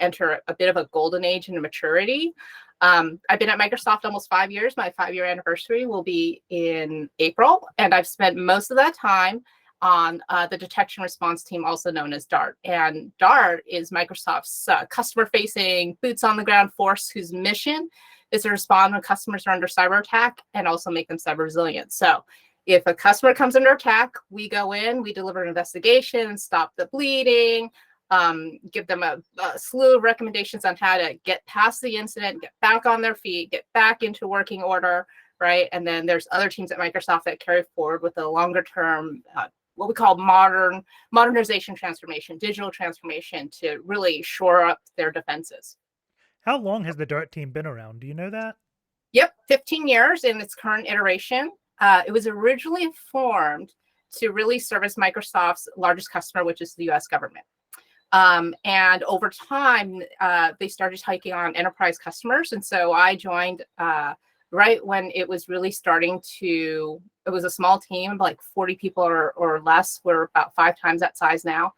G: enter a bit of a golden age into maturity. I've been at Microsoft almost 5 years. My 5-year anniversary will be in April, and I've spent most of that time on the detection response team, also known as DART. And DART is Microsoft's customer-facing, boots-on-the-ground force whose mission is to respond when customers are under cyber attack and also make them cyber resilient. So if a customer comes under attack, we go in, we deliver an investigation, stop the bleeding, give them a slew of recommendations on how to get past the incident, get back on their feet, get back into working order, right? And then there's other teams at Microsoft that carry forward with a longer term, what we call modernization transformation, digital transformation, to really shore up their defenses.
A: How long has the Dart team been around? Do you know that?
G: Yep, 15 years in its current iteration. It was originally formed to really service Microsoft's largest customer, which is the US government. And over time, they started taking on enterprise customers. And so I joined right when it was really starting to, it was a small team, like 40 people or less. We're about 5 times that size now.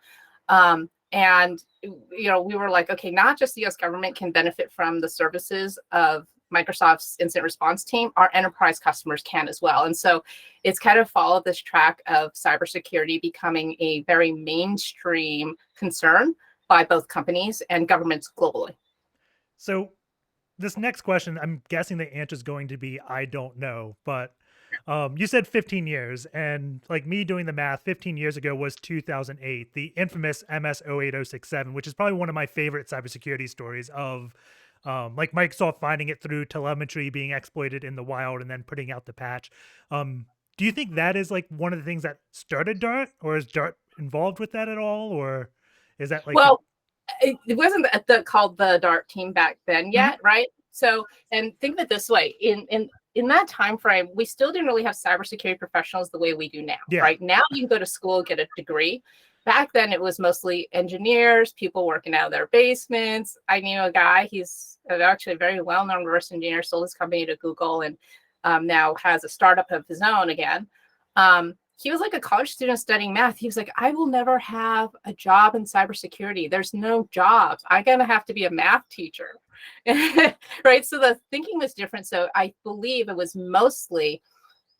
G: And, you know, we were like, okay, not just the US government can benefit from the services of Microsoft's incident response team, our enterprise customers can as well. And so it's kind of followed this track of cybersecurity becoming a very mainstream concern by both companies and governments globally.
A: So this next question, I'm guessing the answer is going to be, I don't know, but you said 15 years, and like me doing the math, 15 years ago was 2008, the infamous MS 08067, which is probably one of my favorite cybersecurity stories of like Microsoft finding it through telemetry being exploited in the wild and then putting out the patch. Do you think that is like one of the things that started Dart, or is Dart involved with that at all, or is that like?
G: Well, it wasn't called the Dart team back then yet, right? So, and think of it this way: in that time frame, we still didn't really have cybersecurity professionals the way we do now.
A: Yeah.
G: Right now, you can go to school, get a degree. Back then, it was mostly engineers, people working out of their basements. I knew a guy, he's actually a very well-known reverse engineer, sold his company to Google, and now has a startup of his own again. He was like a college student studying math. He was like, I will never have a job in cybersecurity. There's no jobs. I'm going to have to be a math teacher. Right? So the thinking was different. So I believe it was mostly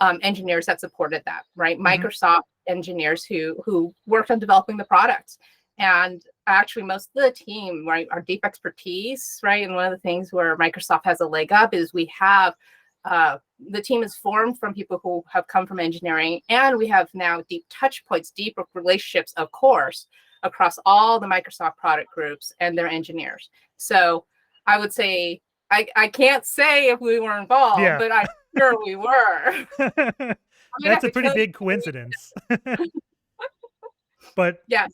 G: engineers that supported that, right? Microsoft engineers who worked on developing the products. And actually most of the team, right, our deep expertise, right? And one of the things where Microsoft has a leg up is we have the team is formed from people who have come from engineering, and we have now deep touch points, deep relationships, of course, across all the Microsoft product groups and their engineers. So I would say, I can't say if we were involved, but I'm sure we were.
A: That's a pretty big coincidence. But
G: yes,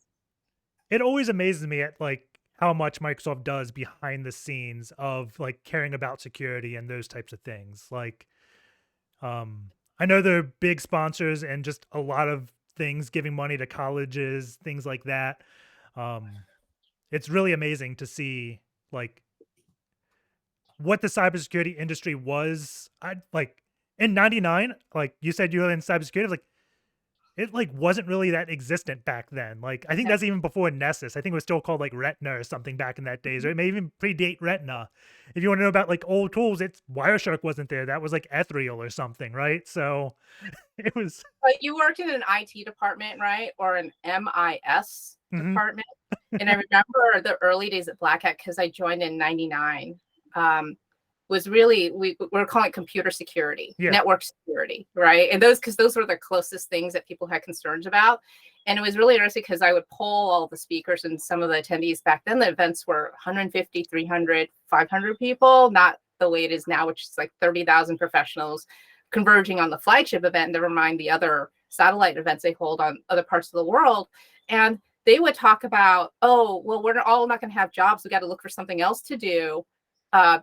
A: it always amazes me at like how much Microsoft does behind the scenes of like caring about security and those types of things. Like, I know they're big sponsors and just a lot of things, giving money to colleges, things like that. It's really amazing to see like what the cybersecurity industry was. I like in '99, like you said, you were in cybersecurity. Like it like wasn't really that existent back then. Like I think that's even before Nessus. I think it was still called like Retina or something back in that days, or it may even predate Retina. If you want to know about like old tools, it's Wireshark wasn't there. That was like Ethereal or something, right? So it was.
G: But you worked in an IT department, right, or an MIS department. And I remember the early days at Black Hat, because I joined in '99. Was really, we're calling it computer security, network security, right? And because those were the closest things that people had concerns about. And it was really interesting because I would poll all the speakers and some of the attendees back then. The events were 150, 300, 500 people, not the way it is now, which is like 30,000 professionals converging on the flagship event, never mind the other satellite events they hold on other parts of the world. And they would talk about, oh, well, we're all not going to have jobs. We got to look for something else to do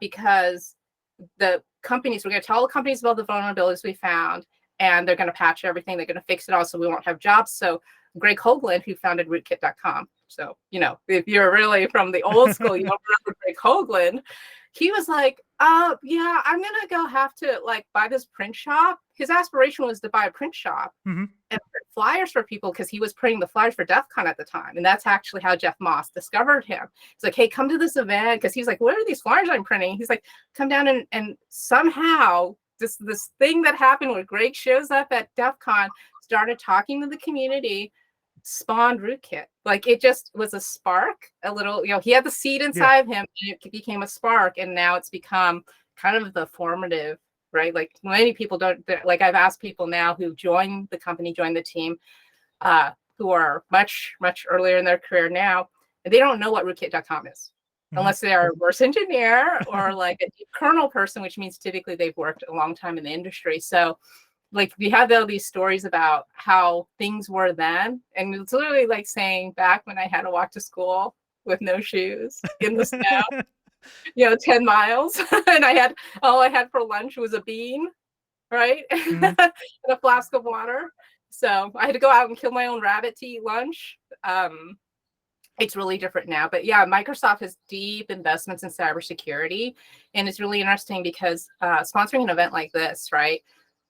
G: because the companies, we're going to tell the companies about the vulnerabilities we found, and they're going to patch everything. They're going to fix it all so we won't have jobs. So Greg Hoagland, who founded rootkit.com. So, if you're really from the old school, you don't remember Greg Hoagland. He was like, yeah, I'm going to go have to buy this print shop. His aspiration was to buy a print shop and print flyers for people because he was printing the flyers for DEF CON at the time. And that's actually how Jeff Moss discovered him. He's like, hey, come to this event. Because he's like, what are these flyers I'm printing? He's like, come down and somehow this thing that happened where Greg shows up at DEF CON, started talking to the community, spawned Rootkit. It just was a spark, a little, he had the seed inside of him, and it became a spark, and now it's become kind of the formative, right? Many people don't, I've asked people now who joined the company, joined the team, who are much, much earlier in their career now, and they don't know what rootkit.com is. Unless they are a reverse engineer or a deep kernel person, which means typically they've worked a long time in the industry. So we have all these stories about how things were then. And it's literally like saying back when I had to walk to school with no shoes in the snow, 10 miles. And all I had for lunch was a bean, right? And a flask of water. So I had to go out and kill my own rabbit to eat lunch. It's really different now. But yeah, Microsoft has deep investments in cybersecurity. And it's really interesting because sponsoring an event like this, right?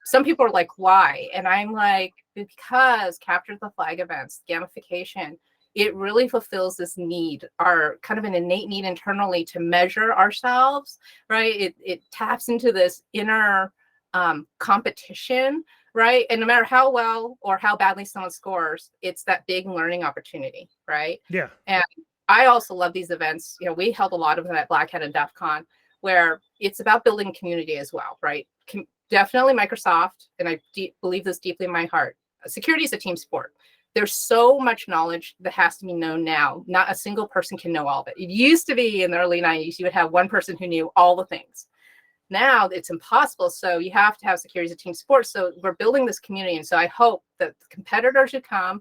G: Some people are like, why? And I'm like, because capture the flag events, gamification, it really fulfills this need, our kind of an innate need internally to measure ourselves, right? It taps into this inner competition, right? And no matter how well or how badly someone scores, it's that big learning opportunity, right?
A: Yeah.
G: And I also love these events. We held a lot of them at Black Hat and DEF CON, where it's about building community as well, right? Definitely Microsoft, and I believe this deeply in my heart. Security is a team sport. There's so much knowledge that has to be known now. Not a single person can know all of it. It used to be in the early 90s, you would have one person who knew all the things. Now it's impossible. So you have to have security as a team sport. So we're building this community. And so I hope that the competitors who come,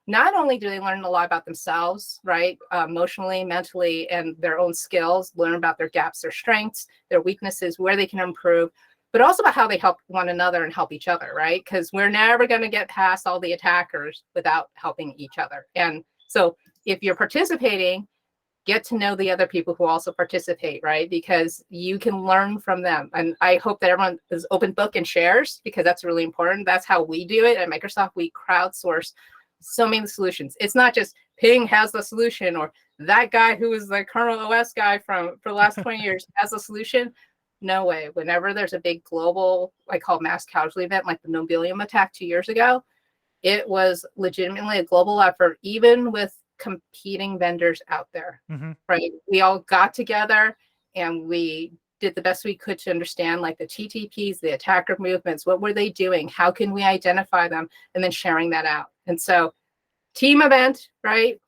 G: not only do they learn a lot about themselves, right, emotionally, mentally, and their own skills, learn about their gaps, their strengths, their weaknesses, where they can improve, but also about how they help one another and help each other, right? Because we're never going to get past all the attackers without helping each other. And so if you're participating, get to know the other people who also participate, right? Because you can learn from them. And I hope that everyone is open book and shares, because that's really important. That's how we do it at Microsoft. We crowdsource so many solutions. It's not just Ping has the solution, or that guy who is the kernel OS guy for the last 20 years has a solution. No way. Whenever there's a big global, I call mass casualty event, like the Nobilium attack 2 years ago, it was legitimately a global effort, even with competing vendors out there, right? We all got together and we did the best we could to understand the TTPs, the attacker movements, what were they doing? How can we identify them? And then sharing that out. And so team event, right?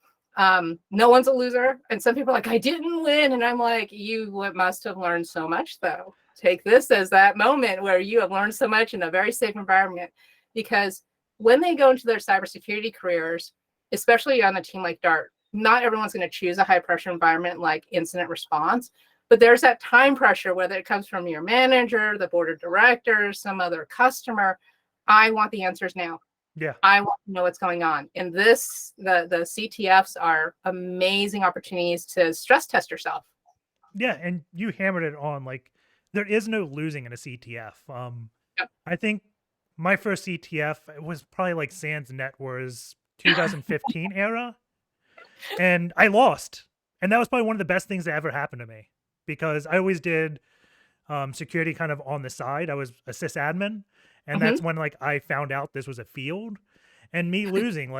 G: No one's a loser. And some people are like, I didn't win. And I'm like, you must have learned so much though. Take this as that moment where you have learned so much in a very safe environment, because when they go into their cybersecurity careers, especially on a team like Dart, not everyone's going to choose a high pressure environment like incident response, but there's that time pressure, whether it comes from your manager, the board of directors, some other customer. I want the answers now.
A: Yeah.
G: I want to know what's going on. And the CTFs are amazing opportunities to stress test yourself.
A: Yeah. And you hammered it on, there is no losing in a CTF.
G: Yep.
A: I think my first CTF was probably Sans Net Wars 2015 era. And I lost. And that was probably one of the best things that ever happened to me, because I always did security kind of on the side. I was a sysadmin. And that's when I found out this was a field, and me losing,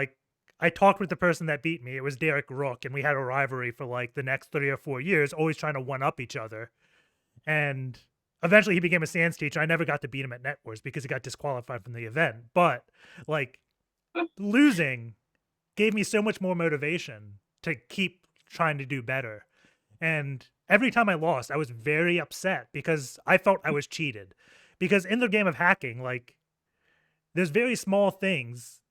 A: I talked with the person that beat me. It was Derek Rook, and we had a rivalry for the next 3 or 4 years, always trying to one up each other. And eventually he became a Sans teacher. I never got to beat him at Net Wars because he got disqualified from the event. But losing gave me so much more motivation to keep trying to do better. And every time I lost, I was very upset because I felt I was cheated. Because in the game of hacking, like, there's very small things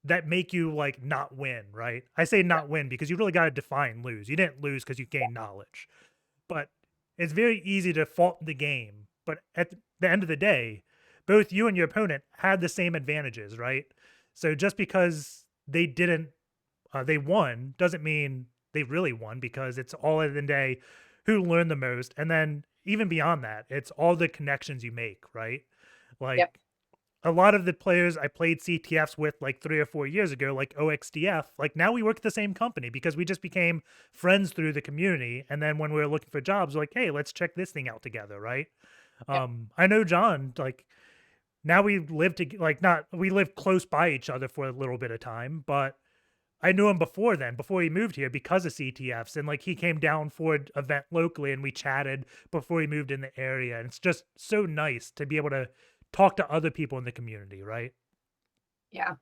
A: that make you like not win, right? I say not win because you really got to define lose. You didn't lose because you gained knowledge, but it's very easy to fault the game. But at the end of the day, both you and your opponent had the same advantages, right? So just because they didn't, they won doesn't mean they really won, because it's all at the end of the day who learned the most. And then even beyond that, it's all the connections you make, right? Like,
G: Yep.
A: a lot of the players I played CTFs with like 3 or 4 years ago, like OXDF, like now we work at the same company because we just became friends through the community. And then when we were looking for jobs, we're like, hey, let's check this thing out together, right?
G: Yep.
A: I know John, like now we live to like not we live close by each other for a little bit of time, but I knew him before then, before he moved here because of CTFs. And like he came down for an event locally and we chatted before he moved in the area. And it's just so nice to be able to talk to other people in the community, right?
G: Yeah.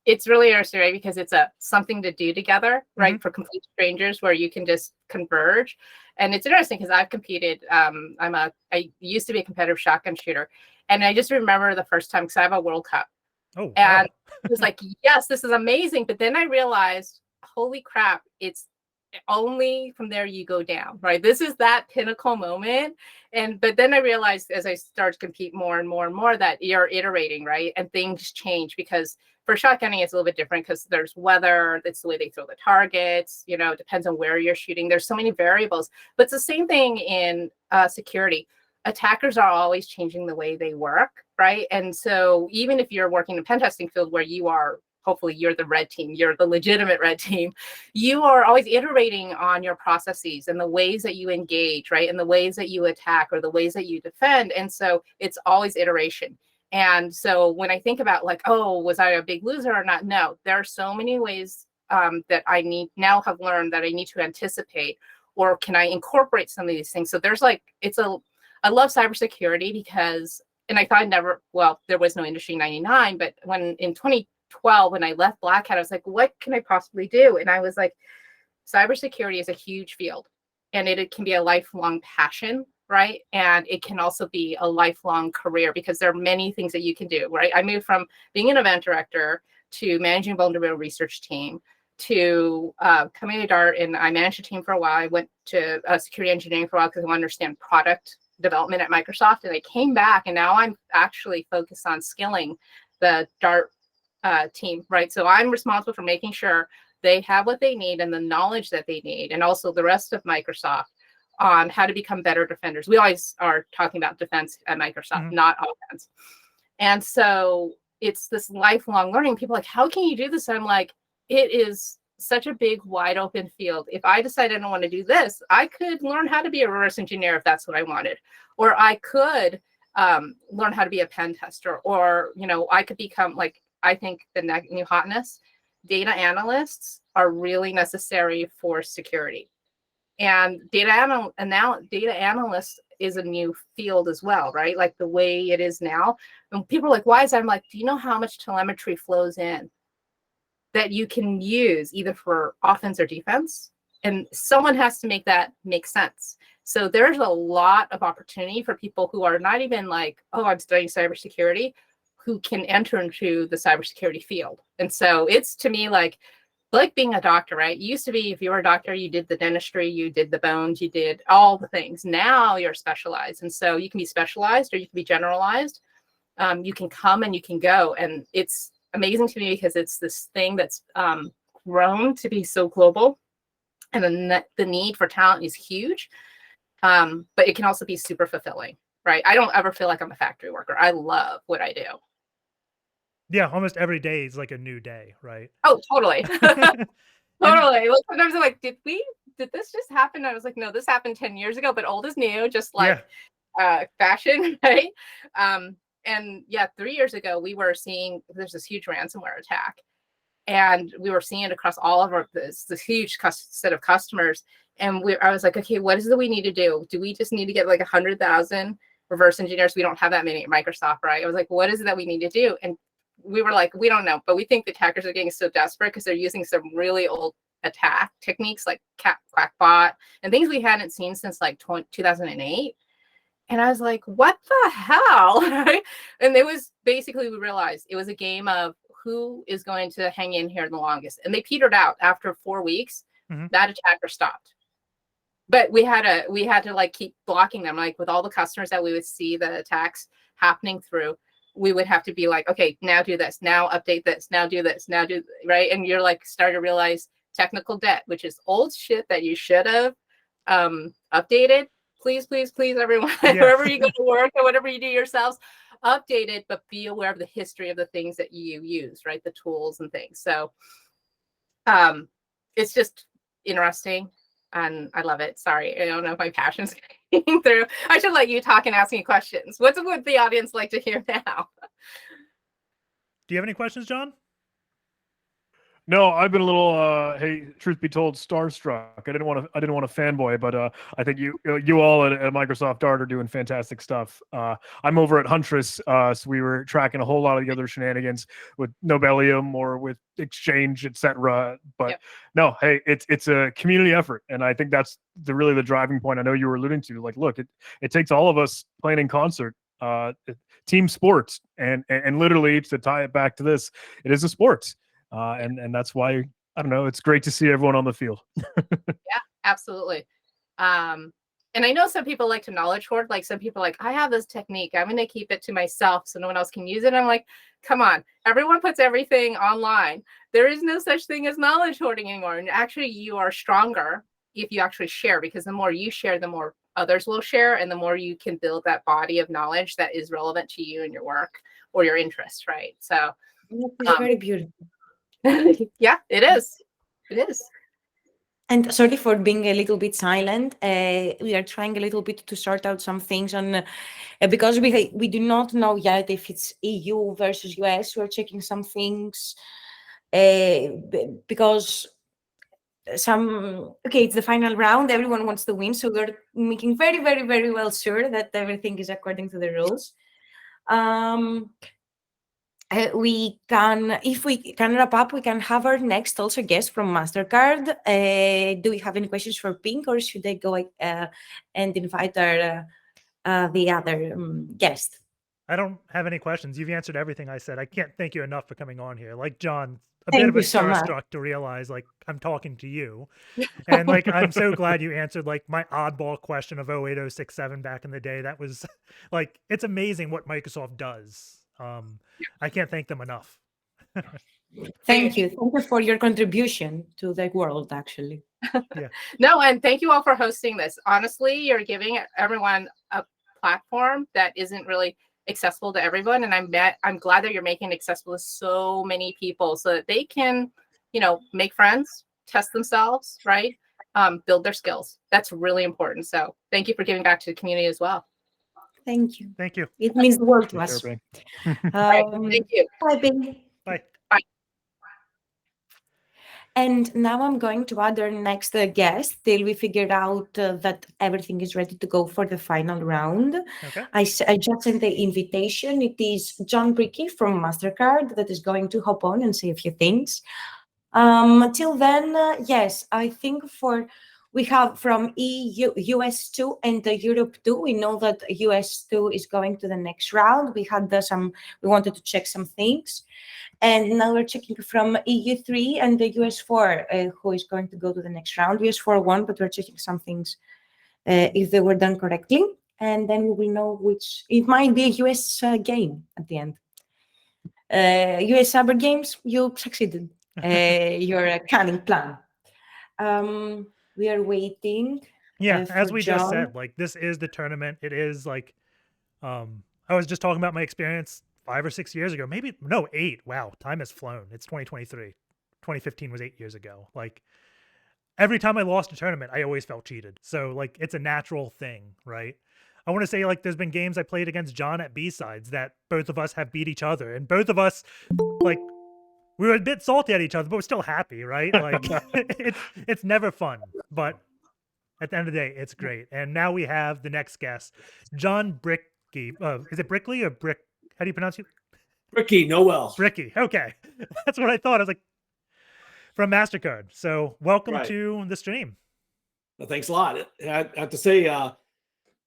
G: It's really interesting, right? Because it's something to do together, right? For complete strangers where you can just converge. And it's interesting because I've competed. I used to be a competitive shotgun shooter. And I just remember the first time, because I have a World Cup.
A: Oh,
G: And
A: wow.
G: it was like, yes, this is amazing. But then I realized, holy crap, it's only from there you go down, right? This is that pinnacle moment. But then I realized as I started to compete more and more and more that you're iterating, right? And things change, because for shotgunning, it's a little bit different because there's weather, it's the way they throw the targets, it depends on where you're shooting. There's so many variables, but it's the same thing in security. Attackers are always changing the way they work, right? And so even if you're working in a pen testing field where you are, hopefully you're the red team, you're the legitimate red team, you are always iterating on your processes and the ways that you engage, right? And the ways that you attack or the ways that you defend. And so it's always iteration. And so when I think about like, oh, was I a big loser or not? No, there are so many ways that I have learned that I need to anticipate, or can I incorporate some of these things? So there's like, I love cybersecurity because, and I thought there was no industry 99, but when in 2012, when I left Black Hat, I was like, what can I possibly do? And I was like, cybersecurity is a huge field and it can be a lifelong passion, right? And it can also be a lifelong career because there are many things that you can do, right? I moved from being an event director to managing a vulnerability research team to coming to Dart, and I managed a team for a while. I went to security engineering for a while because I want to understand product development at Microsoft, and I came back, and now I'm actually focused on skilling the Dart team, right? So I'm responsible for making sure they have what they need and the knowledge that they need, and also the rest of Microsoft on how to become better defenders. We always are talking about defense at Microsoft, not offense. And so it's this lifelong learning. People are like, how can you do this? I'm like, it is such a big, wide open field. If I decide I don't want to do this, I could learn how to be a reverse engineer if that's what I wanted. Or I could learn how to be a pen tester. Or, I could become, like, I think the new hotness, data analysts are really necessary for security. And data analyst is a new field as well, right? Like the way it is now. And people are like, why is that? I'm like, do you know how much telemetry flows in that you can use either for offense or defense? And someone has to make that make sense. So there's a lot of opportunity for people who are not even like, oh, I'm studying cybersecurity, who can enter into the cybersecurity field. And so it's, to me, like being a doctor, right? It used to be, if you were a doctor, you did the dentistry, you did the bones, you did all the things. Now you're specialized. And so you can be specialized or you can be generalized. You can come and you can go. And it's amazing to me because it's this thing that's grown to be so global, and the need for talent is huge. But it can also be super fulfilling, right? I don't ever feel like I'm a factory worker. I love what I do.
A: Yeah, almost every day is like a new day, right?
G: Oh, totally. Totally. Like, sometimes I'm like, did this just happen? I was like, no, this happened 10 years ago, but old is new, just like fashion, right? And yeah, 3 years ago, we were seeing there's this huge ransomware attack, and we were seeing it across all of this huge set of customers. And I was like, okay, what is it we need to do? Do we just need to get like 100,000 reverse engineers? We don't have that many at Microsoft, right? I was like, what is it that we need to do? And we were like, we don't know, but we think the attackers are getting so desperate because they're using some really old attack techniques like quackbot and things we hadn't seen since like 2008. And I was like, what the hell? Right? And it was basically, we realized it was a game of who is going to hang in here the longest. And they petered out after 4 weeks. That attacker stopped. But we had to like keep blocking them. Like with all the customers that we would see the attacks happening through, we would have to be like, okay, now do this, now update this, now do this, now do, right? And you're like, start to realize technical debt, which is old shit that you should have updated. Please, please, please, everyone, wherever you go to work or whatever you do yourselves, update it, but be aware of the history of the things that you use, right? The tools and things. So it's just interesting. And I love it. Sorry, I don't know if my passion's getting through. I should let you talk and ask me questions. What would the audience like to hear now?
A: Do you have any questions, John?
C: No, I've been a little, hey, truth be told, starstruck. I didn't want to fanboy, but I think you all at Microsoft Dart are doing fantastic stuff. I'm over at Huntress, so we were tracking a whole lot of the other shenanigans with Nobelium or with Exchange, etc. But no, hey, it's a community effort, and I think that's really the driving point. I know you were alluding to. Like, look, it takes all of us playing in concert. Team sports, and literally to tie it back to this, it is a sport. And that's why, I don't know, it's great to see everyone on the field.
G: Yeah, absolutely. And I know some people like to knowledge hoard. Like some people are like, I have this technique, I'm going to keep it to myself so no one else can use it. I'm like, come on, everyone puts everything online. There is no such thing as knowledge hoarding anymore. And actually, you are stronger if you actually share, because the more you share, the more others will share, and the more you can build that body of knowledge that is relevant to you and your work or your interest, right? So
B: it's very beautiful.
G: yeah, it is. It is.
B: And sorry for being a little bit silent. We are trying a little bit to sort out some things on because we do not know yet if it's EU versus US. We're checking some things because it's the final round. Everyone wants to win, so we're making very, very, very well sure that everything is according to the rules. We can, if we can wrap up, we can have our next also guest from MasterCard. Do we have any questions for Pink, or should I go and invite the other guest?
A: I don't have any questions. You've answered everything I said. I can't thank you enough for coming on here. Like John, a bit of a starstruck to realize like I'm talking to you. And like I'm so glad you answered like my oddball question of 08067 back in the day. That was like, it's amazing what Microsoft does. I can't thank them enough.
B: Thank you. Thank you for your contribution to the world, actually.
A: Yeah.
G: No, and thank you all for hosting this. Honestly, you're giving everyone a platform that isn't really accessible to everyone. And I'm glad that you're making it accessible to so many people so that they can, make friends, test themselves, right? Build their skills. That's really important. So thank you for giving back to the community as well.
B: Thank you.
A: Thank you.
B: It means the world to us.
G: Right. Thank you.
B: Bye, Bing.
A: Bye.
G: Bye.
B: And now I'm going to add our next guest till we figured out that everything is ready to go for the final round.
A: Okay.
B: I just sent the invitation. It is John Bricky from MasterCard that is going to hop on and say a few things. Till then, yes, I think we have from US 2 and Europe 2. We know that US 2 is going to the next round. We had we wanted to check some things. And now we're checking from EU 3 and the US 4, who is going to go to the next round. US 4 won, but we're checking some things if they were done correctly. And then we will know it might be a US game at the end. US Cyber Games, you succeeded. Your cunning plan. We are waiting.
A: Yeah, as we
B: John.
A: just said, like this is the tournament. It is like, I was just talking about my experience 5 or 6 years ago, maybe no 8. Wow, time has flown. It's 2023. 2015 was 8 years ago. Like every time I lost a tournament, I always felt cheated. So like it's a natural thing, right? I want to say like there's been games I played against John at B-sides that both of us have beat each other, and both of us like we were a bit salty at each other, but we're still happy, right? Like it's never fun, but at the end of the day, it's great. And now we have the next guest, John Bricky. Is it Brickley or Brick? How do you pronounce it?
H: Bricky, Noel.
A: Bricky. Okay, that's what I thought. I was like, from MasterCard. So welcome to the stream.
H: Well, thanks a lot. I have to say,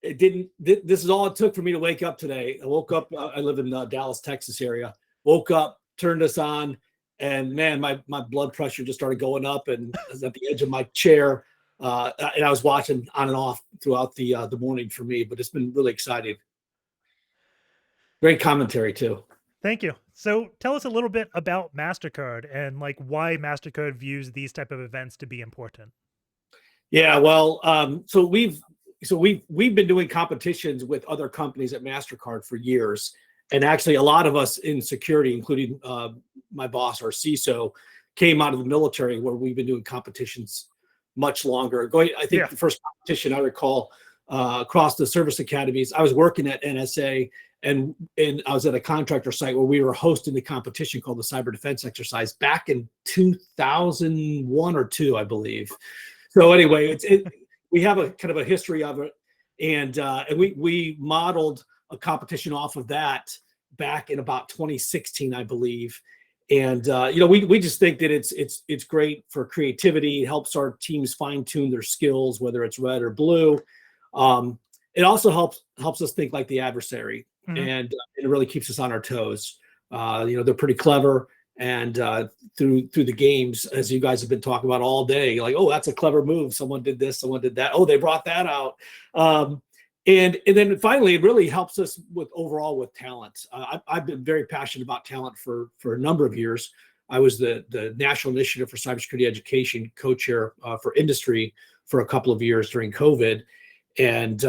H: it didn't. This is all it took for me to wake up today. I woke up. I live in Dallas, Texas area. Woke up, turned this on, and man, my blood pressure just started going up, and I was at the edge of my chair, and I was watching on and off throughout the morning for me. But it's been really exciting. Great commentary too.
A: Thank you. So tell us a little bit about MasterCard and like why MasterCard views these type of events to be important.
H: Yeah, well, so we've been doing competitions with other companies at MasterCard for years, and actually a lot of us in security, including my boss, our CISO, came out of the military where we've been doing competitions much longer. I think the first competition I recall across the service academies, I was working at NSA, and I was at a contractor site where we were hosting the competition called the Cyber Defense Exercise back in 2001 or 2, I believe. So anyway, we have a kind of a history of it, and we modeled a competition off of that back in about 2016, I believe. And we just think that it's great for creativity. It helps our teams fine tune their skills, whether it's red or blue. It also helps us think like the adversary, and it really keeps us on our toes. They're pretty clever. And through the games, as you guys have been talking about all day, like, oh, that's a clever move. Someone did this, someone did that. Oh, they brought that out. And then finally, it really helps us with talent. I've been very passionate about talent for a number of years. I was the National Initiative for Cybersecurity Education co-chair for industry for a couple of years during COVID. And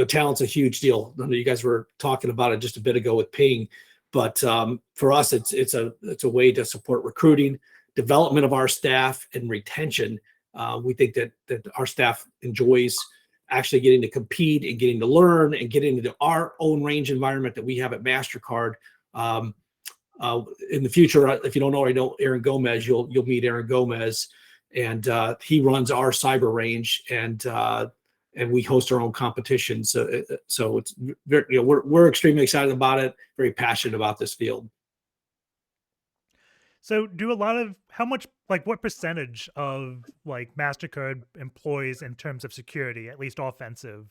H: talent's a huge deal. I know you guys were talking about it just a bit ago with Ping. But for us, it's a way to support recruiting, development of our staff, and retention. We think that our staff enjoys actually getting to compete and getting to learn and getting into our own range environment that we have at MasterCard. In the future, if you don't already know Aaron Gomez, you'll meet Aaron Gomez, and he runs our cyber range, and we host our own competitions. So it's very, we're extremely excited about it, very passionate about this field.
A: So what percentage of like MasterCard employees in terms of security, at least offensive,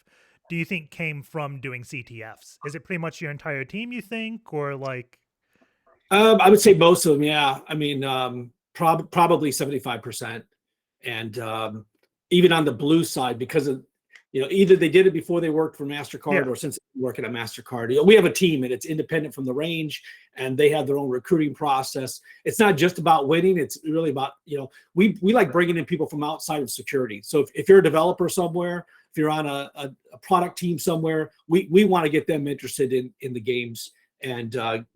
A: do you think came from doing CTFs? Is it pretty much your entire team, you think, or like?
H: I would say most of them, yeah. I mean, probably 75%. And even on the blue side, because of, either they did it before they worked for MasterCard or since they're working at MasterCard. We have a team, and it's independent from the range, and they have their own recruiting process. It's not just about winning. It's really about, we like bringing in people from outside of security. So if you're a developer somewhere, if you're on a product team somewhere, we want to get them interested in the games and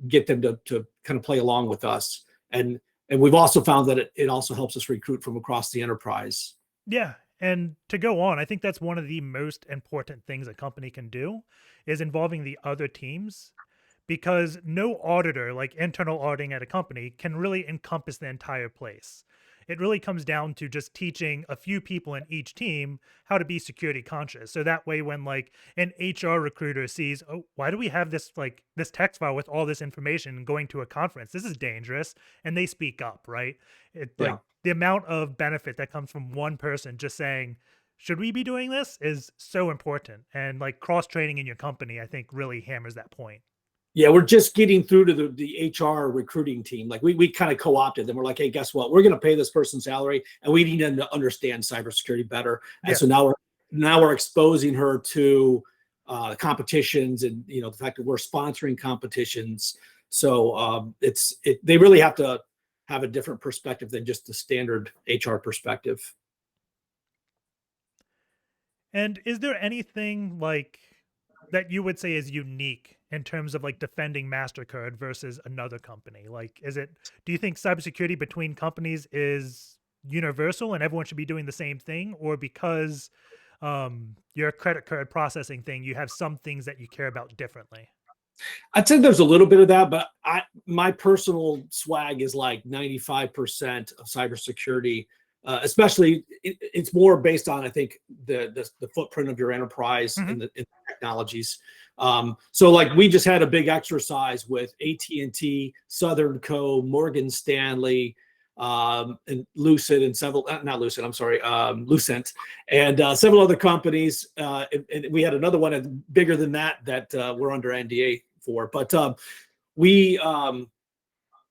H: get them to kind of play along with us. And we've also found that it also helps us recruit from across the enterprise.
A: Yeah. And to go on, I think that's one of the most important things a company can do is involving the other teams, because no auditor, like internal auditing at a company, can really encompass the entire place. It really comes down to just teaching a few people in each team how to be security conscious. So that way, when like an HR recruiter sees, oh, why do we have this text file with all this information going to a conference? This is dangerous. And they speak up, right? Like the amount of benefit that comes from one person just saying, should we be doing this, is so important. And like cross-training in your company, I think really hammers that point.
H: Yeah, we're just getting through to the HR recruiting team. Like we kind of co-opted them. We're like, hey, guess what? We're going to pay this person salary, and we need them to understand cybersecurity better. And so now we're exposing her to competitions, and the fact that we're sponsoring competitions. So they really have to have a different perspective than just the standard HR perspective.
A: And is there anything like that you would say is unique in terms of like defending MasterCard versus another company? Like, do you think cybersecurity between companies is universal and everyone should be doing the same thing? Or because your credit card processing thing, you have some things that you care about differently?
H: I'd say there's a little bit of that, but my personal swag is like 95% of cybersecurity. Especially, it's more based on, I think, the footprint of your enterprise and the technologies. So like we just had a big exercise with AT&T, Southern Co, Morgan Stanley, and Lucid and several, not Lucid, I'm sorry, Lucent, and several other companies. And we had another one bigger than that we're under NDA for. But we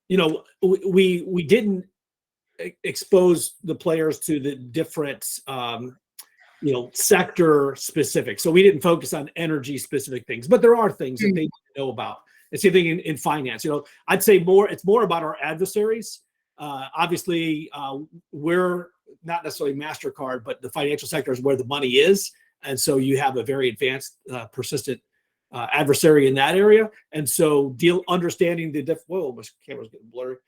H: didn't expose the players to the different sector specific. So we didn't focus on energy specific things, but there are things that they need to know about. The same thing in finance. I'd say it's more about our adversaries. Obviously, we're not necessarily MasterCard, but the financial sector is where the money is. And so you have a very advanced, persistent adversary in that area. And so understanding the whoa, my camera's getting blurry.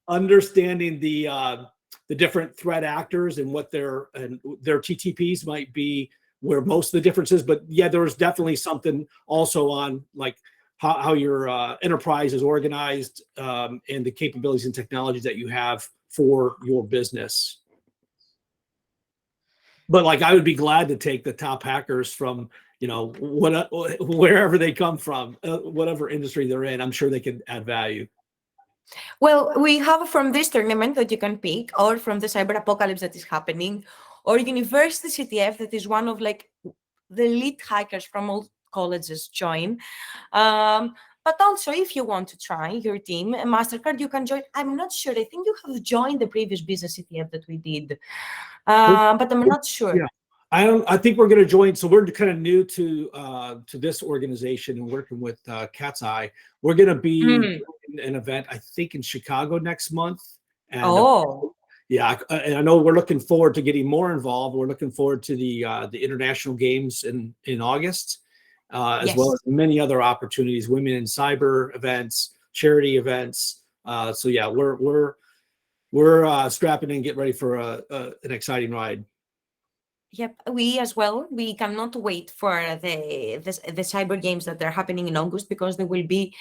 H: Understanding the different threat actors and what their TTPs might be, where most of the differences. But yeah, there's definitely something also on like how your enterprise is organized, and the capabilities and technologies that you have for your business. But like, I would be glad to take the top hackers from wherever they come from, whatever industry they're in. I'm sure they can add value.
B: Well, we have from this tournament that you can pick, or from the cyber apocalypse that is happening, or University CTF, that is one of like the elite hackers from all colleges join. But also, if you want to try your team, MasterCard, you can join. I'm not sure. I think you have joined the previous business CTF that we did, but I'm not sure.
H: Yeah. I think we're going to join. So we're kind of new to this organization and working with Cat's Eye. We're going to be in an event, I think, in Chicago next month. And, yeah, and I know we're looking forward to getting more involved. We're looking forward to the international games in August, as well as many other opportunities, women in cyber events, charity events. So yeah, we're strapping in, get ready for an exciting ride.
B: Yep, we as well. We cannot wait for the cyber games that are happening in August, because there will be,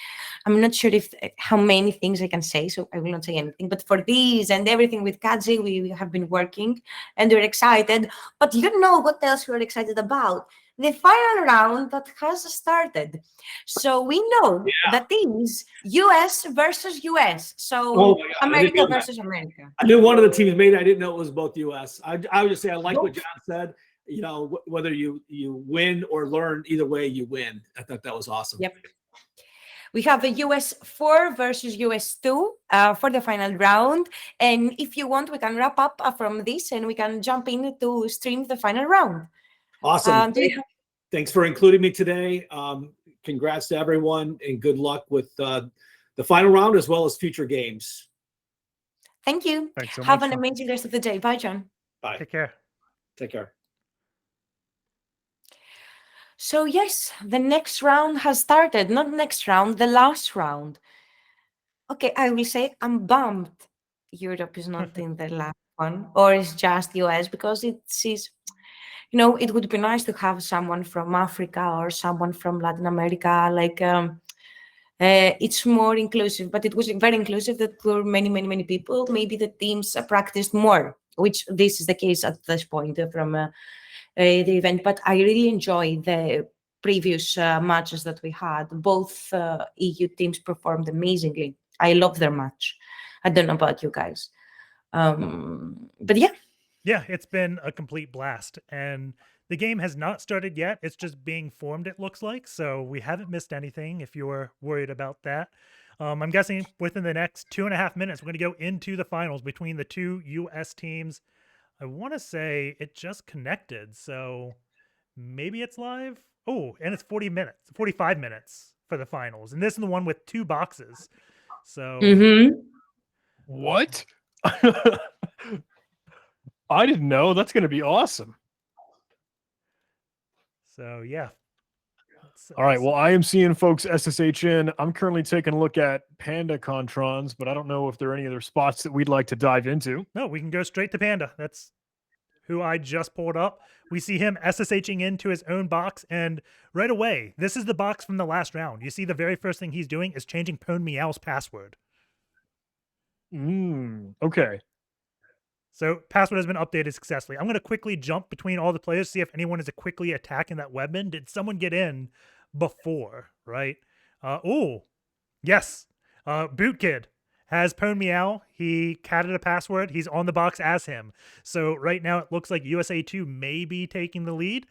B: I'm not sure how many things I can say, so I will not say anything. But for these and everything with Kadzi, we have been working and we're excited. But you know what else we're excited about? The final round that has started. So we know that is US versus US. So America versus America.
H: I knew one of the teams made it. I didn't know it was both US. I would just say I like what John said. Whether you win or learn, either way you win. I thought that was awesome.
B: Yep. We have a US 4 versus US 2 for the final round. And if you want, we can wrap up from this and we can jump in to stream the final round.
H: Awesome. Thanks for including me today. Congrats to everyone and good luck with the final round as well as future games.
B: Thank you.
A: Thanks so
B: Have
A: much,
B: an amazing rest of the day. Bye, John.
H: Bye.
A: Take care.
H: Take care.
B: So yes, the next round has started. Not next round, the last round. Okay, I will say I'm bummed Europe is not in the last one, or it's just US, because it is, it would be nice to have someone from Africa or someone from Latin America. Like, it's more inclusive, but it was very inclusive. That there were many, many, many people. Maybe the teams practiced more, which this is the case at this point from the event. But I really enjoy the previous matches that we had. Both EU teams performed amazingly. I love their match. I don't know about you guys. But yeah.
A: Yeah, it's been a complete blast. And the game has not started yet. It's just being formed, it looks like. So we haven't missed anything if you were worried about that. I'm guessing within the next 2.5 minutes, we're going to go into the finals between the two US teams. I want to say it just connected. So maybe it's live. Oh, and it's 45 minutes for the finals. And this is the one with 2 boxes. So
C: what? I didn't know. That's going to be awesome.
A: So yeah.
C: All right. Well, I am seeing folks SSH in. I'm currently taking a look at Panda Controns, but I don't know if there are any other spots that we'd like to dive into.
A: No, we can go straight to Panda. That's who I just pulled up. We see him SSHing into his own box, and right away, this is the box from the last round. You see the very first thing he's doing is changing Pwn Meow's password.
C: Okay.
A: So password has been updated successfully. I'm going to quickly jump between all the players, see if anyone is quickly attacking that webman. Did someone get in before, right? Oh, yes. Boot Kid has Pwn Meow. He catted a password. He's on the box as him. So right now it looks like USA 2 may be taking the lead.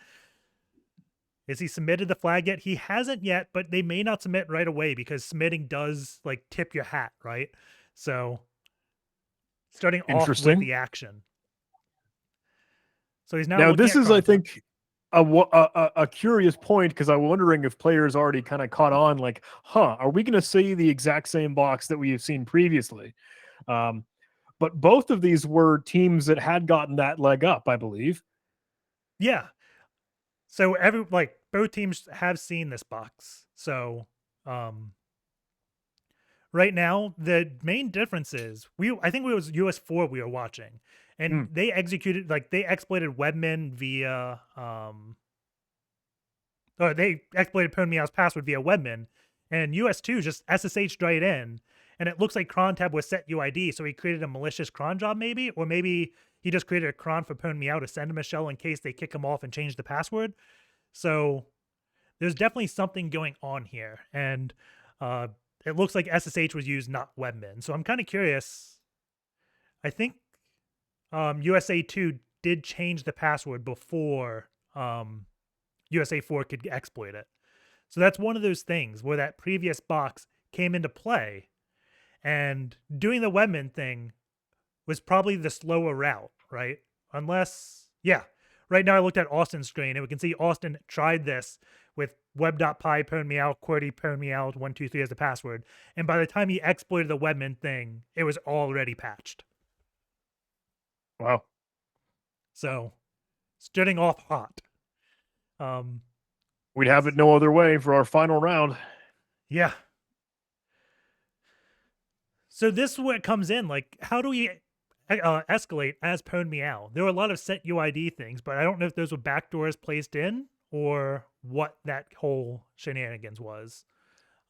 A: Has he submitted the flag yet? He hasn't yet, but they may not submit right away because submitting does like tip your hat, right? So starting off with
C: Interesting.
A: the action. So he's now
C: Now
A: looking
C: this
A: at
C: is, I
A: Kronta.
C: think, a curious point, because I'm wondering if players already kind of caught on, like, are we going to see the exact same box that we have seen previously? But both of these were teams that had gotten that leg up, I believe.
A: Yeah. So both teams have seen this box. So right now the main difference is I think it was US4 we were watching, and they executed they exploited Webmin via or they exploited Pwn Meow's password via Webmin, and US2 just SSH'd right in, and it looks like cron tab was set UID, so he created a malicious cron job maybe, or maybe he just created a cron for Pwn Meow to send him a shell in case they kick him off and change the password. So there's definitely something going on here, and it looks like SSH was used, not Webmin. So I'm kind of curious. I think USA 2 did change the password before USA 4 could exploit it. So that's one of those things where that previous box came into play, and doing the Webmin thing was probably the slower route, right? Unless, yeah. Right now I looked at Austin's screen, and we can see Austin tried this with web.py Pwn Meow, QWERTY Pwn Meow 123 as the password. And by the time he exploited the Webmin thing, it was already patched.
C: Wow.
A: So, starting off hot.
C: We'd have it no other way for our final round.
A: Yeah. So this is where it comes in. Like, how do we escalate as Pwn Meow? There were a lot of set UID things, but I don't know if those were backdoors placed in or what that whole shenanigans was.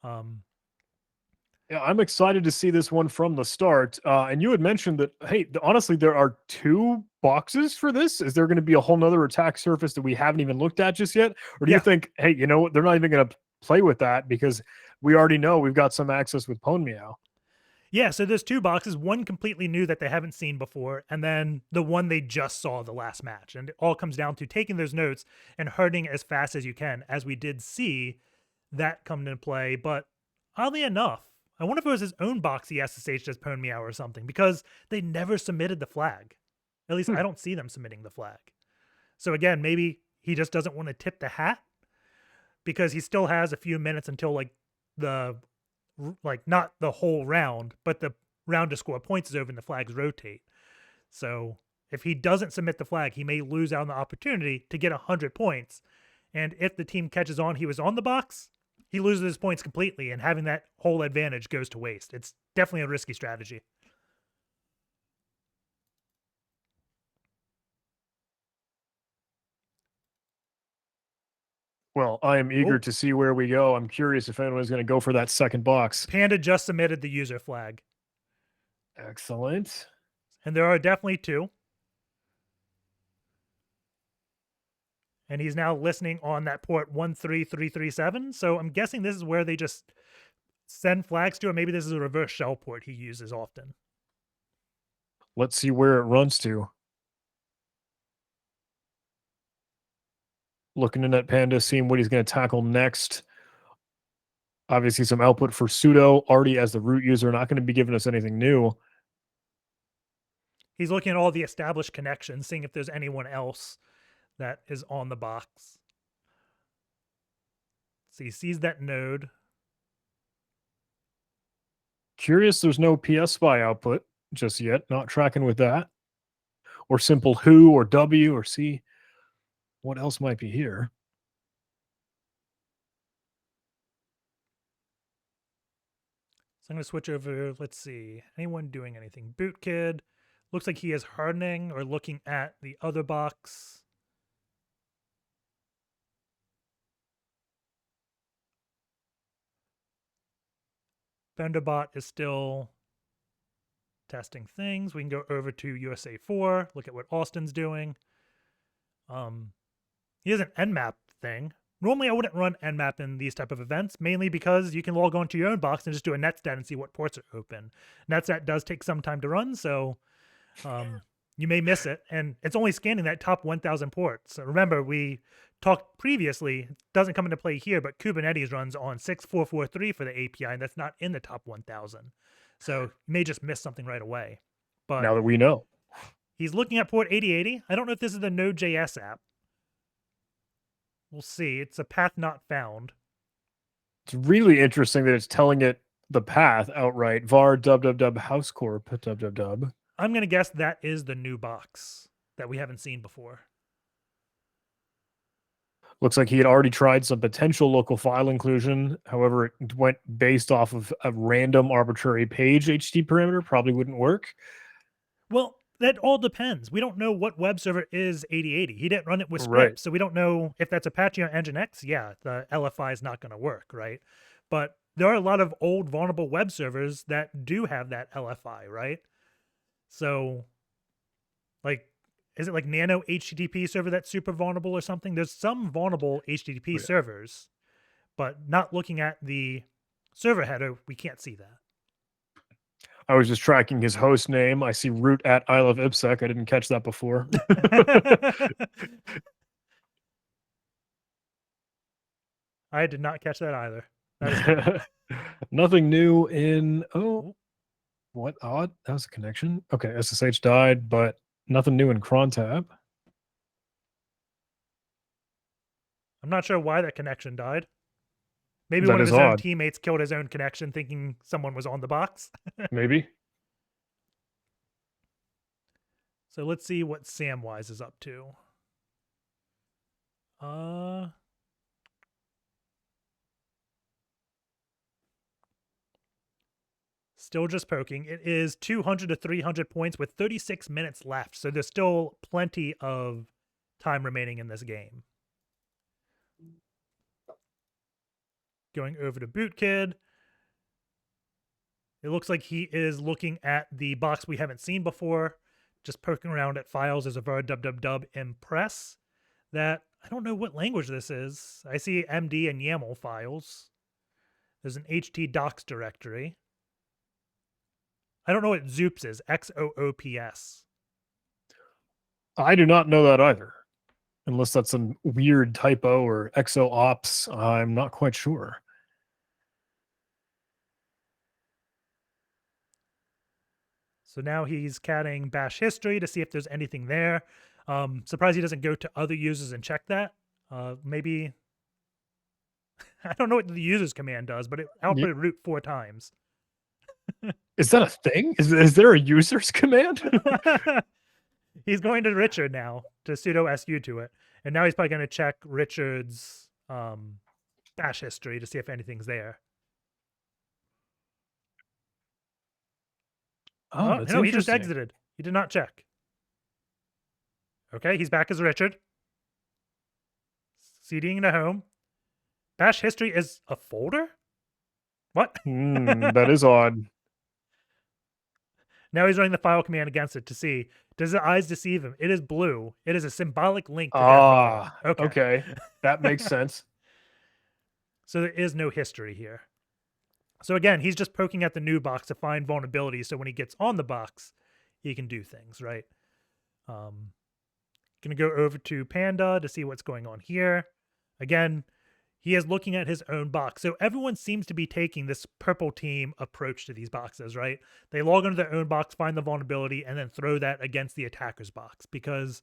C: Yeah, I'm excited to see this one from the start. And you had mentioned that, hey, honestly, there are 2 boxes for this. Is there going to be a whole nother attack surface that we haven't even looked at just yet? Or do you think, hey, you know what, they're not even going to play with that because we already know we've got some access with Pwn Meow?
A: Yeah, so there's 2 boxes, one completely new that they haven't seen before, and then the one they just saw the last match. And it all comes down to taking those notes and herding as fast as you can, as we did see that come into play. But oddly enough, I wonder if it was his own box he SSH'd as Pwn Meow or something, because they never submitted the flag. At least I don't see them submitting the flag. So again, maybe he just doesn't want to tip the hat because he still has a few minutes until not the whole round, but the round to score points is over and the flags rotate. So if he doesn't submit the flag, he may lose out on the opportunity to get 100 points. And if the team catches on he was on the box, he loses his points completely, and having that whole advantage goes to waste. It's definitely a risky strategy.
C: Well, I am eager to see where we go. I'm curious if anyone's going to go for that second box.
A: Panda just submitted the user flag.
C: Excellent.
A: And there are definitely 2. And he's now listening on that port 13337. So I'm guessing this is where they just send flags to, or maybe this is a reverse shell port he uses often.
C: Let's see where it runs to. Looking in at Panda, seeing what he's going to tackle next. Obviously, some output for Sudo, already as the root user, not going to be giving us anything new.
A: He's looking at all the established connections, seeing if there's anyone else that is on the box. So he sees that node.
C: Curious there's no PS Spy output just yet. Not tracking with that. Or simple who or W or C. What else might be here?
A: So I'm going to switch over. Let's see. Anyone doing anything? Bootkid. Looks like he is hardening or looking at the other box. Benderbot is still testing things. We can go over to USA 4, look at what Austin's doing. He has an Nmap thing. Normally, I wouldn't run Nmap in these type of events, mainly because you can log on to your own box and just do a netstat and see what ports are open. Netstat does take some time to run, so you may miss it. And it's only scanning that top 1,000 ports. So remember, we talked previously, it doesn't come into play here, but Kubernetes runs on 6443 for the API, and that's not in the top 1,000. So you may just miss something right away. But
C: Now that we know.
A: he's looking at port 8080. I don't know if this is the Node.js app. We'll see. It's a path not found.
C: It's really interesting that it's telling it the path outright. var www housecorp www.
A: I'm going to guess that is the new box that we haven't seen before.
C: Looks like he had already tried some potential local file inclusion. However, it went based off of a random arbitrary page HTTP parameter. Probably wouldn't work.
A: Well, that all depends. We don't know what web server is 8080. He didn't run it with
C: Right.
A: scripts, so we don't know if that's Apache or Nginx. Yeah, the LFI is not going to work, right? But there are a lot of old vulnerable web servers that do have that LFI, right? So, like, is it like Nano HTTP server that's super vulnerable or something? There's some vulnerable HTTP servers, but not looking at the server header, we can't see that.
C: I was just tracking his host name. I see root at I love IPSec. I didn't catch that before.
A: I did not catch that either. That is
C: Nothing new in. Oh, what odd? That was a connection. Okay, SSH died, but nothing new in cron tab.
A: I'm not sure why that connection died. Maybe
C: That
A: one of
C: is
A: his own
C: odd.
A: teammates killed his own connection thinking someone was on the box.
C: Maybe.
A: So let's see what Samwise is up to. Still just poking. It is 200 to 300 points with 36 minutes left. So there's still plenty of time remaining in this game. Going over to Bootkid. It looks like he is looking at the box we haven't seen before. Just poking around at files. There's a var www impress that I don't know what language this is. I see MD and YAML files. There's an htdocs directory. I don't know what Zoops is. XOOPS.
C: I do not know that either. Unless that's some weird typo or XOOPS. I'm not quite sure.
A: So now he's catting bash history to see if there's anything there. Surprised he doesn't go to other users and check that. Maybe I don't know what the users command does, but it output root 4 times.
C: Is that a thing? Is there a user's command?
A: He's going to Richard now to sudo su to it. And now he's probably going to check Richard's bash history to see if anything's there.
C: Oh, that's
A: no, he just
C: interesting.
A: exited. He did not check. Okay, he's back as Richard. CDing to home. Bash history is a folder? What?
C: That is odd.
A: Now he's running the file command against it to see, does the eyes deceive him? It is blue. It is a symbolic link to that
C: Ah,
A: file.
C: okay. That makes sense.
A: So there is no history here. So again, he's just poking at the new box to find vulnerabilities. So when he gets on the box, he can do things, right? Gonna go over to Panda to see what's going on here. Again, he is looking at his own box. So everyone seems to be taking this purple team approach to these boxes, right? They log into their own box, find the vulnerability, and then throw that against the attacker's box because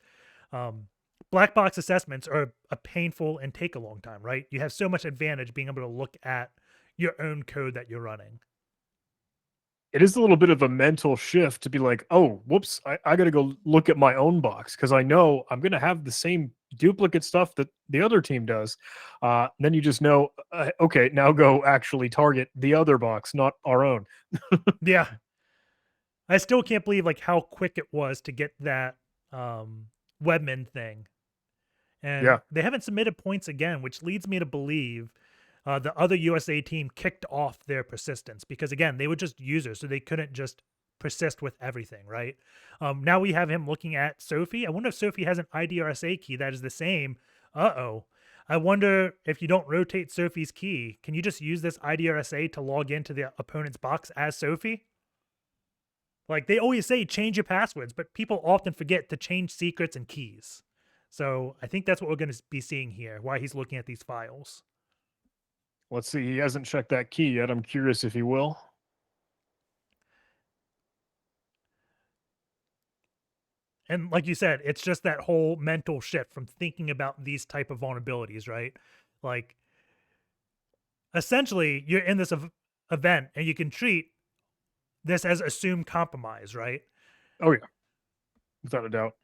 A: black box assessments are a painful and take a long time, right? You have so much advantage being able to look at your own code that you're running.
C: It is a little bit of a mental shift to be like, oh, whoops, I got to go look at my own box because I know I'm going to have the same duplicate stuff that the other team does. Then you just know, okay, now go actually target the other box, not our own.
A: Yeah. I still can't believe like how quick it was to get that Webmin thing. And
C: Yeah.
A: they haven't submitted points again, which leads me to believe the other USA team kicked off their persistence because, again, they were just users, so they couldn't just persist with everything, right? Now we have him looking at Sophie. I wonder if Sophie has an IDRSA key that is the same. Uh-oh. I wonder if you don't rotate Sophie's key, can you just use this IDRSA to log into the opponent's box as Sophie? Like, they always say change your passwords, but people often forget to change secrets and keys. So I think that's what we're going to be seeing here, why he's looking at these files.
C: Let's see. He hasn't checked that key yet. I'm curious if he will.
A: And like you said, it's just that whole mental shift from thinking about these type of vulnerabilities, right? Like, essentially, you're in this event and you can treat this as assumed compromise, right?
C: Oh, yeah. Without a doubt.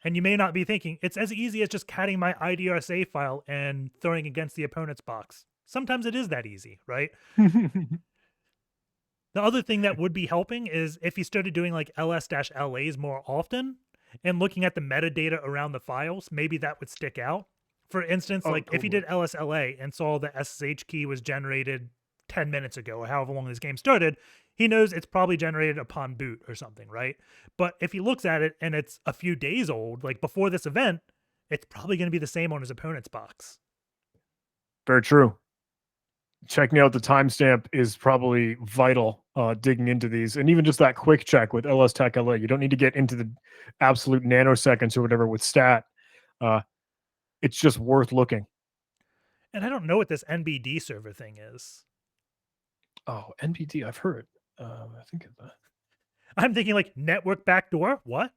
A: And you may not be thinking, it's as easy as just catting my IDRSA file and throwing against the opponent's box. Sometimes it is that easy, right? The other thing that would be helping is if you started doing like ls-las more often and looking at the metadata around the files, maybe that would stick out. For instance, if you did LSLA and saw the SSH key was generated 10 minutes ago or however long this game started, he knows it's probably generated upon boot or something, right? But if he looks at it and it's a few days old, like before this event, it's probably going to be the same on his opponent's box.
C: Very true. Checking out the timestamp is probably vital, digging into these. And even just that quick check with LS-TAC-LA, you don't need to get into the absolute nanoseconds or whatever with stat. It's just worth looking.
A: And I don't know what this NBD server thing is.
C: Oh, NBD, I've heard. I think of that.
A: I'm thinking like network backdoor. What?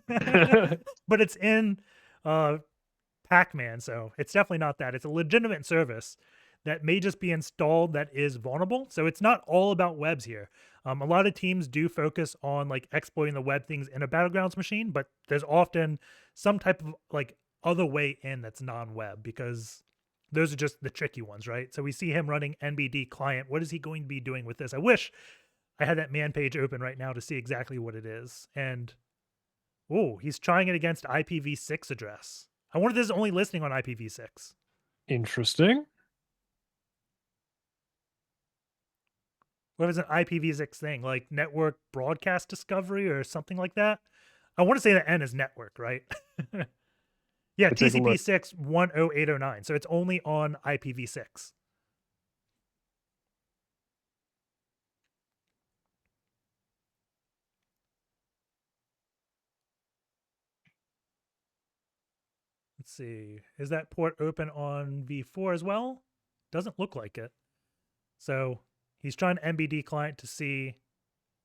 A: But it's in Pac-Man, so it's definitely not that. It's a legitimate service that may just be installed that is vulnerable. So it's not all about webs here. A lot of teams do focus on like exploiting the web things in a Battlegrounds machine, but there's often some type of like other way in that's non-web, because those are just the tricky ones, right? So we see him running NBD client. What is he going to be doing with this? I wish I had that man page open right now to see exactly what it is. And, oh, he's trying it against IPv6 address. I wonder if this is only listening on IPv6.
C: Interesting.
A: What is an IPv6 thing? Like network broadcast discovery or something like that? I want to say the N is network, right? Yeah,
C: Let's take a look.
A: TCP/6 10809. So it's only on IPv6. Let's see. Is that port open on V4 as well? Doesn't look like it. So he's trying NBD client to see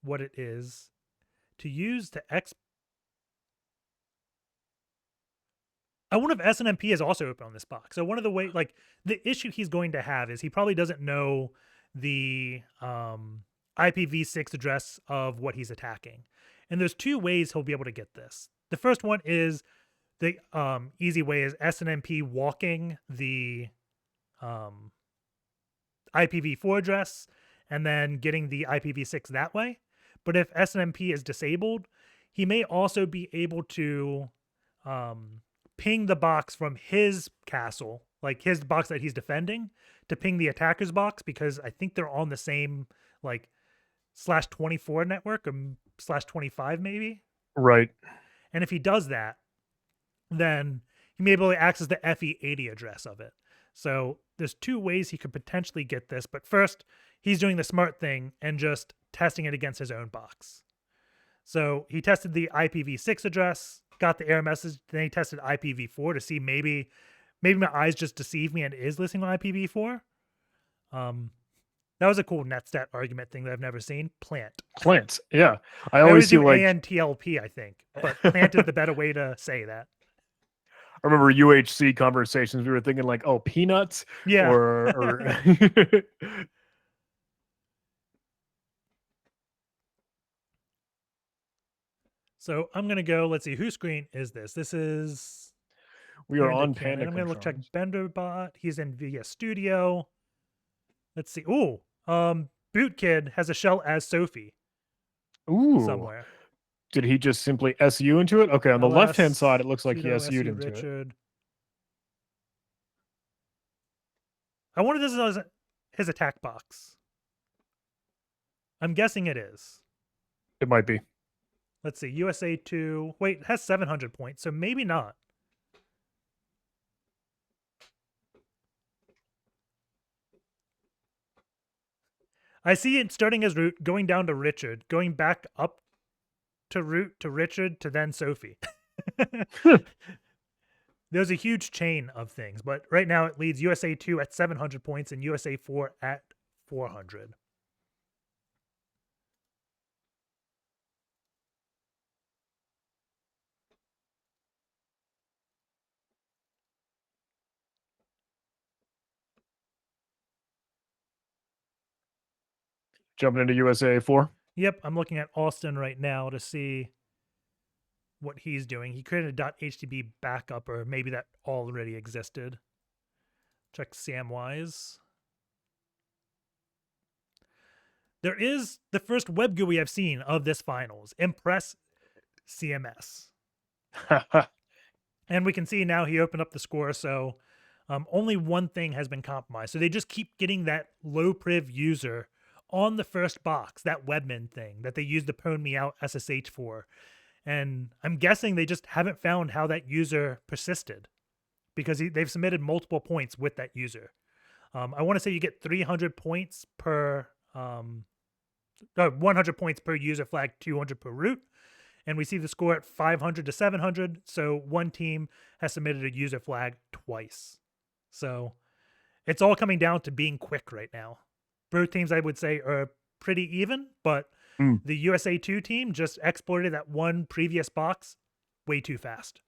A: what it is to use to I wonder if SNMP is also open on this box. So one of the ways, like the issue he's going to have is he probably doesn't know the IPv6 address of what he's attacking. And there's two ways he'll be able to get this. The first one is the easy way is SNMP walking the IPv4 address and then getting the IPv6 that way. But if SNMP is disabled, he may also be able to ping the box from his castle, like his box that he's defending, to ping the attacker's box, because I think they're on the same like /24 network or /25 maybe.
C: Right.
A: And if he does that, then he may be able to access the FE80 address of it. So there's two ways he could potentially get this, but first he's doing the smart thing and just testing it against his own box. So he tested the IPv6 address, got the error message, then he tested IPv4 to see maybe my eyes just deceive me and it is listening on IPv4. That was a cool netstat argument thing that I've never seen. Plant.
C: Yeah. I always see
A: do
C: like
A: ANTLP, I think, but plant is the better way to say that.
C: I remember UHC conversations. We were thinking like, oh, peanuts.
A: Yeah.
C: Or
A: So I'm gonna go. Let's see, whose screen is this? This is
C: we are
A: Panda
C: on
A: Cannon.
C: Panda
A: I'm gonna look check
C: Controls.
A: BenderBot. He's in VS Studio. Let's see. Ooh, BootKid has a shell as Sophie
C: Ooh.
A: somewhere.
C: Did he just simply SU into it? Okay, on the left-hand side, it looks like he
A: Sudo
C: SU'd
A: SU
C: into it.
A: Richard. I wonder if this is his attack box. I'm guessing it is.
C: It might be.
A: Let's see, USA 2. Wait, it has 700 points, so maybe not. I see it starting as root, going down to Richard, going back up to root to Richard to then Sophie. There's a huge chain of things, but right now it leads USA 2 at 700 points and USA 4 at 400.
C: Jumping into USA 4.
A: Yep, I'm looking at Austin right now to see what he's doing. He created a .htb backup, or maybe that already existed. Check Samwise. There is the first web GUI I've seen of this finals, Impress CMS. And we can see now he opened up the score, so only one thing has been compromised. So they just keep getting that low priv user on the first box, that webmin thing that they used the pwn me out SSH for. And I'm guessing they just haven't found how that user persisted, because they've submitted multiple points with that user. I want to say you get 300 points per 100 points per user flag, 200 per root. And we see the score at 500 to 700. So one team has submitted a user flag twice. So it's all coming down to being quick right now. Both teams, I would say, are pretty even, but the USA 2 team just exploited that one previous box way too fast.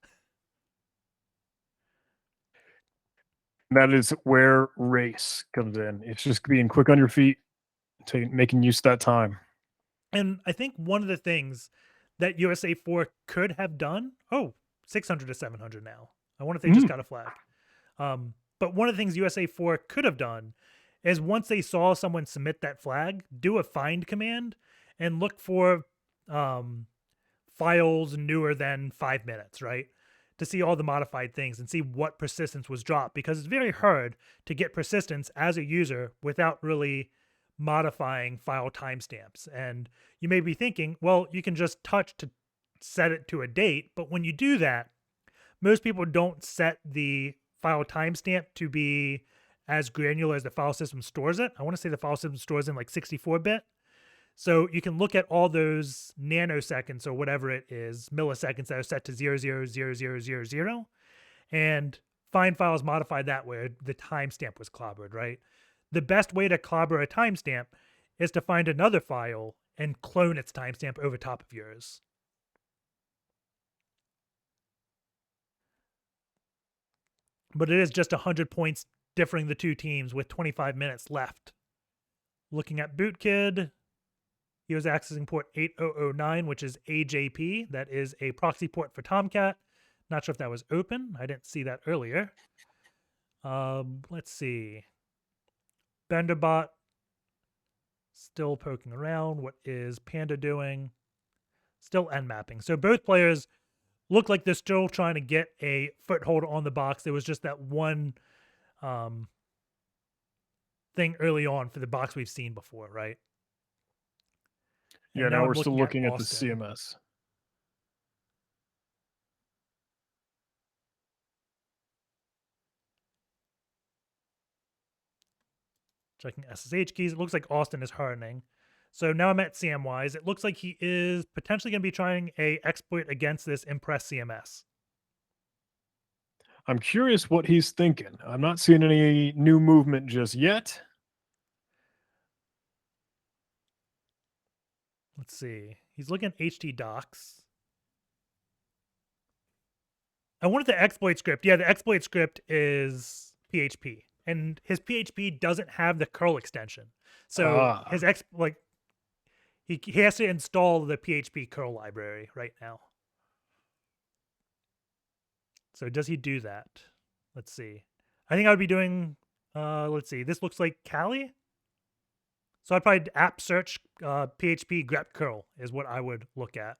C: That is where race comes in. It's just being quick on your feet, making use of that time.
A: And I think one of the things that USA 4 could have done, 600 to 700 now. I wonder if they just got a flag. But one of the things USA 4 could have done is, once they saw someone submit that flag, do a find command and look for files newer than 5 minutes, right? To see all the modified things and see what persistence was dropped, because it's very hard to get persistence as a user without really modifying file timestamps. And you may be thinking, well, you can just touch to set it to a date. But when you do that, most people don't set the file timestamp to be as granular as the file system stores it. I want to say the file system stores in like 64-bit. So you can look at all those nanoseconds or whatever it is, milliseconds that are set to 000000, and find files modified that way. The timestamp was clobbered, right? The best way to clobber a timestamp is to find another file and clone its timestamp over top of yours. But it is just 100 points differing the two teams with 25 minutes left. Looking at Bootkid, he was accessing port 8009, which is AJP. That is a proxy port for Tomcat. Not sure if that was open. I didn't see that earlier. Let's see. Benderbot still poking around. What is Panda doing? Still end mapping. So both players look like they're still trying to get a foothold on the box. There was just that one thing early on for the box we've seen before, right?
C: Yeah, now we're still looking at the CMS.
A: Checking SSH keys. It looks like Austin is hardening. So now I'm at Samwise. It looks like he is potentially going to be trying a exploit against this Impress CMS.
C: I'm curious what he's thinking. I'm not seeing any new movement just yet.
A: Let's see. He's looking at HT docs. I wanted the exploit script. Yeah, the exploit script is PHP. And his PHP doesn't have the curl extension. So his he has to install the PHP curl library right now. So does he do that? Let's see. I think I would be doing, let's see. This looks like Kali. So I'd probably app search PHP grep curl is what I would look at.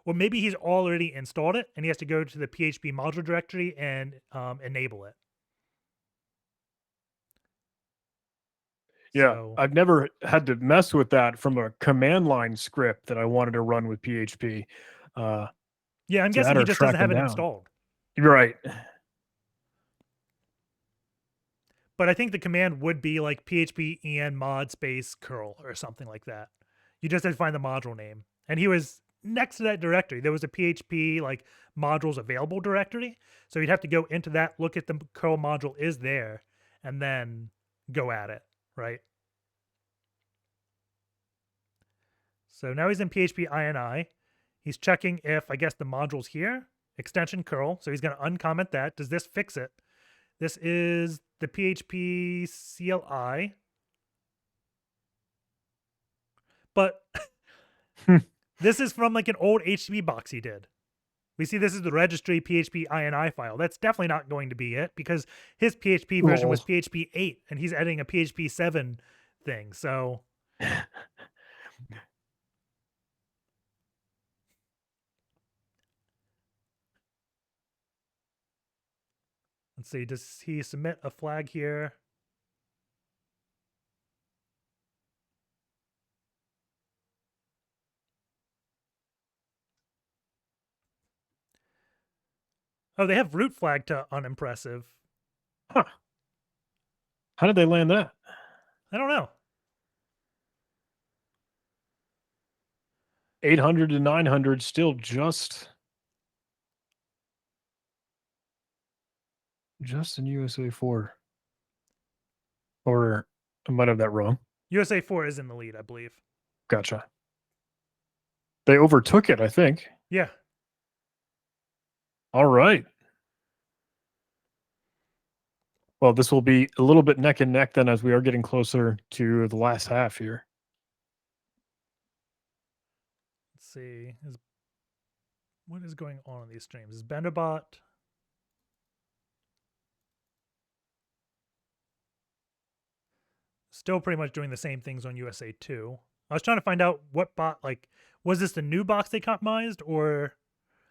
A: Or maybe he's already installed it and he has to go to the PHP module directory and enable it.
C: Yeah,
A: So,
C: I've never had to mess with that from a command line script that I wanted to run with PHP.
A: yeah, I'm guessing he just doesn't have it installed.
C: Right.
A: but I think the command would be like php en mod space curl or something like that. You just had to find the module name. And he was next to that directory. There was a PHP like modules available directory. So you'd have to go into that, look at the curl module is there, and then go at it, right? So now he's in PHP ini. He's checking if, I guess, the module's here, extension curl. So he's going to uncomment that. Does this fix it? This is the PHP CLI. But this is from like an old HTTP box he did. We see this is the registry PHP ini file. That's definitely not going to be it because his PHP version was PHP 8 and he's editing a PHP 7 thing. So let's see, does he submit a flag here? Oh, they have root flag to unimpressive.
C: Huh. How did they land that?
A: I don't know.
C: 800 to 900, still just in USA 4. Or I might have that wrong.
A: USA 4 is in the lead, I believe.
C: Gotcha. They overtook it, I think.
A: Yeah.
C: All right. Well, this will be a little bit neck and neck then as we are getting closer to the last half here.
A: Let's see. What is going on these streams? Is Benderbot? Still pretty much doing the same things on USA 2. I was trying to find out what bot, like, was this the new box they customized, or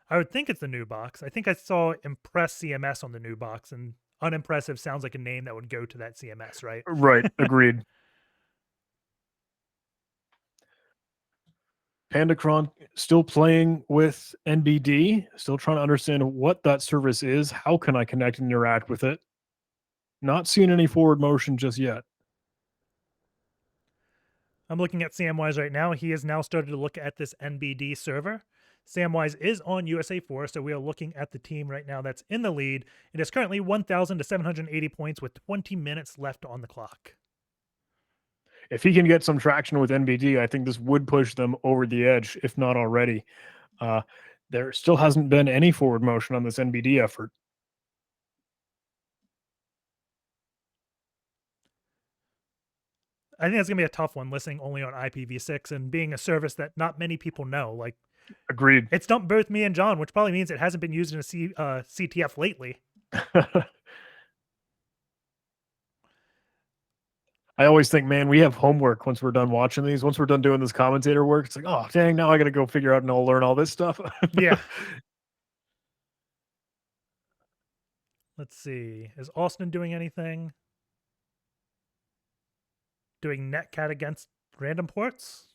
A: I would think it's the new box. I think I saw Impress CMS on the new box, and unimpressive sounds like a name that would go to that CMS, right?
C: Right. Agreed. Pandacron still playing with NBD, still trying to understand what that service is. How can I connect and interact with it? Not seeing any forward motion just yet.
A: I'm looking at Samwise right now. He has now started to look at this NBD server. Samwise is on USA 4, so we are looking at the team right now that's in the lead. It is currently 1,000 to 780 points with 20 minutes left on the clock.
C: If he can get some traction with NBD, I think this would push them over the edge, if not already. There still hasn't been any forward motion on this NBD effort.
A: I think that's going to be a tough one, listening only on IPv6 and being a service that not many people know. Like,
C: agreed.
A: It stumped both me and John, which probably means it hasn't been used in a CTF lately.
C: I always think, man, we have homework once we're done watching these. Once we're done doing this commentator work, it's like, oh, dang, now I got to go figure out and I'll learn all this stuff.
A: Yeah. Let's see. Is Austin doing anything? Doing netcat against random ports?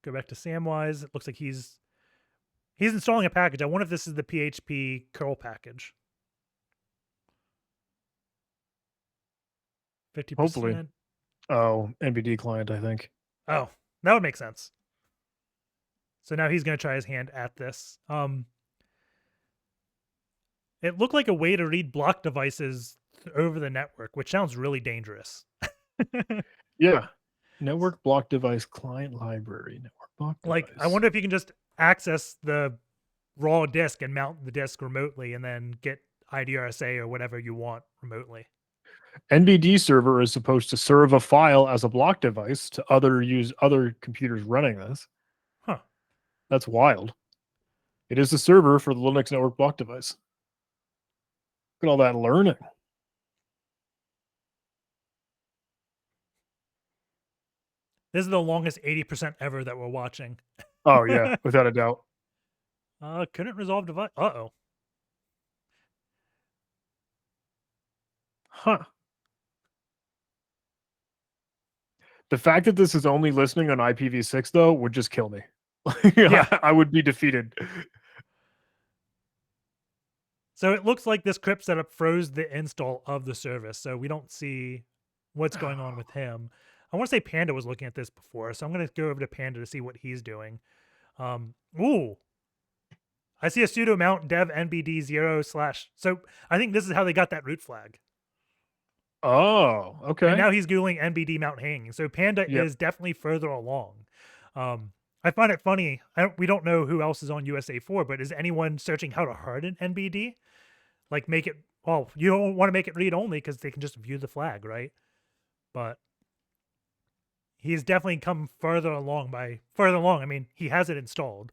A: Go back to Samwise. It looks like he's installing a package. I wonder if this is the PHP curl package. 50%.
C: Hopefully. Oh, NBD client, I think.
A: Oh, that would make sense. So now he's going to try his hand at this. It looked like a way to read block devices over the network, which sounds really dangerous.
C: Yeah. Network block device client library. Network block device.
A: Like, I wonder if you can just access the raw disk and mount the disk remotely and then get IDRSA or whatever you want remotely.
C: NBD server is supposed to serve a file as a block device to other computers running this.
A: Huh.
C: That's wild. It is the server for the Linux network block device. Look at all that learning.
A: This is the longest 80% ever that we're watching.
C: Oh, yeah, without a doubt.
A: Couldn't resolve device. Uh-oh.
C: Huh. The fact that this is only listening on IPv6, though, would just kill me.
A: Yeah.
C: I would be defeated.
A: So it looks like this crypt setup froze the install of the service, so we don't see what's going on with him. I want to say Panda was looking at this before, so I'm going to go over to Panda to see what he's doing. Ooh, I see a sudo mount dev nbd 0/. So I think this is how they got that root flag.
C: Oh, okay.
A: And now he's Googling nbd mount hanging. So Panda
C: Yep.
A: is definitely further along. I find it funny. We don't know who else is on USA4, but is anyone searching how to harden NBD? Like make it, well, you don't want to make it read only because they can just view the flag, right? But he's definitely come further along I mean, he has it installed.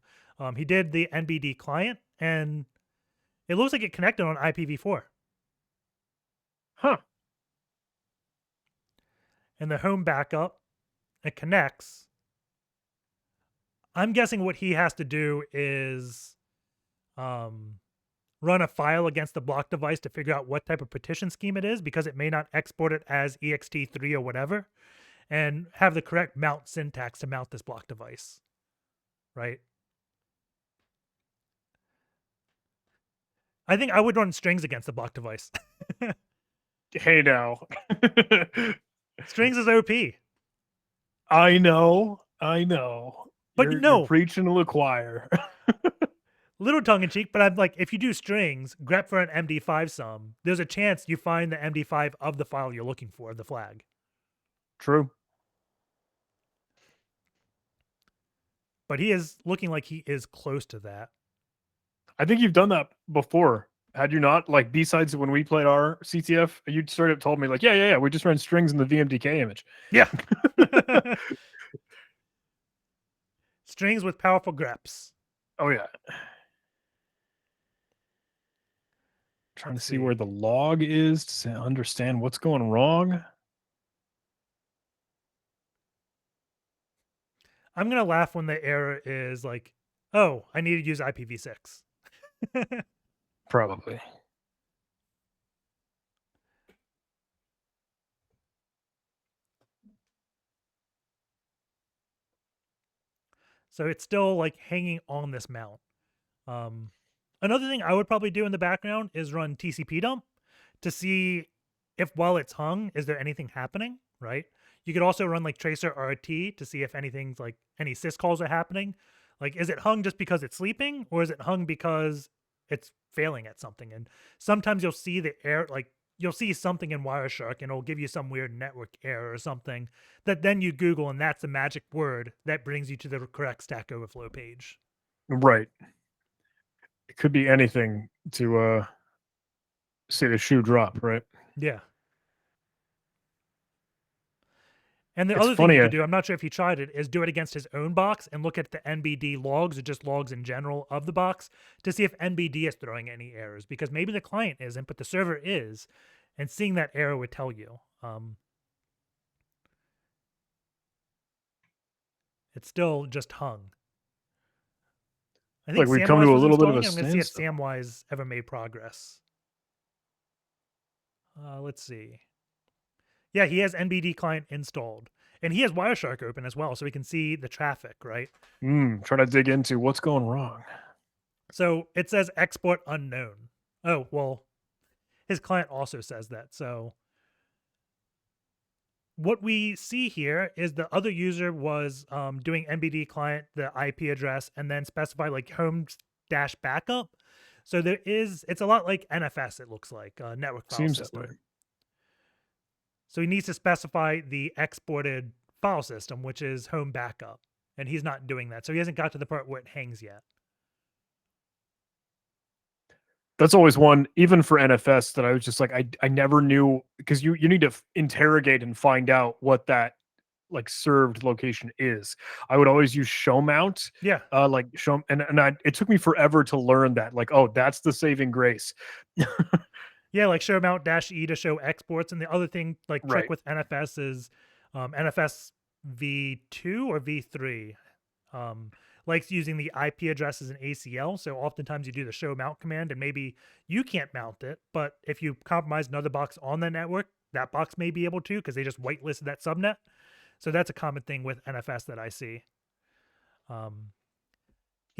A: He did the NBD client and it looks like it connected on IPv4.
C: Huh.
A: And the home backup, it connects. I'm guessing what he has to do is run a file against the block device to figure out what type of partition scheme it is, because it may not export it as ext3 or whatever, and have the correct mount syntax to mount this block device, right? I think I would run strings against the block device.
C: Hey now.
A: Strings is OP.
C: I know.
A: But
C: you're preaching to the choir.
A: Little tongue in cheek, but I'm like, if you do strings, grep for an MD5 sum, there's a chance you find the MD5 of the file you're looking for, the flag.
C: True.
A: But he is looking like he is close to that.
C: I think you've done that before. Had you not? Like besides when we played our CTF, you sort of told me like, yeah, we just ran strings in the VMDK image.
A: Yeah. Strings with powerful greps.
C: Oh yeah. Trying to see where the log is to understand what's going wrong.
A: I'm going to laugh when the error is like, oh, I need to use IPv6.
C: Probably.
A: So it's still like hanging on this mount. Another thing I would probably do in the background is run TCP dump to see if while it's hung, is there anything happening, right? You could also run like tracer RT to see if anything's like any syscalls are happening. Like, is it hung just because it's sleeping, or is it hung because it's failing at something? And sometimes you'll see the error, like you'll see something in Wireshark and it'll give you some weird network error or something that then you Google, and that's the magic word that brings you to the correct Stack Overflow page.
C: Right. It could be anything to see the shoe drop, right?
A: Yeah. And the
C: It's
A: other thing
C: funny,
A: you could do, I'm not sure if he tried it, is do it against his own box and look at the NBD logs or just logs in general of the box to see if NBD is throwing any errors, because maybe the client isn't, but the server is, and seeing that error would tell you. It's still just hung. I think
C: Like we've come to a little bit of a
A: I'm going to see if
C: standstill.
A: Samwise ever made progress. Let's see. Yeah, he has NBD client installed. And he has Wireshark open as well, so we can see the traffic, right?
C: Trying to dig into what's going wrong.
A: So it says export unknown. Oh, well, his client also says that. So what we see here is the other user was doing NBD client, the IP address, and then specify like home-backup. So it's a lot like NFS, it looks like, network file
C: Seems
A: system.
C: that way.
A: So he needs to specify the exported file system, which is home backup. And he's not doing that. So he hasn't got to the part where it hangs yet.
C: That's always one, even for NFS, that I was just like, I never knew, because you need to interrogate and find out what that like served location is. I would always use show mount.
A: Yeah.
C: Like show, and it took me forever to learn that. Like, oh, that's the saving grace.
A: Yeah, like show mount -e to show exports. And the other thing, like check
C: Right.
A: with NFS is NFS v2 or v3. Likes using the IP address as an ACL. So oftentimes you do the show mount command and maybe you can't mount it, but if you compromise another box on the network, that box may be able to, because they just whitelisted that subnet. So that's a common thing with NFS that I see.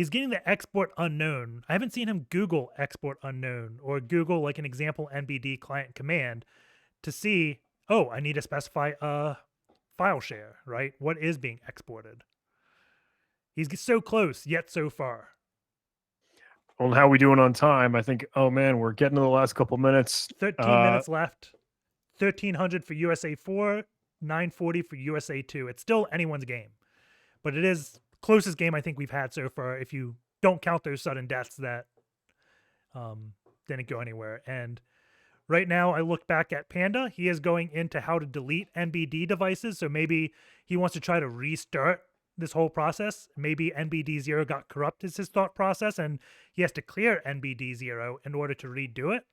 A: He's getting the export unknown. I haven't seen him Google export unknown or Google like an example NBD client command to see, oh, I need to specify a file share, right? What is being exported? He's so close, yet so far.
C: Well, how we doing on time? I think, oh man, we're getting to the last couple minutes.
A: 13 minutes left. 1300 for USA 4, 940 for USA 2. It's still anyone's game, but it is closest game I think we've had so far, if you don't count those sudden deaths that didn't go anywhere. And right now, I look back at Panda. He is going into how to delete NBD devices. So maybe he wants to try to restart this whole process. Maybe NBD 0 got corrupt is his thought process, and he has to clear NBD 0 in order to redo it.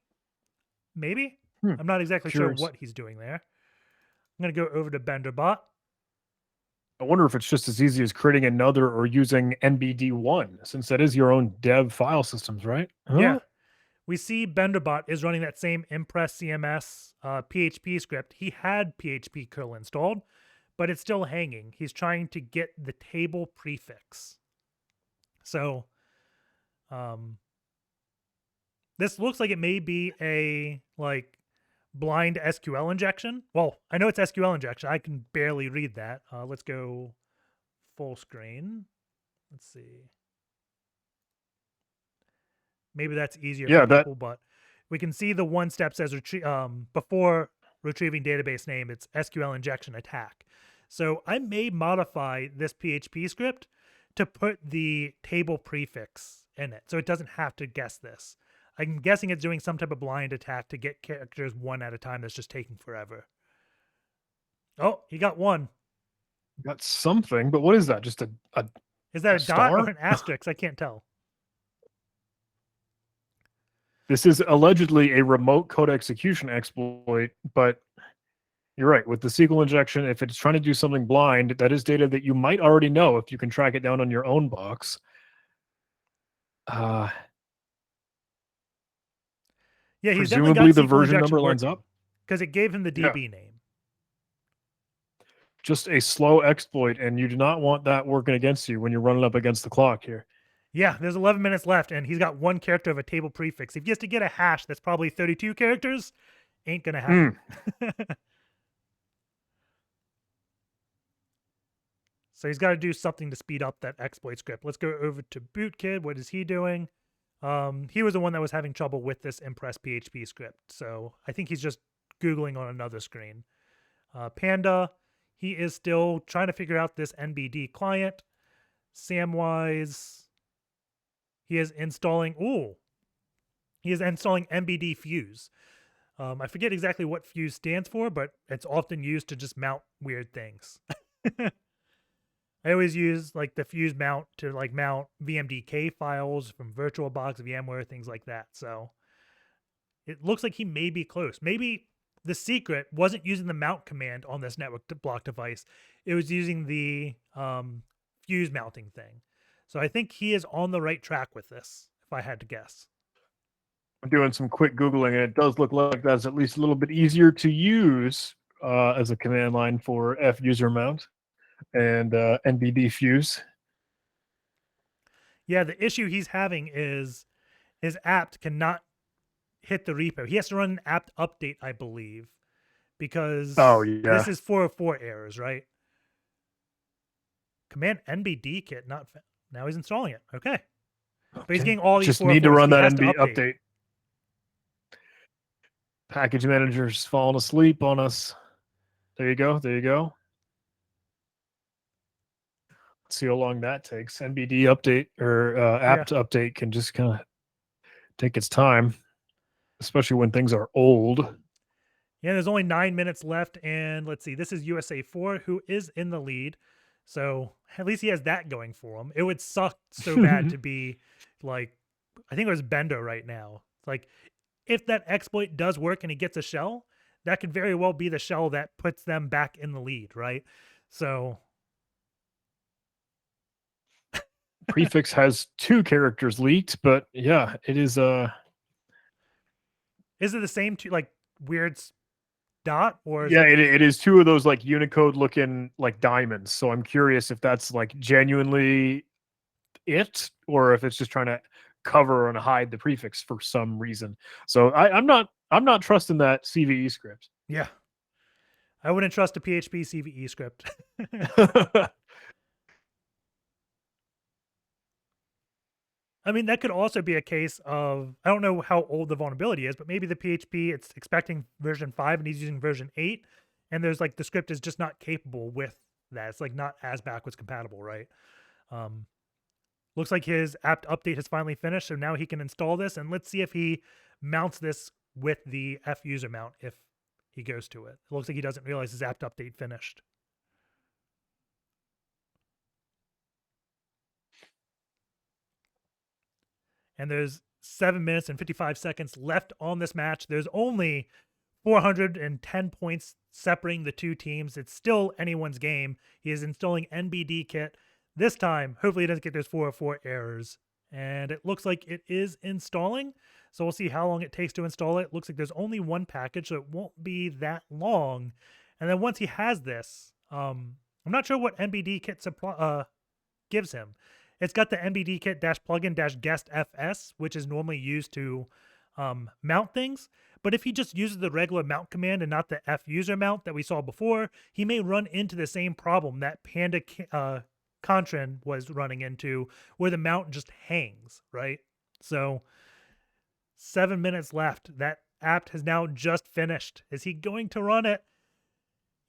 A: Maybe. I'm not exactly sure what he's doing there. I'm going to go over to BenderBot.
C: I wonder if it's just as easy as creating another or using NBD1, since that is your own dev file systems, right? Huh?
A: Yeah. We see BenderBot is running that same Impress CMS PHP script. He had PHP curl installed, but it's still hanging. He's trying to get the table prefix. So this looks like it may be a blind SQL injection. Well, I know it's SQL injection. I can barely read that. Let's go full screen. Let's see. Maybe that's easier for people, but we can see the one step says before retrieving database name, it's SQL injection attack. So I may modify this PHP script to put the table prefix in it, so it doesn't have to guess this. I'm guessing it's doing some type of blind attack to get characters one at a time that's just taking forever. Oh, he got one.
C: Got something, but what is that? Just a
A: Is that a dot or an asterisk? I can't tell.
C: This is allegedly a remote code execution exploit, but you're right. With the SQL injection, if it's trying to do something blind, that is data that you might already know if you can track it down on your own box.
A: Yeah, he's
C: presumably the version number lines up
A: because it gave him the DB name.
C: Just a slow exploit, and you do not want that working against you when you're running up against the clock here.
A: Yeah, there's 11 minutes left, and he's got one character of a table prefix. If he has to get a hash that's probably 32 characters, ain't gonna happen. So he's got to do something to speed up that exploit script. Let's go over to Bootkid. What is he doing? He was the one that was having trouble with this Impress PHP script. So I think he's just Googling on another screen. Panda, he is still trying to figure out this NBD client. Samwise, he is installing NBD Fuse. I forget exactly what Fuse stands for, but it's often used to just mount weird things. I always use the Fuse mount to mount VMDK files from VirtualBox, VMware, things like that. So it looks like he may be close. Maybe the secret wasn't using the mount command on this network block device. It was using the Fuse mounting thing. So I think he is on the right track with this, if I had to guess.
C: I'm doing some quick Googling, and it does look like that's at least a little bit easier to use as a command line for fuser mount and NBD Fuse.
A: Yeah, the issue he's having is his apt cannot hit the repo. He has to run an apt update, I believe, because this is 404 errors, right? Command NBD kit not now he's installing it. Okay. But he's getting all these
C: just need to run that NB
A: update.
C: update. Package manager's falling asleep on us. There you go. There you go. Let's see how long that takes. NBD update or apt update can just kind of take its time, especially when things are old.
A: Yeah, there's only 9 minutes left, and let's see. This is USA 4, who is in the lead. So at least he has that going for him. It would suck so bad to be I think it was Bender right now. If that exploit does work and he gets a shell, that could very well be the shell that puts them back in the lead, right? So
C: prefix has 2 characters leaked, but yeah, it is
A: Is it the same weird dot or
C: it is 2 of those Unicode looking diamonds. So I'm curious if that's genuinely it, or if it's just trying to cover and hide the prefix for some reason. So I'm not trusting that CVE script.
A: Yeah. I wouldn't trust a PHP CVE script. I mean, that could also be a case of, I don't know how old the vulnerability is, but maybe the PHP, it's expecting version 5 and he's using version 8. And there's like, the script is just not capable with that. It's like not as backwards compatible, right? Looks like his apt update has finally finished. So now he can install this, and let's see if he mounts this with the F user mount if he goes to it. It looks like he doesn't realize his apt update finished. And there's 7 minutes and 55 seconds left on this match. There's only 410 points separating the two teams. It's still anyone's game. He is installing NBD kit. This time, hopefully he doesn't get those 404 errors. And it looks like it is installing. So we'll see how long it takes to install it. Looks like there's only one package, so it won't be that long. And then once he has this, I'm not sure what NBD kit gives him. It's got the NBD kit -plugin -guest fs, which is normally used to mount things. But if he just uses the regular mount command and not the F user mount that we saw before, he may run into the same problem that Panda Contran was running into, where the mount just hangs, right? So 7 minutes left. That apt has now just finished. Is he going to run it?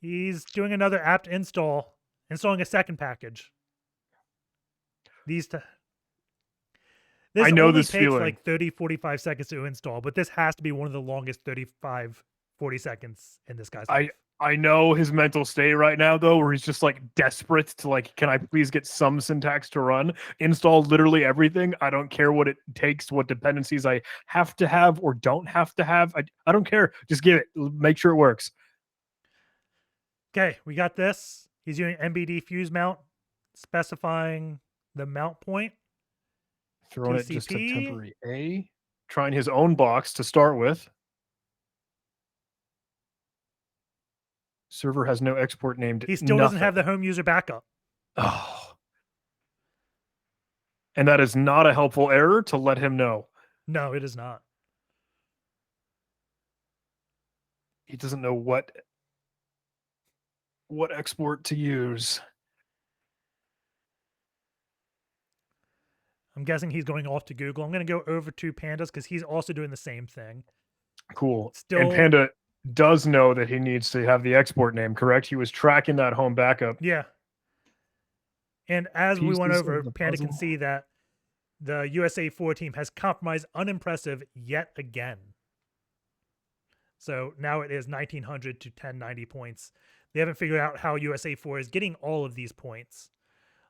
A: He's doing another apt install, installing a second package. This
C: I know
A: only
C: this
A: takes
C: feeling.
A: like 30, 45 seconds to install, but this has to be one of the longest 35, 40 seconds in this guy's life.
C: I know his mental state right now, though, where he's just like desperate to like, can I please get some syntax to run? Install literally everything. I don't care what it takes, what dependencies I have to have or don't have to have. I don't care. Just give it. Make sure it works.
A: Okay, we got this. He's using NBD fuse mount, specifying the mount point.
C: Throwing it just to
A: TCP.
C: temporary A. Trying his own box to start with. Server has no export named.
A: He still doesn't have the home user backup.
C: Oh. And that is not a helpful error to let him know.
A: No, it is not.
C: He doesn't know what export to use.
A: I'm guessing he's going off to Google. I'm going to go over to Pandas because he's also doing the same thing.
C: Cool.
A: Still,
C: and Panda does know that he needs to have the export name, correct? He was tracking that home backup.
A: Yeah. And as we went
C: Pieces
A: over,
C: of the
A: Panda can
C: puzzle.
A: see that the USA 4 team has compromised unimpressive yet again. So now it is 1,900 to 1090 points. They haven't figured out how USA 4 is getting all of these points.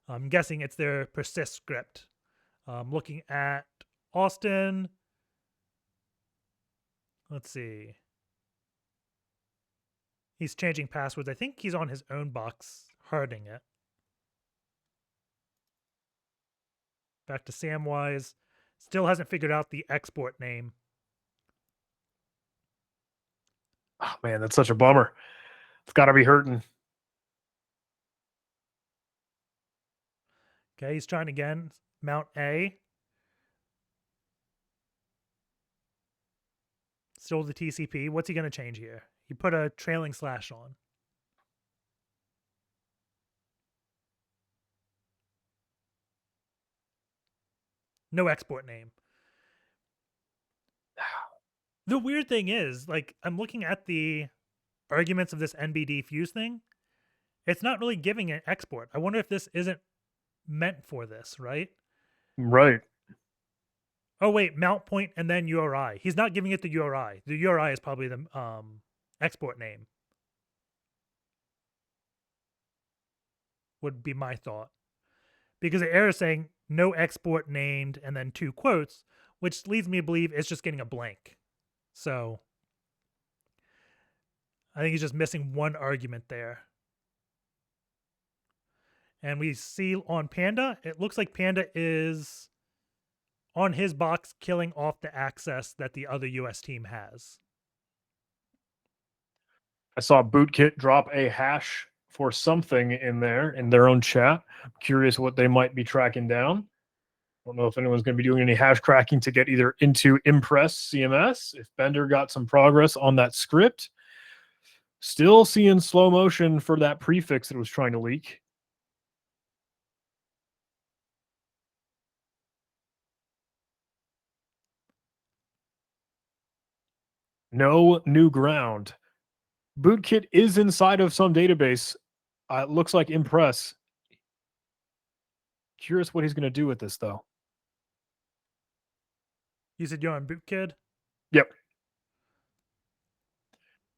A: I'm guessing it's their persist script. Looking at Austin. Let's see. He's changing passwords. I think he's on his own box, hardening it. Back to Samwise. Still hasn't figured out the export name.
C: Oh, man, that's such a bummer. It's got to be hurting.
A: Okay, he's trying again. Mount A. Still the TCP. What's he going to change here? He put a trailing slash on. No export name. The weird thing is, like, I'm looking at the arguments of this NBD fuse thing. It's not really giving an export. I wonder if this isn't meant for this, right?
C: Right.
A: Oh, wait, mount point and then URI. He's not giving it the URI. The URI is probably the export name. Would be my thought. Because the error is saying no export named and then 2 quotes, which leads me to believe it's just getting a blank. So I think he's just missing one argument there. And we see on Panda, it looks like Panda is on his box killing off the access that the other US team has.
C: I saw Bootkit drop a hash for something in there in their own chat. I'm curious what they might be tracking down. Don't know if anyone's going to be doing any hash cracking to get either into Impress CMS. If Bender got some progress on that script, still seeing slow motion for that prefix that was trying to leak. No new ground. Bootkit is inside of some database. It looks like Impress. Curious what he's going to do with this, though.
A: You said you're on Bootkid?
C: Yep.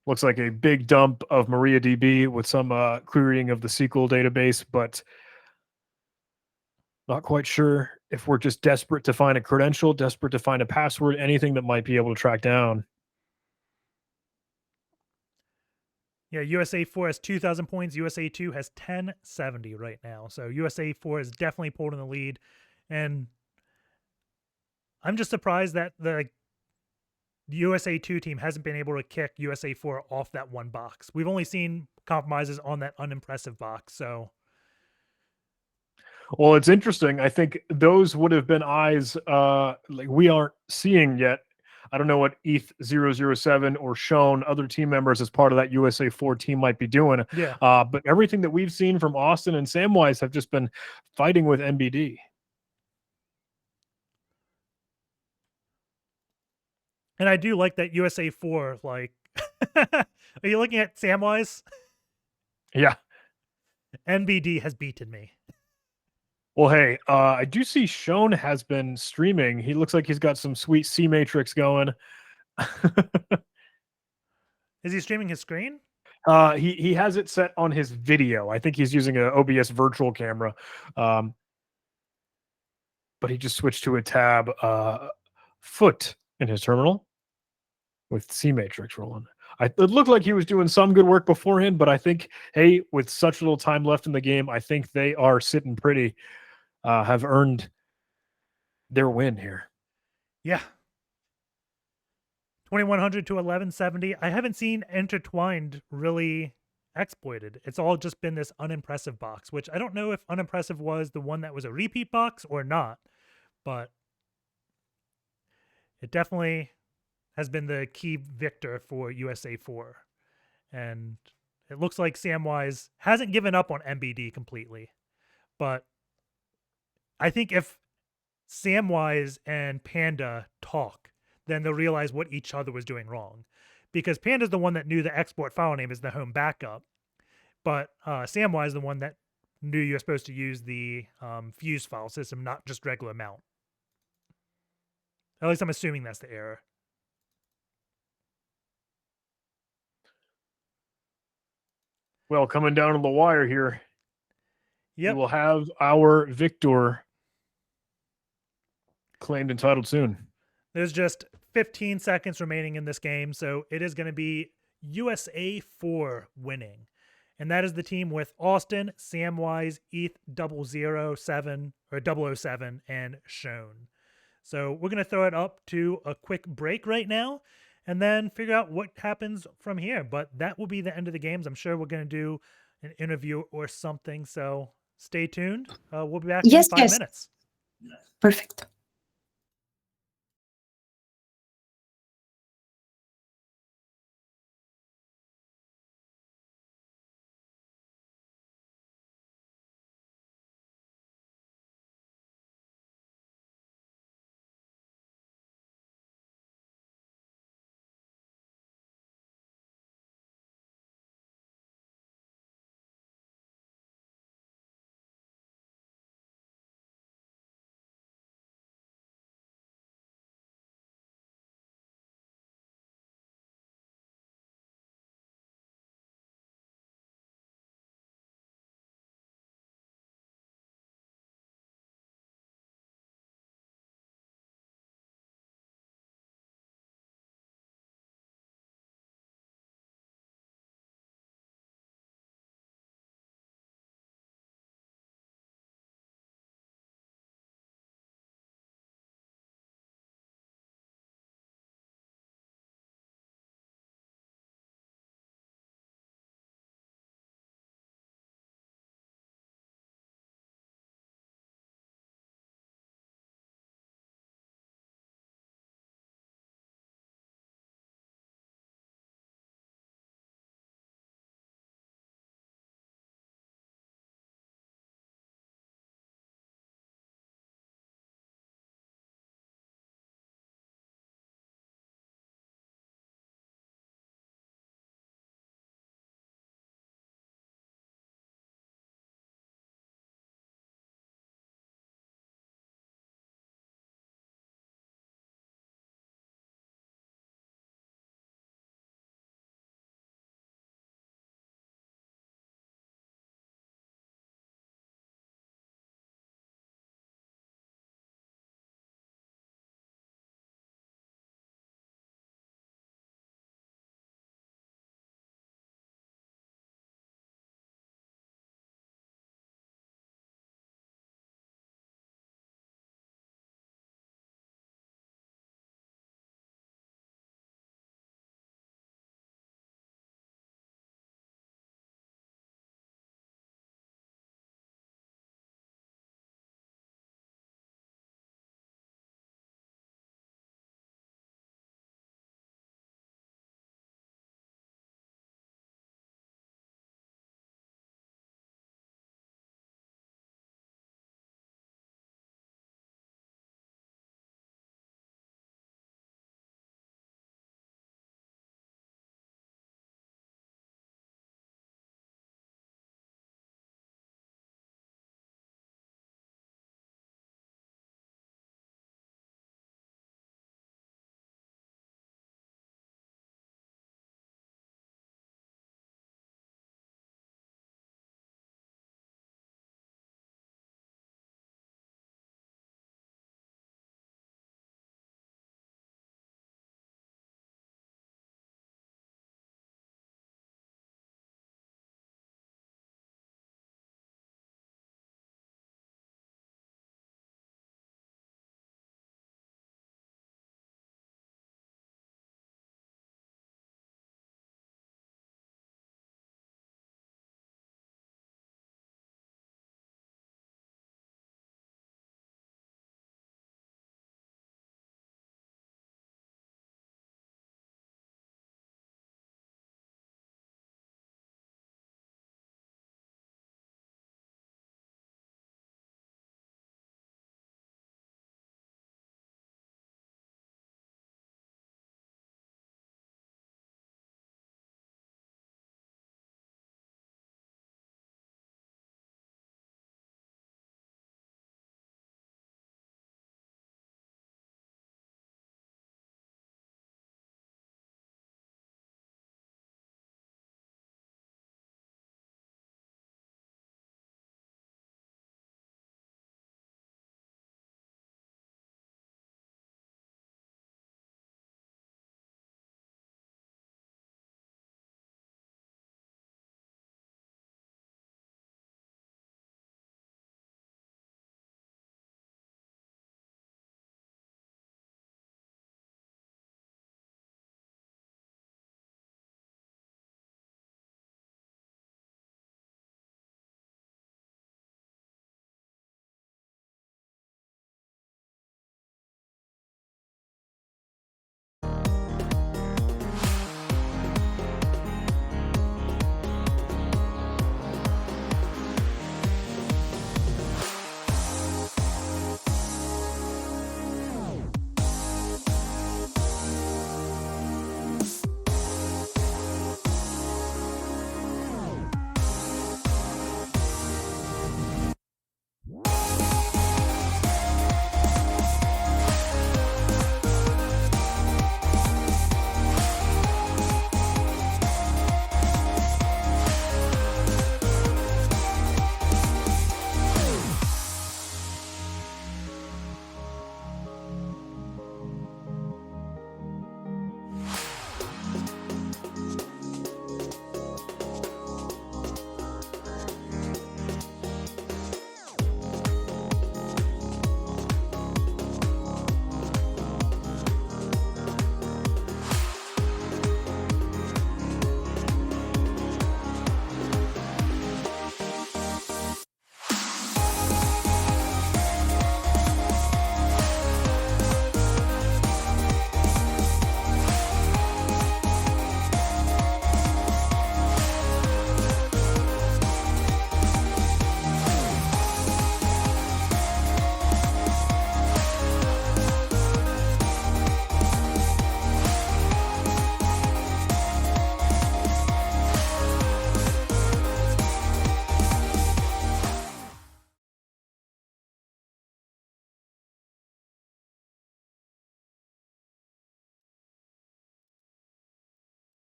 C: Looks like a big dump of MariaDB with some querying of the SQL database, but not quite sure if we're just desperate to find a credential, desperate to find a password, anything that might be able to track down.
A: Yeah, USA 4 has 2,000 points. USA 2 has 1070 right now. So USA 4 is definitely pulled in the lead. And I'm just surprised that the USA 2 team hasn't been able to kick USA 4 off that one box. We've only seen compromises on that unimpressive box. So,
C: well, it's interesting. I think those would have been eyes like we aren't seeing yet. I don't know what ETH007 or Shown, other team members as part of that USA 4 team might be doing.
A: yeah.
C: But everything that we've seen from Austin and Samwise have just been fighting with NBD.
A: And I do like that USA 4, like, are you looking at Samwise?
C: Yeah.
A: NBD has beaten me.
C: Well, hey, I do see Shown has been streaming. He looks like he's got some sweet C Matrix going.
A: Is he streaming his screen?
C: He has it set on his video. I think he's using an OBS virtual camera. But he just switched to a tab foot in his terminal with C Matrix rolling. It looked like he was doing some good work beforehand, but I think, hey, with such little time left in the game, I think they are sitting pretty, have earned their win here.
A: Yeah. 2100 to 1170. I haven't seen Intertwined really exploited. It's all just been this unimpressive box, which I don't know if unimpressive was the one that was a repeat box or not, but it definitely has been the key victor for USA 4. And it looks like Samwise hasn't given up on MBD completely. But I think if Samwise and Panda talk, then they'll realize what each other was doing wrong. Because Panda's the one that knew the export file name is the home backup. But Samwise is the one that knew you're supposed to use the fuse file system, not just regular mount. At least I'm assuming that's the error.
C: Well, coming down to the wire here,
A: Yep.
C: we will have our victor claimed and titled soon.
A: There's just 15 seconds remaining in this game, so it is going to be USA 4 winning. And that is the team with Austin, Samwise, ETH007 or 007, and Shown. So we're going to throw it up to a quick break right now and then figure out what happens from here. But that will be the end of the games. I'm sure we're going to do an interview or something. So stay tuned. We'll be back in 5 minutes.
B: Perfect.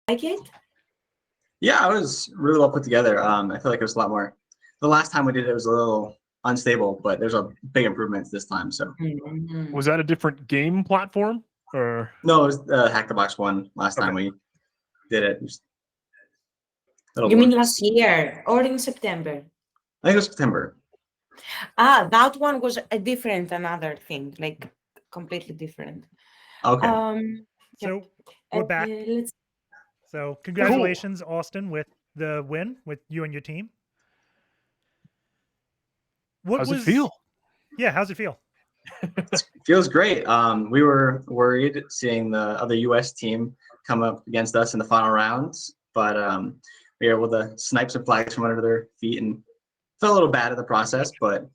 B: like it?
I: Yeah, it was really well put together. I feel like it was a lot more. The last time we did it was a little unstable, but there's a big improvements this time. So
B: Mhm.
C: Was that a different game platform or?
I: no, it was the Hack the Box one last time
C: Okay.
I: we did it. Just a little
B: You mean
I: more.
B: last year or in September?
I: I think it was September.
B: That one was a different, another thing, like completely different.
I: Okay.
A: So we're back.
B: Let's
A: So congratulations, Austin, with the win with you and your team. What
C: How's
A: was
C: it feel?
A: Yeah, how's it feel?
I: Feels great. We were worried seeing the other U.S. team come up against us in the final rounds, but we were able to snipe some flags from under their feet and felt a little bad in the process, but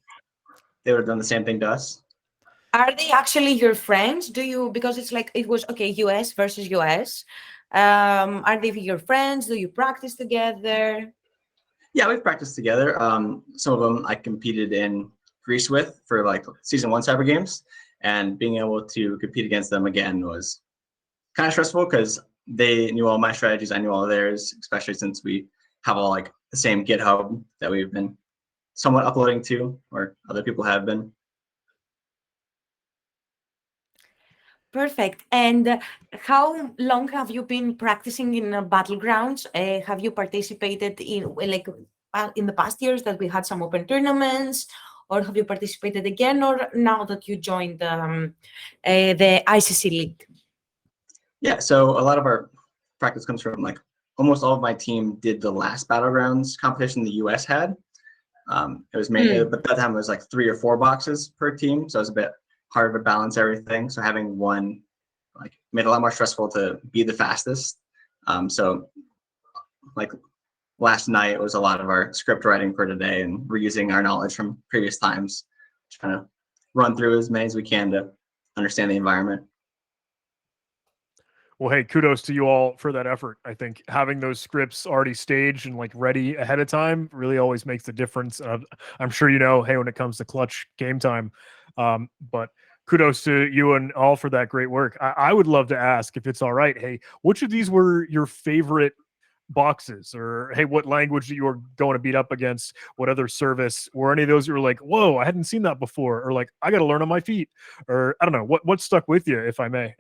I: they would have done the same thing to us.
B: Are they actually your friends? Do you, because it's like it was okay, US versus US. Are they your friends? Do you practice together?
I: Yeah, we've practiced together. Some of them I competed in Greece with for like season 1 cyber games, and being able to compete against them again was kind of stressful because they knew all my strategies, I knew all theirs, especially since we have all like the same GitHub that we've been somewhat uploading to, or other people have been.
B: Perfect. And how long have you been practicing in Battlegrounds? Have you participated in the past years that we had some open tournaments, or have you participated again, or now that you joined the ICC League?
I: Yeah, so a lot of our practice comes from like almost all of my team did the last Battlegrounds competition the US had. It was mainly, but that time it was like 3 or 4 boxes per team, so it was a bit harder to balance everything. So having one like made it a lot more stressful to be the fastest. So like last night was a lot of our script writing for today, and we're using our knowledge from previous times, trying to run through as many as we can to understand the environment.
C: Well, hey, kudos to you all for that effort. I think having those scripts already staged and like ready ahead of time really always makes the difference. I'm sure you know, hey, when it comes to clutch game time, but kudos to you and all for that great work. I would love to ask, if it's all right, hey, which of these were your favorite boxes, or hey, what language that you were going to beat up against, what other service, were any of those you were like, whoa, I hadn't seen that before, or like, I got to learn on my feet, or I don't know, what stuck with you, if I may?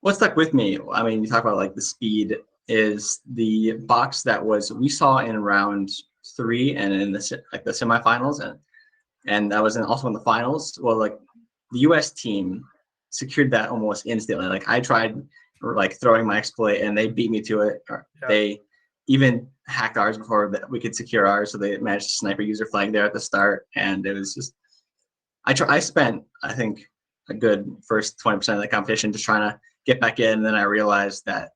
I: What stuck with me, I mean, you talk about like the speed, is the box that we saw in round 3 and in the semifinals, and that was also in the finals. Well, like the US team secured that almost instantly. Like I tried like throwing my exploit and they beat me to it. They even hacked ours before that we could secure ours, so they managed to snipe a user flag there at the start, and it was just I spent, I think, a good first 20% of the competition just trying to get back in. And then I realized that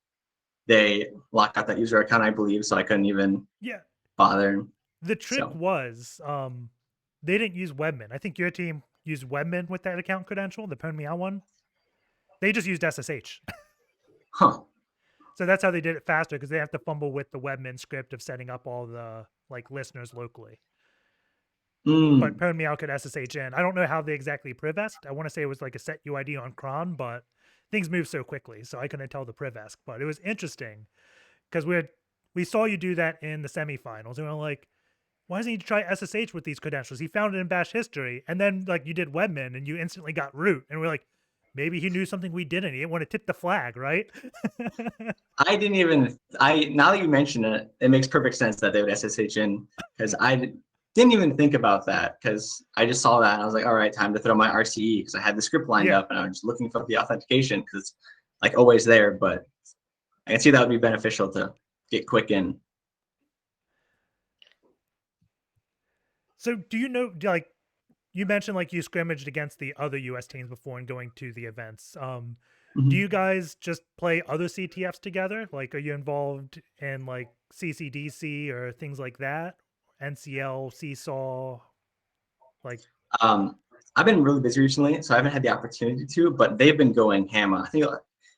I: they locked out that user account, I believe, so I couldn't even bother.
A: The trick was they didn't use Webmin. I think your team used Webmin with that account credential, the Pwn Meow one. They just used SSH.
I: Huh.
A: So that's how they did it faster, because they have to fumble with the Webmin script of setting up all the like listeners locally. But Pwn Meow could SSH in. I don't know how they exactly privest. I want to say it was like a set UID on cron, but things move so quickly, so I couldn't tell the privesk. But it was interesting because we saw you do that in the semifinals, and we we're like, why doesn't he try SSH with these credentials? He found it in Bash history, and then like you did Webmin, and you instantly got root, and we're like, maybe he knew something we didn't. He didn't want to tip the flag, right?
I: I didn't even. Now that you mention it, it makes perfect sense that they would SSH in, because I didn't even think about that, because I just saw that and I was like, all right, time to throw my RCE, because I had the script lined up and I was just looking for the authentication because it's like always there. But I can see that would be beneficial to get quick in.
A: So do you know, like you mentioned, like you scrimmaged against the other US teams before and going to the events. Do you guys just play other CTFs together? Like, are you involved in like CCDC or things like that? NCL, Seesaw, like?
I: I've been really busy recently, so I haven't had the opportunity to, but they've been going hammer. I think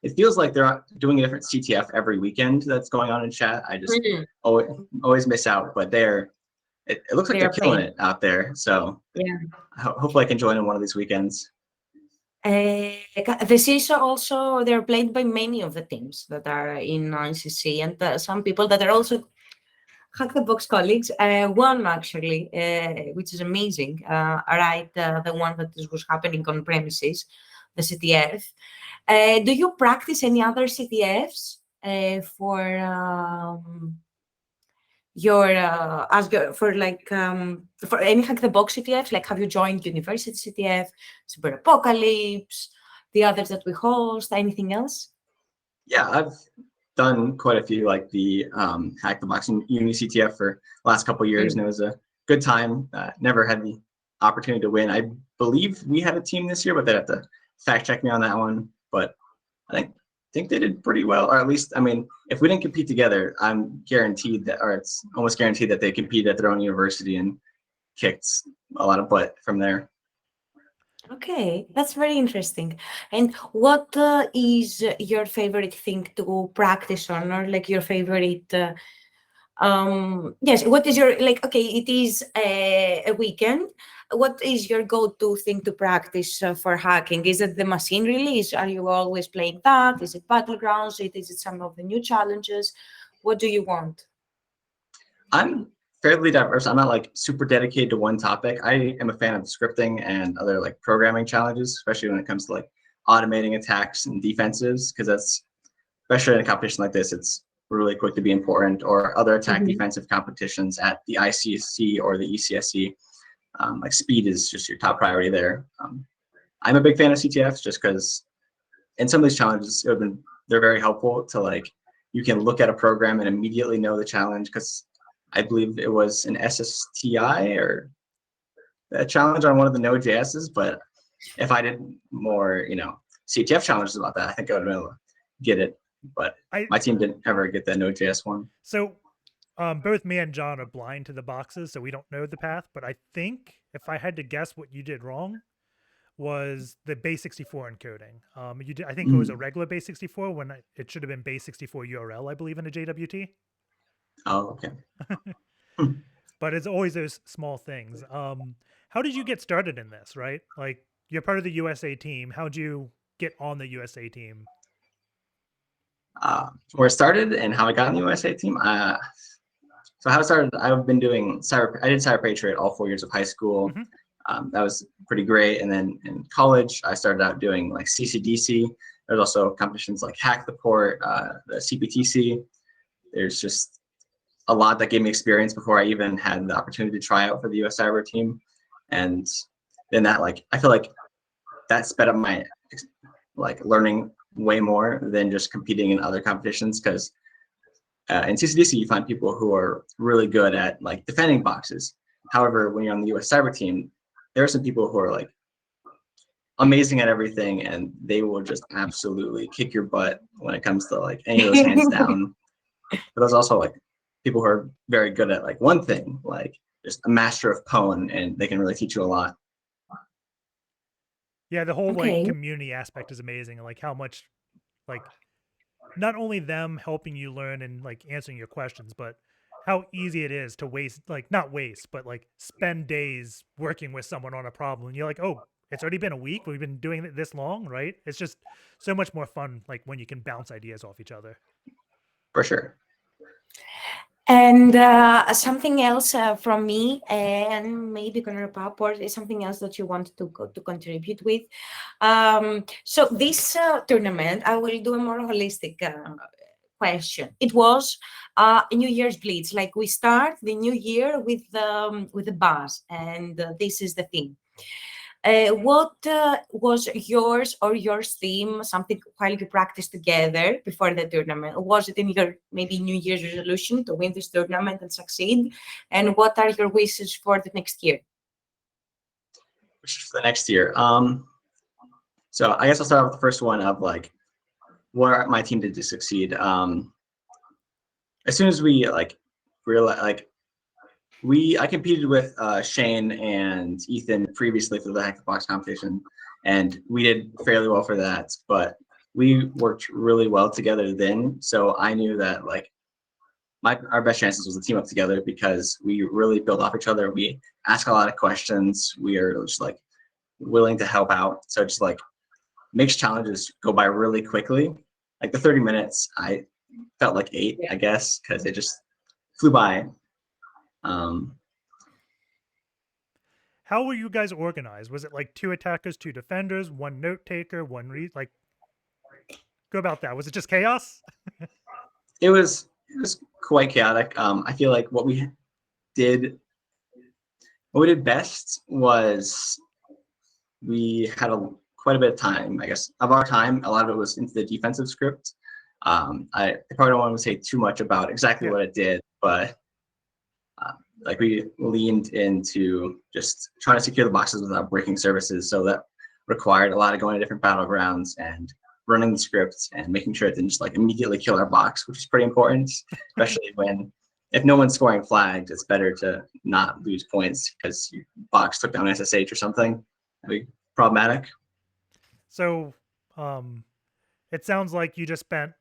I: it feels like they're doing a different CTF every weekend that's going on in chat. I just always miss out, but it looks like they're killing it out there. So hopefully I can join in one of these weekends.
B: The series are also, they're played by many of the teams that are in ICC, and some people that are also Hack the Box colleagues. One actually, which is amazing, right? The one that was happening on premises, the CTF. Do you practice any other CTFs for for any Hack the Box CTFs? Like, have you joined University CTF, Super Apocalypse, the others that we host? Anything else?
I: Yeah, I've done quite a few, like the Hack the Box and Uni CTF for the last couple of years, and it was a good time. Never had the opportunity to win. I believe we had a team this year, but they'd have to fact check me on that one. But I think they did pretty well, or at least, I mean, if we didn't compete together, I'm guaranteed that, or it's almost guaranteed that they competed at their own university and kicked a lot of butt from there.
B: Okay, that's very interesting. And what is your favorite thing to practice on, or like your favorite? Yes, what is your, like? Okay, it is a weekend. What is your go-to thing to practice for hacking? Is it the machine release? Are you always playing that? Is it Battlegrounds? Is it some of the new challenges? What do you want?
I: I'm fairly diverse. I'm not like super dedicated to one topic. I am a fan of scripting and other like programming challenges, especially when it comes to like automating attacks and defenses, because that's, especially in a competition like this, it's really quick to be important, or other attack defensive competitions at the ICSC or the ECSC. Like speed is just your top priority there. I'm a big fan of CTFs just because in some of these challenges, they're very helpful to, like, you can look at a program and immediately know the challenge, because I believe it was an SSTI or a challenge on one of the Node.js's, but if I did more, CTF challenges about that, I think I would have been able to get it. But my team didn't ever get that Node.js one.
A: So both me and John are blind to the boxes, so we don't know the path. But I think if I had to guess what you did wrong was the base64 encoding. You did, I think it was a regular base64 when it should have been base64 URL, I believe, in a JWT.
I: Oh, okay.
A: But it's always those small things. How did you get started in this, right? Like, you're part of the USA team. How'd you get on the USA team?
I: Where it started and how I got in the USA team. So how it started, I've been doing I did Cyber Patriot all 4 years of high school. That was pretty great. And then in college, I started out doing like CCDC. There's also competitions like Hack the Port, the CPTC. There's just a lot that gave me experience before I even had the opportunity to try out for the US Cyber team. And then that, like, I feel like that sped up my like learning way more than just competing in other competitions, because in CCDC you find people who are really good at like defending boxes. However, when you're on the US Cyber team, there are some people who are like amazing at everything, and they will just absolutely kick your butt when it comes to like any of those hands down. But there's also like people who are very good at like one thing, like just a master of Pwn, and they can really teach you a lot.
A: Yeah, the whole like community aspect is amazing, and like how much, like, not only them helping you learn and like answering your questions, but how easy it is to waste, like, not waste, but like spend days working with someone on a problem. And you're like, oh, it's already been a week. We've been doing it this long, right? It's just so much more fun, like when you can bounce ideas off each other.
I: For sure.
B: And something else from me, and maybe gonna wrap up, or is something else that you want to contribute with. So this tournament, I will do a more holistic question. It was a New Year's Blitz. Like, we start the new year with the buzz, and this is the theme. What was yours or your theme, something while you practiced together before the tournament? Was it in your maybe New Year's resolution to win this tournament and succeed? And what are your wishes for the next year?
I: Wishes for the next year. So I guess I'll start with the first one of like what my team did to succeed. As soon as we like realized, like, I competed with Shane and Ethan previously for the Hack the Box competition, and we did fairly well for that, but we worked really well together then. So I knew that like our best chances was to team up together, because we really build off each other. We ask a lot of questions. We are just like willing to help out. So just like makes challenges go by really quickly. Like the 30 minutes, I felt like 8, I guess, because it just flew by.
A: How were you guys organized? Was it like 2 attackers, 2 defenders, 1 note taker, 1 like? Go about that. Was it just chaos?
I: It was quite chaotic. I feel like what we did best was we had quite a bit of time. I guess of our time, a lot of it was into the defensive script. I probably don't want to say too much about exactly what it did, but like we leaned into just trying to secure the boxes without breaking services. So that required a lot of going to different battlegrounds and running the scripts and making sure it didn't just like immediately kill our box, which is pretty important, especially when if no one's scoring flags, it's better to not lose points because your box took down SSH or something. That'd be problematic.
A: So it sounds like you just spent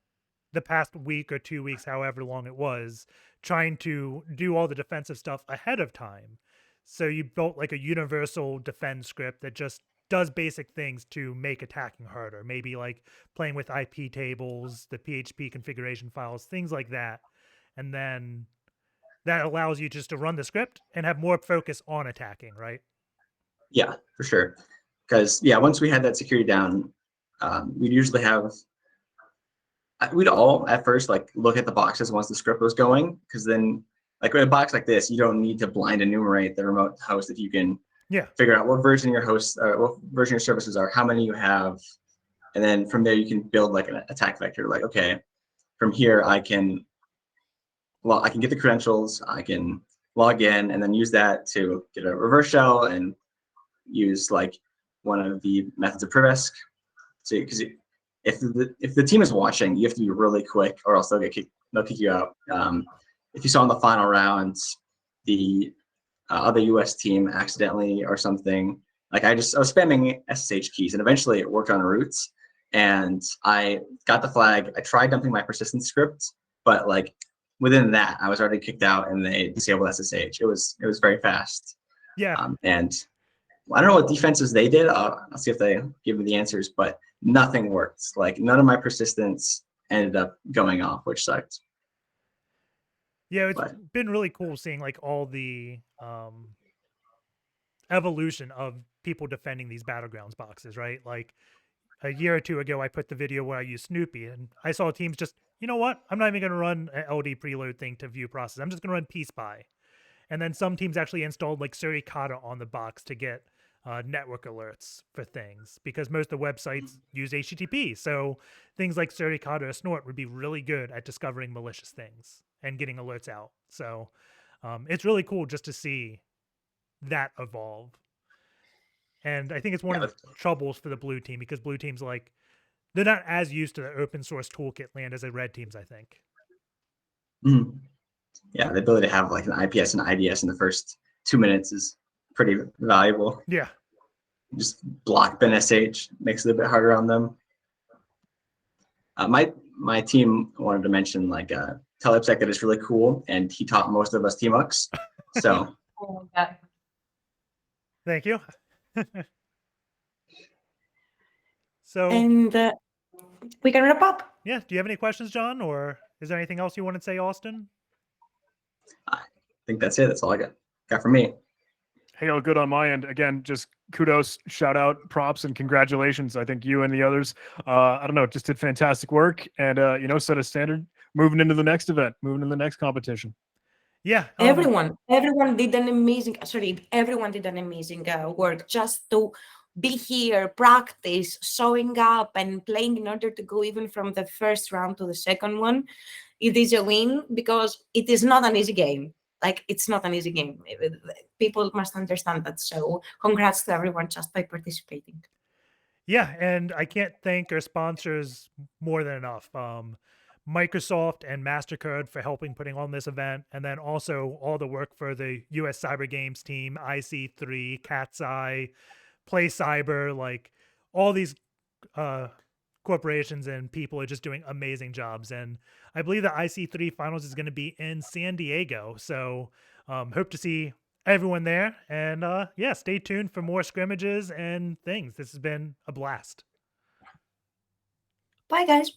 A: the past week or 2 weeks, however long it was, trying to do all the defensive stuff ahead of time. So you built like a universal defend script that just does basic things to make attacking harder. Maybe like playing with IP tables, the PHP configuration files, things like that. And then that allows you just to run the script and have more focus on attacking, right?
I: Yeah, for sure. Because once we had that security down, we'd usually have we'd all at first like look at the boxes once the script was going, because then like with a box like this, you don't need to blind enumerate the remote host if you can figure out what version your hosts what version your services are, how many you have, and then from there you can build like an attack vector. Like, okay, from here I can get the credentials, I can log in, and then use that to get a reverse shell and use like one of the methods of Privisk. So because if the team is watching, you have to be really quick, or else they'll kick you out. If you saw in the final rounds, the other US team accidentally or something, like I was spamming SSH keys, and eventually it worked on roots, and I got the flag. I tried dumping my persistent script, but like within that, I was already kicked out, and they disabled SSH. It was very fast.
A: Yeah.
I: And I don't know what defenses they did. I'll see if they give me the answers, but nothing worked. Like none of my persistence ended up going off, which sucked.
A: Yeah, it's been really cool seeing like all the evolution of people defending these Battlegrounds boxes, right? Like a year or 2 ago, I put the video where I used Snoopy, and I saw teams just, you know what? I'm not even going to run an LD preload thing to view process. I'm just going to run peace by. And then some teams actually installed like Suricata on the box to get network alerts for things, because most of the websites use HTTP. So things like Suricata or Snort would be really good at discovering malicious things and getting alerts out. So it's really cool just to see that evolve. And I think it's one of the troubles for the blue team, because blue teams, like, they're not as used to the open source toolkit land as the red teams, I think.
I: Mm-hmm. Yeah, the ability to have like an IPS and IDS in the first 2 minutes is pretty valuable.
A: Yeah.
I: Just block BNSH, makes it a bit harder on them. My team wanted to mention like Telepsec that is really cool, and he taught most of us TMUX. So
A: thank you. So
B: and we can wrap up.
A: Yeah. Do you have any questions, John, or is there anything else you want to say, Austin?
I: I think that's it. That's all I got from me.
C: Hey, all good on my end. Again, just kudos, shout out, props, and congratulations. I think you and the others, I don't know, just did fantastic work, and set a standard moving into the next event, moving into the next competition.
A: Yeah.
B: Everyone did an amazing, everyone did an amazing work just to be here, practice, showing up and playing in order to go even from the first round to the second one. It is a win, because it is not an easy game. Like, it's not an easy game. People must understand that. So congrats to everyone just by participating.
A: Yeah, and I can't thank our sponsors more than enough. Microsoft and MasterCard for helping putting on this event, and then also all the work for the US Cyber Games team, IC3, Cat's Eye, Play Cyber, like all these corporations and people are just doing amazing jobs. And I believe the IC3 finals is going to be in San Diego. So hope to see everyone there. And stay tuned for more scrimmages and things. This has been a blast.
B: Bye, guys.